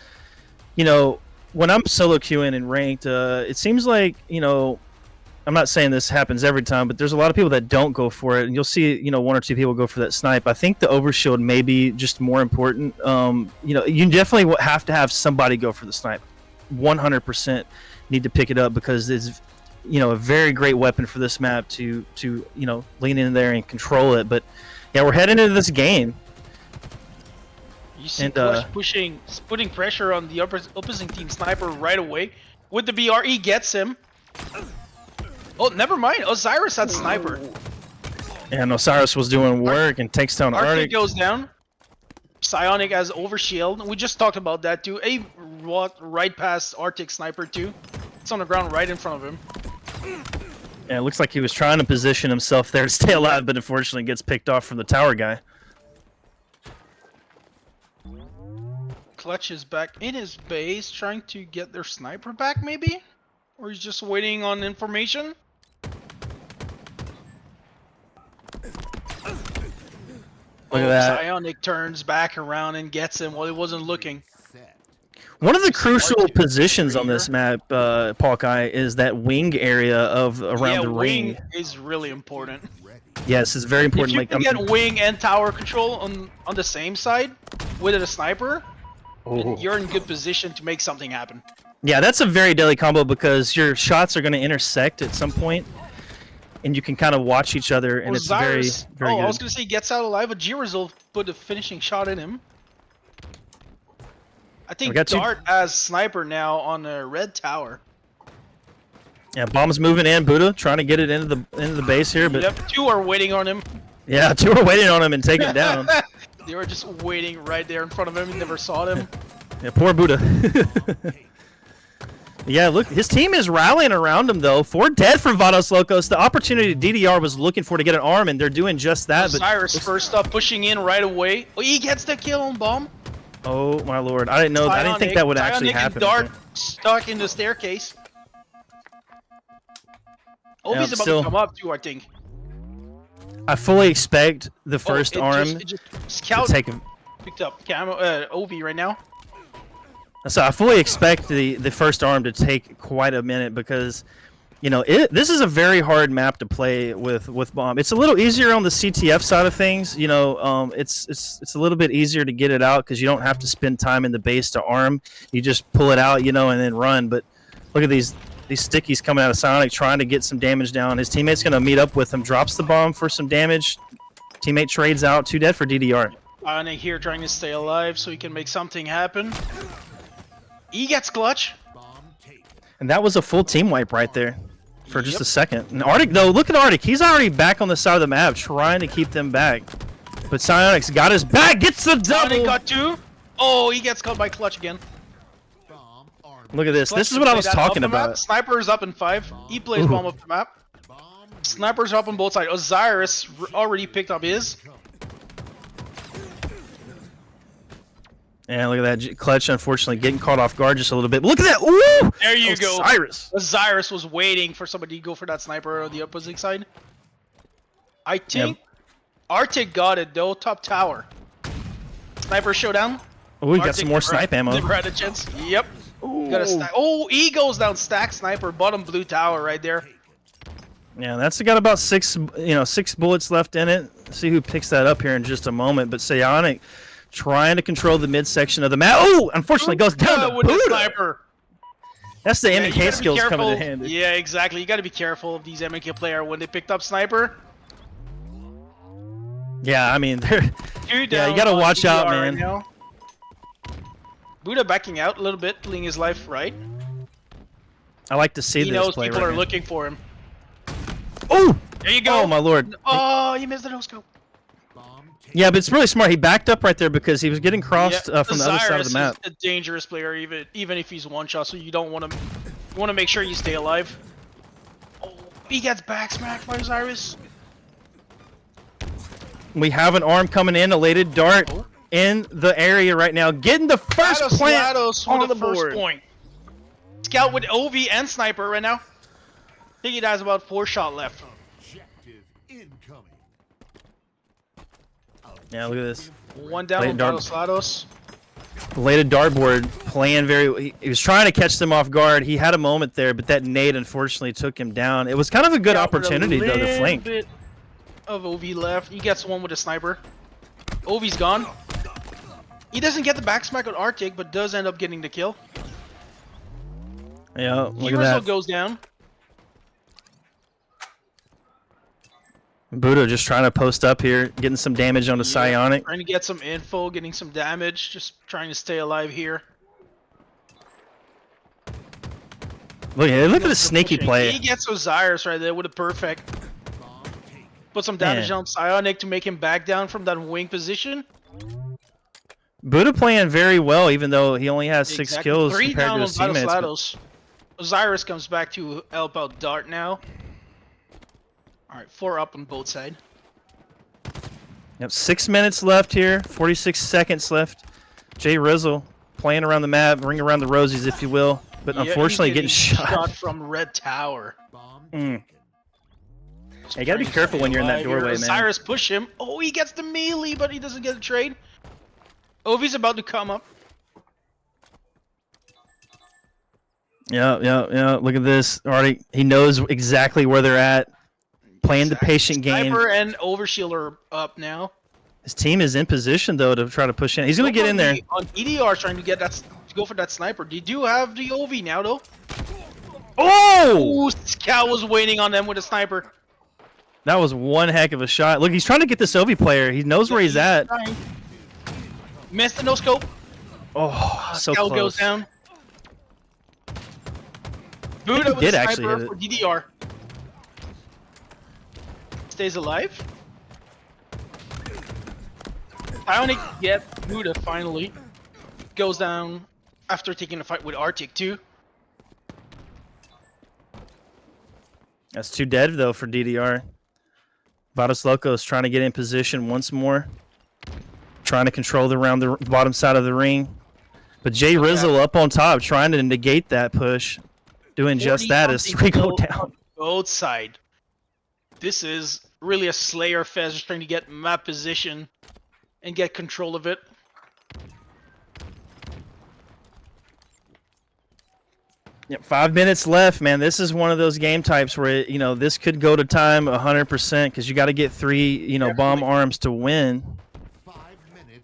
S2: when I'm solo queuing and ranked, it seems like, I'm not saying this happens every time, but there's a lot of people that don't go for it, and you'll see, 1 or 2 people go for that snipe. I think the overshield may be just more important. You definitely have to have somebody go for the snipe. 100% need to pick it up because it's, a very great weapon for this map to lean in there and control it. But yeah, we're heading into this game.
S7: You see Clutch putting pressure on the opposing team sniper right away with the BR. He gets him. Oh, never mind. Osiris had sniper.
S2: And Osiris was doing work and takes down Arctic.
S7: Goes down. Psionic has overshield. We just talked about that too. A right past Arctic sniper too. It's on the ground right in front of him.
S2: Yeah, it looks like he was trying to position himself there to stay alive, but unfortunately gets picked off from the tower guy.
S7: Clutch is back in his base trying to get their sniper back maybe? Or he's just waiting on information?
S2: Look at that.
S7: Psionic turns back around and gets him while he wasn't looking.
S2: One of the crucial positions on this map, Hawkeye, is that wing area of around the ring.
S7: Wing is really important.
S2: Yes, it's very important.
S7: If you can get wing and tower control on the same side with a sniper, you're in good position to make something happen.
S2: Yeah, that's a very deadly combo because your shots are going to intersect at some point, and you can kind of watch each other, and it's very, very good.
S7: I was going to say he gets out alive, but G-Result put a finishing shot in him. I think Dart has sniper now on a red tower.
S2: Yeah, bomb's moving in. Buddha trying to get it into the base here, but
S7: Yep, 2 are waiting on him.
S2: Yeah, 2 are waiting on him and taking it down.
S7: They were just waiting right there in front of him. He never saw them.
S2: Yeah, poor Buddha. Yeah, look, his team is rallying around him though. 4 dead from Vados Locos. The opportunity DDR was looking for to get an arm, and they're doing just that.
S7: Cyrus first up, pushing in right away. Oh, he gets the kill on bomb.
S2: Oh my lord! I didn't know. I didn't think that would actually happen.
S7: And Dart stuck in the staircase. Obi's about to come up too, I think.
S2: I fully expect the first arm
S7: Scout
S2: to take him.
S7: Picked up Obi right now.
S2: So I fully expect the first arm to take quite a minute because, you know, this is a very hard map to play with bomb. It's a little easier on the CTF side of things. You know, it's a little bit easier to get it out because you don't have to spend time in the base to arm. You just pull it out, you know, and then run. But look at these stickies coming out of Sonic trying to get some damage down. His teammate's going to meet up with him, drops the bomb for some damage. Teammate trades out, 2 dead for DDR.
S7: Sonic here trying to stay alive so he can make something happen. He gets clutch.
S2: And that was a full team wipe right there for just a second. And Arctic, though, look at Arctic. He's already back on the side of the map trying to keep them back. But Psionic's got his back, gets the double.
S7: Sonic got 2. Oh, he gets caught by clutch again.
S2: Look at this. This is what I was talking about.
S7: Sniper's up in 5. He plays bomb up the map. Sniper's up on both sides. Osiris already picked up his.
S2: Yeah, look at that. Clutch, unfortunately, getting caught off guard just a little bit. But look at that. Woo!
S7: There you go.
S2: Osiris.
S7: Osiris was waiting for somebody to go for that sniper on the opposing side. I think Arctic got it, though. Top tower. Sniper showdown.
S2: Oh, we got some more snipe ammo.
S7: Never had a chance. Yep. Got a stack. Oh, he goes down stack sniper. Bottom blue tower right there.
S2: Yeah, that's got about 6 bullets left in it. See who picks that up here in just a moment. But Psionic trying to control the midsection of the map. Oh, unfortunately goes down
S7: with the sniper.
S2: That's the MK skills coming in handy.
S7: Yeah, exactly. You got to be careful of these MK player when they picked up sniper.
S2: Yeah, I mean, they're you got to watch out, man.
S7: Right Buddha backing out a little bit, pulling his life right.
S2: I like to see this play.
S7: He knows people are looking for him.
S2: Oh!
S7: There you go.
S2: Oh, my lord.
S7: Oh, you missed the no-scope.
S2: Yeah, but it's really smart. He backed up right there because he was getting crossed from the other side of the map.
S7: Is a dangerous player, even if he's one shot. So you don't want to. You want to make sure you stay alive. Oh, he gets back smacked by Osiris.
S2: We have an arm coming in, elated dart in the area right now, getting the first plant on the board.
S7: Point. Scout with OV and sniper right now. I think he has about 4 shots left.
S2: Yeah, look at this.
S7: 1 down on Slados.
S2: Belated dartboard playing very. He was trying to catch them off guard. He had a moment there, but that nade unfortunately took him down. It was kind of a good opportunity though to flank.
S7: Bit of OV left. He gets one with a sniper. OV's gone. He doesn't get the back smack on Arctic, but does end up getting the kill.
S2: Yeah, look at that.
S7: Goes down.
S2: Buddha just trying to post up here, getting some damage on the Psionic.
S7: Trying to get some info, getting some damage, just trying to stay alive here.
S2: Look at the sneaky play.
S7: He gets Osiris right there with a perfect. Put some damage on Psionic to make him back down from that wing position.
S2: Buddha playing very well, even though he only has 6 kills
S7: 3
S2: compared
S7: down
S2: to his
S7: on
S2: teammates.
S7: Osiris comes back to help out Dart now. Alright, 4 up on both sides.
S2: Yep, 6 minutes left here, 46 seconds left. Jay Rizzle playing around the map, ring around the rosies, if you will. but
S7: Yeah, he's
S2: unfortunately getting shot.
S7: from Red Tower.
S2: Mm. Yeah, you gotta be careful when you're in that doorway, man.
S7: Cyrus push him. Oh, he gets the melee, but he doesn't get a trade. Ovi's about to come up.
S2: Yeah. Look at this. Already, he knows exactly where they're at. Playing the patient game.
S7: Sniper and Overshield are up now.
S2: His team is in position though to try to push in. He's gonna get in there.
S7: On EDR trying to get that to go for that sniper. They do have the OV now though.
S2: Oh!
S7: Ooh, Scout was waiting on them with a sniper.
S2: That was one heck of a shot. Look, he's trying to get this OV player. He knows where he's at.
S7: Trying. Missed the no scope.
S2: Oh, so
S7: Scout
S2: close.
S7: goes down. Buddha with
S2: did
S7: a
S2: actually
S7: sniper
S2: hit
S7: for DDR. Stays alive. Ionic get Buddha finally. Goes down after taking a fight with Arctic too.
S2: That's 2 dead though for DDR. Vados Locos trying to get in position once more. Trying to control the bottom side of the ring. But Jay Rizzle up on top trying to negate that push. Doing just that as 3 go down.
S7: Both side. This is really a Slayer fest, just trying to get map position and get control of it.
S2: Yeah, 5 minutes left, man. This is one of those game types where this could go to time 100% because you got to get 3 bomb arms to win.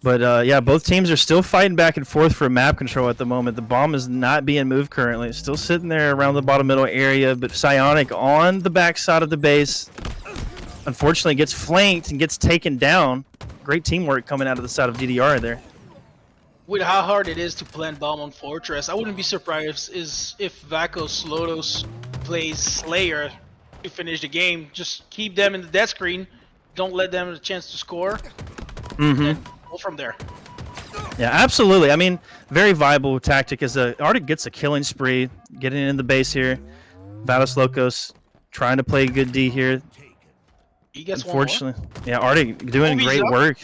S2: But yeah, both teams are still fighting back and forth for map control at the moment. The bomb is not being moved currently. It's still sitting there around the bottom middle area, but Psionic on the back side of the base unfortunately gets flanked and gets taken down. Great teamwork coming out of the side of DDR there.
S7: With how hard it is to plant bomb on Fortress, I wouldn't be surprised if Vakos Lotus plays Slayer to finish the game. Just keep them in the death screen. Don't let them have a chance to score. And go from there.
S2: Yeah, absolutely. I mean, very viable tactic as Arctic gets a killing spree, getting in the base here. Vados Locos trying to play good D here.
S7: He gets
S2: Unfortunately, yeah, Arctic doing great work.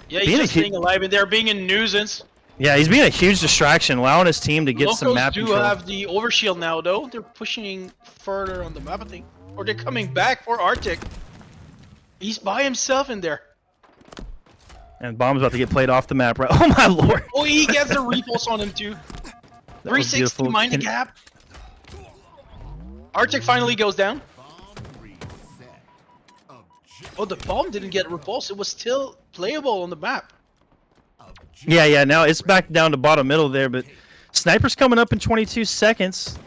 S7: Yeah, he's just staying alive in there, being a nuisance.
S2: Yeah, he's being a huge distraction, allowing his team to get some map control.
S7: Locals do have the overshield now, though. They're pushing further on the map, I think. Or they're coming back for Arctic. He's by himself in there.
S2: And bomb's about to get played off the map, right? Oh my lord!
S7: Oh, he gets the repulse on him too. 360 mind the gap. Arctic finally goes down. Oh, the bomb didn't get repulsed. It was still playable on the map.
S2: Yeah. Now it's back down to bottom middle there, but Sniper's coming up in 22 seconds.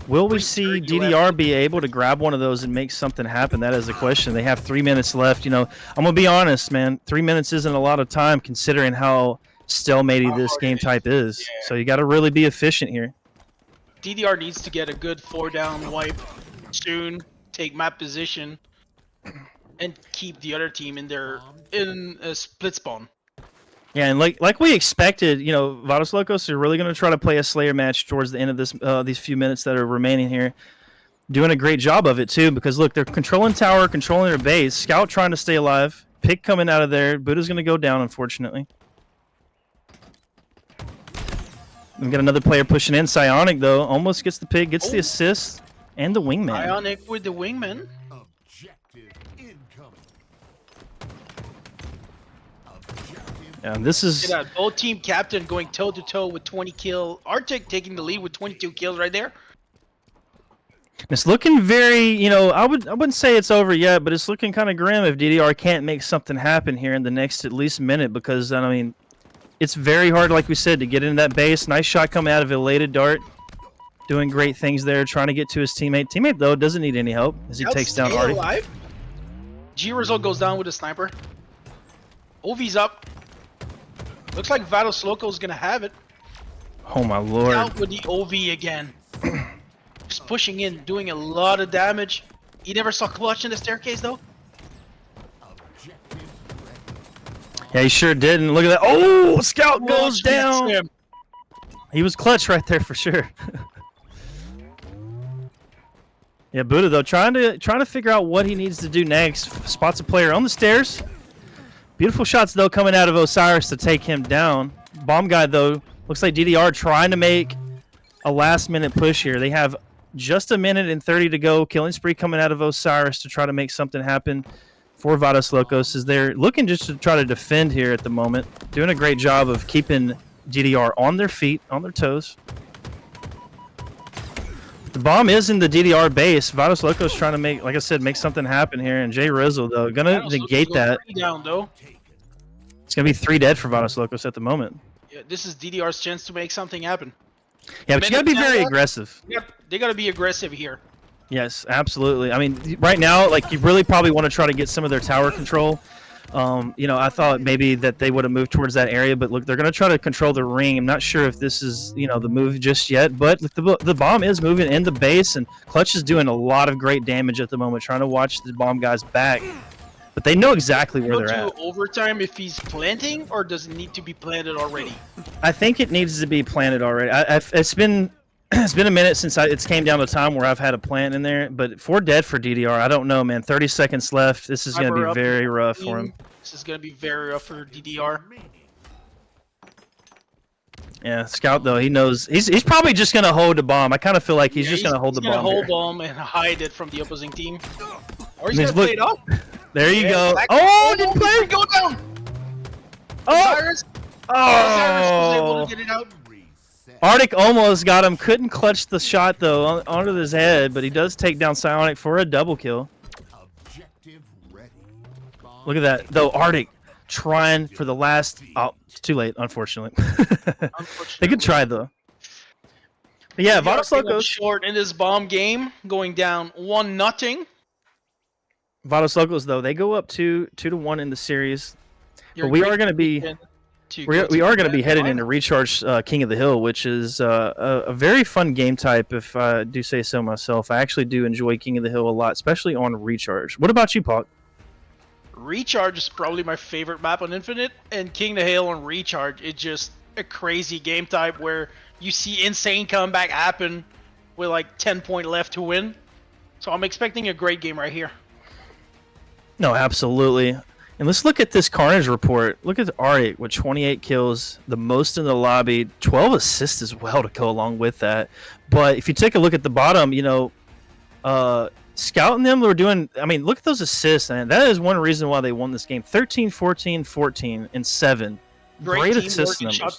S2: Will we see DDR be able to grab one of those and make something happen? That is the question. They have 3 minutes left. I'm gonna be honest, man. 3 minutes isn't a lot of time considering how stalemate this game type is. Yeah. So you got to really be efficient here.
S7: DDR needs to get a good 4-down wipe soon. Take map position. And keep the other team in a split spawn.
S2: Yeah, and like we expected, Vados Locos are really going to try to play a Slayer match towards the end of this these few minutes that are remaining here. Doing a great job of it too, because look, they're controlling tower, controlling their base. Scout trying to stay alive. Pick coming out of there. Buddha's going to go down, unfortunately. We got another player pushing in. Psionic though almost gets the pick, gets the assist, and the wingman.
S7: Psionic with the wingman.
S2: Yeah, this is
S7: both team captain going toe to toe with 20 kill. Arctic taking the lead with 22 kills right there.
S2: It's looking very, I wouldn't say it's over yet, but it's looking kind of grim if DDR can't make something happen here in the next at least minute, because I mean, it's very hard, like we said, to get into that base. Nice shot coming out of Elated Dart, doing great things there, trying to get to his teammate. Teammate though doesn't need any help as he takes down Artie.
S7: G-Result goes down with a sniper. OV's up. Looks like Vados Loco is gonna have it.
S2: Oh my lord!
S7: Out with the OV again. Just pushing in, doing a lot of damage. You never saw clutch in the staircase though.
S2: Yeah, he sure did. And look at that! Oh, Scout goes down. He was clutch right there for sure. Yeah, Buddha though trying to figure out what he needs to do next. Spots a player on the stairs. Beautiful shots, though, coming out of Osiris to take him down. Bomb guy, though, looks like DDR trying to make a last-minute push here. They have just a minute and 30 to go. Killing spree coming out of Osiris to try to make something happen for Vados Locos, as they're looking just to try to defend here at the moment. Doing a great job of keeping DDR on their feet, on their toes. The bomb is in the DDR base. Vados Locos trying to make, like I said, make something happen here. And Jay Rizzle, though, going to negate that.
S7: Down, though.
S2: It's going to be 3 dead for Vados Locos at the moment.
S7: Yeah, this is DDR's chance to make something happen.
S2: Yeah, but you got to be very aggressive.
S7: Yep, they got to be aggressive here.
S2: Yes, absolutely. I mean, right now, like, you really probably want to try to get some of their tower control. You know, I thought maybe that they would have moved towards that area, but look, they're going to try to control the ring. I'm not sure if this is, you know, the move just yet, but the bomb is moving in the base, and Clutch is doing a lot of great damage at the moment, trying to watch the bomb guys back. But they know exactly where they're at.
S7: Overtime if he's planting, or does it need to be planted already?
S2: I think it needs to be planted already. It's been a minute since it's came down to time where I've had a plant in there, but 4 dead for DDR. I don't know, man. 30 seconds left. This is going to be very rough for him.
S7: This is going to be very rough for DDR.
S2: Yeah, Scout, though, he knows. He's probably just going to hold the bomb. I kind of feel like he's just going to hold the bomb.
S7: He's going to hold
S2: here.
S7: bomb and hide it from the opposing team. Or he's going to play it up.
S2: There you go. Oh, didn't play.
S7: Go down.
S2: Oh.
S7: Osiris was able to get it out.
S2: Arctic almost got him. Couldn't clutch the shot, though, onto his head, but he does take down Psionic for a double kill. Look at that, though. Arctic trying for the last... Oh, it's too late, unfortunately. They could try, though. But yeah, Vados Locos...
S7: short in this bomb game, going down 1-0.
S2: Vados Locos, though, they go up 2-1 in the series. But we are going to be... We are going to be headed into Recharge King of the Hill, which is a very fun game type, if I do say so myself. I actually do enjoy King of the Hill a lot, especially on Recharge. What about you, Pac?
S7: Recharge is probably my favorite map on Infinite, and King of the Hill on Recharge is just a crazy game type where you see insane comeback happen with like 10 points left to win. So I'm expecting a great game right here.
S2: No, absolutely. And let's look at this Carnage report. Look at Arctic with 28 kills, the most in the lobby, 12 assists as well to go along with that. But if you take a look at the bottom, you know, Scout and them were doing, I mean, look at those assists, and that is one reason why they won this game. 13, 14, 14, and 7. Great assist numbers.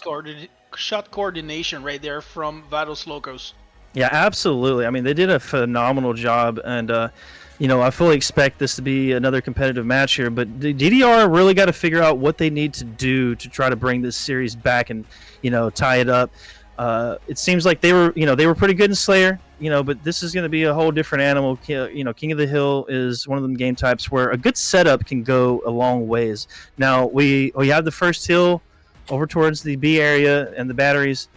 S7: Shot coordination right there from Vados Locos.
S2: Yeah, absolutely. I mean, they did a phenomenal job, and you know, I fully expect this to be another competitive match here, but the DDR really got to figure out what they need to do to try to bring this series back and, you know, tie it up. It seems like they were pretty good in Slayer, you know, but this is going to be a whole different animal. You know, King of the Hill is one of them game types where a good setup can go a long ways. Now, we have the first hill over towards the B area and the batteries.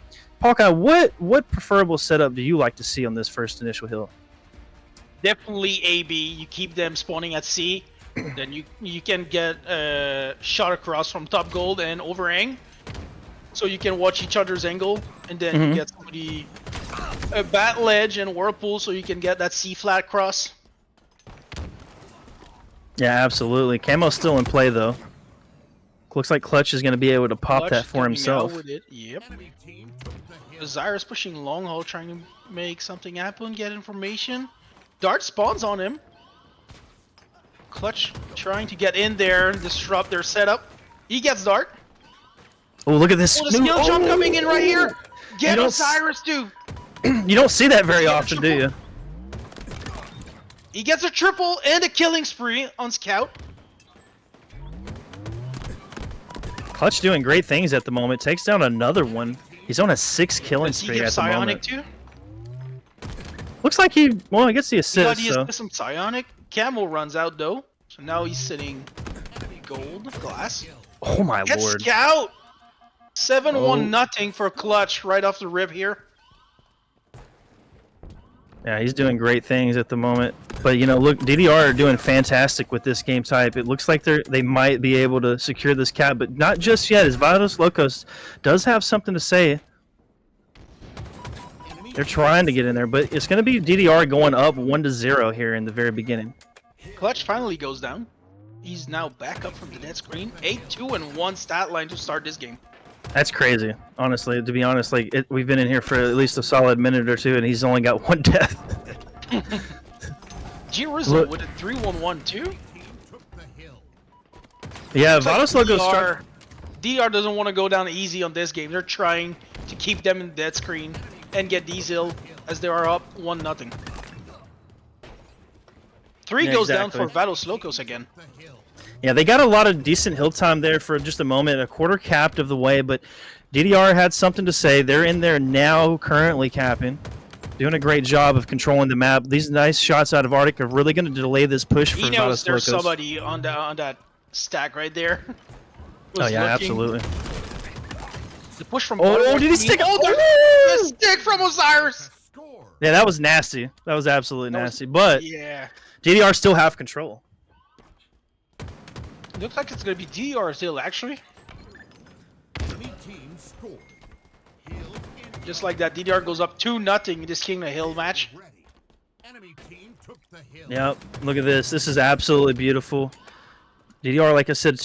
S2: Hawkeye, what preferable setup do you like to see on this first initial hill?
S7: Definitely AB. You keep them spawning at C, then you can get a shot across from top gold and overhang, so you can watch each other's angle, and then you get somebody a bat ledge and whirlpool, so you can get that C flat cross.
S2: Yeah, absolutely. Camo's still in play though. Looks like Clutch is going to be able to pop
S7: Clutch
S2: that for himself.
S7: with it. Yep. Osiris pushing long haul, trying to make something happen, get information. Dart spawns on him. Clutch trying to get in there and disrupt their setup. He gets Dart.
S2: Oh, look at this!
S7: Oh, the skill jump coming in right here. Get Osiris, dude.
S2: You don't see that very often, do you?
S7: He gets a triple and a killing spree on Scout.
S2: Clutch doing great things at the moment. Takes down another one. He's on a 6 killing spree at the moment.
S7: Too?
S2: Looks like well, I guess the assist.
S7: He got some Psionic. Camel runs out though, so now he's sitting gold glass.
S2: Oh my
S7: Get
S2: lord!
S7: Scout. 7-1 nothing for Clutch right off the rip here.
S2: Yeah, he's doing great things at the moment. But you know, look, DDR are doing fantastic with this game type. It looks like they might be able to secure this cap, but not just yet. As Vados Locos does have something to say. They're trying to get in there, but it's going to be DDR going up 1-0 here in the very beginning.
S7: Clutch finally goes down. He's now back up from the dead screen. 8-2-1 stat line to start this game.
S2: That's crazy, honestly. To be honest, like we've been in here for at least a solid minute or two, and he's only got one death.
S7: G-Rizzo with a 3-1-1 too?
S2: Yeah, Vados Loco's struck.
S7: DDR doesn't want to go down easy on this game. They're trying to keep them in dead screen and get these ill as they are up 1-0. 3
S2: Yeah,
S7: goes
S2: exactly.
S7: down for Vados Locos again.
S2: Yeah, they got a lot of decent hill time there for just a moment, a quarter capped of the way, but DDR had something to say. They're in there now, currently capping. Doing a great job of controlling the map. These nice shots out of Arctic are really going to delay this push for
S7: He knows
S2: Vados
S7: there's
S2: Locos.
S7: somebody on that stack right there.
S2: Oh
S7: Was
S2: yeah,
S7: looking.
S2: absolutely.
S7: The push from
S2: Oh, did he stick it?
S7: Oh, there's the stick from Osiris!
S2: Yeah, that was nasty. That was absolutely nasty. But
S7: Yeah.
S2: DDR still have control.
S7: Looks like it's gonna be DDR still, actually. Just like that, DDR goes up 2-0 in this King of Hill match.
S2: Yep, look at this. This is absolutely beautiful. DDR, like I said, up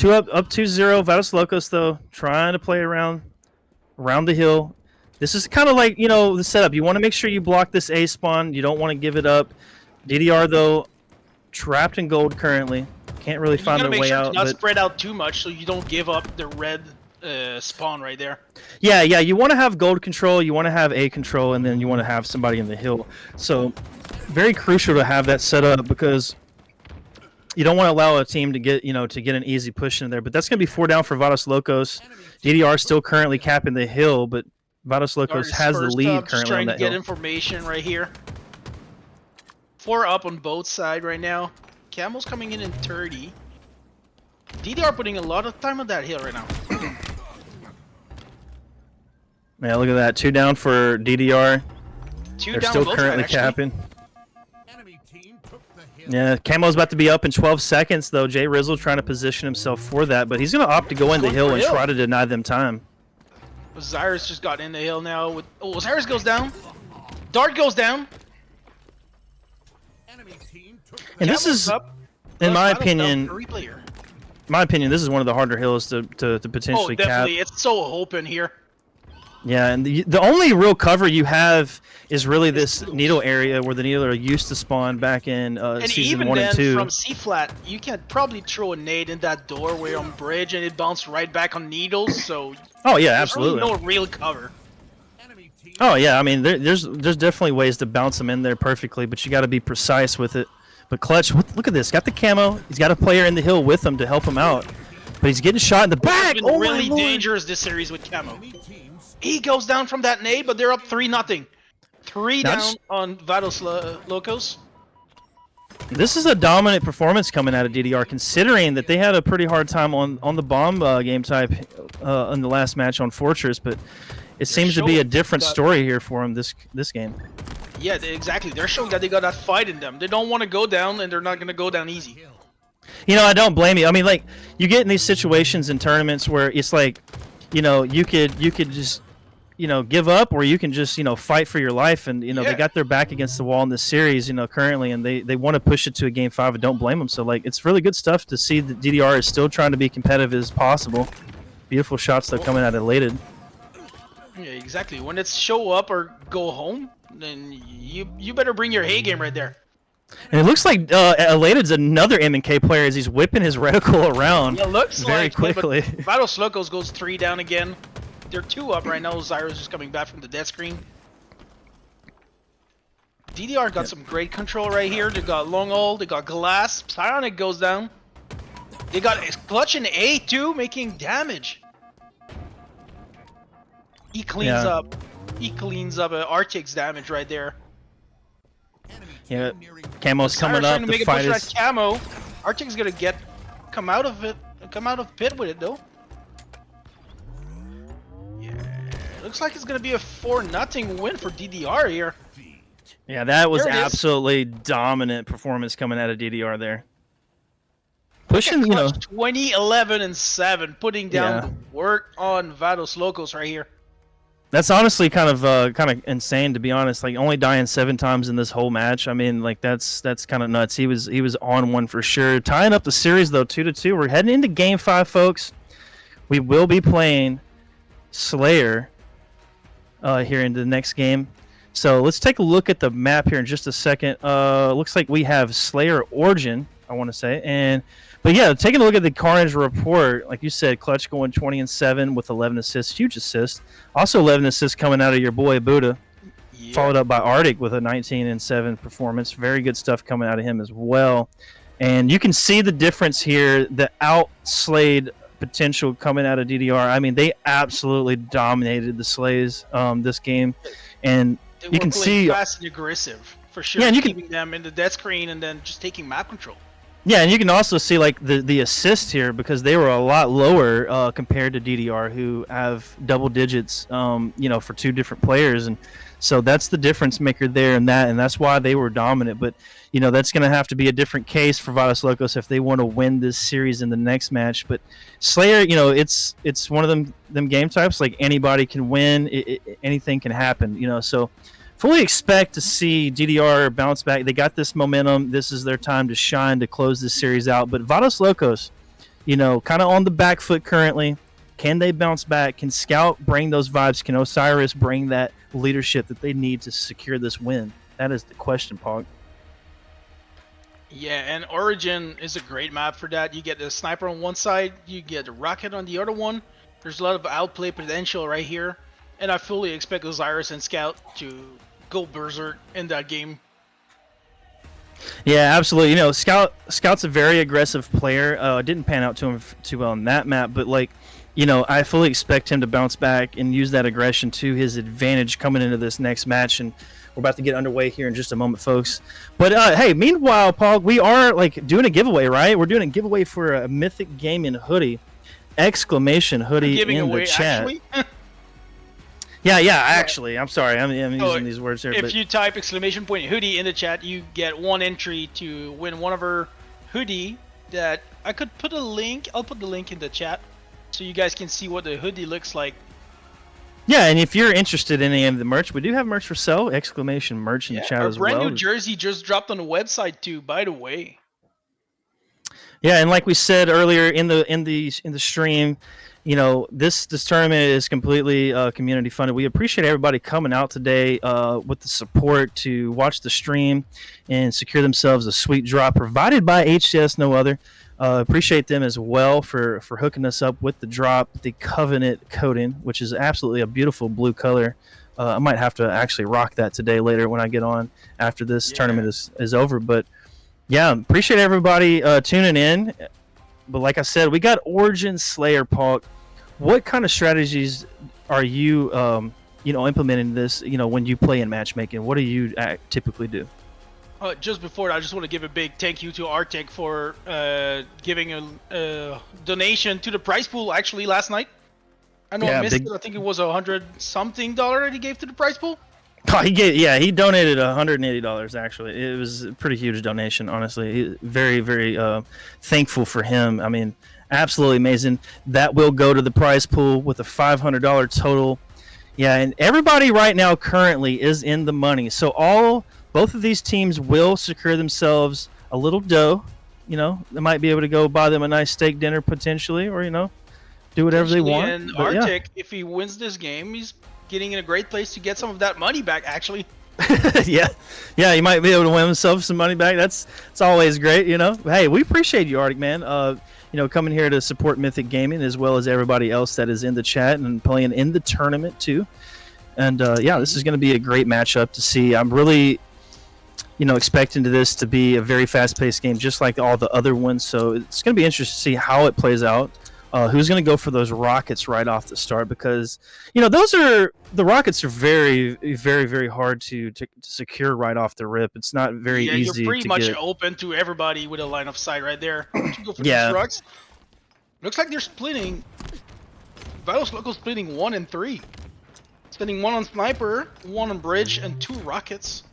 S2: 2-0. Vados Locos, though, trying to play around the hill. This is kind of like, you know, the setup. You want to make sure you block this A spawn. You don't want to give it up. DDR, though, trapped in gold currently. Can't really find their way out.
S7: Not spread out too much so you don't give up the red spawn right there.
S2: Yeah, you want to have gold control, you want to have A control, and then you want to have somebody in the hill. So, very crucial to have that set up because you don't want to allow a team to get, an easy push in there. But that's going to be 4 down for Vados Locos. DDR still currently capping the hill, but Vados Locos has the lead currently
S7: trying
S2: on that
S7: to get
S2: hill.
S7: information right here. 4 up on both sides right now. Camel's coming in 30. DDR putting a lot of time on that hill right now.
S2: Yeah, look at that. 2 down for DDR. They're
S7: down
S2: still
S7: both
S2: currently
S7: sides, actually.
S2: capping. Yeah, Camo's about to be up in 12 seconds, though. Jay Rizzle trying to position himself for that, but he's going to opt to go in the
S7: Going
S2: hill
S7: for
S2: and
S7: hill.
S2: try to deny them time.
S7: Osiris just got in the hill now. Osiris goes down. Dart goes down.
S2: And this
S7: Camel's
S2: is,
S7: up.
S2: in my
S7: Vados down
S2: opinion,
S7: for replayer.
S2: this is one of the harder hills to potentially cap.
S7: Definitely. It's so open here.
S2: Yeah, and the only real cover you have is really this needle area where the needle are used to spawn back in
S7: And
S2: season
S7: even
S2: 1
S7: then,
S2: and 2.
S7: from C-flat, you can probably throw a nade in that door where you're on bridge and it bounced right back on needles, so
S2: Oh yeah,
S7: there's
S2: absolutely.
S7: really no real cover.
S2: Oh yeah, I mean there's definitely ways to bounce them in there perfectly, but you got to be precise with it. But Clutch, look at this, got the camo. He's got a player in the hill with him to help him out, but he's getting shot in the back.
S7: It's been
S2: Oh
S7: really
S2: my Lord.
S7: dangerous this series with camo. He goes down from that nade, but they're up 3-0. 3 down
S2: That's-
S7: on Vados Locos.
S2: This is a dominant performance coming out of DDR, considering that they had a pretty hard time on the bomb game type in the last match on Fortress, but it seems to be a
S7: showing
S2: different
S7: that-
S2: story here for them this game.
S7: Yeah, exactly. They're showing that they got that fight in them. They don't want to go down, and they're not going to go down easy.
S2: You know, I don't blame you. I mean, like, you get in these situations in tournaments where it's like, you could just, give up, or you can just, fight for your life. And, they
S7: Yeah.
S2: got their back against the wall in this series, currently, and they want to push it to a game 5. I don't blame them. So, like, it's really good stuff to see that DDR is still trying to be competitive as possible. Beautiful shots, though, coming out elated.
S7: Yeah, exactly. When it's show up or go home, then you better bring your hay game right there.
S2: And it looks like Elated's another M&K player as he's whipping his reticle around
S7: It looks
S2: very
S7: like
S2: quickly.
S7: But Vados Locos goes 3 down again. They're 2 up right now. Osiris is coming back from the death screen. DDR got some great control right here. They got long ult, they got glass. Psionic goes down. They got Clutch and A too, making damage. He cleans
S2: Yeah.
S7: up. He cleans up Arctic's damage right there.
S2: Yeah, Camo's coming
S7: Osiris
S2: up.
S7: trying to
S2: The
S7: make a
S2: fight
S7: push
S2: is.
S7: that camo. Arctic's gonna come out of pit with it though. Yeah, looks like it's gonna be a 4-0 win for DDR here.
S2: Yeah, that was
S7: There it is.
S2: absolutely dominant performance coming out of DDR there.
S7: Look
S2: Pushing,
S7: at Clutch, 20, 11, and 7, putting down
S2: Yeah.
S7: the work on Vados Locos right here.
S2: that's honestly kind of insane, to be honest. Like, only dying 7 times in this whole match. I mean, like, that's kind of nuts. He was on one for sure. Tying up the series though, 2-2. We're heading into game 5, folks. We will be playing Slayer here into the next game. So let's take a look at the map here in just a second. Looks like we have Slayer Origin, I want to say, but yeah, taking a look at the Carnage report, like you said, Clutch going 20-7 with 11 assists, huge assist. Also 11 assists coming out of your boy Buddha, followed up by Arctic with a 19-7 performance. Very good stuff coming out of him as well. And you can see the difference here, the outslayed potential coming out of DDR. I mean, they absolutely dominated the Slays this game, and you can see
S7: fast and aggressive for sure.
S2: Yeah, and you
S7: keeping them in the dead screen and then just taking map control.
S2: Yeah, and you can also see like the assist here because they were a lot lower compared to DDR, who have double digits, for two different players, and so that's the difference maker there, and that's why they were dominant. But that's going to have to be a different case for Vados Locos if they want to win this series in the next match. But Slayer, it's one of them game types, like anybody can win, anything can happen, so. Fully expect to see DDR bounce back. They got this momentum. This is their time to shine to close this series out. But Vados Locos, kind of on the back foot currently. Can they bounce back? Can Scout bring those vibes? Can Osiris bring that leadership that they need to secure this win? That is the question, Pog.
S7: Yeah, and Origin is a great map for that. You get the sniper on one side, you get the rocket on the other one. There's a lot of outplay potential right here. And I fully expect Osiris and Scout to go berserk in that game.
S2: Yeah, absolutely. Scout's a very aggressive player. Didn't pan out to him too well on that map, but I fully expect him to bounce back and use that aggression to his advantage coming into this next match. And we're about to get underway here in just a moment, folks. But hey, meanwhile, Pog, we are doing a giveaway, right? We're doing a giveaway for a Mythic Gaming hoodie, exclamation hoodie in the chat. Yeah, actually. I'm sorry. I'm using these words here.
S7: If you type exclamation point hoodie in the chat, you get one entry to win one of our hoodie that I could put a link. I'll put the link in the chat so you guys can see what the hoodie looks like.
S2: Yeah, and if you're interested in any of the merch, we do have merch for sale. Exclamation merch in the chat as well.
S7: Our brand new jersey just dropped on the website too, by the way.
S2: Yeah, and like we said earlier in the stream, this tournament is completely community funded. We appreciate everybody coming out today with the support to watch the stream and secure themselves a sweet drop provided by HCS, no other. Appreciate them as well for hooking us up with the drop, the Covenant coating, which is absolutely a beautiful blue color. I might have to actually rock that today later when I get on after this tournament is over. But yeah, appreciate everybody tuning in. But like I said, we got Origin Slayer, Paul. What kind of strategies are you, implementing this, when you play in matchmaking? What do you typically do?
S7: Just before that, I just want to give a big thank you to Arctic for giving a donation to the prize pool actually last night. I know I missed it. I think it was $100-something that he gave to the prize pool.
S2: Oh, he donated $180 actually. It was a pretty huge donation, honestly. Very, very thankful for him. I mean, absolutely amazing. That will go to the prize pool with a $500 total. Yeah, and everybody right now currently is in the money. So both of these teams will secure themselves a little dough. They might be able to go buy them a nice steak dinner potentially, or do whatever they want.
S7: And Arctic, if he wins this game, he's getting in a great place to get some of that money back, actually.
S2: yeah, you might be able to win himself some money back. It's always great, Hey, we appreciate you, Arctic, man. Coming here to support Mythic Gaming as well as everybody else that is in the chat and playing in the tournament too. And this is going to be a great matchup to see. I'm really, expecting this to be a very fast-paced game, just like all the other ones. So it's going to be interesting to see how it plays out. Who's going to go for those rockets right off the start? Because the rockets are very, very, very hard to secure right off the rip. It's not very easy.
S7: You're pretty
S2: to
S7: much
S2: get.
S7: Open to everybody with a line of sight right there. Go for these rocks. Looks like they're splitting. Vados Locos splitting 1 and 3. Spending 1 on sniper, 1 on bridge, and 2 rockets.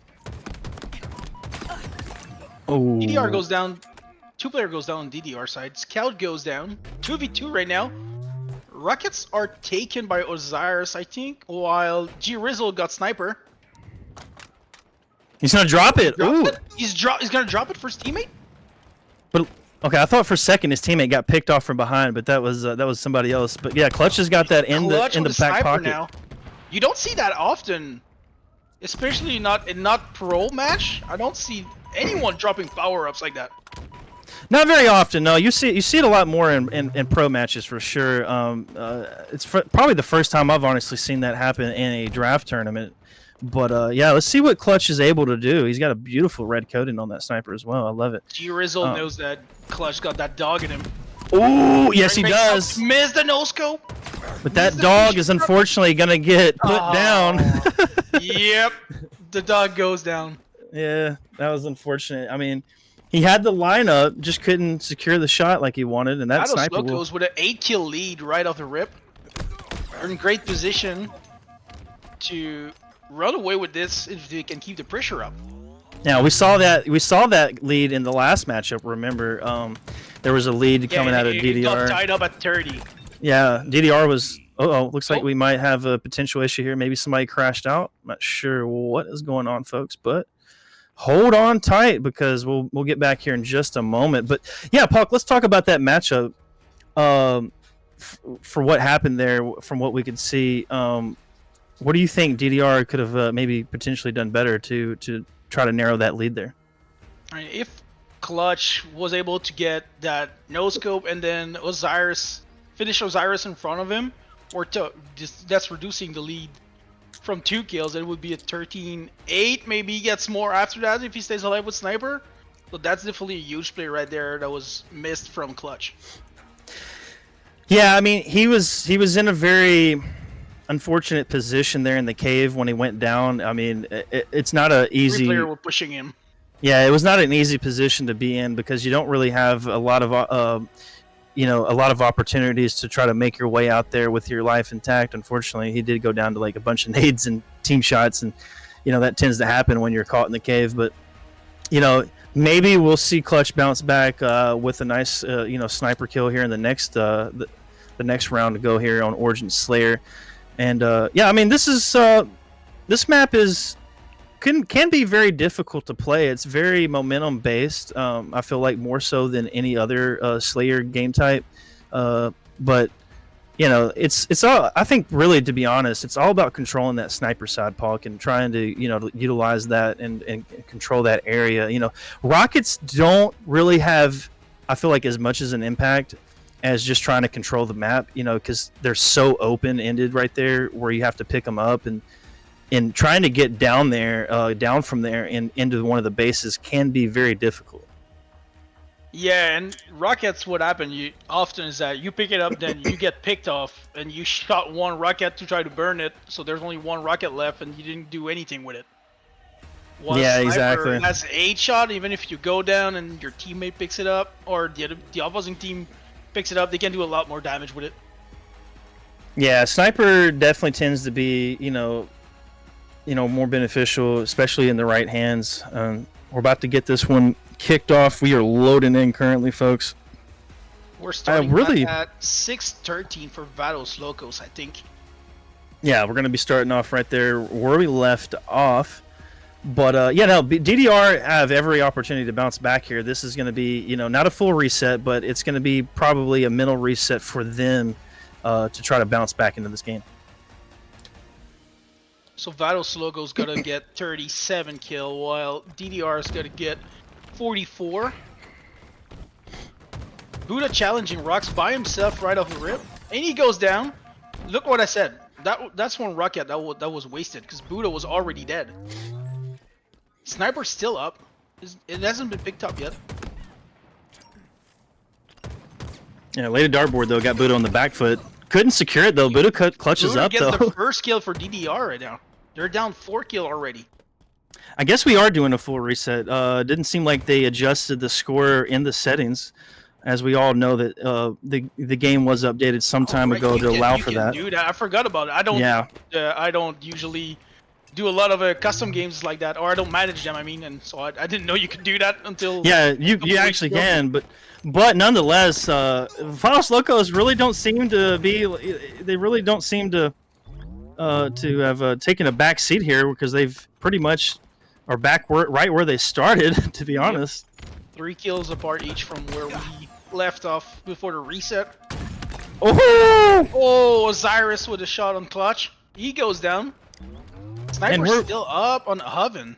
S2: Oh.
S7: DDR goes down. 2-player goes down on DDR side. Scout goes down. 2v2 right now. Rockets are taken by Osiris, I think, while G Rizzle got sniper.
S2: He's gonna drop it. Ooh.
S7: He's gonna drop it for his teammate.
S2: But Okay, I thought for a second his teammate got picked off from behind, but that was somebody else. But yeah, Clutch has got that in
S7: Clutch
S2: the
S7: with a
S2: back
S7: sniper
S2: pocket.
S7: now. You don't see that often, especially not pro match. I don't see anyone dropping power ups like that.
S2: Not very often, no. You see it a lot more in pro matches for sure. It's probably the first time I've honestly seen that happen in a draft tournament. But yeah, let's see what Clutch is able to do. He's got a beautiful red coating on that sniper as well. I love it.
S7: G-Rizzle knows that Clutch got that dog in him.
S2: Ooh, yes he does.
S7: Missed the no scope.
S2: But that dog is unfortunately gonna get put down.
S7: Yep, the dog goes down.
S2: Yeah, that was unfortunate. I mean, he had the lineup, just couldn't secure the shot like he wanted, and that sniper
S7: goes with an 8-kill lead right off the rip. They're in great position to run away with this if they can keep the pressure up.
S2: Now we saw that lead in the last matchup. Remember, there was a lead coming out of DDR.
S7: It got tied up at 30.
S2: Yeah, DDR was. Looks like we might have a potential issue here. Maybe somebody crashed out. I'm not sure what is going on, folks, but hold on tight because we'll get back here in just a moment. But yeah, Paul, let's talk about that matchup. For what happened there, from what we could see, what do you think DDR could have maybe potentially done better to try to narrow that lead there?
S7: I mean, if Clutch was able to get that no scope and then finish Osiris in front of him, or that's reducing the lead from 2 kills, it would be a 13-8. Maybe he gets more after that if he stays alive with sniper. So that's definitely a huge play right there that was missed from Clutch.
S2: Yeah, I mean, he was in a very unfortunate position there in the cave when he went down. I mean, it's not a easy.
S7: Every player were pushing him.
S2: Yeah, it was not an easy position to be in because you don't really have a lot of opportunities to try to make your way out there with your life intact. Unfortunately, he did go down to like a bunch of nades and team shots, and that tends to happen when you're caught in the cave. But maybe we'll see Clutch bounce back with a nice sniper kill here in the next next round to go here on Origin Slayer. And yeah, I mean, this map can be very difficult to play. It's very momentum based. I feel like more so than any other Slayer game type. But it's all. I think really, to be honest, it's all about controlling that sniper side, Paul, and trying to utilize that and control that area. Rockets don't really have, I feel like, as much as an impact as just trying to control the map. Because they're so open ended right there, where you have to pick them up and trying to get down from there and into one of the bases can be very difficult.
S7: Yeah, and rockets, what happened often is that you pick it up, then you get picked off, and you shot one rocket to try to burn it, so there's only one rocket left, and you didn't do anything with it.
S2: Yeah, exactly.
S7: That's 8 shot, even if you go down and your teammate picks it up, or the opposing team picks it up, they can do a lot more damage with it.
S2: Yeah, sniper definitely tends to be, more beneficial, especially in the right hands. We're about to get this one kicked off. We are loading in currently, folks.
S7: We're starting at 6:13 for Vados Locos, I think.
S2: Yeah, we're going to be starting off right there where we left off. But DDR have every opportunity to bounce back here. This is going to be, not a full reset, but it's going to be probably a mental reset for them to try to bounce back into this game.
S7: So Vados Logo's gonna get 37 kill, while DDR is gonna get 44. Buddha challenging Rocks by himself right off the rip, and he goes down. Look what I said. That's one rocket that was wasted because Buddha was already dead. Sniper's still up. It hasn't been picked up yet.
S2: Yeah, Lady Dartboard though got Buddha on the back foot. Couldn't secure it though. Buddha clutches up though.
S7: Gets the first kill for DDR right now. They're down 4 kill already.
S2: I guess we are doing a full reset. Didn't seem like they adjusted the score in the settings, as we all know that the game was updated some time ago to allow for that.
S7: Dude, I forgot about it. I don't.
S2: Yeah.
S7: I don't usually do a lot of custom games like that, or I don't manage them. I mean, and so I didn't know you could do that until.
S2: Yeah, you actually can, but nonetheless, Vados Locos really don't seem to be. They really don't seem to have taken a back seat here because they've pretty much are back right where they started. To be honest.
S7: 3 kills apart each from where we left off before the reset.
S2: Oh!
S7: Oh, Osiris with a shot on clutch. He goes down. Sniper's
S2: we're-
S7: still up on Oven.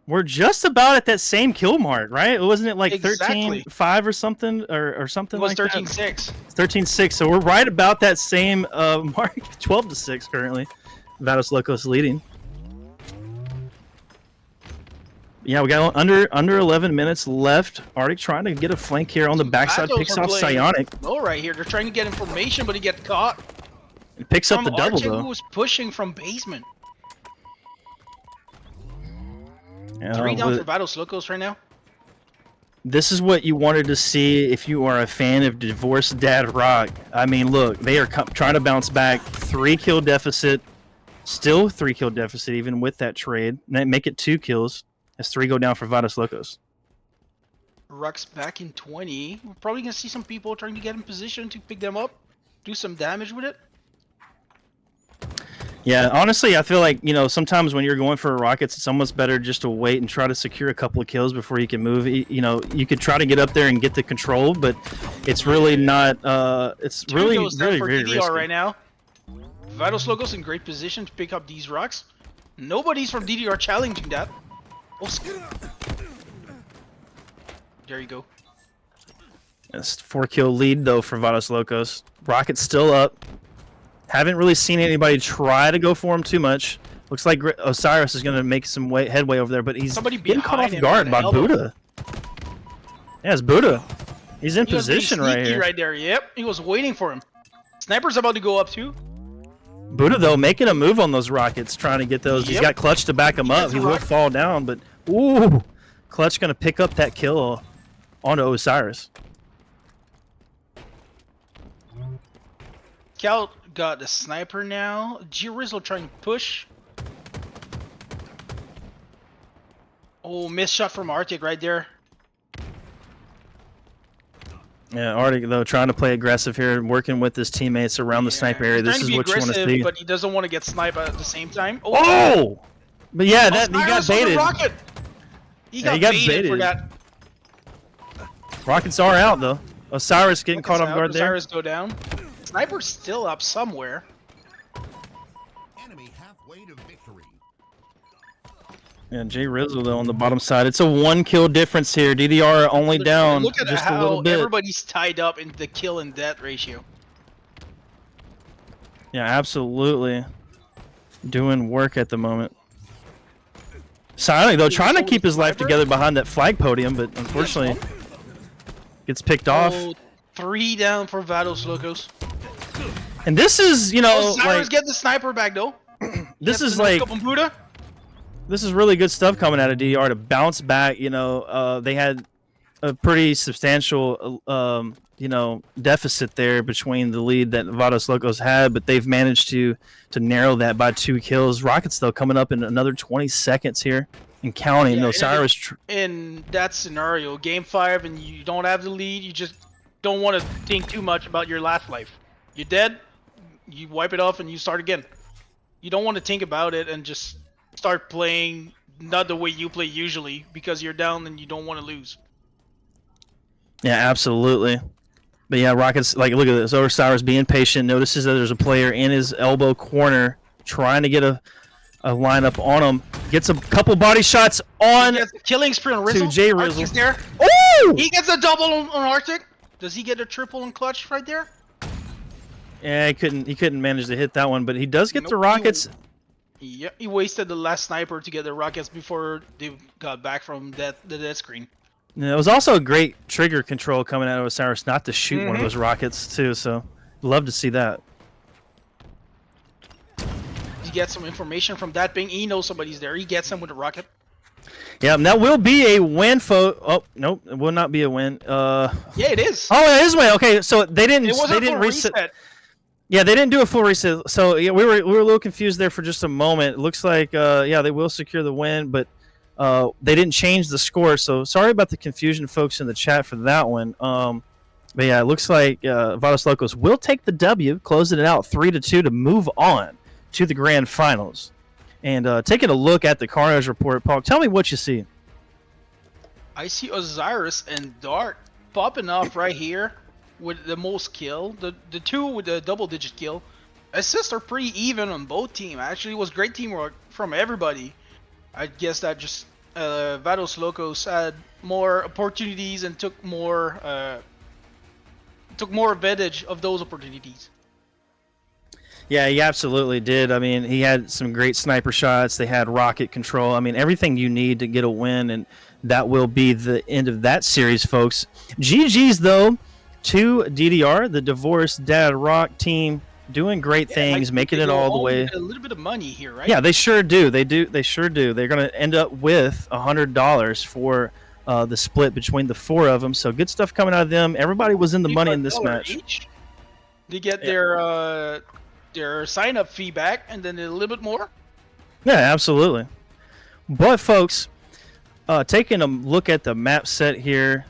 S2: We're just about at that same kill mark, right? Wasn't it like
S7: Exactly.
S2: 13-5 or something, or something
S7: It was
S2: like that?
S7: 13-6.
S2: 13-6. So we're right about that same mark. 12-6 currently. Vados Locos leading. Yeah, we got under 11 minutes left. Arctic trying to get a flank here on the backside.
S7: Vados
S2: Picks
S7: are
S2: off
S7: playing
S2: Psionic.
S7: low right here. They're trying to get information, but he gets caught.
S2: It picks up
S7: From
S2: the double
S7: Arctic, who
S2: though.
S7: was pushing from basement.
S2: Yeah,
S7: 3 down
S2: with-
S7: for Vados Locos right now.
S2: This is what you wanted to see if you are a fan of Divorced Dad Rock. I mean, look, they are trying to bounce back. 3 kill deficit. Still 3 kill deficit even with that trade. Make it 2 kills as 3 go down for Vados Locos.
S7: Ruck's back in 20. We're probably going to see some people trying to get in position to pick them up. Do some damage with it.
S2: Yeah, honestly, I feel like, sometimes when you're going for rockets, it's almost better just to wait and try to secure a couple of kills before you can move. You could try to get up there and get the control, but it's really not, it's really,
S7: Goes down
S2: really,
S7: for
S2: very
S7: DDR
S2: risky.
S7: right now. Vados Locos in great position to pick up these rocks. Nobody's from DDR challenging that. Oh, there you go.
S2: It's 4 kill lead though for Vados Locos. Rocket's still up. Haven't really seen anybody try to go for him too much. Looks like Osiris is going to make some headway over there, but he's
S7: Somebody
S2: getting caught off
S7: behind him
S2: guard
S7: on
S2: by
S7: the elbow.
S2: Buddha. Yeah, it's Buddha. He's in
S7: He was being
S2: position right
S7: sneaky
S2: here.
S7: right there. Yep, he was waiting for him. Sniper's about to go up too.
S2: Buddha though making a move on those rockets, trying to get those. He's
S7: Yep.
S2: got Clutch to back him up.
S7: gets
S2: He
S7: a
S2: will
S7: rock.
S2: fall down, but ooh, Clutch going to pick up that kill onto Osiris.
S7: Cal got the sniper now. G-Rizzle trying to push. Oh, missed shot from Arctic right there.
S2: Yeah, Arctic though trying to play aggressive here, working with his teammates around the sniper area.
S7: He's
S2: This
S7: trying
S2: is
S7: to be
S2: what you want to
S7: aggressive,
S2: see.
S7: but he doesn't want to get sniped at the same time.
S2: Oh! But yeah, that he got
S7: Osiris on the
S2: baited.
S7: rocket. He
S2: Yeah,
S7: got,
S2: he got
S7: baited for
S2: baited.
S7: that.
S2: Rockets are out though. Osiris getting caught off
S7: Out,
S2: guard there.
S7: Osiris go down. Sniper's still up somewhere.
S1: Enemy halfway to victory.
S2: Yeah, Jay Rizzo though on the bottom side. It's a 1 kill difference here. DDR only down
S7: Look at
S2: just a
S7: how
S2: little bit.
S7: everybody's tied up in the kill and death ratio.
S2: Yeah, absolutely. Doing work at the moment. Silent though, trying to keep his life together behind that flag podium, but unfortunately gets picked off.
S7: Oh, 3 down for Vados Locos.
S2: And this is,
S7: Oh, Cyrus
S2: like
S7: get the sniper back though.
S2: this
S7: Gets
S2: is
S7: the
S2: like
S7: scope on Buddha.
S2: this is really good stuff coming out of DDR to bounce back. They had a pretty substantial, deficit there between the lead that Vados Locos had, but they've managed to narrow that by 2 kills. Rockets though coming up in another 20 seconds here and counting.
S7: Yeah,
S2: Osiris.
S7: In that scenario, game 5, and you don't have the lead, you just don't want to think too much about your last life. You're dead, you wipe it off and you start again. You don't want to think about it and just start playing not the way you play usually because you're down and you don't want to lose.
S2: Yeah, absolutely. But yeah, Rockets, like, look at this. Osiris being patient, notices that there's a player in his elbow corner trying to get a lineup on him. Gets a couple body shots on
S7: He gets a killing spree on Rizzle.
S2: Jay
S7: Arctic's
S2: Rizzle.
S7: there.
S2: Ooh!
S7: He gets a double on Arctic. Does he get a triple on Clutch right there?
S2: Yeah, he couldn't manage to hit that one, but he does get the
S7: Nope,
S2: Rockets.
S7: Yeah, he wasted the last sniper to get the Rockets before they got back from the death screen.
S2: Yeah, it was also a great trigger control coming out of Osiris not to shoot one of
S7: Mhm.
S2: those rockets too, so love to see that.
S7: You get some information from that ping. He knows somebody's there. He gets him with a rocket.
S2: Yeah, and that will be a win oh nope, it will not be a win.
S7: Yeah, it is.
S2: Oh, it is a win. Okay, so they didn't
S7: It wasn't
S2: they
S7: a
S2: didn't
S7: full
S2: reset. Yeah, they didn't do a full reset. So yeah, we were a little confused there for just a moment. It looks like they will secure the win, but they didn't change the score. So sorry about the confusion, folks in the chat for that one. But yeah, it looks like Vados Locos will take the W, closing it out 3-2 to move on to the grand finals. And taking a look at the Carnage report, Paul, tell me what you see.
S7: I see Osiris and Dart popping off right here with the most kill. The two with the double-digit kill. Assists are pretty even on both teams. Actually, it was great teamwork from everybody. I guess that just Vados Locos had more opportunities and took more advantage of those opportunities.
S2: Yeah, he absolutely did. I mean, he had some great sniper shots. They had rocket control. I mean, everything you need to get a win, and that will be the end of that series, folks. GG's, though, to DDR, the Divorced Dad Rock team, doing great things, making it all the way.
S7: A little bit of money here, right?
S2: Yeah, they sure do. They sure do. They're going to end up with $100 for the split between the four of them. So good stuff coming out of them. Everybody was in the money in this match.
S7: Each. They get their sign-up fee back, and then a little bit more.
S2: Yeah, absolutely. But folks, taking a look at the map set here,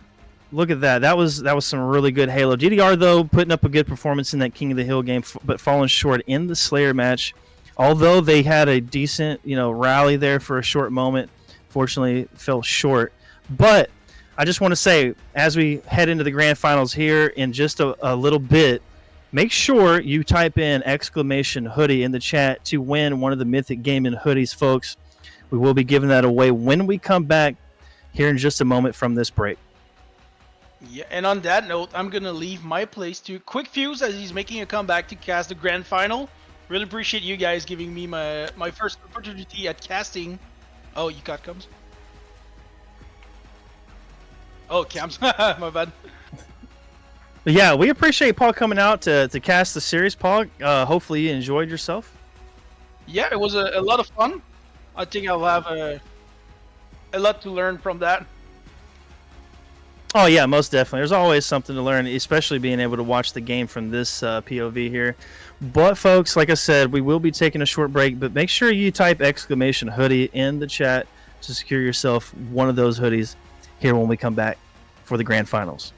S2: look at that. That was some really good Halo. DDR though putting up a good performance in that King of the Hill game, but falling short in the Slayer match. Although they had a decent, rally there for a short moment, fortunately fell short. But I just want to say, as we head into the grand finals here in just a little bit, make sure you type in !hoodie in the chat to win one of the Mythic Gaming hoodies, folks. We will be giving that away when we come back here in just a moment from this break.
S7: Yeah, and on that note, I'm going to leave my place to Quick Fuse as he's making a comeback to cast the grand final. Really appreciate you guys giving me my first opportunity at casting. Oh, you got comes? Oh, cams. My bad.
S2: But yeah, we appreciate Paul coming out to cast the series. Paul, hopefully you enjoyed yourself.
S7: Yeah, it was a lot of fun. I think I'll have a lot to learn from that.
S2: Oh yeah, most definitely. There's always something to learn, especially being able to watch the game from this POV here. But folks, like I said, we will be taking a short break, but make sure you type !hoodie in the chat to secure yourself one of those hoodies here when we come back for the grand finals.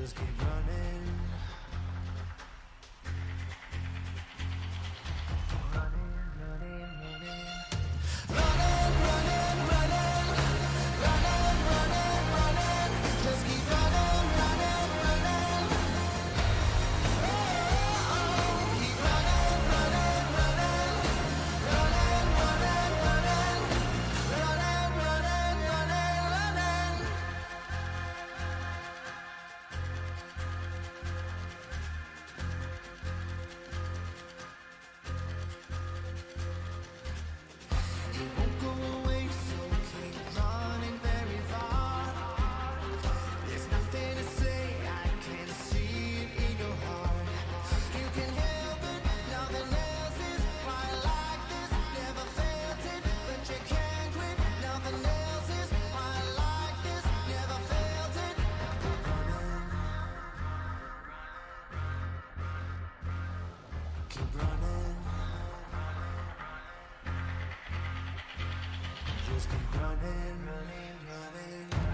S1: Just keep running. Keep running. Just keep running, running, running.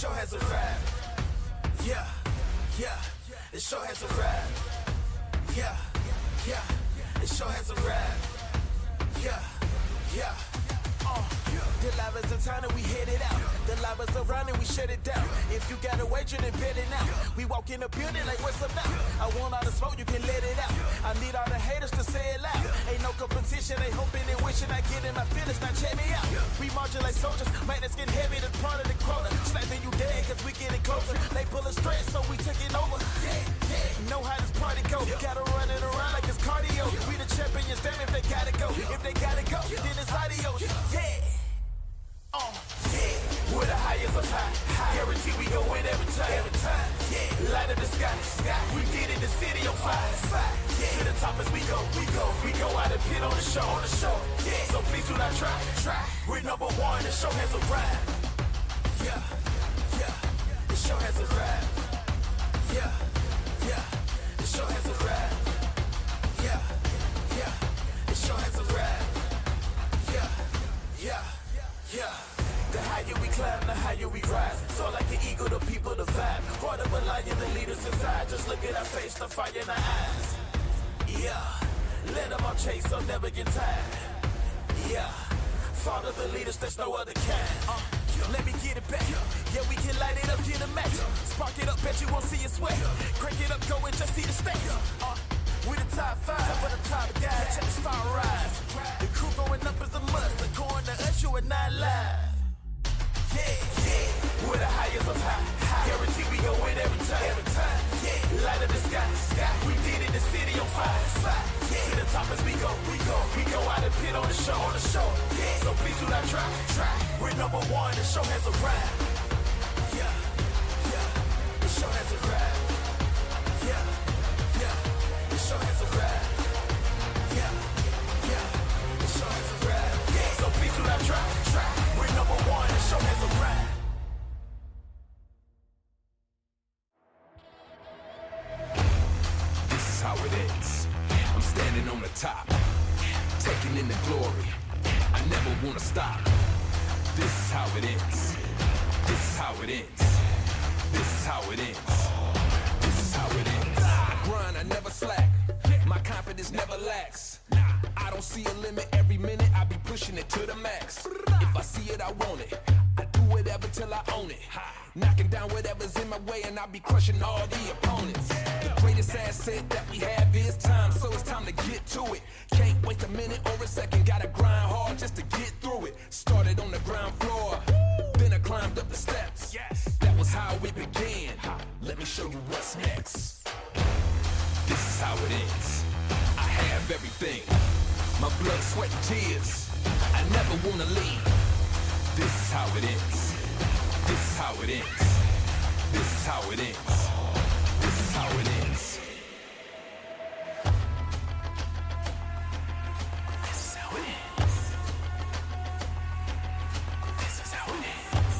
S1: show has arrived. Yeah, yeah, the show has arrived. Yeah, yeah, the show has arrived. Yeah, yeah. The lava's in town and we headed out. The lava's around and we shut it down. If you got a wager, then bet it now. We walk in the building like, what's up now? I want all the smoke, you can let it out. I need all the haters to say it loud. Ain't no competition, they hoping and wishing I get in my feelings. Now check me out. We marching like soldiers, man, it's getting heavy, that's part of the quota. Slapping you dead, cause we getting closer. They pull us straight, so we taking over. Yeah, yeah. Know how this party go. Gotta run it around like it's cardio. We the champions, damn if they gotta go. If they gotta go, then it's adios. Yeah. Yeah, we're the highest of high. Guarantee we gon' win every time. Yeah, light up the sky. We did it, the city on fire. Yeah, to the top as we go. We go out and pit on the show. Yeah, so please do not try. We're number one, the show has arrived. Yeah, yeah, the show has arrived. Yeah, yeah, the show has arrived. Yeah, yeah, the show has arrived. Yeah, yeah. Yeah, the higher we climb, the higher we rise. So like an eagle, the people, the vibe. Heart of a lion, the leaders inside. Just look at our face, the fire in our eyes. Yeah, let them all chase, so never get tired. Yeah, follow the leaders, there's no other kind. Let me get it back. Yeah, we can light it up, get a match. Spark it up, bet you won't see it sweat. Crank it up, go and just see the stakes. We the top 5, for the top guys, check the star rise. The crew going up is a must, according to us, you are not live. Yeah, we're the highest of high. Guarantee we gon' win every time. Yeah, light up the sky. We did it, the city on fire. Yeah, to the top as we go. We go out and pit on the show. Yeah, so please do not try. We're number one, the show has arrived. Yeah, yeah, the show has arrived. Yeah, yeah. The show has arrived. Yeah, yeah. The show has arrived. Yeah, so please do not try. We're number one. The show has arrived.
S5: This is how it ends. I'm standing on the top, taking in the glory. I never wanna stop. This is how it ends. This is how it ends. This is how it ends. This is how it ends. I grind, I never slack. My confidence never lacks. I don't see a limit. Every minute I be pushing it to the max. If I see it, I want it. I do whatever till I own it. Knocking down whatever's in my way, and I be crushing all the opponents. The greatest asset that we have is time, so it's time to get to it. Can't waste a minute or a second. Gotta grind hard just to get through it. Started on the ground floor, then I climbed up the steps. That was how it began. Let me show you what's next. This is how it ends. I have everything. My blood, sweat, and tears. I never wanna leave. This is how it ends. This is how it ends. This is how it ends. This is how it ends. This is how it ends. This is how it ends.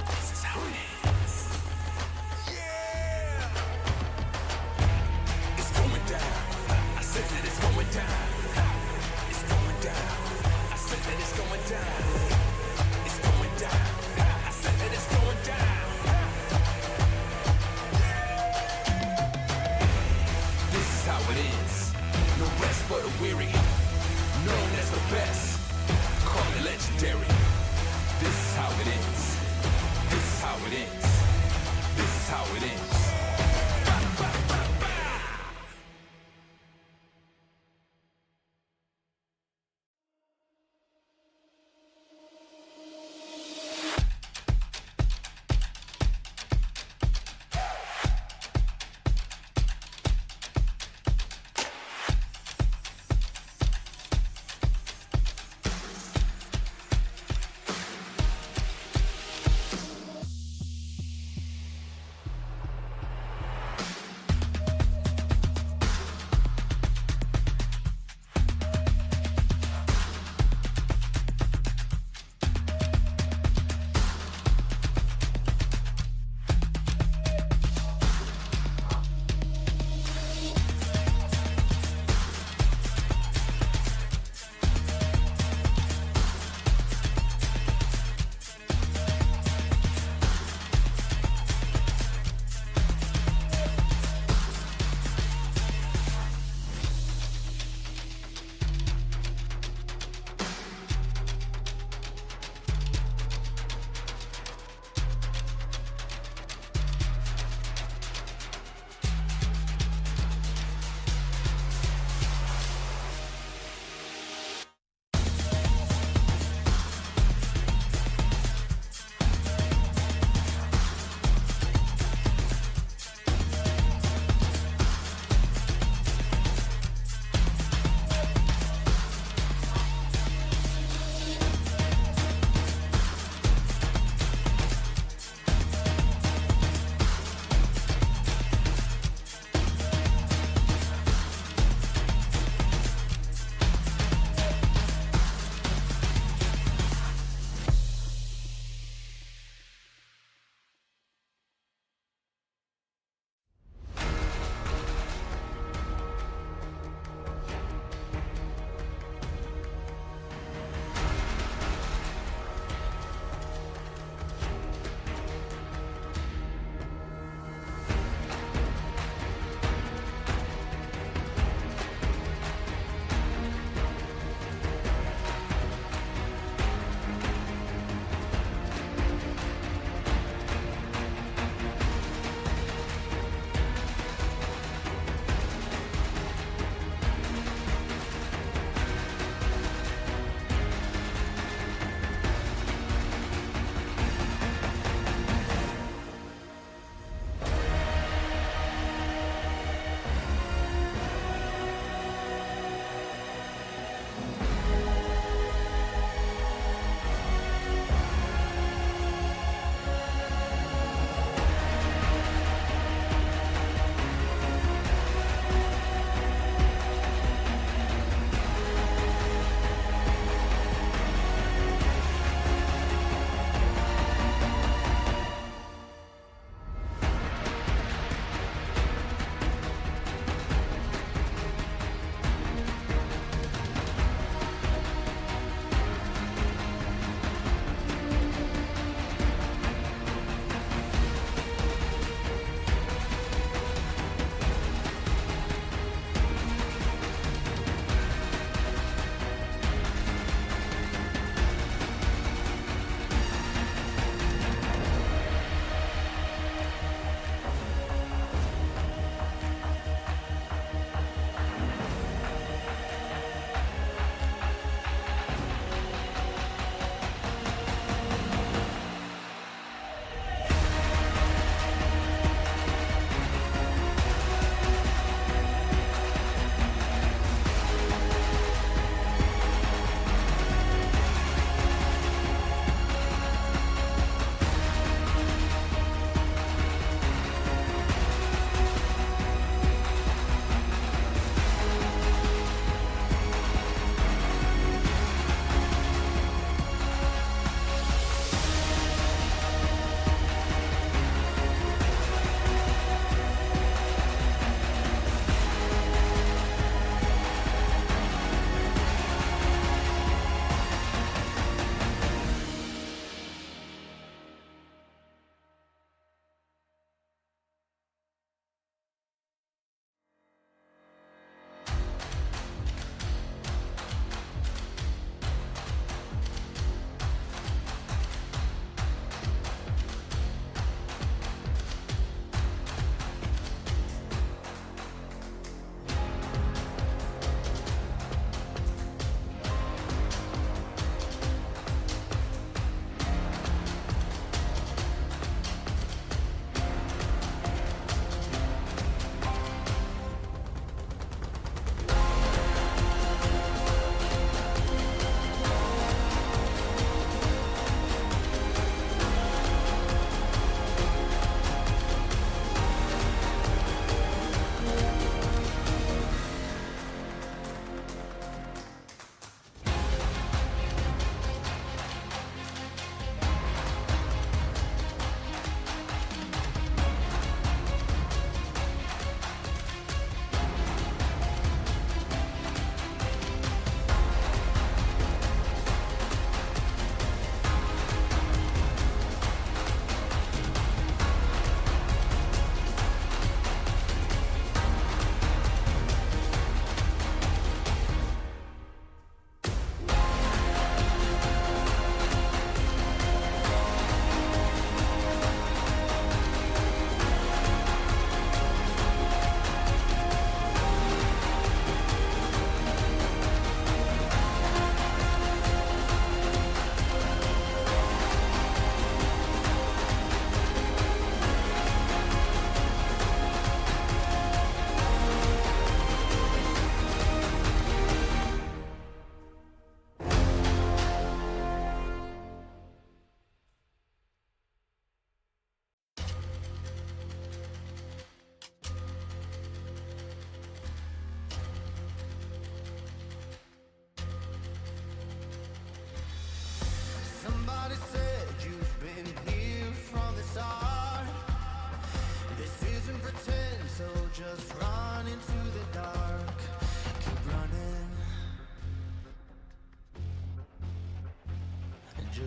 S5: This is how it ends. Yeah! It's going down. I said that it's going down. It's going down. I said that it's going down. It's going down. I said that it's going down. This is how it ends. No rest for the weary. Known as the best. Call me legendary. This is how it ends. This is how it ends. This is how it ends.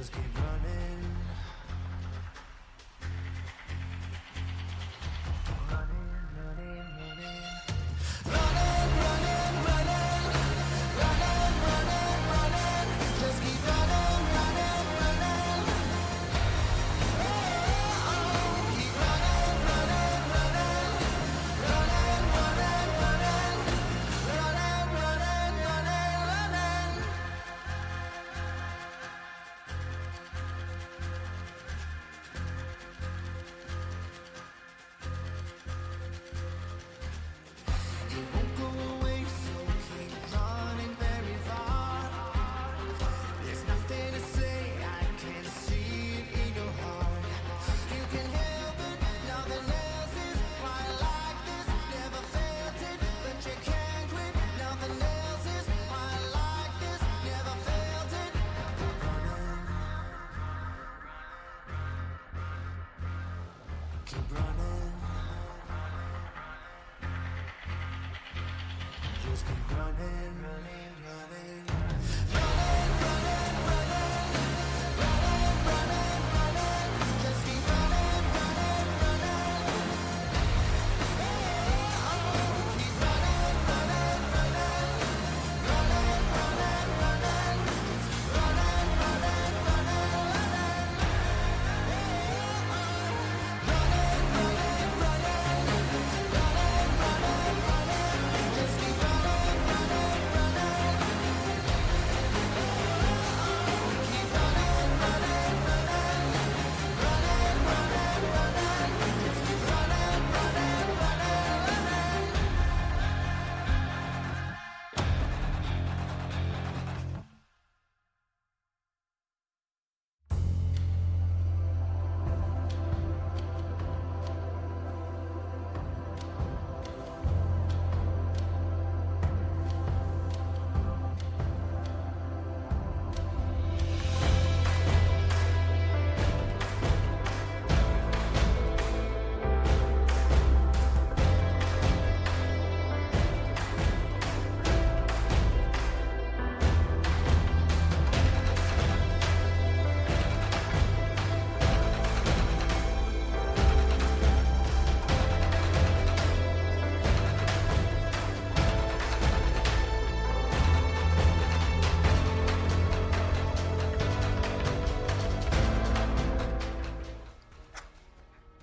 S1: Just keep running. Keep running. Just keep running, running, running.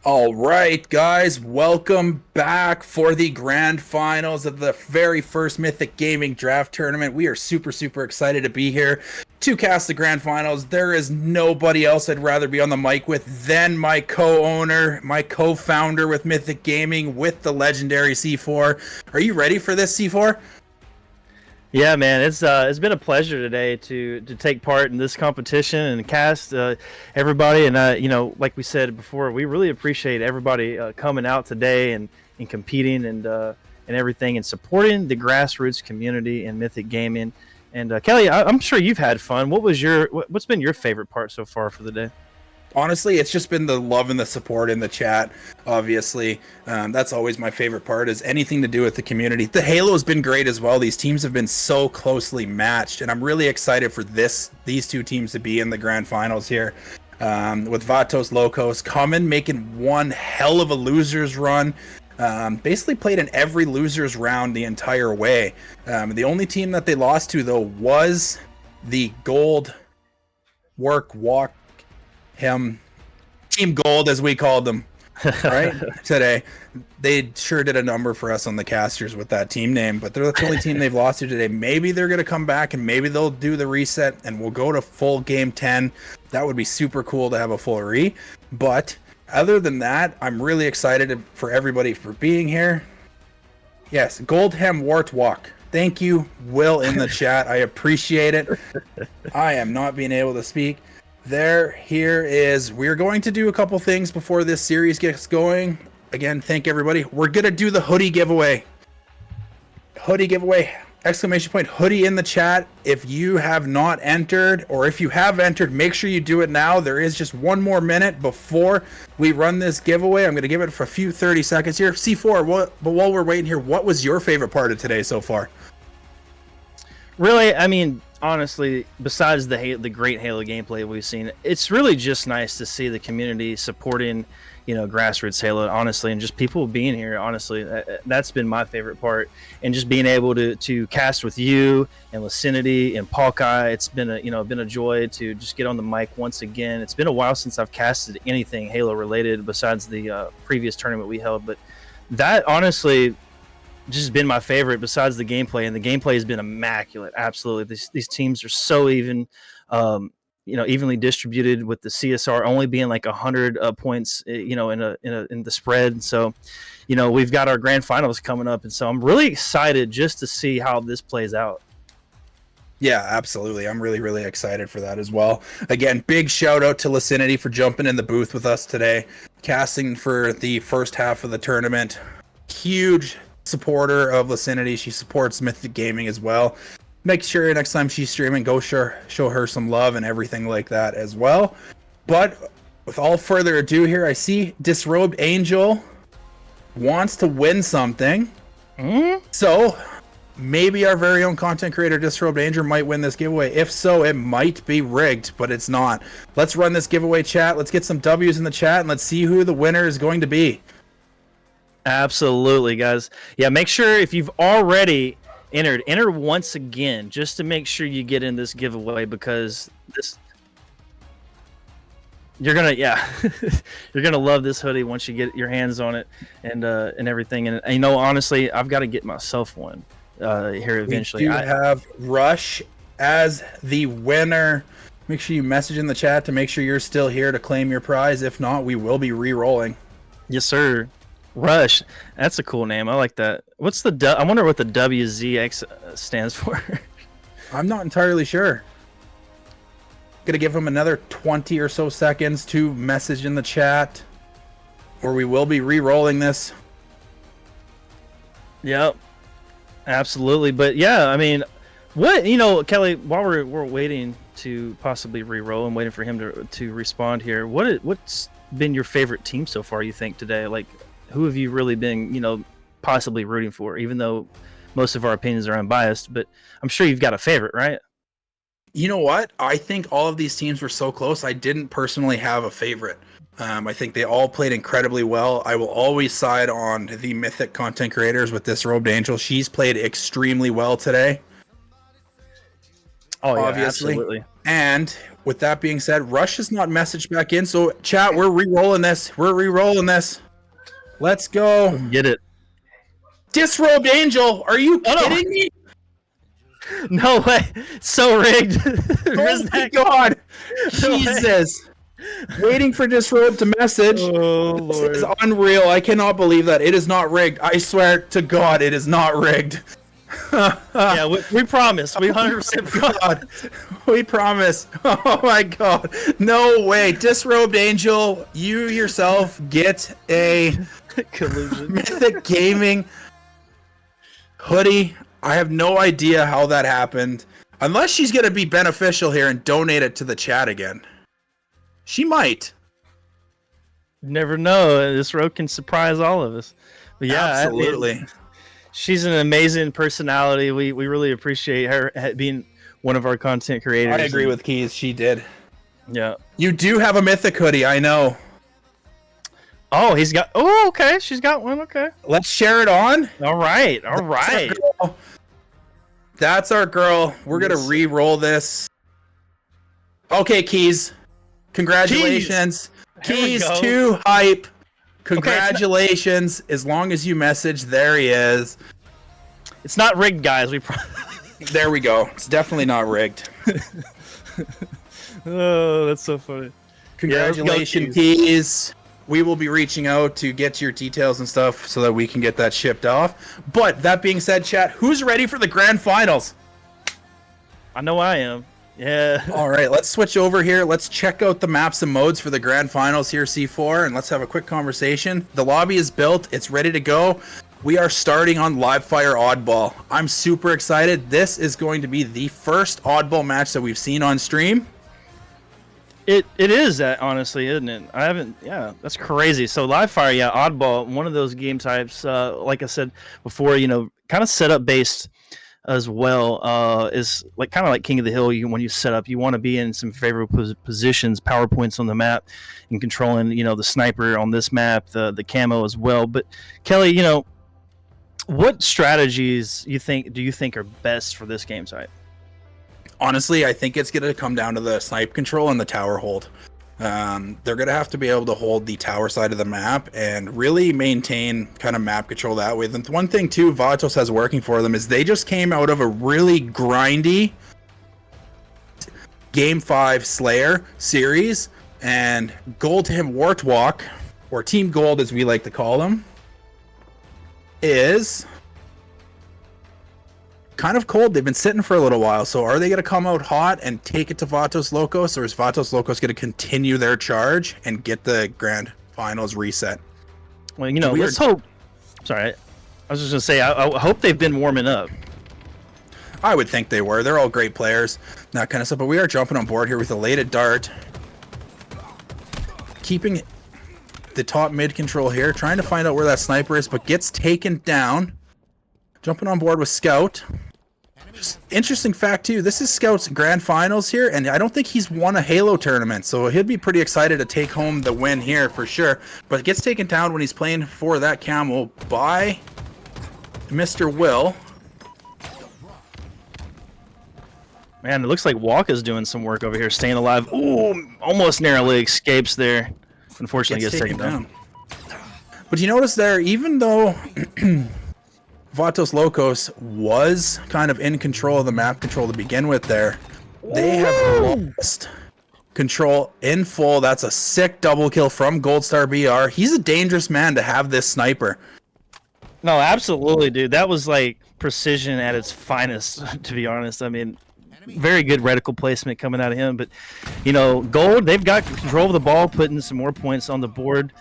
S4: All right, guys, welcome back for the grand finals of the very first Mythic Gaming Draft Tournament. We are super, super excited to be here to cast the grand finals. There is nobody else I'd rather be on the mic with than my co-owner, my co-founder with Mythic Gaming, with the legendary C4. Are you ready for this, C4?
S2: Yeah, man, it's been a pleasure today to take part in this competition and cast everybody. And you know, like we said before, we really appreciate everybody coming out today and competing and everything and supporting the grassroots community in Mythic Gaming. And Kelly, I'm sure you've had fun. What's been your favorite part so far for the day?
S4: Honestly, it's just been the love and the support in the chat, obviously. That's always my favorite part, is anything to do with the community. The Halo has been great as well. These teams have been so closely matched, and I'm really excited for these two teams to be in the grand finals here. With Vatos Locos coming, making one hell of a losers run. Basically played in every losers round the entire way. The only team that they lost to, though, was the Gold Walk Him Team Gold, as we called them, right? Today. They sure did a number for us on the casters with that team name, but they're the only team they've lost to today. Maybe they're going to come back and maybe they'll do the reset and we'll go to full game 10. That would be super cool to have a full re. But other than that, I'm really excited for everybody for being here. Yes, Goldhem Wart Walk. Thank you, Will, in the chat. I appreciate it. I am not being able to speak. We're going to do a couple things before this series gets going. Again, thank everybody. We're going to do the hoodie giveaway. Exclamation point hoodie in the chat. If you have not entered, or if you have entered, make sure you do it now. There is just one more minute before we run this giveaway. I'm going to give it for a few 30 seconds here. C4, but while we're waiting here, what was your favorite part of today so far?
S2: Really, I mean, honestly, besides the great Halo gameplay we've seen, it's really just nice to see the community supporting, grassroots Halo, honestly, and just people being here. Honestly, that's been my favorite part, and just being able to cast with you and Lucinity and Palkai. It's been a joy to just get on the mic once again. It's been a while since I've casted anything Halo related besides the previous tournament we held, but that honestly just been my favorite besides the gameplay, and the gameplay has been immaculate. Absolutely, these teams are so even, evenly distributed, with the CSR only being like 100 points, in the spread. So, we've got our grand finals coming up, and so I'm really excited just to see how this plays out.
S4: Yeah, absolutely. I'm really, really excited for that as well. Again, big shout out to Lucinity for jumping in the booth with us today, casting for the first half of the tournament. Huge supporter of Lucinity. She supports Mythic Gaming as well. Make sure next time she's streaming, go show her some love and everything like that as well. But with all further ado here, I see Disrobed Angel wants to win something. So maybe our very own content creator Disrobed Angel might win this giveaway. If so, it might be rigged, but it's not. Let's run this giveaway chat. Let's get some W's in the chat, and let's see who the winner is going to be.
S2: Absolutely, guys. Yeah, make sure if you've already enter once again, just to make sure you get in this giveaway, because you're gonna you're gonna love this hoodie once you get your hands on it and everything. And honestly, I've got to get myself one here eventually.
S4: We do have Rush as the winner. Make sure you message in the chat to make sure you're still here to claim your prize. If not, we will be re-rolling.
S2: Yes, sir. Rush, that's a cool name. I like that. What's I wonder what the WZX stands for.
S4: I'm not entirely sure. Gonna give him another 20 or so seconds to message in the chat, or we will be re-rolling this.
S2: Yep, absolutely. But yeah, I mean, what Kelly, while we're waiting to possibly re-roll and waiting for him to respond here, what's been your favorite team so far, you think, today? Like, who have you really been, possibly rooting for, even though most of our opinions are unbiased, but I'm sure you've got a favorite, right?
S4: You know what? I think all of these teams were so close. I didn't personally have a favorite. I think they all played incredibly well. I will always side on the Mythic content creators with Disrobed Angel. She's played extremely well today.
S2: Oh, yeah,
S4: obviously.
S2: Absolutely.
S4: And with that being said, Rush has not messaged back in. So chat, we're re-rolling this. Let's go.
S2: Get it.
S4: Disrobed Angel, are you kidding me?
S2: No way. So rigged.
S4: Oh my God. Jesus. Waiting for Disrobed to message.
S2: Oh, Lord.
S4: This is unreal. I cannot believe that. It is not rigged. I swear to God, it is not rigged.
S2: Yeah, we promise. We 100% promise.
S4: We promise. Oh my God. No way. Disrobed Angel, you yourself get a
S2: collusion
S4: Mythic Gaming hoodie. I have no idea how that happened. Unless she's going to be beneficial here and donate it to the chat again. She might.
S2: Never know. This road can surprise all of us. But yeah,
S4: absolutely.
S2: I mean, she's an amazing personality. We really appreciate her being one of our content creators.
S4: I agree with Keys. She did.
S2: Yeah.
S4: You do have a Mythic hoodie. I know.
S2: Oh, he's got. Oh, okay. She's got one. Okay.
S4: Let's share it on.
S2: All right. All right.
S4: That's our girl. We're going to re-roll this. Okay, Keys. Congratulations. Keys too hype. Congratulations. Okay, as long as you message, there he is.
S2: It's not rigged, guys.
S4: There we go. It's definitely not rigged.
S2: Oh, that's so funny.
S4: Congratulations, Keys. We will be reaching out to get your details and stuff so that we can get that shipped off. But that being said, chat, who's ready for the grand finals?
S2: I know I am. Yeah.
S4: All right, let's switch over here. Let's check out the maps and modes for the grand finals here, C4, and let's have a quick conversation. The lobby is built. It's ready to go. We are starting on Live Fire Oddball. I'm super excited. This is going to be the first Oddball match that we've seen on stream.
S2: It is that, honestly, isn't it? I haven't. Yeah, that's crazy. So Live Fire, yeah, Oddball, one of those game types. Like I said before, kind of setup based as well. Is like kind of like King of the Hill. When you set up, you want to be in some favorable positions, power points on the map, and controlling the sniper on this map, the camo as well. But Kelly, what strategies do you think are best for this game site?
S4: Honestly, I think it's going to come down to the snipe control and the tower hold. They're going to have to be able to hold the tower side of the map and really maintain kind of map control that way. The one thing too Vatos has working for them is they just came out of a really grindy Game 5 Slayer series, and Gold Him Wartwalk, or Team Gold as we like to call them, is kind of cold. They've been sitting for a little while, so are they going to come out hot and take it to Vatos Locos, or is Vatos Locos going to continue their charge and get the grand finals reset?
S2: Well, let's hope. Sorry, I was just going to say, I hope they've been warming up.
S4: I would think they were. They're all great players, that kind of stuff, but we are jumping on board here with Elated Dart, keeping the top mid control here, trying to find out where that sniper is, but gets taken down. Jumping on board with Scout. Just interesting fact too, this is Scout's grand finals here, and I don't think he's won a Halo tournament, so he'd be pretty excited to take home the win here for sure. But gets taken down when he's playing for that camo by Mr. Will.
S2: Man, it looks like Waka's doing some work over here, staying alive. Ooh, almost narrowly escapes there. Unfortunately, gets taken down.
S4: But you notice there, even though Vatos Locos was kind of in control of the map control to begin with there, they have lost control in full. That's a sick double kill from Gold Star BR. He's a dangerous man to have this sniper.
S2: No, absolutely, dude. That was like precision at its finest, to be honest. I mean, very good reticle placement coming out of him. But, Gold, they've got control of the ball, putting some more points on the board.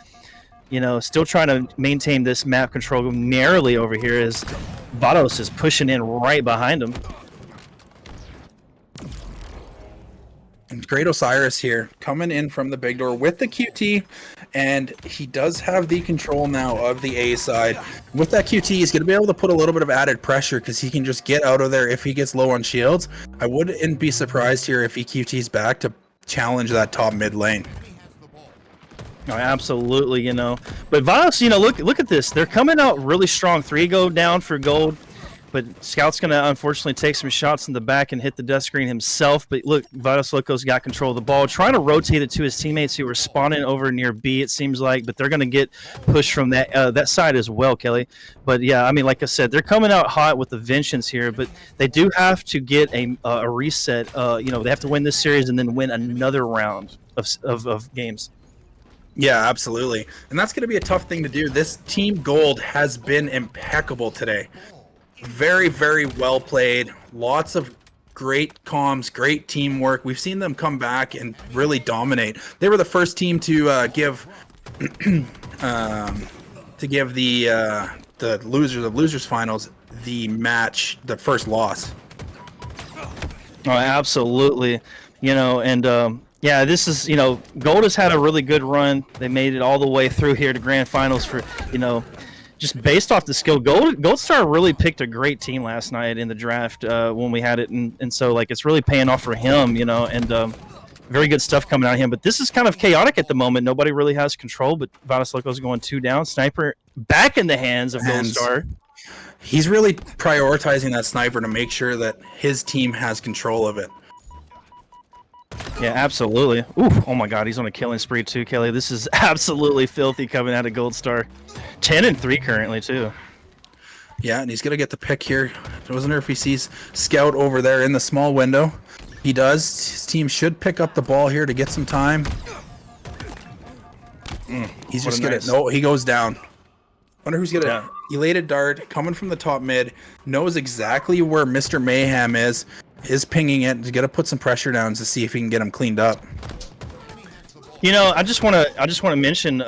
S2: Still trying to maintain this map control narrowly over here as Vatos is pushing in right behind him.
S4: And Great Osiris here, coming in from the big door with the QT, and he does have the control now of the A side. With that QT, he's going to be able to put a little bit of added pressure because he can just get out of there if he gets low on shields. I wouldn't be surprised here if he QT's back to challenge that top mid lane.
S2: Oh, absolutely, But Vados, look at this. They're coming out really strong. 3 go down for Gold. But Scout's going to unfortunately take some shots in the back and hit the death screen himself. But look, Vados Locos got control of the ball, trying to rotate it to his teammates who were spawning over near B, it seems like. But they're going to get pushed from that side as well, Kelly. But yeah, I mean, like I said, they're coming out hot with the vengeance here. But they do have to get a reset. They have to win this series and then win another round of games.
S4: Yeah, absolutely. And that's going to be a tough thing to do. This Team Gold has been impeccable today. Very, very well played. Lots of great comms, great teamwork. We've seen them come back and really dominate. They were the first team to give the losers of losers finals the first loss.
S2: Oh, absolutely. Yeah, this is, Gold has had a really good run. They made it all the way through here to grand finals for, just based off the skill. Gold Star really picked a great team last night in the draft when we had it. And so, it's really paying off for him, and very good stuff coming out of him. But this is kind of chaotic at the moment. Nobody really has control, but Vados Locos going 2 down. Sniper back in the hands of Gold Star.
S4: He's really prioritizing that sniper to make sure that his team has control of it.
S2: Yeah, absolutely. Ooh, oh my God, he's on a killing spree too, Kelly. This is absolutely filthy coming out of Gold Star. 10-3 currently too.
S4: Yeah, and he's gonna get the pick here. I wasn't sure if he sees Scout over there in the small window. He does. His team should pick up the ball here to get some time. He's just gonna no. He goes down. Wonder who's gonna Elated Dart coming from the top mid. Knows exactly where Mr. Mayhem is pinging it. He's gonna put some pressure down to see if he can get him cleaned up.
S2: I just want to mention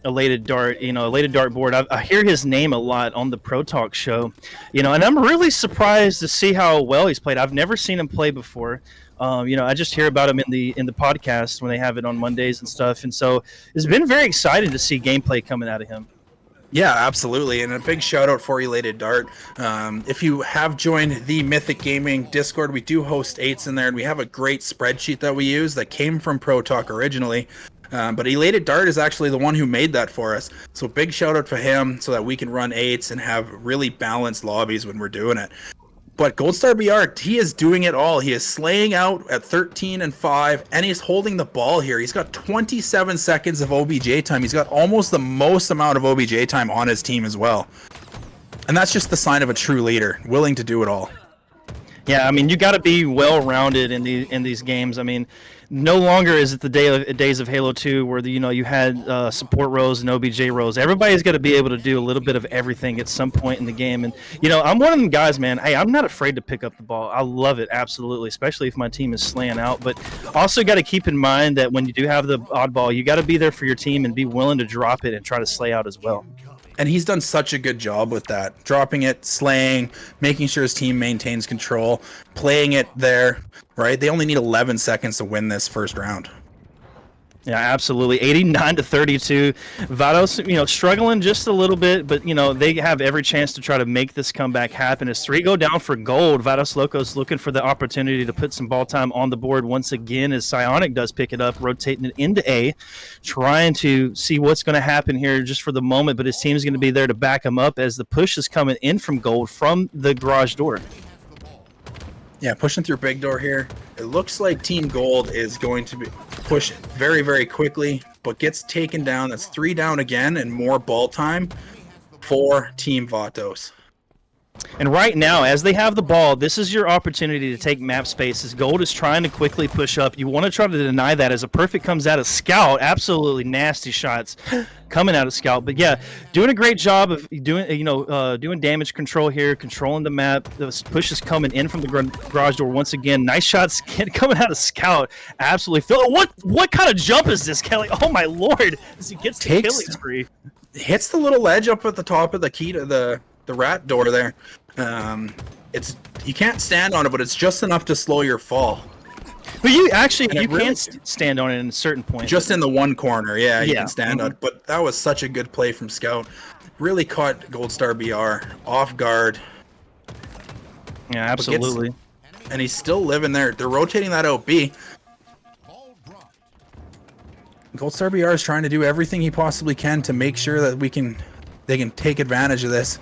S2: Elated Dart. Elated Dart board. I hear his name a lot on the Pro Talk show. And I'm really surprised to see how well he's played. I've never seen him play before. I just hear about him in the podcast when they have it on Mondays and stuff. And so it's been very exciting to see gameplay coming out of him.
S4: Yeah, absolutely. And a big shout out for Elated Dart. If you have joined the Mythic Gaming Discord, we do host 8s in there, and we have a great spreadsheet that we use that came from Pro Talk originally. But Elated Dart is actually the one who made that for us. So big shout out for him so that we can run 8s and have really balanced lobbies when we're doing it. But Goldstar BR, he is doing it all. He is slaying out at 13 and 5, and he's holding the ball here. He's got 27 seconds of OBJ time. He's got almost the most amount of OBJ time on his team as well. And that's just the sign of a true leader, willing to do it all.
S2: Yeah, I mean, you got to be well-rounded in these games. I mean, no longer is it the days of Halo 2 where you had support roles and OBJ roles. Everybody's got to be able to do a little bit of everything at some point in the game. And I'm one of them guys, man. Hey, I'm not afraid to pick up the ball. I love it absolutely, especially if my team is slaying out. But also got to keep in mind that when you do have the oddball, you got to be there for your team and be willing to drop it and try to slay out as well.
S4: And he's done such a good job with that. Dropping it, slaying, making sure his team maintains control, playing it there, right? They only need 11 seconds to win this first round.
S2: Yeah, absolutely. 89-32. Vados, struggling just a little bit, but they have every chance to try to make this comeback happen. As 3 go down for gold, Vados Locos looking for the opportunity to put some ball time on the board once again as Psionic does pick it up, rotating it into A, trying to see what's going to happen here just for the moment, but his team is going to be there to back him up as the push is coming in from gold from the garage door.
S4: Yeah, pushing through big door here. It looks like Team Gold is going to be push very, very quickly, but gets taken down. That's 3 down again and more ball time for Team Vatos.
S2: And right now, as they have the ball, this is your opportunity to take map space. As Gold is trying to quickly push up, you want to try to deny that as a perfect comes out of Scout. Absolutely nasty shots coming out of Scout. But yeah, doing a great job of doing damage control here, controlling the map. The push is coming in from the garage door once again. Nice shots coming out of Scout. Absolutely. What kind of jump is this, Kelly? Oh my lord! As he gets the killing spree.
S4: Hits the little ledge up at the top of the key to the rat door there. You can't stand on it, but it's just enough to slow your fall.
S2: But you can stand on it in a certain point.
S4: Just in the one corner, yeah, you can stand on it. But that was such a good play from Scout. Really caught Goldstar BR off guard.
S2: Yeah, absolutely.
S4: And he's still living there. They're rotating that out B. Goldstar BR is trying to do everything he possibly can to make sure that they can take advantage of this.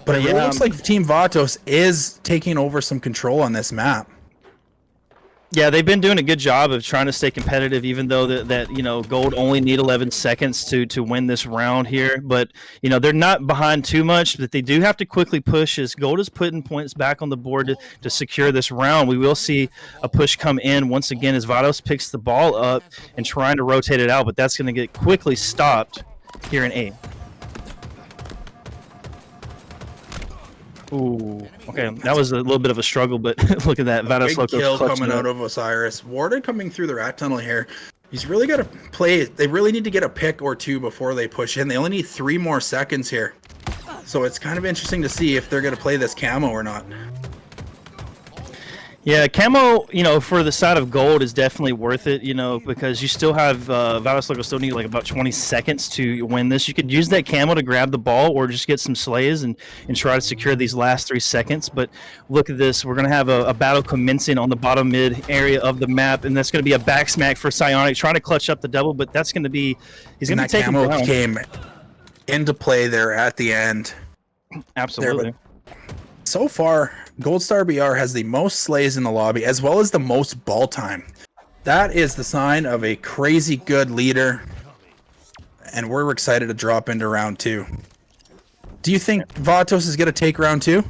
S4: But it really looks like Team Vatos is taking over some control on this map.
S2: Yeah, they've been doing a good job of trying to stay competitive, even though that Gold only need 11 seconds to win this round here. But they're not behind too much, but they do have to quickly push as Gold is putting points back on the board to secure this round. We will see a push come in once again as Vados picks the ball up and trying to rotate it out, but that's going to get quickly stopped here in A. Ooh, okay, that was a little bit of a struggle, but look at that. Vados
S4: Big kill coming out of Osiris. Warden coming through the rat tunnel here. He's really got to play. They really need to get a pick or two before they push in. They only need 3 more seconds here. So it's kind of interesting to see if they're going to play this camo or not.
S2: Yeah, camo, for the side of Gold is definitely worth it, because you still have Vados Loco still need like about 20 seconds to win this. You could use that camo to grab the ball or just get some slays and try to secure these last 3 seconds. But look at this. We're going to have a battle commencing on the bottom mid area of the map, and that's going to be a back smack for Psionic trying to clutch up the double, but that's going to be he's going to be taking
S4: that camo came into play there at the end.
S2: Absolutely.
S4: So far, Goldstar BR has the most slays in the lobby, as well as the most ball time. That is the sign of a crazy good leader, and we're excited to drop into round 2. Do you think Vatos is going to take round 2?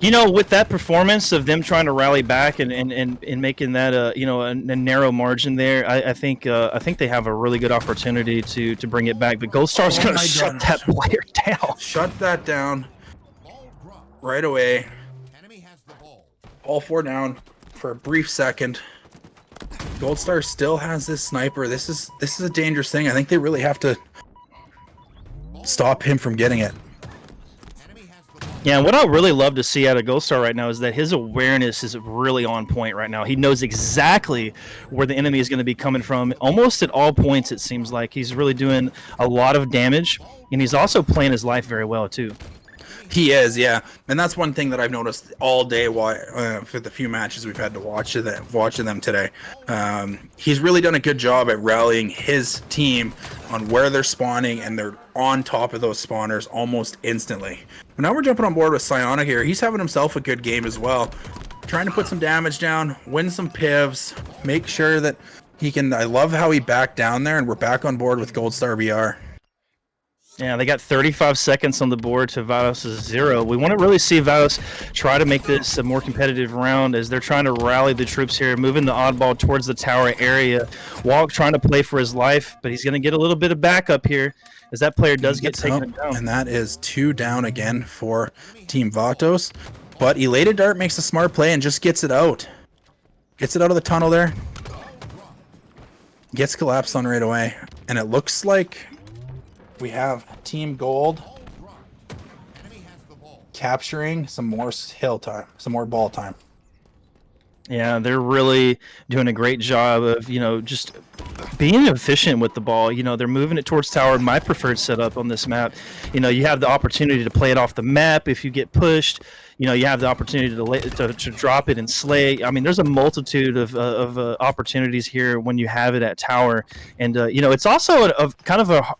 S2: With that performance of them trying to rally back and making that a narrow margin there, I think they have a really good opportunity to bring it back. But Goldstar's going to shut that player down.
S4: Shut that down. Right away. All 4 down for a brief second. Goldstar still has this sniper. This is a dangerous thing. I think they really have to stop him from getting it.
S2: Yeah, and what I really love to see out of Gold Star right now is that his awareness is really on point right now. He knows exactly where the enemy is going to be coming from. Almost at all points, it seems like he's really doing a lot of damage, and he's also playing his life very well too.
S4: He is, yeah, and that's one thing that I've noticed all day for the few matches we've had to watching them today. He's really done a good job at rallying his team on where they're spawning, and they're on top of those spawners almost instantly. But now we're jumping on board with Psionic here. He's having himself a good game as well, trying to put some damage down, win some pivs, make sure that he can. I love how he backed down there, and we're back on board with Gold Star BR.
S2: Yeah, they got 35 seconds on the board to Vados' 0. We want to really see Vados try to make this a more competitive round as they're trying to rally the troops here, moving the oddball towards the tower area. Walk trying to play for his life, but he's going to get a little bit of backup here as that player does get taken down.
S4: And that is 2 down again for Team Vatos. But Elated Dart makes a smart play and just gets it out. Gets it out of the tunnel there. Gets collapsed on right away. And it looks like we have Team Gold capturing some more hill time, some more ball time.
S2: Yeah, they're really doing a great job of, just being efficient with the ball. They're moving it towards tower. My preferred setup on this map. You have the opportunity to play it off the map if you get pushed. You have the opportunity to drop it and slay. I mean, there's a multitude of opportunities here when you have it at tower. And, it's also a kind of a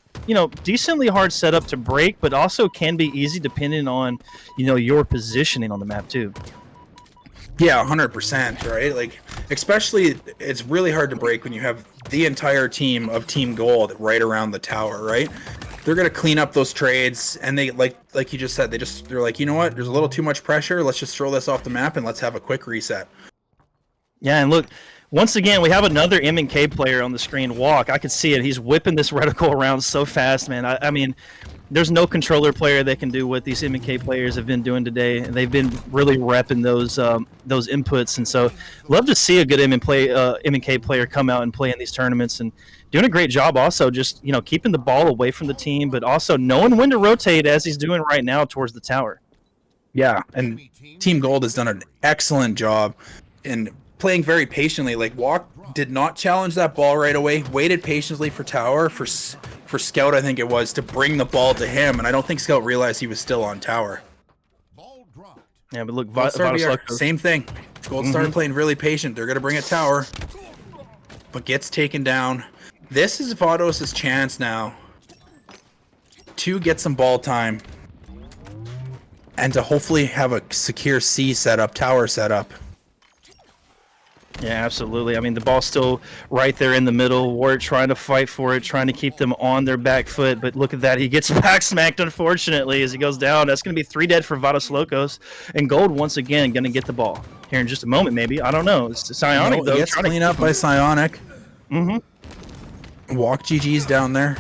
S2: decently hard setup to break, but also can be easy depending on, your positioning on the map too.
S4: Yeah, 100%, right? Like, especially, it's really hard to break when you have the entire team of Team Gold right around the tower, right? They're gonna clean up those trades, and they like you just said, they're like, you know what? There's a little too much pressure. Let's just throw this off the map and let's have a quick reset.
S2: Yeah, and look, once again, we have another M&K player on the screen. Walk, I could see it. He's whipping this reticle around so fast, man. I mean, there's no controller player that can do what these M&K players have been doing today. They've been really repping those inputs, and so love to see a good M&K player come out and play in these tournaments, and doing a great job also just keeping the ball away from the team, but also knowing when to rotate as he's doing right now towards the tower.
S4: Yeah, and Team Gold has done an excellent job in playing very patiently. Like, Walk did not challenge that ball right away, waited patiently for tower, for Scout, I think it was, to bring the ball to him, and I don't think Scout realized he was still on tower.
S2: Yeah, but look,
S4: same thing. Gold Star playing really patient. They're going to bring it tower, but gets taken down. This is Vados' chance now to get some ball time and to hopefully have a secure C setup, tower setup.
S2: Yeah, absolutely. I mean, the ball's still right there in the middle. Ward trying to fight for it, trying to keep them on their back foot. But look at that. He gets back smacked, unfortunately, as he goes down. That's going to be 3 dead for Vados Locos. And Gold, once again, going to get the ball here in just a moment, maybe. I don't know. It's Psionic, though.
S4: Gets cleaned up by Psionic. Walk GG's down there.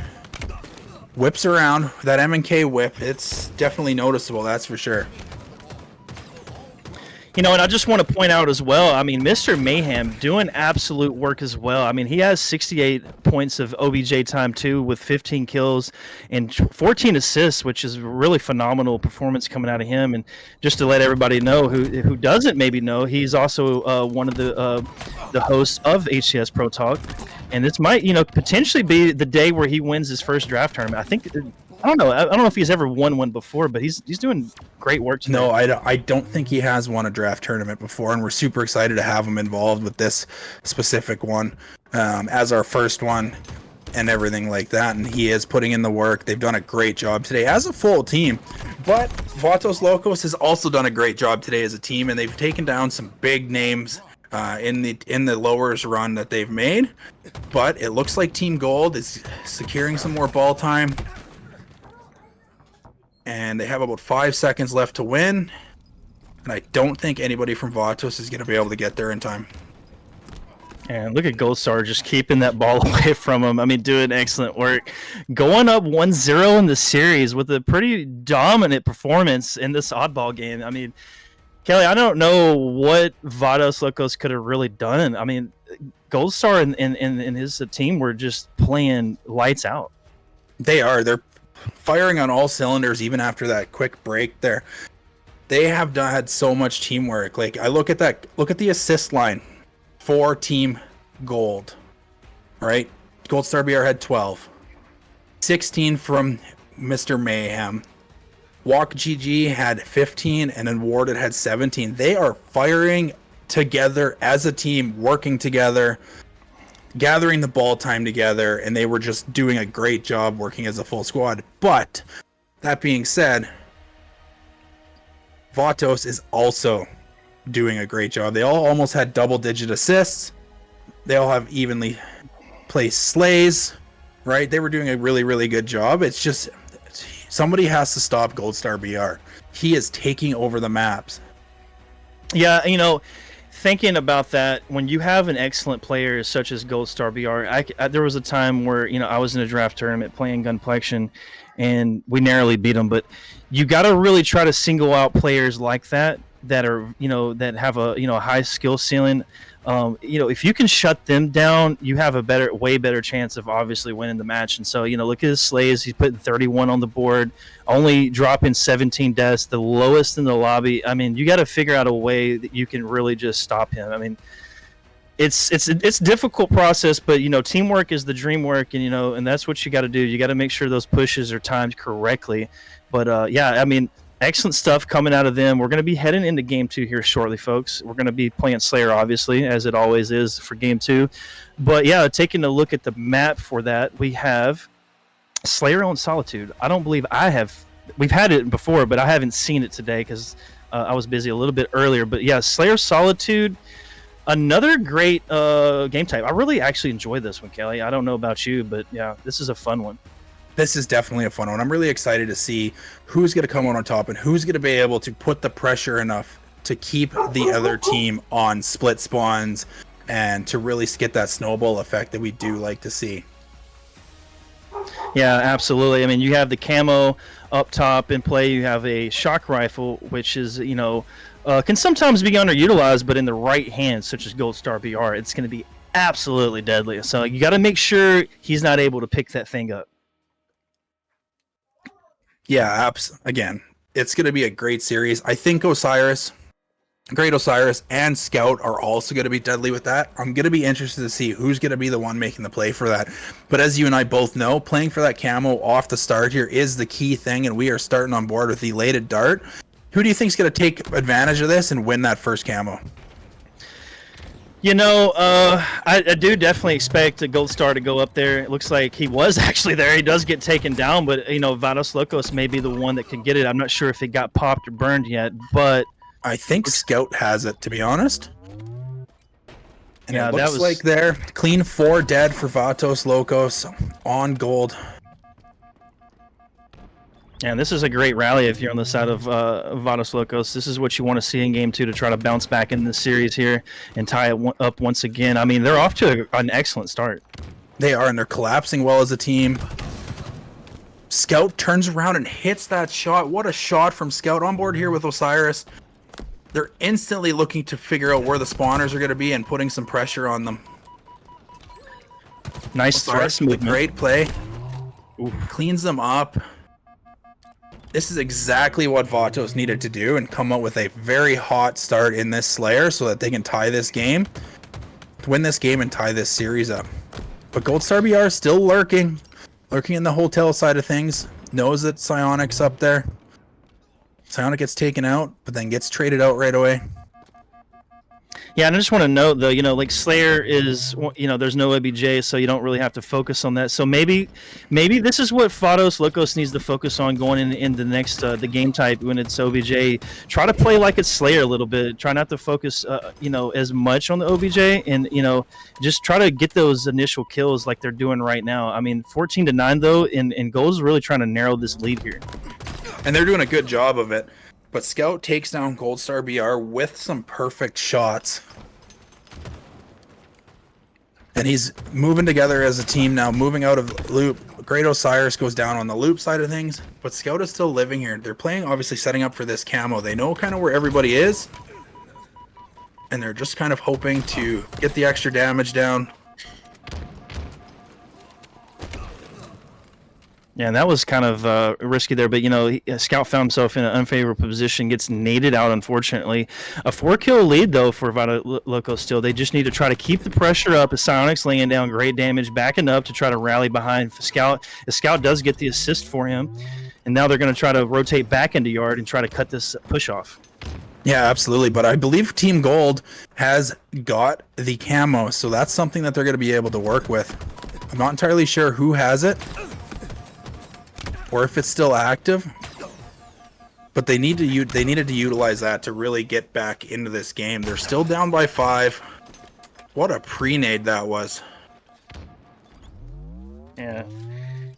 S4: Whips around. That M&K whip, it's definitely noticeable, that's for sure.
S2: And I just want to point out as well, I mean, Mr. Mayhem doing absolute work as well. I mean, he has 68 points of OBJ time too, with 15 kills and 14 assists, which is really phenomenal performance coming out of him. And just to let everybody know who doesn't maybe know, he's also one of the hosts of HCS Pro Talk. And this might, potentially be the day where he wins his first draft tournament. I don't know if he's ever won one before, but he's doing great work today.
S4: No, I don't think he has won a draft tournament before, and we're super excited to have him involved with this specific one as our first one and everything like that. And he is putting in the work. They've done a great job today as a full team. But Vatos Locos has also done a great job today as a team, and they've taken down some big names in the lowers run that they've made. But it looks like Team Gold is securing some more ball time. And they have about 5 seconds left to win. And I don't think anybody from Vatos is going to be able to get there in time.
S2: And look at Gold Star just keeping that ball away from him. I mean, doing excellent work. Going up 1-0 in the series with a pretty dominant performance in this oddball game. I mean, Kelly, I don't know what Vados Locos could have really done. I mean, Gold Star and his team were just playing lights out.
S4: They are. They're firing on all cylinders even after that quick break there. they have had so much teamwork. Like I look at the assist line for Team Gold, right? Gold Star BR had 12, 16 from Mr. Mayhem. Walk GG had 15, and then Warded had 17. They are firing together as a team, working together, gathering the ball time together, and they were just doing a great job working as a full squad. But that being said, Vatos is also doing a great job. They all almost had double-digit assists. They all have evenly placed slays, right? They were doing a really, really good job. It's just somebody has to stop Gold Star BR. He is taking over the maps.
S2: Yeah, you know, thinking about that, when you have an excellent player such as Gold Star BR, there was a time where, you know, I was in a draft tournament playing Gunplexion, and we narrowly beat them. But you got to really try to single out players like that are, you know, that have a, you know, a high skill ceiling. You know, if you can shut them down, you have a way better chance of obviously winning the match. And so, you know, look at his slays. He's putting 31 on the board, only dropping 17 deaths, the lowest in the lobby. I mean, you got to figure out a way that you can really just stop him. I mean, it's a difficult process, but you know, teamwork is the dream work, and you know, and that's what you got to do. You got to make sure those pushes are timed correctly. But yeah, I mean, excellent stuff coming out of them. We're going to be heading into game 2 here shortly, folks. We're going to be playing Slayer, obviously, as it always is for game 2. But yeah, taking a look at the map for that, we have Slayer on Solitude. I don't believe we've had it before, but I haven't seen it today because I was busy a little bit earlier. But yeah, Slayer Solitude, another great game type. I really actually enjoy this one, Kelly. I don't know about you, but yeah, this is a fun one.
S4: This is definitely a fun one. I'm really excited to see who's going to come out on top and who's going to be able to put the pressure enough to keep the other team on split spawns and to really get that snowball effect that we do like to see.
S2: Yeah, absolutely. I mean, you have the camo up top in play. You have a shock rifle, which is, you know, can sometimes be underutilized, but in the right hands, such as Gold Star BR, it's going to be absolutely deadly. So you got to make sure he's not able to pick that thing up.
S4: Yeah, again, it's going to be a great series. I think Great Osiris and Scout are also going to be deadly with that. I'm going to be interested to see who's going to be the one making the play for that. But as you and I both know, playing for that camo off the start here is the key thing, and we are starting on board with Elated Dart. Who do you think is going to take advantage of this and win that first camo?
S2: You know, I do definitely expect a Gold Star to go up there. It looks like he was actually there. He does get taken down, but, you know, Vados Locos may be the one that can get it. I'm not sure if it got popped or burned yet, but
S4: I think Scout has it, to be honest. And
S2: yeah,
S4: it looks like they're clean 4 dead for Vados Locos on gold.
S2: And this is a great rally if you're on the side of Vados Locos. This is what you want to see in game 2 to try to bounce back in this series here and tie it up once again. I mean, they're off to an excellent start.
S4: They are, and they're collapsing well as a team. Scout turns around and hits that shot. What a shot from Scout on board here with Osiris. They're instantly looking to figure out where the spawners are going to be and putting some pressure on them.
S2: Nice thrust movement.
S4: Great play. Ooh, cleans them up. This is exactly what Vatos needed to do and come out with a very hot start in this Slayer so that they can tie this game, win this game and tie this series up. But Gold Star BR is still lurking in the hotel side of things. Knows that Psionic's up there. Psionic gets taken out, but then gets traded out right away.
S2: Yeah, and I just want to note, though, you know, like Slayer is, you know, there's no OBJ, so you don't really have to focus on that. So maybe this is what Vados Locos needs to focus on going in the next, the game type when it's OBJ. Try to play like it's Slayer a little bit. Try not to focus, you know, as much on the OBJ, and, you know, just try to get those initial kills like they're doing right now. I mean, 14-9, though, and Gold's really trying to narrow this lead here.
S4: And they're doing a good job of it. But Scout takes down Gold Star BR with some perfect shots. And he's moving together as a team now, moving out of loop. Great Osiris goes down on the loop side of things, but Scout is still living here. They're playing, obviously setting up for this camo. They know kind of where everybody is. And they're just kind of hoping to get the extra damage down.
S2: Yeah, and that was kind of risky there, but Scout found himself in an unfavorable position, gets naded out, unfortunately. A 4-kill lead, though, for Vado Loco still. They just need to try to keep the pressure up as Psionic's laying down great damage, backing up to try to rally behind Scout. The Scout does get the assist for him, and now they're going to try to rotate back into Yard and try to cut this push off.
S4: Yeah, absolutely. But I believe Team Gold has got the camo, so that's something that they're going to be able to work with. I'm not entirely sure who has it, or if it's still active, but they needed to utilize that to really get back into this game. They're still down by 5. What a pre-nade that was.
S2: Yeah,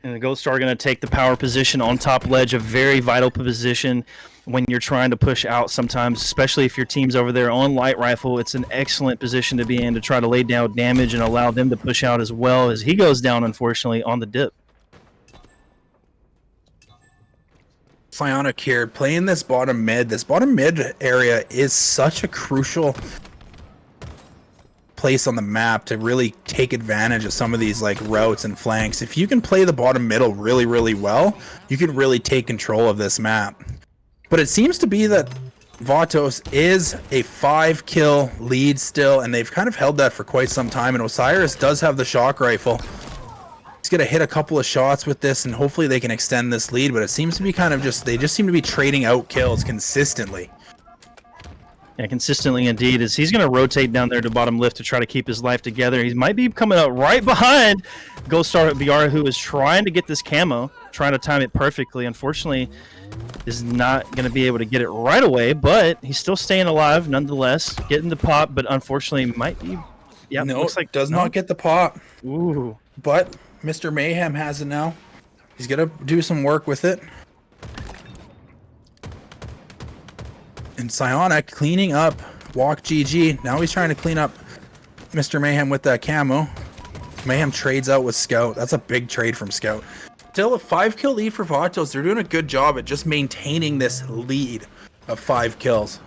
S2: and the Gold Star going to take the power position on top ledge, a very vital position when you're trying to push out sometimes, especially if your team's over there on light rifle. It's an excellent position to be in to try to lay down damage and allow them to push out as well, as he goes down, unfortunately, on the dip.
S4: Psionic here playing this bottom mid. This bottom mid area is such a crucial place on the map to really take advantage of some of these like routes and flanks. If you can play the bottom middle really, really well, you can really take control of this map. But it seems to be that Vatos is a 5-kill lead still, and they've kind of held that for quite some time. And Osiris does have the shock rifle. He's going to hit a couple of shots with this, and hopefully they can extend this lead, but it seems to be kind of they just seem to be trading out kills consistently.
S2: Yeah, consistently indeed, as he's going to rotate down there to bottom left to try to keep his life together. He might be coming up right behind Ghost Star BR, who is trying to get this camo, trying to time it perfectly. Unfortunately, is not going to be able to get it right away, but he's still staying alive nonetheless, getting the pop, but unfortunately might be... Yeah,
S4: no,
S2: looks like
S4: does not get the pop.
S2: Ooh.
S4: But Mr. Mayhem has it now. He's going to do some work with it. And Psionic cleaning up Walk GG. Now he's trying to clean up Mr. Mayhem with that camo. Mayhem trades out with Scout. That's a big trade from Scout. Still a 5-kill lead for Vatos. They're doing a good job at just maintaining this lead of 5 kills.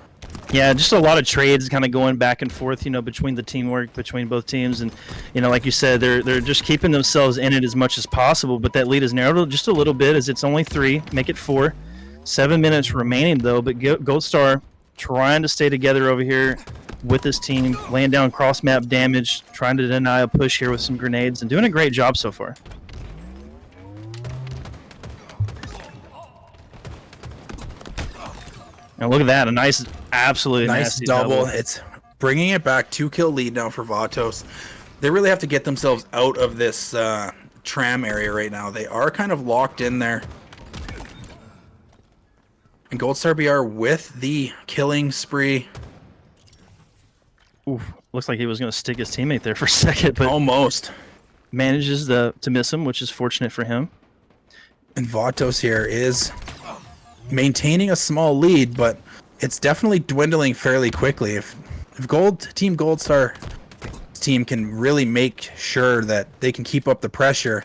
S2: Yeah, just a lot of trades kind of going back and forth, between the teamwork between both teams. And, like you said, they're just keeping themselves in it as much as possible. But that lead is narrowed just a little bit, as it's only 3, make it 4. 7 minutes remaining, though. But Gold Star trying to stay together over here with this team, laying down cross-map damage, trying to deny a push here with some grenades, and doing a great job so far. And look at that, a nice, absolutely
S4: nice double. It's bringing it back. 2-kill lead now for Vatos. They really have to get themselves out of this tram area right now. They are kind of locked in there. And Gold Star BR with the killing spree.
S2: Oof, looks like he was going to stick his teammate there for a second, but
S4: almost
S2: manages to miss him, which is fortunate for him.
S4: And Vatos here is maintaining a small lead, but it's definitely dwindling fairly quickly. If Team Gold Star team can really make sure that they can keep up the pressure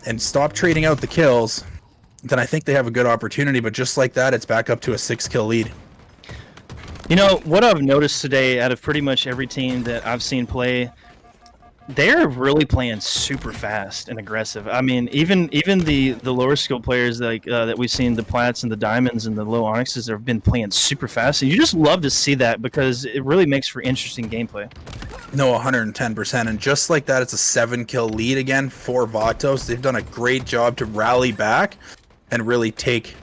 S4: and stop trading out the kills, then I think they have a good opportunity. But just like that, it's back up to a 6-kill lead.
S2: What I've noticed today out of pretty much every team that I've seen play, they're really playing super fast and aggressive. I mean, even the lower skill players like that we've seen, the Plats and the Diamonds and the low Onyxes, have been playing super fast. And you just love to see that because it really makes for interesting gameplay.
S4: No, 110%. And just like that, it's a 7-kill lead again for Vatos. They've done a great job to rally back and really take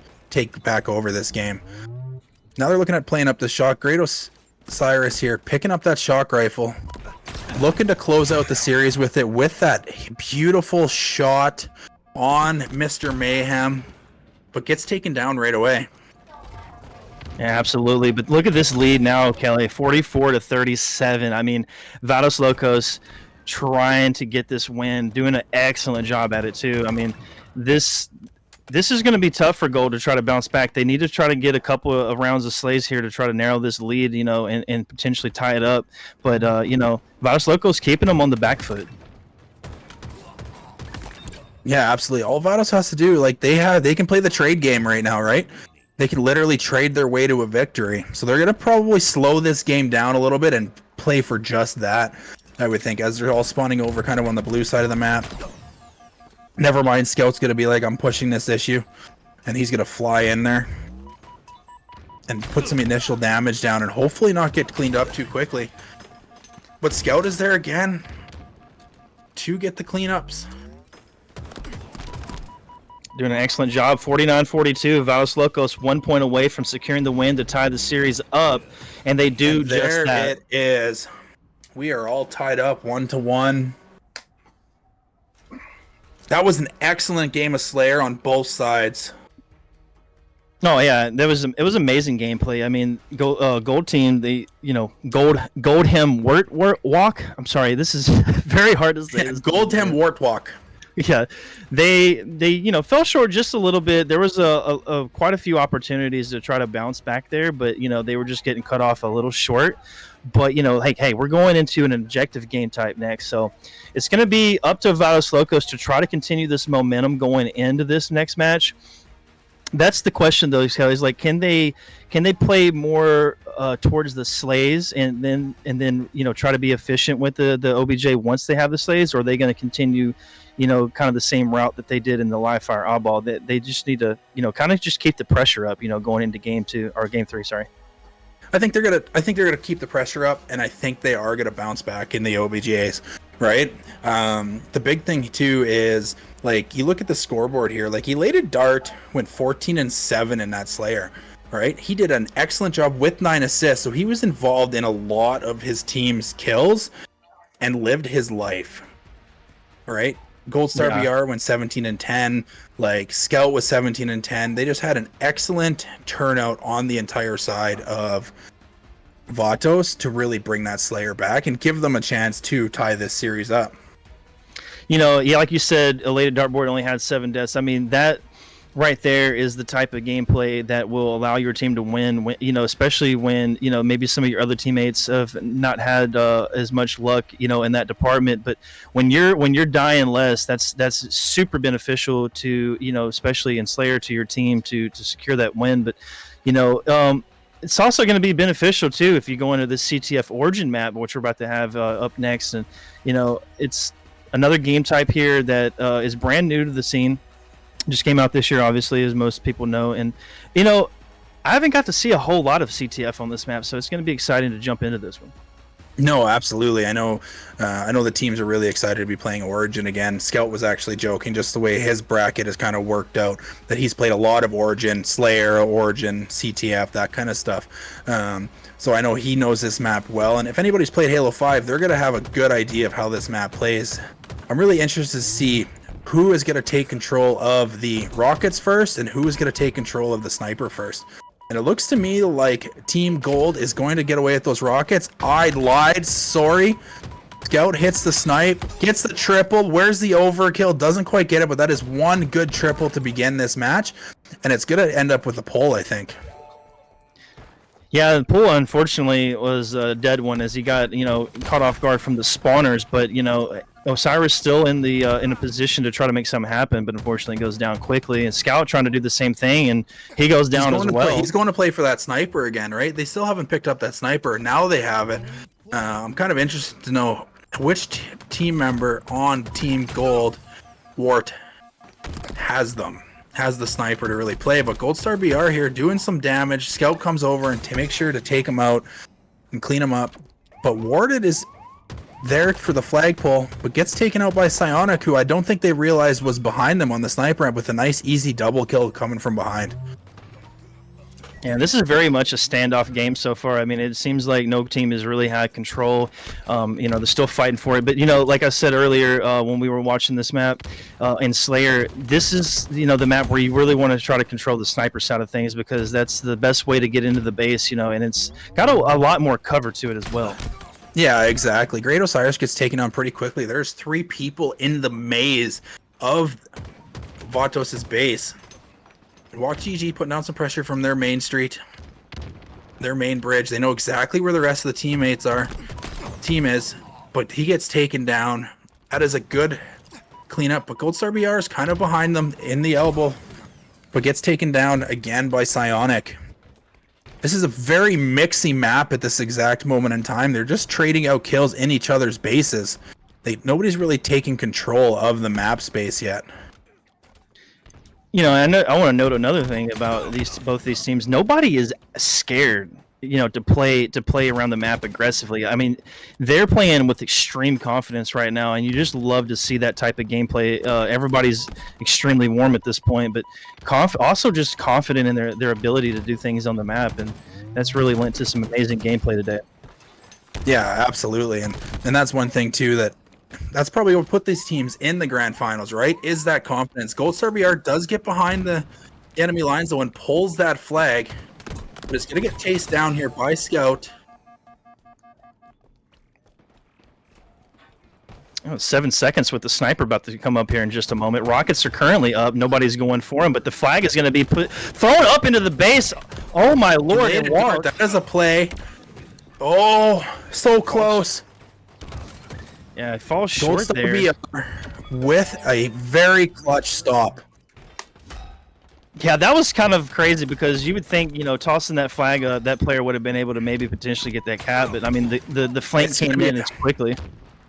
S4: back over this game. Now they're looking at playing up the shot. Great Osiris here, picking up that shock rifle. Looking to close out the series with it, with that beautiful shot on Mr. Mayhem, but gets taken down right away.
S2: Yeah, absolutely. But look at this lead now, Kelly, 44-37. I mean, Vados Locos trying to get this win, doing an excellent job at it too. I mean, this is going to be tough for Gold to try to bounce back. They need to try to get a couple of rounds of slays here to try to narrow this lead, and potentially tie it up. But, Vados Locos keeping them on the back foot.
S4: Yeah, absolutely. All Vados has to do, they can play the trade game right now, right? They can literally trade their way to a victory. So they're going to probably slow this game down a little bit and play for just that, I would think, as they're all spawning over kind of on the blue side of the map. Never mind, Scout's going to be like, I'm pushing this issue. And he's going to fly in there and put some initial damage down and hopefully not get cleaned up too quickly. But Scout is there again to get the cleanups.
S2: Doing an excellent job. 49-42. Valos Locos 1 point away from securing the win to tie the series up. And they do
S4: And
S2: just
S4: there
S2: that.
S4: it is. We are all tied up 1-1. That was an excellent game of Slayer on both sides.
S2: Oh yeah, it was amazing gameplay. I mean, gold team, they gold him walk. I'm sorry, this is very hard to say.
S4: Goldham Wartwalk.
S2: Yeah, they fell short just a little bit. There was a quite a few opportunities to try to bounce back there, but they were just getting cut off a little short. But hey, we're going into an objective game type next, so it's going to be up to Valos Locos to try to continue this momentum going into this next match. That's the question, though, is like, can they play more towards the slays and then try to be efficient with the OBJ once they have the slays, or are they going to continue kind of the same route that they did in the live fire oddball? That they just need to kind of just keep the pressure up going into game 2 or game 3. Sorry.
S4: I think they're gonna keep the pressure up, and I think they are gonna bounce back in the OBJs, right? The big thing too is, like, you look at the scoreboard here. Like, Elated Dart went 14-7 in that Slayer, right? He did an excellent job with 9 assists, so he was involved in a lot of his team's kills and lived his life, right? Gold Star BR went 17-10. Like, Scout was 17-10. They just had an excellent turnout on the entire side of Vatos to really bring that Slayer back and give them a chance to tie this series up.
S2: Like you said, Elated Dartboard only had 7 deaths. I mean, that right there is the type of gameplay that will allow your team to win, especially when, maybe some of your other teammates have not had as much luck, in that department. But when you're dying less, that's super beneficial to, especially in Slayer, to your team to secure that win. But, it's also going to be beneficial too if you go into this CTF Origin map, which we're about to have up next. And, it's another game type here that is brand new to the scene. Just came out this year, obviously, as most people know. And, I haven't got to see a whole lot of CTF on this map, so it's going to be exciting to jump into this one.
S4: No, absolutely. I know the teams are really excited to be playing Origin again. Scout was actually joking, just the way his bracket has kind of worked out, that he's played a lot of Origin, Slayer, Origin, CTF, that kind of stuff. So I know he knows this map well, and if anybody's played Halo 5, they're going to have a good idea of how this map plays. I'm really interested to see who is going to take control of the rockets first and who is going to take control of the sniper first. And it looks to me like Team Gold is going to get away with those rockets. I lied, sorry. Scout hits the snipe, gets the triple. Where's the overkill? Doesn't quite get it, but that is one good triple to begin this match. And it's going to end up with a pull, I think.
S2: Yeah, the pull, unfortunately, was a dead one as he got, caught off guard from the spawners. But, Osiris still in a position to try to make something happen, but unfortunately goes down quickly. And Scout trying to do the same thing, and he goes down as well.
S4: He's going to play for that sniper again, right? They still haven't picked up that sniper. Now they have it. I'm kind of interested to know which team member on Team Gold Wart has the sniper to really play. But Gold Star BR here doing some damage. Scout comes over and to make sure to take him out and clean him up. But Warded is there for the flagpole, but gets taken out by Psionic, who I don't think they realized was behind them on the sniper ramp, with a nice easy double kill coming from behind.
S2: Yeah, this is very much a standoff game so far. I mean, it seems like no team has really had control. They're still fighting for it. But, like I said earlier when we were watching this map in Slayer, this is, the map where you really want to try to control the sniper side of things, because that's the best way to get into the base, and it's got a lot more cover to it as well.
S4: Yeah, exactly. Great Osiris gets taken on pretty quickly. There's 3 people in the maze of Vatos' base. Walk GG putting down some pressure from their main street, their main bridge. They know exactly where the rest of the team is, but he gets taken down. That is a good cleanup, but Gold Star BR is kind of behind them in the elbow, but gets taken down again by Psionic. This is a very mixy map at this exact moment in time. They're just trading out kills in each other's bases. Nobody's really taking control of the map space yet.
S2: I want to note another thing about both these teams. Nobody is scared, to play around the map aggressively. I mean, they're playing with extreme confidence right now, and you just love to see that type of gameplay. Everybody's extremely warm at this point, but also just confident in their ability to do things on the map, and that's really lent to some amazing gameplay today.
S4: Yeah, absolutely, and that's one thing too that's probably what put these teams in the grand finals, right? Is that confidence. Gold Star BR does get behind the enemy lines though and pulls that flag, but it's gonna get chased down here by Scout.
S2: 7 seconds with the sniper about to come up here in just a moment. Rockets are currently up. Nobody's going for him, but the flag is going to be thrown up into the base. Oh my lord!
S4: That is a play. Oh, so close.
S2: Yeah, it falls short there.
S4: With a very clutch stop.
S2: Yeah, that was kind of crazy because you would think, tossing that flag, that player would have been able to maybe potentially get that cap, but I mean, the flank came in as quickly.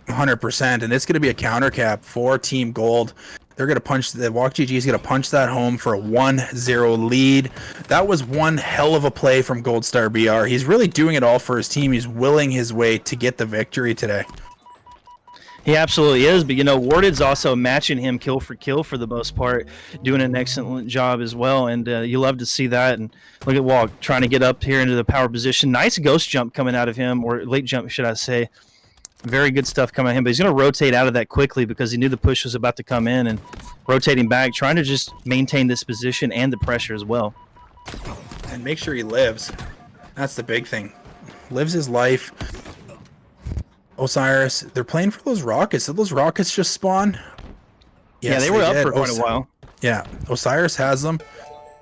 S4: 100%, and it's going to be a counter cap for Team Gold. They're going to punch, the Walk GG is going to punch that home for a 1-0 lead. That was one hell of a play from Gold Star BR. He's really doing it all for his team. He's willing his way to get the victory today.
S2: He absolutely is, but Warded's also matching him kill for kill for the most part, doing an excellent job as well, and you love to see that. And look at Walk trying to get up here into the power position. Nice ghost jump coming out of him, or late jump, should I say. Very good stuff coming at him, but he's going to rotate out of that quickly because he knew the push was about to come in, and rotating back, trying to just maintain this position and the pressure as well.
S4: And make sure he lives. That's the big thing. Lives his life. Osiris, they're playing for those rockets. Did those rockets just spawn? Yes,
S2: yeah, they were up for quite a while.
S4: Yeah, Osiris has them.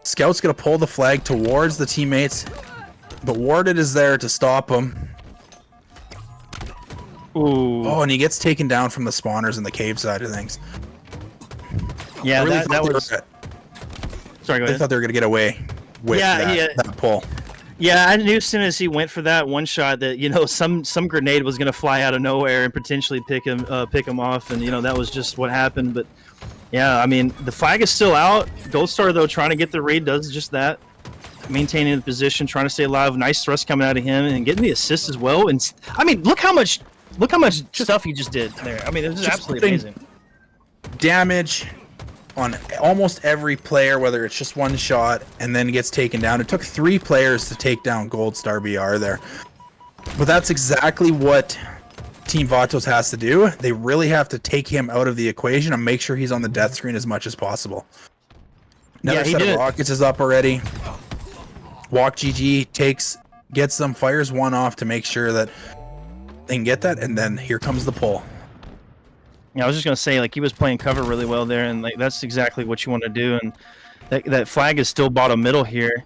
S4: Scout's going to pull the flag towards the teammates, but Warded is there to stop him.
S2: Ooh.
S4: Oh, and he gets taken down from the spawners in the cave side of things.
S2: Yeah,
S4: really
S2: that was... Sorry, go ahead.
S4: They thought they were going to get away with that pull.
S2: Yeah, I knew as soon as he went for that one shot that some grenade was going to fly out of nowhere and potentially pick him off, and that was just what happened. But yeah, I mean the flag is still out. Gold Star though trying to get the read does just that, maintaining the position, trying to stay alive. Nice thrust coming out of him and getting the assist as well. And I mean look how much stuff he just did there. I mean it was absolutely amazing. Damage
S4: on almost every player, whether it's just one shot and then gets taken down. It took 3 players to take down Gold Star BR there. But that's exactly what Team Vatos has to do. They really have to take him out of the equation and make sure he's on the death screen as much as possible. Another set of rockets is up already. Walk GG gets them, fires one off to make sure that they can get that, and then here comes the pull.
S2: Yeah, I was just gonna say, he was playing cover really well there, and that's exactly what you want to do. And that flag is still bottom middle here.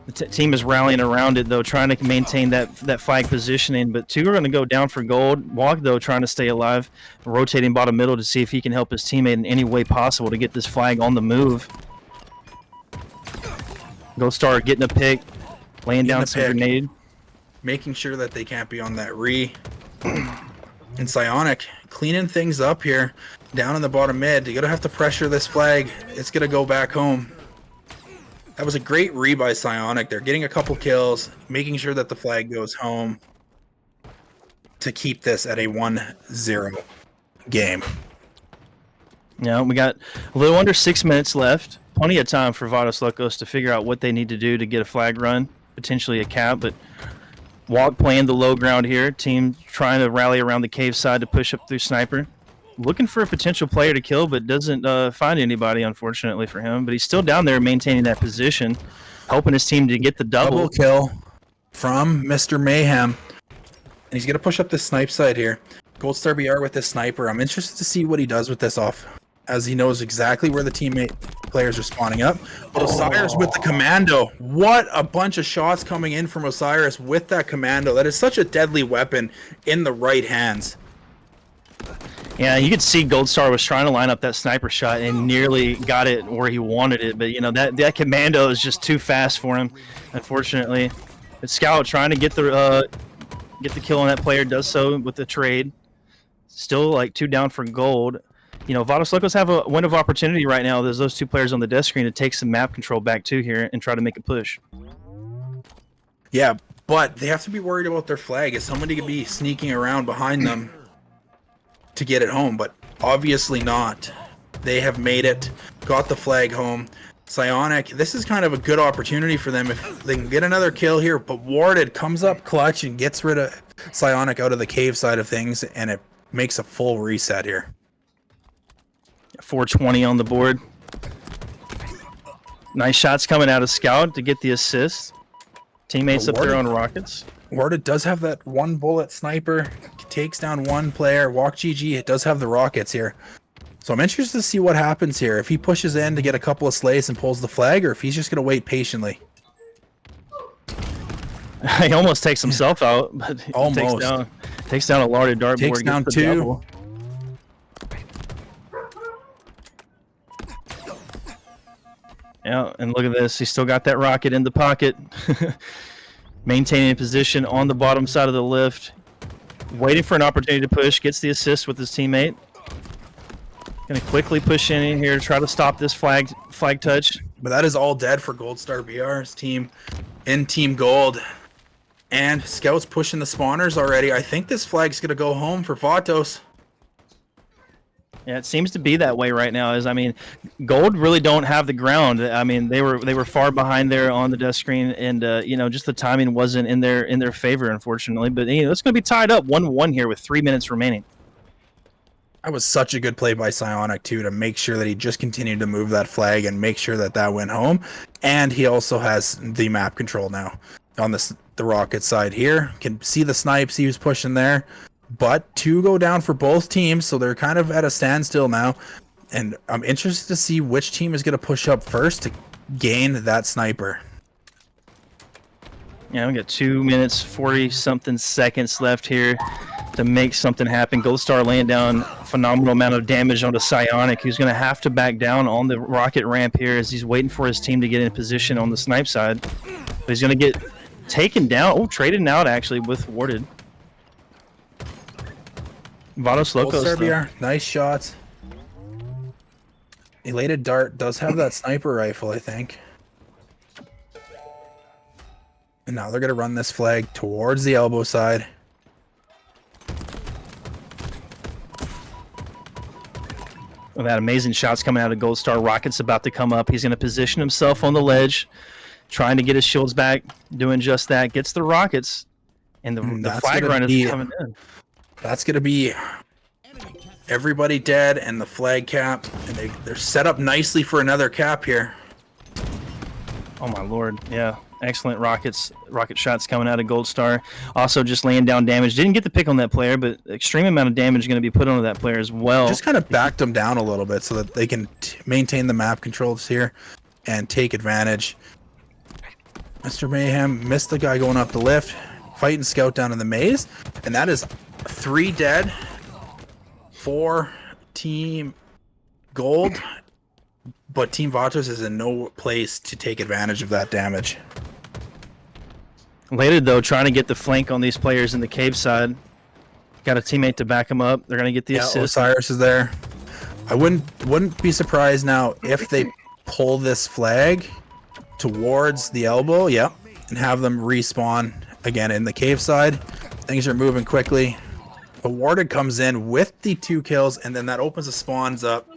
S2: The team is rallying around it though, trying to maintain that flag positioning. But 2 are going to go down for gold. Walk though trying to stay alive, rotating bottom middle to see if he can help his teammate in any way possible to get this flag on the move. Gold Star getting a pick, laying down some grenade,
S4: making sure that they can't be on that re. And Psionic cleaning things up here down in the bottom mid. You're gonna have to pressure this flag. It's gonna go back home. That was a great re by Psionic. They're getting a couple kills, making sure that the flag goes home to keep this at a 1-0 game.
S2: Yeah, we got a little under 6 minutes left. Plenty of time for Vados Locos to figure out what they need to do to get a flag run, potentially a cap, but Walk playing the low ground here. Team trying to rally around the cave side to push up through Sniper. Looking for a potential player to kill, but doesn't find anybody, unfortunately for him. But he's still down there maintaining that position, hoping his team to get the double
S4: kill from Mr. Mayhem. And he's going to push up this snipe side here. Gold Star BR with this sniper. I'm interested to see what he does with this off, as he knows exactly where the teammate players are spawning up. But Osiris with the commando. What a bunch of shots coming in from Osiris with that commando. That is such a deadly weapon in the right hands.
S2: Yeah, you could see Gold Star was trying to line up that sniper shot and nearly got it where he wanted it. But, that commando is just too fast for him, unfortunately. But Scout trying to get the kill on that player, does so with the trade. Still 2 down for gold. you know, Vados Locos have a window of opportunity right now. There's those two players on the death screen to take some map control back too here and try to make a push.
S4: Yeah, but they have to be worried about their flag. Is somebody going to be sneaking around behind them to get it home? But obviously not. They have made it, got the flag home. Psionic, this is kind of a good opportunity for them if they can get another kill here. But Warded comes up clutch and gets rid of Psionic out of the cave side of things, and it makes a full reset here.
S2: 420 on the board. Nice shots coming out of Scout to get the assist. Teammates up there on rockets.
S4: Warded does have that one bullet sniper, takes down one player. Walk GG, it does have the rockets here. So I'm interested to see what happens here. If he pushes in to get a couple of slays and pulls the flag, or if he's just going to wait patiently.
S2: He almost takes himself out, but he
S4: Almost.
S2: takes down a larded dartboard.
S4: Takes down
S2: gets the
S4: two.
S2: double. Yeah, and look at this. He's still got that rocket in the pocket. Maintaining position on the bottom side of the lift. Waiting for an opportunity to push. Gets the assist with his teammate. Going to quickly push in here to try to stop this flag touch.
S4: But that is all dead for Gold Star BR's team in Team Gold. And Scout's pushing the spawners already. I think this flag's going to go home for Vatos.
S2: Yeah, it seems to be that way right now. I mean, Gold really don't have the ground. I mean, they were far behind there on the death screen, and you know, just the timing wasn't in their favor, unfortunately. But you know, it's going to be tied up 1-1 here with 3 minutes remaining.
S4: That was such a good play by Psionic too, to make sure that he just continued to move that flag and make sure that that went home. And he also has the map control now on the rocket side here. Can see the snipes he was pushing there. But two go down for both teams, so they're kind of at a standstill now. And I'm interested to see which team is going to push up first to gain that sniper.
S2: Yeah, we got 2 minutes 40-something seconds left here to make something happen. Gold Star laying down a phenomenal amount of damage onto Psionic, who's going to have to back down on the rocket ramp here as he's waiting for his team to get in position on the snipe side. But he's going to get taken down. Oh, traded out actually with Warded. Vados Locos.
S4: Serbia, nice shots. Elated Dart does have that sniper rifle, I think. And now they're going to run this flag towards the elbow side.
S2: With that amazing shots coming out of Gold Star. Rocket's about to come up. He's going to position himself on the ledge, trying to get his shields back, doing just that. Gets the rockets, and the flag run is coming in.
S4: That's going to be everybody dead and the flag cap. And they're set up nicely for another cap here.
S2: Oh, my Lord. Yeah. Excellent rocket shots coming out of Gold Star. Also just laying down damage. Didn't get the pick on that player, but extreme amount of damage going to be put onto that player as well.
S4: Just kind of backed them down a little bit so that they can maintain the map controls here and take advantage. Mr. Mayhem missed the guy going up the lift. Fighting Scout down in the maze. And that is 3 dead for Team Gold. But Team Vatos is in no place to take advantage of that damage.
S2: Later, though, trying to get the flank on these players in the cave side. Got a teammate to back him up. They're going to get the assist.
S4: Osiris is there. I wouldn't be surprised now if they pull this flag towards the elbow, yep, and have them respawn again in the cave side. Things are moving quickly. But Warded comes in with the 2 kills, and then that opens the spawns up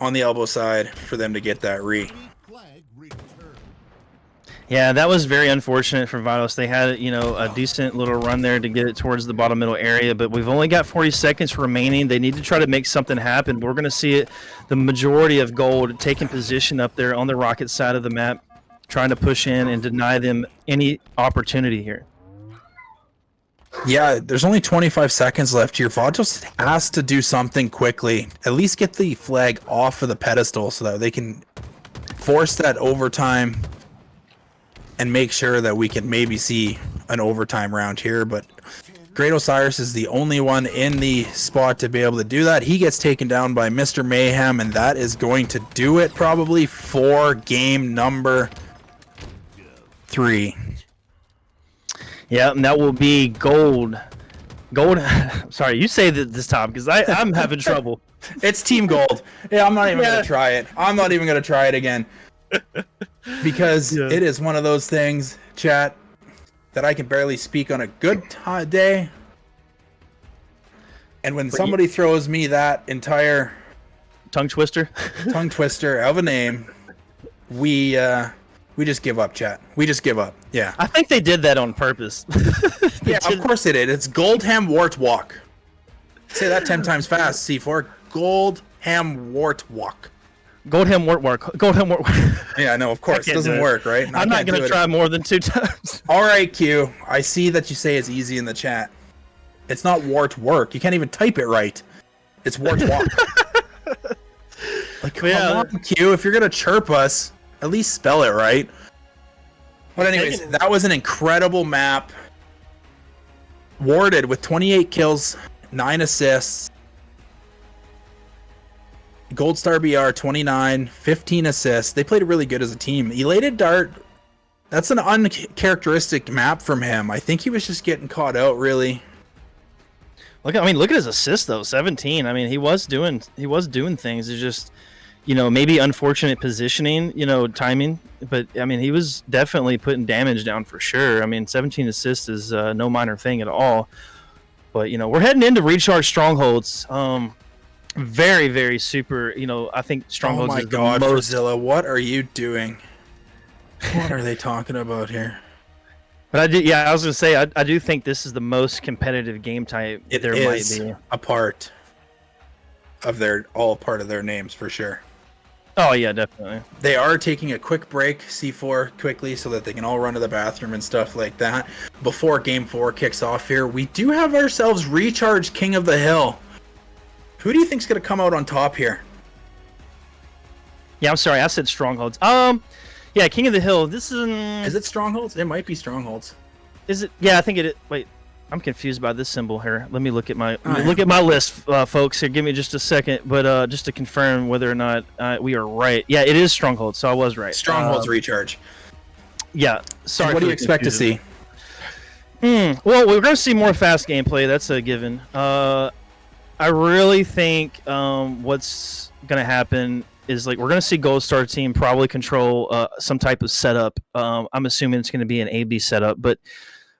S4: on the elbow side for them to get that re.
S2: Yeah, that was very unfortunate for Vados. They had, you know, a decent little run there to get it towards the bottom middle area, but we've only got 40 seconds remaining. They need to try to make something happen. We're going to see it, the majority of Gold taking position up there on the rocket side of the map, trying to push in and deny them any opportunity here.
S4: Yeah, there's only 25 seconds left here. Vados has to do something quickly. At least get the flag off of the pedestal so that they can force that overtime and make sure that we can maybe see an overtime round here. But Great Osiris is the only one in the spot to be able to do that. He gets taken down by Mr. Mayhem, and that is going to do it probably for game number 3.
S2: Yeah, and that will be Gold. Sorry, you say that this time because I'm having trouble.
S4: It's Team Gold. Yeah, I'm not even
S2: Yeah.
S4: gonna try it. I'm not even gonna try it again. Because
S2: Yeah.
S4: it is one of those things, chat, that I can barely speak on a good day. And when somebody throws me that entire
S2: Tongue twister.
S4: tongue twister of a name, we just give up, chat. We just give up. Yeah.
S2: I think they did that on purpose.
S4: Yeah, of course they did. It's Goldham Wartwalk. Say that 10 times fast, C4. Goldham Wartwalk.
S2: Goldham Wartwork. Goldham Wartwork.
S4: Yeah, no, of course. It
S2: can't do
S4: doesn't
S2: it.
S4: work, right?
S2: I'm not going to try more than 2 times.
S4: All right, Q. I see that you say it's easy in the chat. It's not Wartwork. You can't even type it right. It's Wartwalk. Like, come on, Q. If you're going to chirp us, at least spell it right. But anyways, that was an incredible map. Warded with 28 kills, 9 assists. Gold Star BR 29, 15 assists. They played really good as a team. Elated Dart, that's an uncharacteristic map from him. I think he was just getting caught out, really.
S2: Look at his assist though, 17. I mean, he was doing things. It's just, maybe unfortunate positioning, timing, but I mean, he was definitely putting damage down for sure. I mean, 17 assists is no minor thing at all. But we're heading into Recharge Strongholds. Very, very super. I think Strongholds.
S4: Oh my
S2: is
S4: God,
S2: the most.
S4: Frazilla, what are you doing? What are they talking about here?
S2: But I was gonna say, I do think this is the most competitive game type
S4: It is a part of all part of their names for sure.
S2: Oh yeah, definitely.
S4: They are taking a quick break, C4, quickly, so that they can all run to the bathroom and stuff like that. Before Game 4 kicks off here, we do have ourselves Recharge King of the Hill. Who do you think's gonna come out on top here?
S2: Yeah, I'm sorry, I said Strongholds. Yeah, King of the Hill. This is.
S4: Is it Strongholds? It might be Strongholds.
S2: Is it? Yeah, I think it. Wait, I'm confused by this symbol here. Let me look at my list, folks. Here, give me just a second. But just to confirm whether or not we are right. Yeah, it is Stronghold. So I was right.
S4: Strongholds Recharge.
S2: Yeah. Sorry.
S4: What do you expect to see?
S2: Well, we're going to see more fast gameplay. That's a given. I really think what's going to happen is we're going to see Gold Star team probably control some type of setup. I'm assuming it's going to be an AB setup, but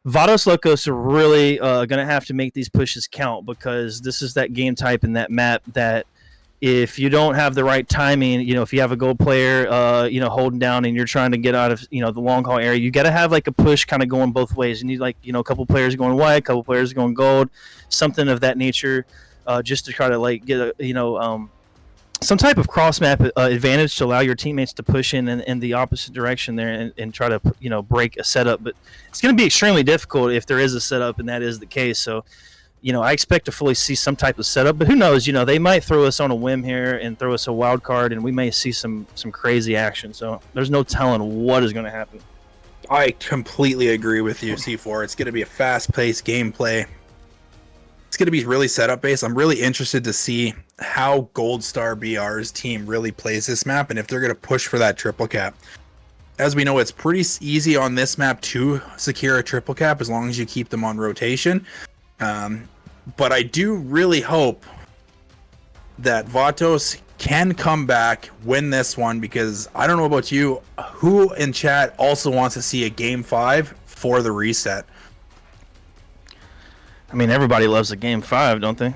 S2: Vados Locos are really going to have to make these pushes count, because this is that game type and that map that if you don't have the right timing, if you have a gold player, holding down and you're trying to get out of, the long haul area, you got to have a push kind of going both ways. You need a couple players going white, a couple players going gold, something of that nature, just to try to get some type of cross map advantage to allow your teammates to push in the opposite direction there and try to break a setup. But it's going to be extremely difficult if there is a setup, and that is the case. So I expect to fully see some type of setup, but who knows? They might throw us on a whim here and throw us a wild card, and we may see some crazy action. So there's no telling what is going to happen.
S4: I completely agree with you, C4. It's going to be a fast-paced gameplay. It's going to be really setup based. I'm really interested to see how Gold Star BR's team really plays this map, and if they're going to push for that triple cap. As we know, it's pretty easy on this map to secure a triple cap as long as you keep them on rotation. But I do really hope that Vatos can come back, win this one, because I don't know about you, who in chat also wants to see a Game 5 for the reset?
S2: I mean, everybody loves a Game 5, don't they?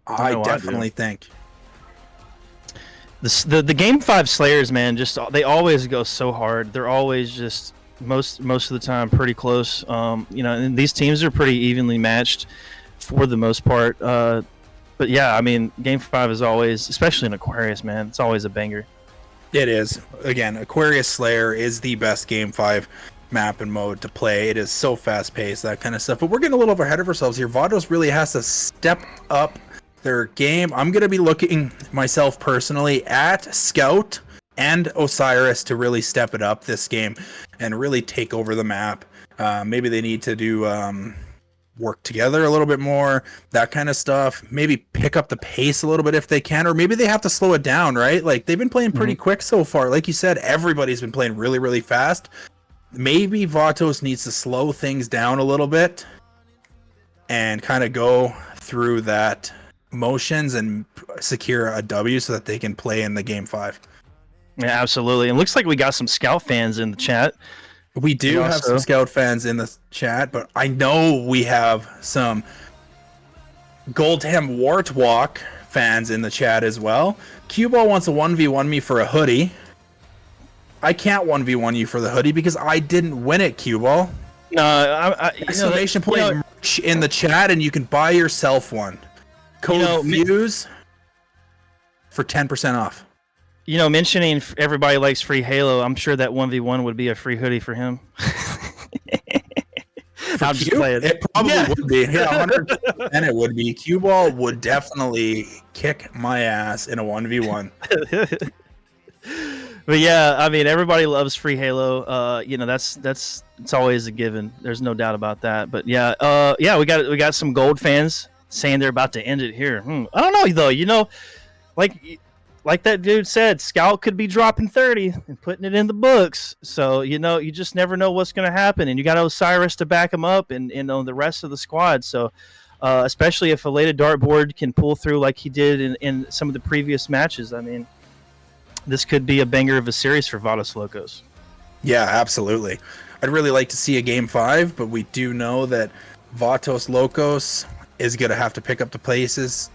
S4: I definitely think.
S2: The Game 5 Slayers, man, they always go so hard. They're always just most of the time pretty close. And these teams are pretty evenly matched for the most part. But yeah, I mean, Game 5 is always, especially in Aquarius, man, it's always a banger.
S4: It is. Again, Aquarius Slayer is the best Game 5 map and mode to play. It is so fast paced, that kind of stuff. But we're getting a little ahead of ourselves here. Vados really has to step up their game. I'm going to be looking myself personally at Scout and Osiris to really step it up this game and really take over the map. Maybe they need to do work together a little bit more, that kind of stuff. Maybe pick up the pace a little bit if they can, or maybe they have to slow it down, right? They've been playing pretty quick so far. Like you said, everybody's been playing really, really fast. Maybe Vatos needs to slow things down a little bit and kind of go through that motions and secure a W so that they can play in the game 5.
S2: Yeah, absolutely. And looks like we got some Scout fans in the chat.
S4: We do
S2: And
S4: have
S2: also-
S4: some Scout fans in the chat, but I know we have some Goldham Wartwalk fans in the chat as well. Cuball wants to 1v1 me for a hoodie. I can't 1v1 you for the hoodie because I didn't win it, Cuball.
S2: No,
S4: Exclamation point merch in the chat and you can buy yourself one. Code FUSE for 10% off.
S2: You know, mentioning everybody likes free Halo, I'm sure that 1v1 would be a free hoodie for him. I'm just playing.
S4: It probably would be. Yeah, 100% it would be. Cuball would definitely kick my ass in a 1v1.
S2: But yeah, I mean, everybody loves free Halo. You know, that's it's always a given. There's no doubt about that. But yeah, we got some gold fans saying they're about to end it here. I don't know though. You know, like that dude said, Scout could be dropping 30 and putting it in the books. So, you know, you just never know what's going to happen. And you got Osiris to back him up and on the rest of the squad. So, especially if Elated Dartboard can pull through like he did in some of the previous matches. I mean, this could be a banger of a series for Vados Locos.
S4: Yeah, absolutely. I'd really like to see a game 5, but we do know that Vados Locos is going to have to pick up the pieces,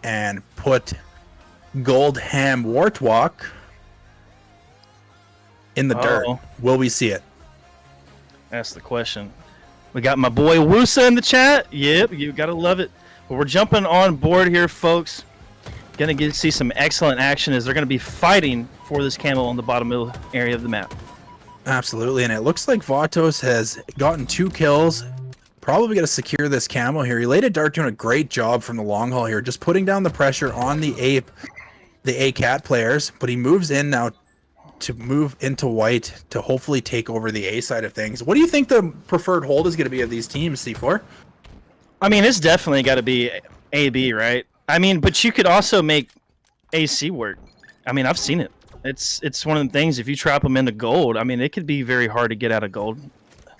S4: and put Goldham Wartwalk in the dirt. Will we see it?
S2: That's the question. We got my boy Woosa in the chat. Yep, you gotta love it. But we're jumping on board here, folks. Gonna get to see some excellent action as they're gonna be fighting for this camo on the bottom middle area of the map.
S4: Absolutely, and it looks like Vados has gotten 2 kills. Probably going to secure this camo here. Elated Dart doing a great job from the long haul here, just putting down the pressure on the A-Cat players, but he moves in now to move into white to hopefully take over the A side of things. What do you think the preferred hold is going to be of these teams, C4?
S2: I mean, it's definitely got to be AB, right? I mean, but you could also make AC work. I mean, I've seen it. It's one of the things, if you trap them into gold, I mean, it could be very hard to get out of gold.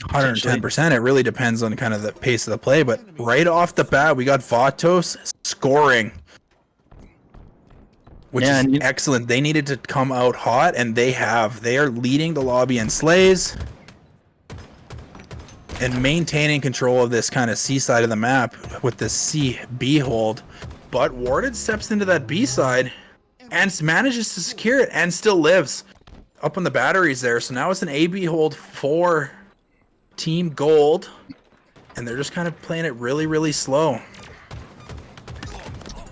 S4: 110%. It really depends on kind of the pace of the play, but right off the bat, we got Vados scoring, which is excellent. They needed to come out hot, and they have. They are leading the lobby in slays and maintaining control of this kind of C side of the map with the C-B hold. But Warded steps into that B side and manages to secure it and still lives up on the batteries there. So now it's an A-B hold for Team Gold, and they're just kind of playing it really, really slow.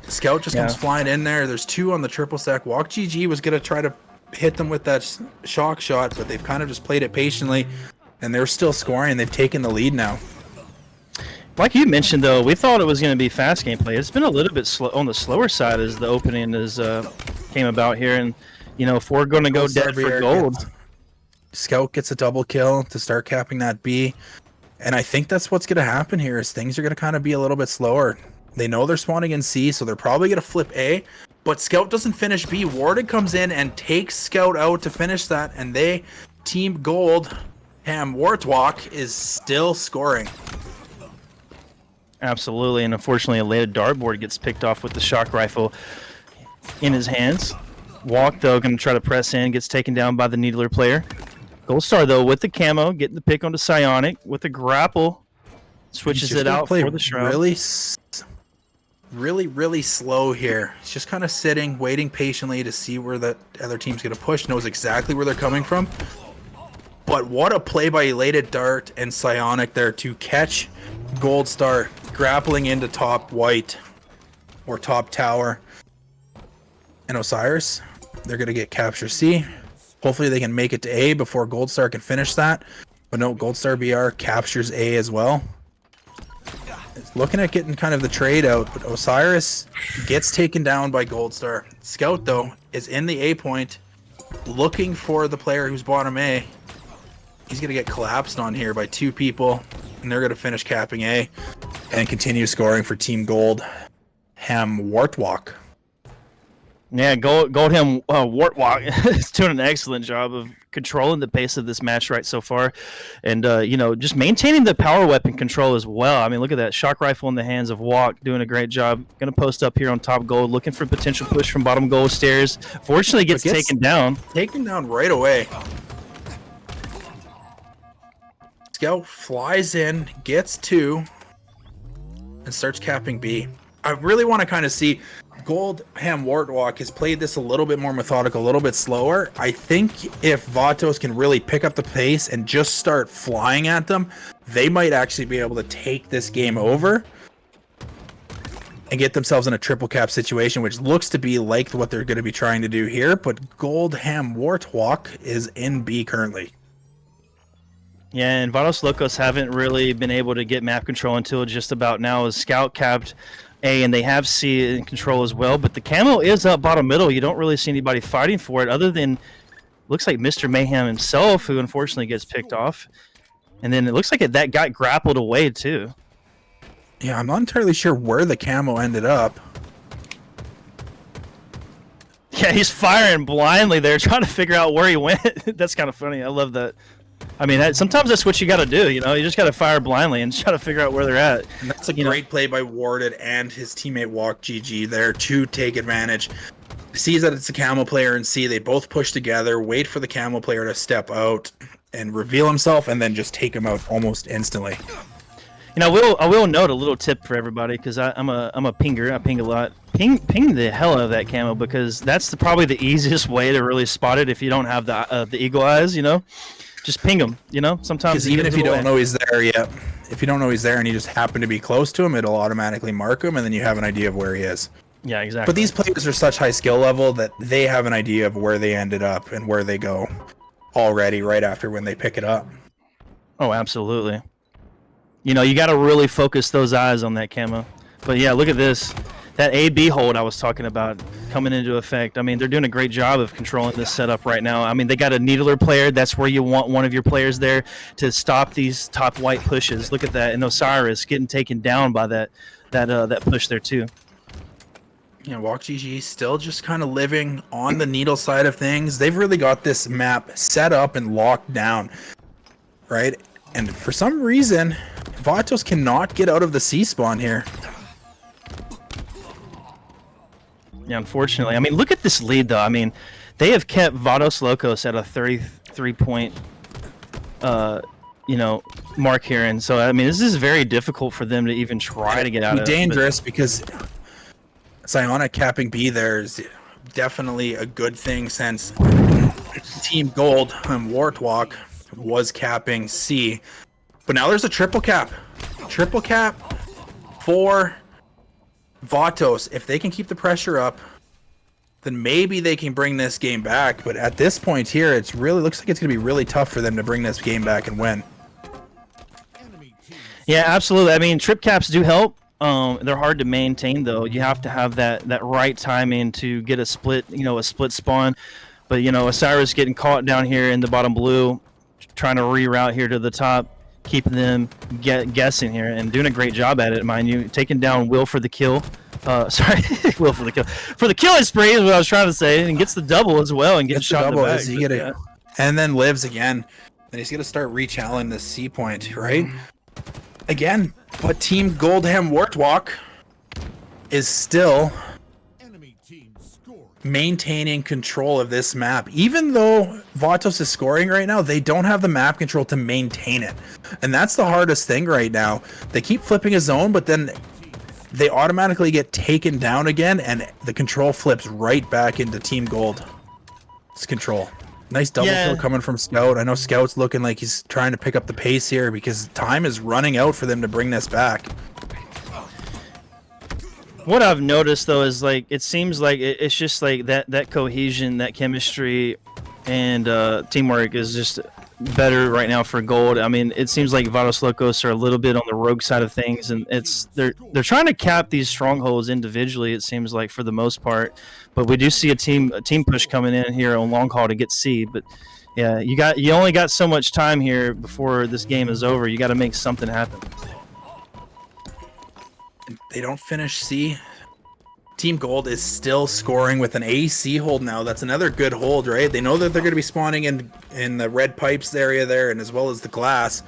S4: Scout just comes flying in there. There's 2 on the triple stack walk. GG was going to try to hit them with that shock shot, but they've kind of just played it patiently, and they're still scoring. They've taken the lead now.
S2: Like you mentioned, though, we thought it was going to be fast gameplay. It's been a little bit slow on the slower side as the opening came about here, and you know, if we're going to go dead for gold.
S4: Scout gets a double kill to start capping that B, and I think that's what's going to happen here is things are going to kind of be a little bit slower. They know they're spawning in C, so they're probably going to flip A, but Scout doesn't finish B. Warded comes in and takes Scout out to finish that, and Team Gold, Wartwalk is still scoring.
S2: Absolutely, and unfortunately, Elated Dartboard gets picked off with the shock rifle in his hands. Walk, though, going to try to press in, gets taken down by the Needler player. Goldstar, though, with the camo, getting the pick onto Psionic with the grapple, switches it out for the Shroud.
S4: Really slow here. He's just kind of sitting, waiting patiently to see where the other team's going to push, knows exactly where they're coming from. But what a play by Elated Dart and Psionic there to catch Goldstar grappling into top white or top tower. And Osiris, they're going to get capture C. Hopefully they can make it to A before Goldstar can finish that. But no, Goldstar BR captures A as well. It's looking at getting kind of the trade out, but Osiris gets taken down by Goldstar. Scout, though, is in the A point, looking for the player who's bottom A. He's going to get collapsed on here by 2 people, and they're going to finish capping A and continue scoring for Team Gold, Wartwalk.
S2: Yeah, Goldham Wartwalk is doing an excellent job of controlling the pace of this match right so far, and just maintaining the power weapon control as well. I mean, look at that shock rifle in the hands of Walk, doing a great job. Going to post up here on top gold, looking for potential push from bottom gold stairs. Fortunately, gets taken down.
S4: Taken down right away. Scout flies in, gets 2, and starts capping B. I really want to kind of see. Goldham Wartwalk has played this a little bit more methodical, a little bit slower. I think if Vatos can really pick up the pace and just start flying at them, they might actually be able to take this game over and get themselves in a triple cap situation, which looks to be like what they're going to be trying to do here. But Goldham Wartwalk is in B currently.
S2: Yeah, and Vados Locos haven't really been able to get map control until just about now, as Scout capped A, and they have C in control as well. But the camo is up bottom middle. You don't really see anybody fighting for it, other than looks like Mr. Mayhem himself, who unfortunately gets picked off. And then it looks like that got grappled away too.
S4: Yeah, I'm not entirely sure where the camo ended up.
S2: Yeah, he's firing blindly there, trying to figure out where he went. That's kind of funny. I love that. I mean, sometimes that's what you got to do. You just got to fire blindly and try to figure out where they're at.
S4: And that's a great play by Warded and his teammate Walk GG there to take advantage. Sees that it's a camo player and C. They both push together, wait for the camo player to step out and reveal himself, and then just take him out almost instantly.
S2: I will note a little tip for everybody, because I'm a pinger. I ping a lot. Ping the hell out of that camo, because that's probably the easiest way to really spot it if you don't have the eagle eyes. Just ping him. Sometimes
S4: even if you don't know he's there yet, if you don't know he's there and you just happen to be close to him, it'll automatically mark him, and then you have an idea of where he is.
S2: Yeah, exactly.
S4: But these players are such high skill level that they have an idea of where they ended up and where they go already right after when they pick it up.
S2: Oh, absolutely. You got to really focus those eyes on that camo. But yeah, look at this. That A-B hold I was talking about coming into effect. I mean, they're doing a great job of controlling this setup right now. I mean, they got a needler player. That's where you want one of your players there to stop these top white pushes. Look at that. And Osiris getting taken down by that push there too.
S4: Walk GG still just kind of living on the needle side of things. They've really got this map set up and locked down, right? And for some reason, Vatos cannot get out of the C spawn here.
S2: Yeah, unfortunately. I mean, look at this lead, though. I mean, they have kept Vados Locos at a 33-point, mark here, and so I mean, this is very difficult for them to even try to get out of it.
S4: Dangerous because Psionic capping B there is definitely a good thing, since Team Gold and Wartwalk was capping C, but now there's a triple cap for Vatos. If they can keep the pressure up, then maybe they can bring this game back. But at this point here, it really looks like it's going to be really tough for them to bring this game back and win.
S2: Yeah, absolutely. I mean, trip caps do help. They're hard to maintain, though. You have to have that right timing to get a split spawn. But Osiris getting caught down here in the bottom blue, trying to reroute here to the top, keeping them guessing here, and doing a great job at it, mind you. Taking down Will for the kill. Sorry, Will for the kill. For the killing spree is what I was trying to say, and gets the double as well, and gets shot in the back.
S4: And then lives again. And he's going to start re-challenging this C point, right? Again, but Team Goldham Wartwalk is still maintaining control of this map. Even though Vatos is scoring right now, they don't have the map control to maintain it. And that's the hardest thing right now. They keep flipping a zone, but then they automatically get taken down again, and the control flips right back into Team Gold's control. Nice double kill coming from Scout. I know Scout's looking like he's trying to pick up the pace here, because time is running out for them to bring this back.
S2: What I've noticed, though, is it seems like it's just like that cohesion, that chemistry, and teamwork is just better right now for Gold. I mean, it seems like Vados Locos are a little bit on the rogue side of things, and they're trying to cap these strongholds individually, it seems like, for the most part. But we do see a team push coming in here on long haul to get C. But yeah, you only got so much time here before this game is over. You got to make something happen.
S4: They don't finish C. Team Gold is still scoring with an AC hold now. That's another good hold, right? They know that they're going to be spawning in the red pipes area there, and as well as the glass.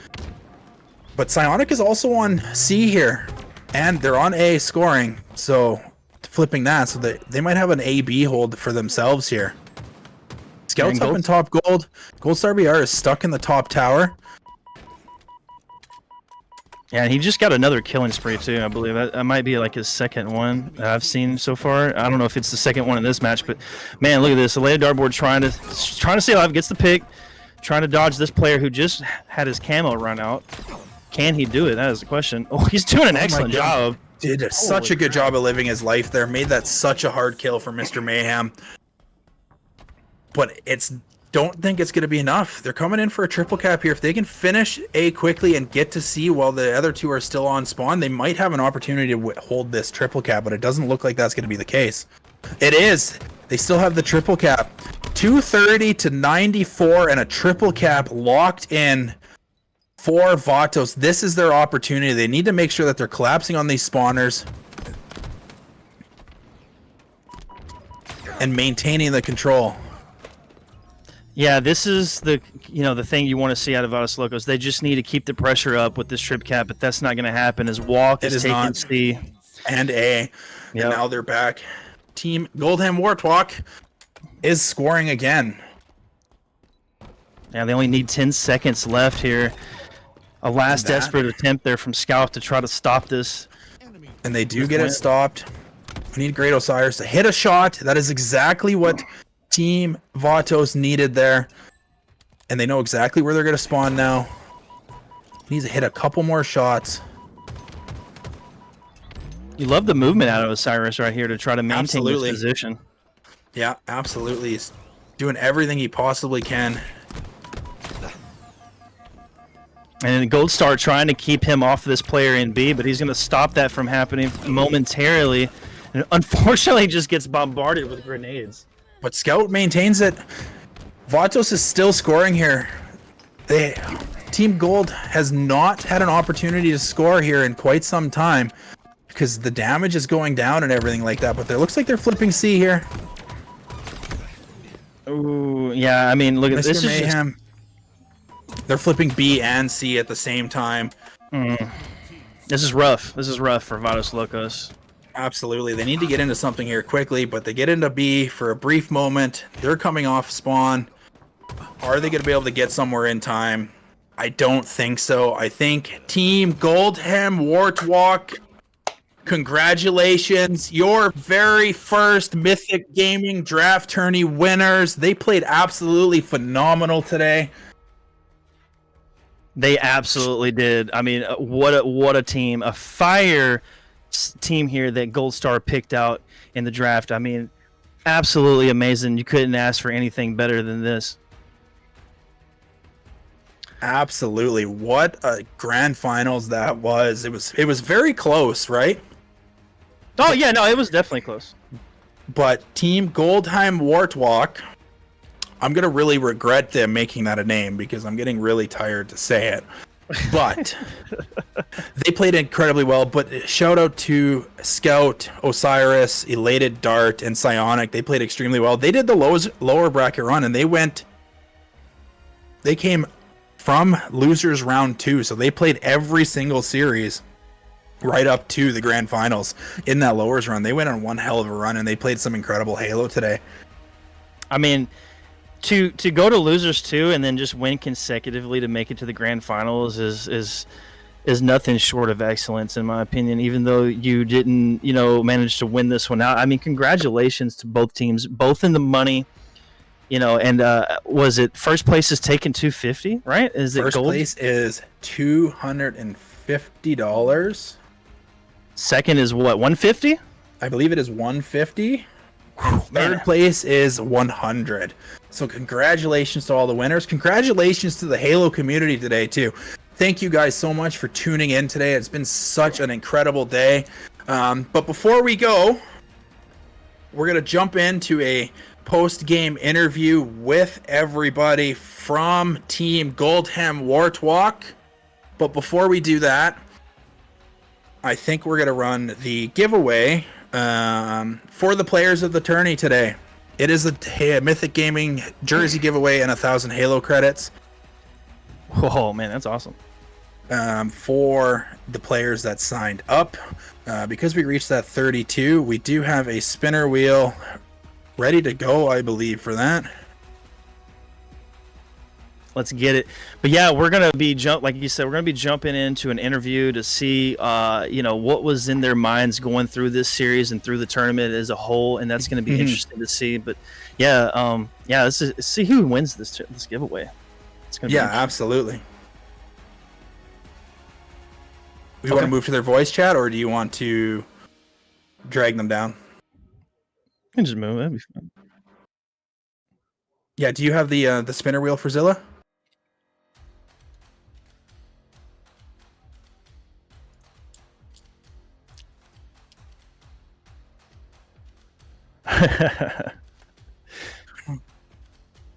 S4: But Psionic is also on C here, and they're on A scoring. So flipping that, so they might have an A-B hold for themselves here. Scout's up in top gold. Gold Star BR is stuck in the top tower.
S2: Yeah, and he just got another killing spree too, I believe. That might be like his second one that I've seen so far. I don't know if it's the second one in this match, but man, look at this. Elated Dartboard trying to stay alive, gets the pick, trying to dodge this player who just had his camo run out. Can he do it? That is the question. Oh, he's doing an excellent job.
S4: Did such a good job of living his life there. Made that such a hard kill for Mr. Mayhem. But don't think it's going to be enough. They're coming in for a triple cap here. If they can finish A quickly and get to C while the other two are still on spawn, they might have an opportunity to hold this triple cap, but it doesn't look like that's going to be the case. It is. They still have the triple cap. 230 to 94 and a triple cap locked in for Vatos. This is their opportunity. They need to make sure that they're collapsing on these spawners and maintaining the control.
S2: Yeah, this is the thing you want to see out of Vatos Locos. They just need to keep the pressure up with this trip cap, but that's not going to happen. As Walk is taking C
S4: and A, and now they're back. Team Goldham Warthog is scoring again.
S2: Yeah, they only need 10 seconds left here. A last desperate attempt there from Scout to try to stop this.
S4: And they do get it stopped. We need Great Osiris to hit a shot. That is exactly what Team Vatos needed there. And they know exactly where they're going to spawn now. He needs to hit a couple more shots.
S2: You love the movement out of Osiris right here to try to maintain his position.
S4: Yeah, absolutely. He's doing everything he possibly can.
S2: And Gold Star trying to keep him off of this player in B, but he's going to stop that from happening momentarily. And unfortunately, just gets bombarded with grenades.
S4: But Scout maintains it. Vatos is still scoring here. Team Gold has not had an opportunity to score here in quite some time because the damage is going down and everything like that. But it looks like they're flipping C here.
S2: Ooh, yeah. I mean, look at this.
S4: Mr. Mayhem. They're flipping B and C at the same time.
S2: This is rough. This is rough for Vatos Locos.
S4: Absolutely. They need to get into something here quickly, but they get into B for a brief moment. They're coming off spawn. Are they going to be able to get somewhere in time? I don't think so. I think Team Goldham Warthog, congratulations. Your very first Mythic Gaming Draft Tourney winners. They played absolutely phenomenal today.
S2: They absolutely did. I mean, what a team. A fire team here that Gold Star picked out in the draft. I mean, absolutely amazing. You couldn't ask for anything better than this.
S4: Absolutely. What a grand finals that was. It was very close, right?
S2: Oh yeah, no, it was definitely close.
S4: But Team Goldheim Warthog, I'm going to really regret them making that a name because I'm getting really tired to say it. But they played incredibly well. But shout out to Scout, Osiris, Elated Dart, and Psionic. They played extremely well. They did the lower bracket run, and they came from losers round 2. So they played every single series right up to the grand finals in that lowers run. They went on one hell of a run, and they played some incredible Halo today.
S2: I mean, to go to losers 2 and then just win consecutively to make it to the grand finals is nothing short of excellence in my opinion. Even though you didn't manage to win this one out, I mean, congratulations to both teams, both in the money. And was it first place is taking $250, right? Is it
S4: first
S2: gold?
S4: Place is $250.
S2: Second is what, $150?
S4: I believe it is $150. And third place is $100. So congratulations to all the winners. Congratulations to the Halo community today too. Thank you guys so much for tuning in today. It's been such an incredible day. But before we go, we're going to jump into a post-game interview with everybody from Team Goldham Warthog. But before we do that, I think we're going to run the giveaway For the players of the tourney today, it is a Mythic Gaming jersey giveaway and 1,000 Halo credits.
S2: Oh man, that's awesome.
S4: For the players that signed up. Because we reached that 32, we do have a spinner wheel ready to go, I believe, for that.
S2: Let's get it. But yeah, we're gonna be like you said, we're gonna be jumping into an interview to see, what was in their minds going through this series and through the tournament as a whole, and that's gonna be interesting to see. But yeah, let's see who wins this giveaway. It's gonna be
S4: absolutely. You want to move to their voice chat, or do you want to drag them down?
S2: You can just move. That'd be fun.
S4: Yeah. Do you have the spinner wheel for Zilla?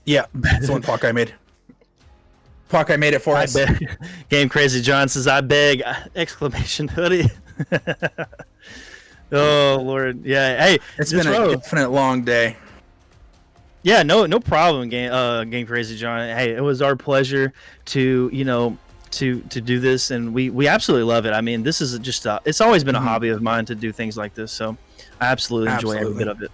S4: Yeah, that's the one Hawkeye made. Hawkeye made it for us.
S2: Game Crazy John says, "I beg!" Exclamation hoodie. Oh Lord, yeah. Hey,
S4: it's been a definite long day.
S2: Yeah, no problem, Game Crazy John. Hey, it was our pleasure to to do this, and we absolutely love it. I mean, this is just it's always been a hobby of mine to do things like this, so I absolutely enjoy every bit of it.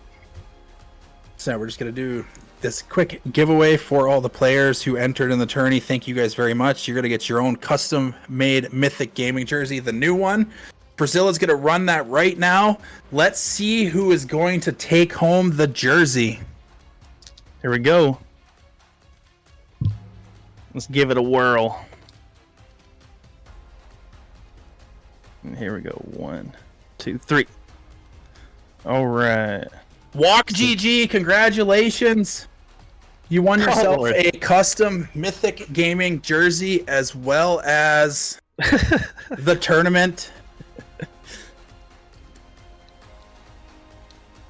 S4: So we're just gonna do this quick giveaway for all the players who entered in the tourney. Thank you guys very much. You're gonna get your own custom-made Mythic Gaming jersey, the new one. Priscilla's gonna run that right now. Let's see who is going to take home the jersey.
S2: Here we go. Let's give it a whirl. And here we go. 1, 2, 3. All right.
S4: Walk GG, congratulations. You won yourself a custom Mythic Gaming jersey as well as the tournament.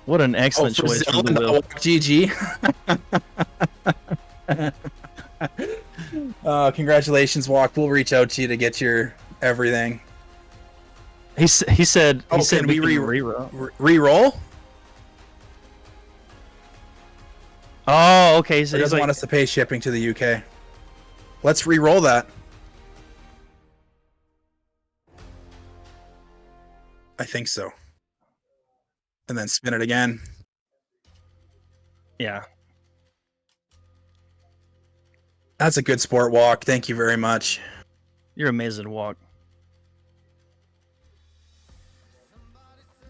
S2: What an excellent choice from the wheel.
S4: Walk GG. Congratulations, Walk. We'll reach out to you to get your everything.
S2: He said
S4: we re-roll?
S2: Oh, okay. So
S4: he doesn't want us to pay shipping to the UK. Let's re-roll that. I think so. And then spin it again.
S2: Yeah.
S4: That's a good sport, Walk. Thank you very much.
S2: You're amazing, Walk.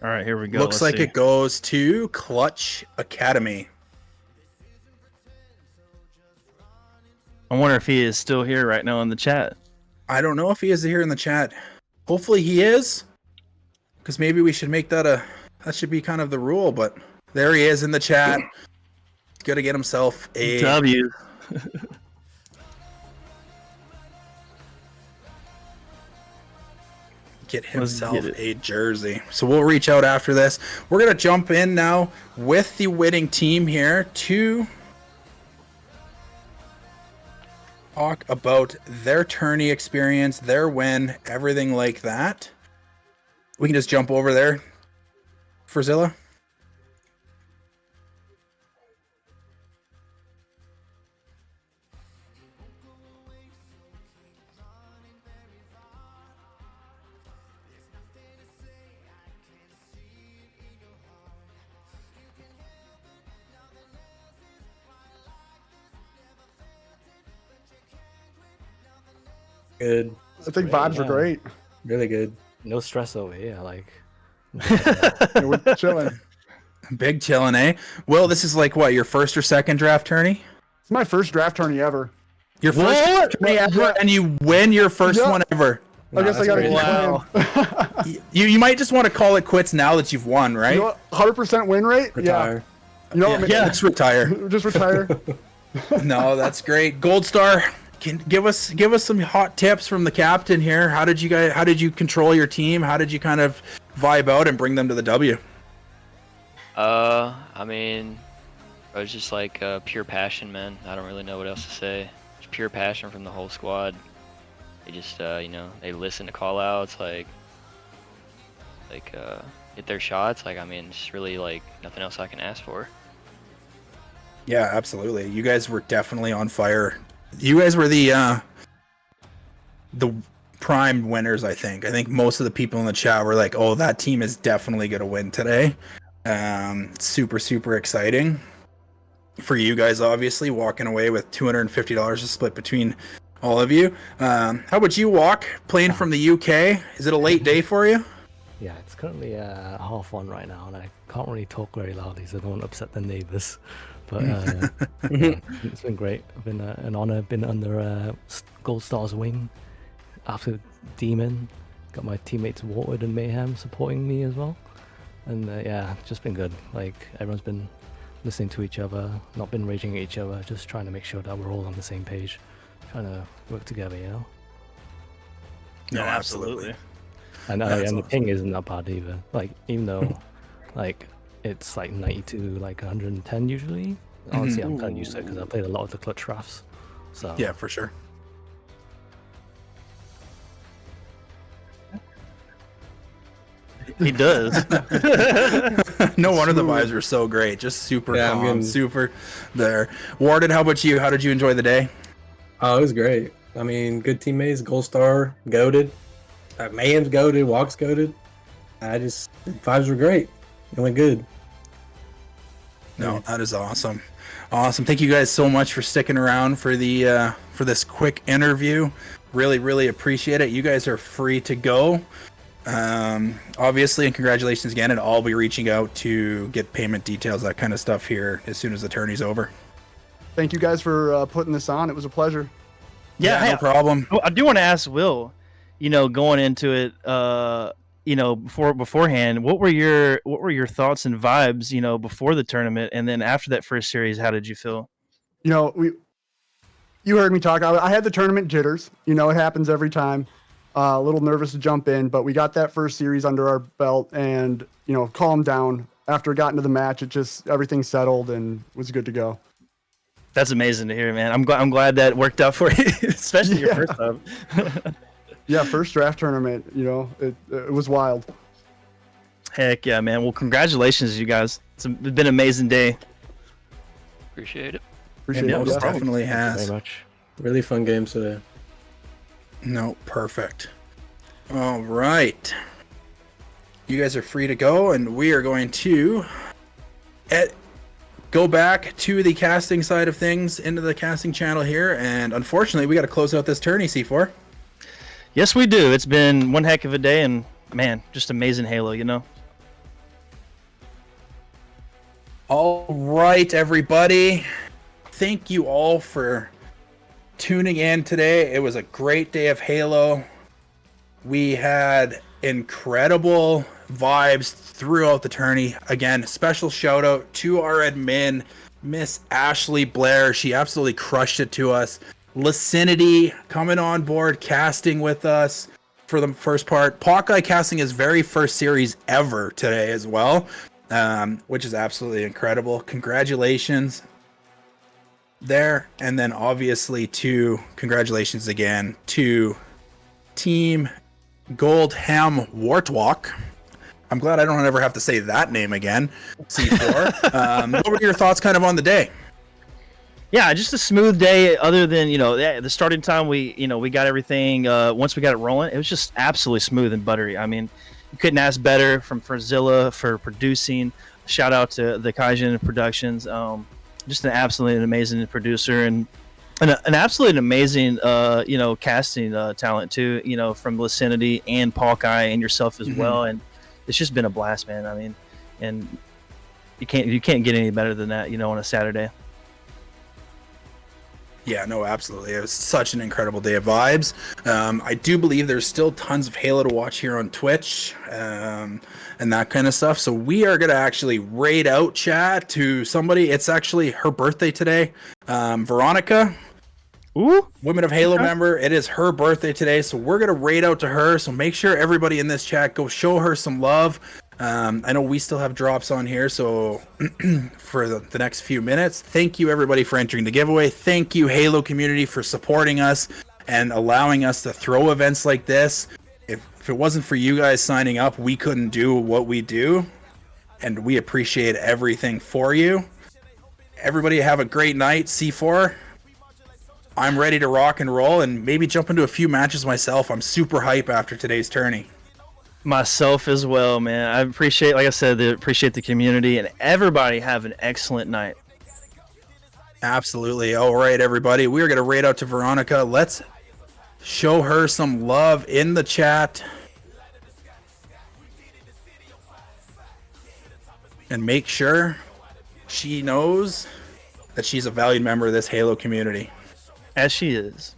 S2: All right, here we go.
S4: Looks like it goes to Clutch Academy.
S2: I wonder if he is still here right now in the chat.
S4: I don't know if he is here in the chat. Hopefully he is. Because maybe we should make that that should be kind of the rule, but there he is in the chat. He's gonna get himself a
S2: W.
S4: Get himself a jersey. So we'll reach out after this. We're gonna jump in now with the winning team here to talk about their tourney experience, their win, everything like that. We can just jump over there for Zilla.
S8: Good.
S9: I think vibes are great.
S8: Really good. No stress over here. Like,
S9: Yeah, we're chilling.
S4: Big chillin', eh? Will, this is like what, your first or second draft tourney?
S9: It's my first draft tourney ever.
S4: Your first tourney ever, and you win your first one ever.
S9: I guess I gotta keep
S2: Wow.
S4: You might just want to call it quits now that you've won, right?
S9: You know what? 100% win rate?
S8: retire.
S9: Yeah. You know what?
S4: Yeah, just retire.
S9: Just retire.
S4: No, that's great. Gold Star, can give us some hot tips from the captain here. How did you control your team? How did you kind of vibe out and bring them to the W?
S10: I mean, it was just like pure passion, man. I don't really know what else to say. Just pure passion from the whole squad. They just, they listen to call outs, hit their shots. Like, I mean, it's really like nothing else I can ask for.
S4: Yeah, absolutely. You guys were definitely on fire. You guys were the prime winners, I think. I think most of the people in the chat were like, "Oh, that team is definitely going to win today." Super, super exciting for you guys. Obviously, walking away with $250 to split between all of you. How about you, Walk? Playing from the UK. Is it a late day for you?
S8: Yeah, it's currently 1:30 right now, and I can't really talk very loudly, so I don't want to upset the neighbors. But yeah, it's been great. It's been an honor. Been under Gold Star's wing after Demon. Got my teammates Watered and Mayhem supporting me as well, and yeah, just been good. Like everyone's been listening to each other, not been raging at each other, just trying to make sure that we're all on the same page, trying to work together, you know.
S2: No, absolutely.
S8: And,
S4: That's
S8: and the
S4: awesome.
S8: ping isn't that bad either. Like even though, like it's like 90 to like 110 usually. Honestly, I'm kind of used to it because I played a lot of the clutch drafts. So
S4: Yeah, for sure.
S2: He does.
S4: No wonder the vibes were so great. Just super
S11: Yeah, I'm
S4: calm,
S11: getting-
S4: super there. Warden, how about you? How did you enjoy the day?
S11: Oh, it was great. I mean, good teammates, Gold Star, goated. Mayhem's goated, Walk's goated. Vibes were great. It went good.
S4: No, that is awesome. Awesome. Thank you guys so much for sticking around for the for this quick interview. Really, really appreciate it. You guys are free to go. Obviously, and congratulations again, and I'll be reaching out to get payment details, that kind of stuff here as soon as the tourney's over.
S9: Thank you guys for putting this on. It was a pleasure.
S2: Yeah,
S4: no
S2: hey,
S4: problem.
S2: I do want to ask Will, going into it, beforehand, what were your thoughts and vibes, before the tournament, and then after that first series, how did you feel?
S9: You heard me talk. I had the tournament jitters. It happens every time. A little nervous to jump in, but we got that first series under our belt and, calmed down. After it got into the match, everything settled and was good to go.
S2: That's amazing to hear, man. I'm glad that worked out for you, especially your first time.
S9: Yeah, first draft tournament, it was wild.
S2: Heck yeah, man. Well, congratulations, you guys. It's been an amazing day.
S10: Appreciate it.
S9: Appreciate
S4: It
S9: it.
S4: most
S9: Yeah.
S4: definitely
S8: Thank you
S4: has.
S8: very much.
S11: Really fun games today.
S4: No, perfect. All right. You guys are free to go, and we are going to go back to the casting side of things, into the casting channel here, and unfortunately, we got to close out this tourney, C4.
S2: Yes, we do. It's been one heck of a day, and man, just amazing Halo,
S4: All right, everybody. Thank you all for tuning in today. It was a great day of Halo. We had incredible vibes throughout the tourney. Again, special shout out to our admin, Miss Ashley Blair. She absolutely crushed it to us. Licinity coming on board, casting with us for the first part. Hawkeye casting his very first series ever today as well, which is absolutely incredible. Congratulations there. And then obviously congratulations again to Team Gold Ham Wartwalk. I'm glad I don't ever have to say that name again. C4. What were your thoughts kind of on the day?
S2: Yeah, just a smooth day. Other than the starting time, we got everything. Once we got it rolling, it was just absolutely smooth and buttery. I mean, you couldn't ask better for Zilla for producing. Shout out to the Kaijin Productions. Just an absolutely amazing producer and an absolutely amazing casting talent too. From Licinity and Hawkeye and yourself as well. And it's just been a blast, man. I mean, and you can't get any better than that. On a Saturday.
S4: Yeah, no, absolutely. It was such an incredible day of vibes. I do believe there's still tons of Halo to watch here on Twitch and that kind of stuff. So we are going to actually raid out chat to somebody. It's actually her birthday today. Veronica, Women of Halo member. It is her birthday today. So we're going to raid out to her. So make sure everybody in this chat, go show her some love. I know we still have drops on here, so for the next few minutes, thank you everybody for entering the giveaway. Thank you Halo community for supporting us and allowing us to throw events like this. if it wasn't for you guys signing up, we couldn't do what we do, and we appreciate everything for you. Everybody have a great night. C4, I'm ready to rock and roll and maybe jump into a few matches myself. I'm super hype after today's tourney.
S2: Myself as well, man. I appreciate, like I said, appreciate the community, and everybody have an excellent night.
S4: Absolutely. All right, everybody. We are going to raid out to Veronica. Let's show her some love in the chat. And make sure she knows that she's a valued member of this Halo community.
S2: As she is.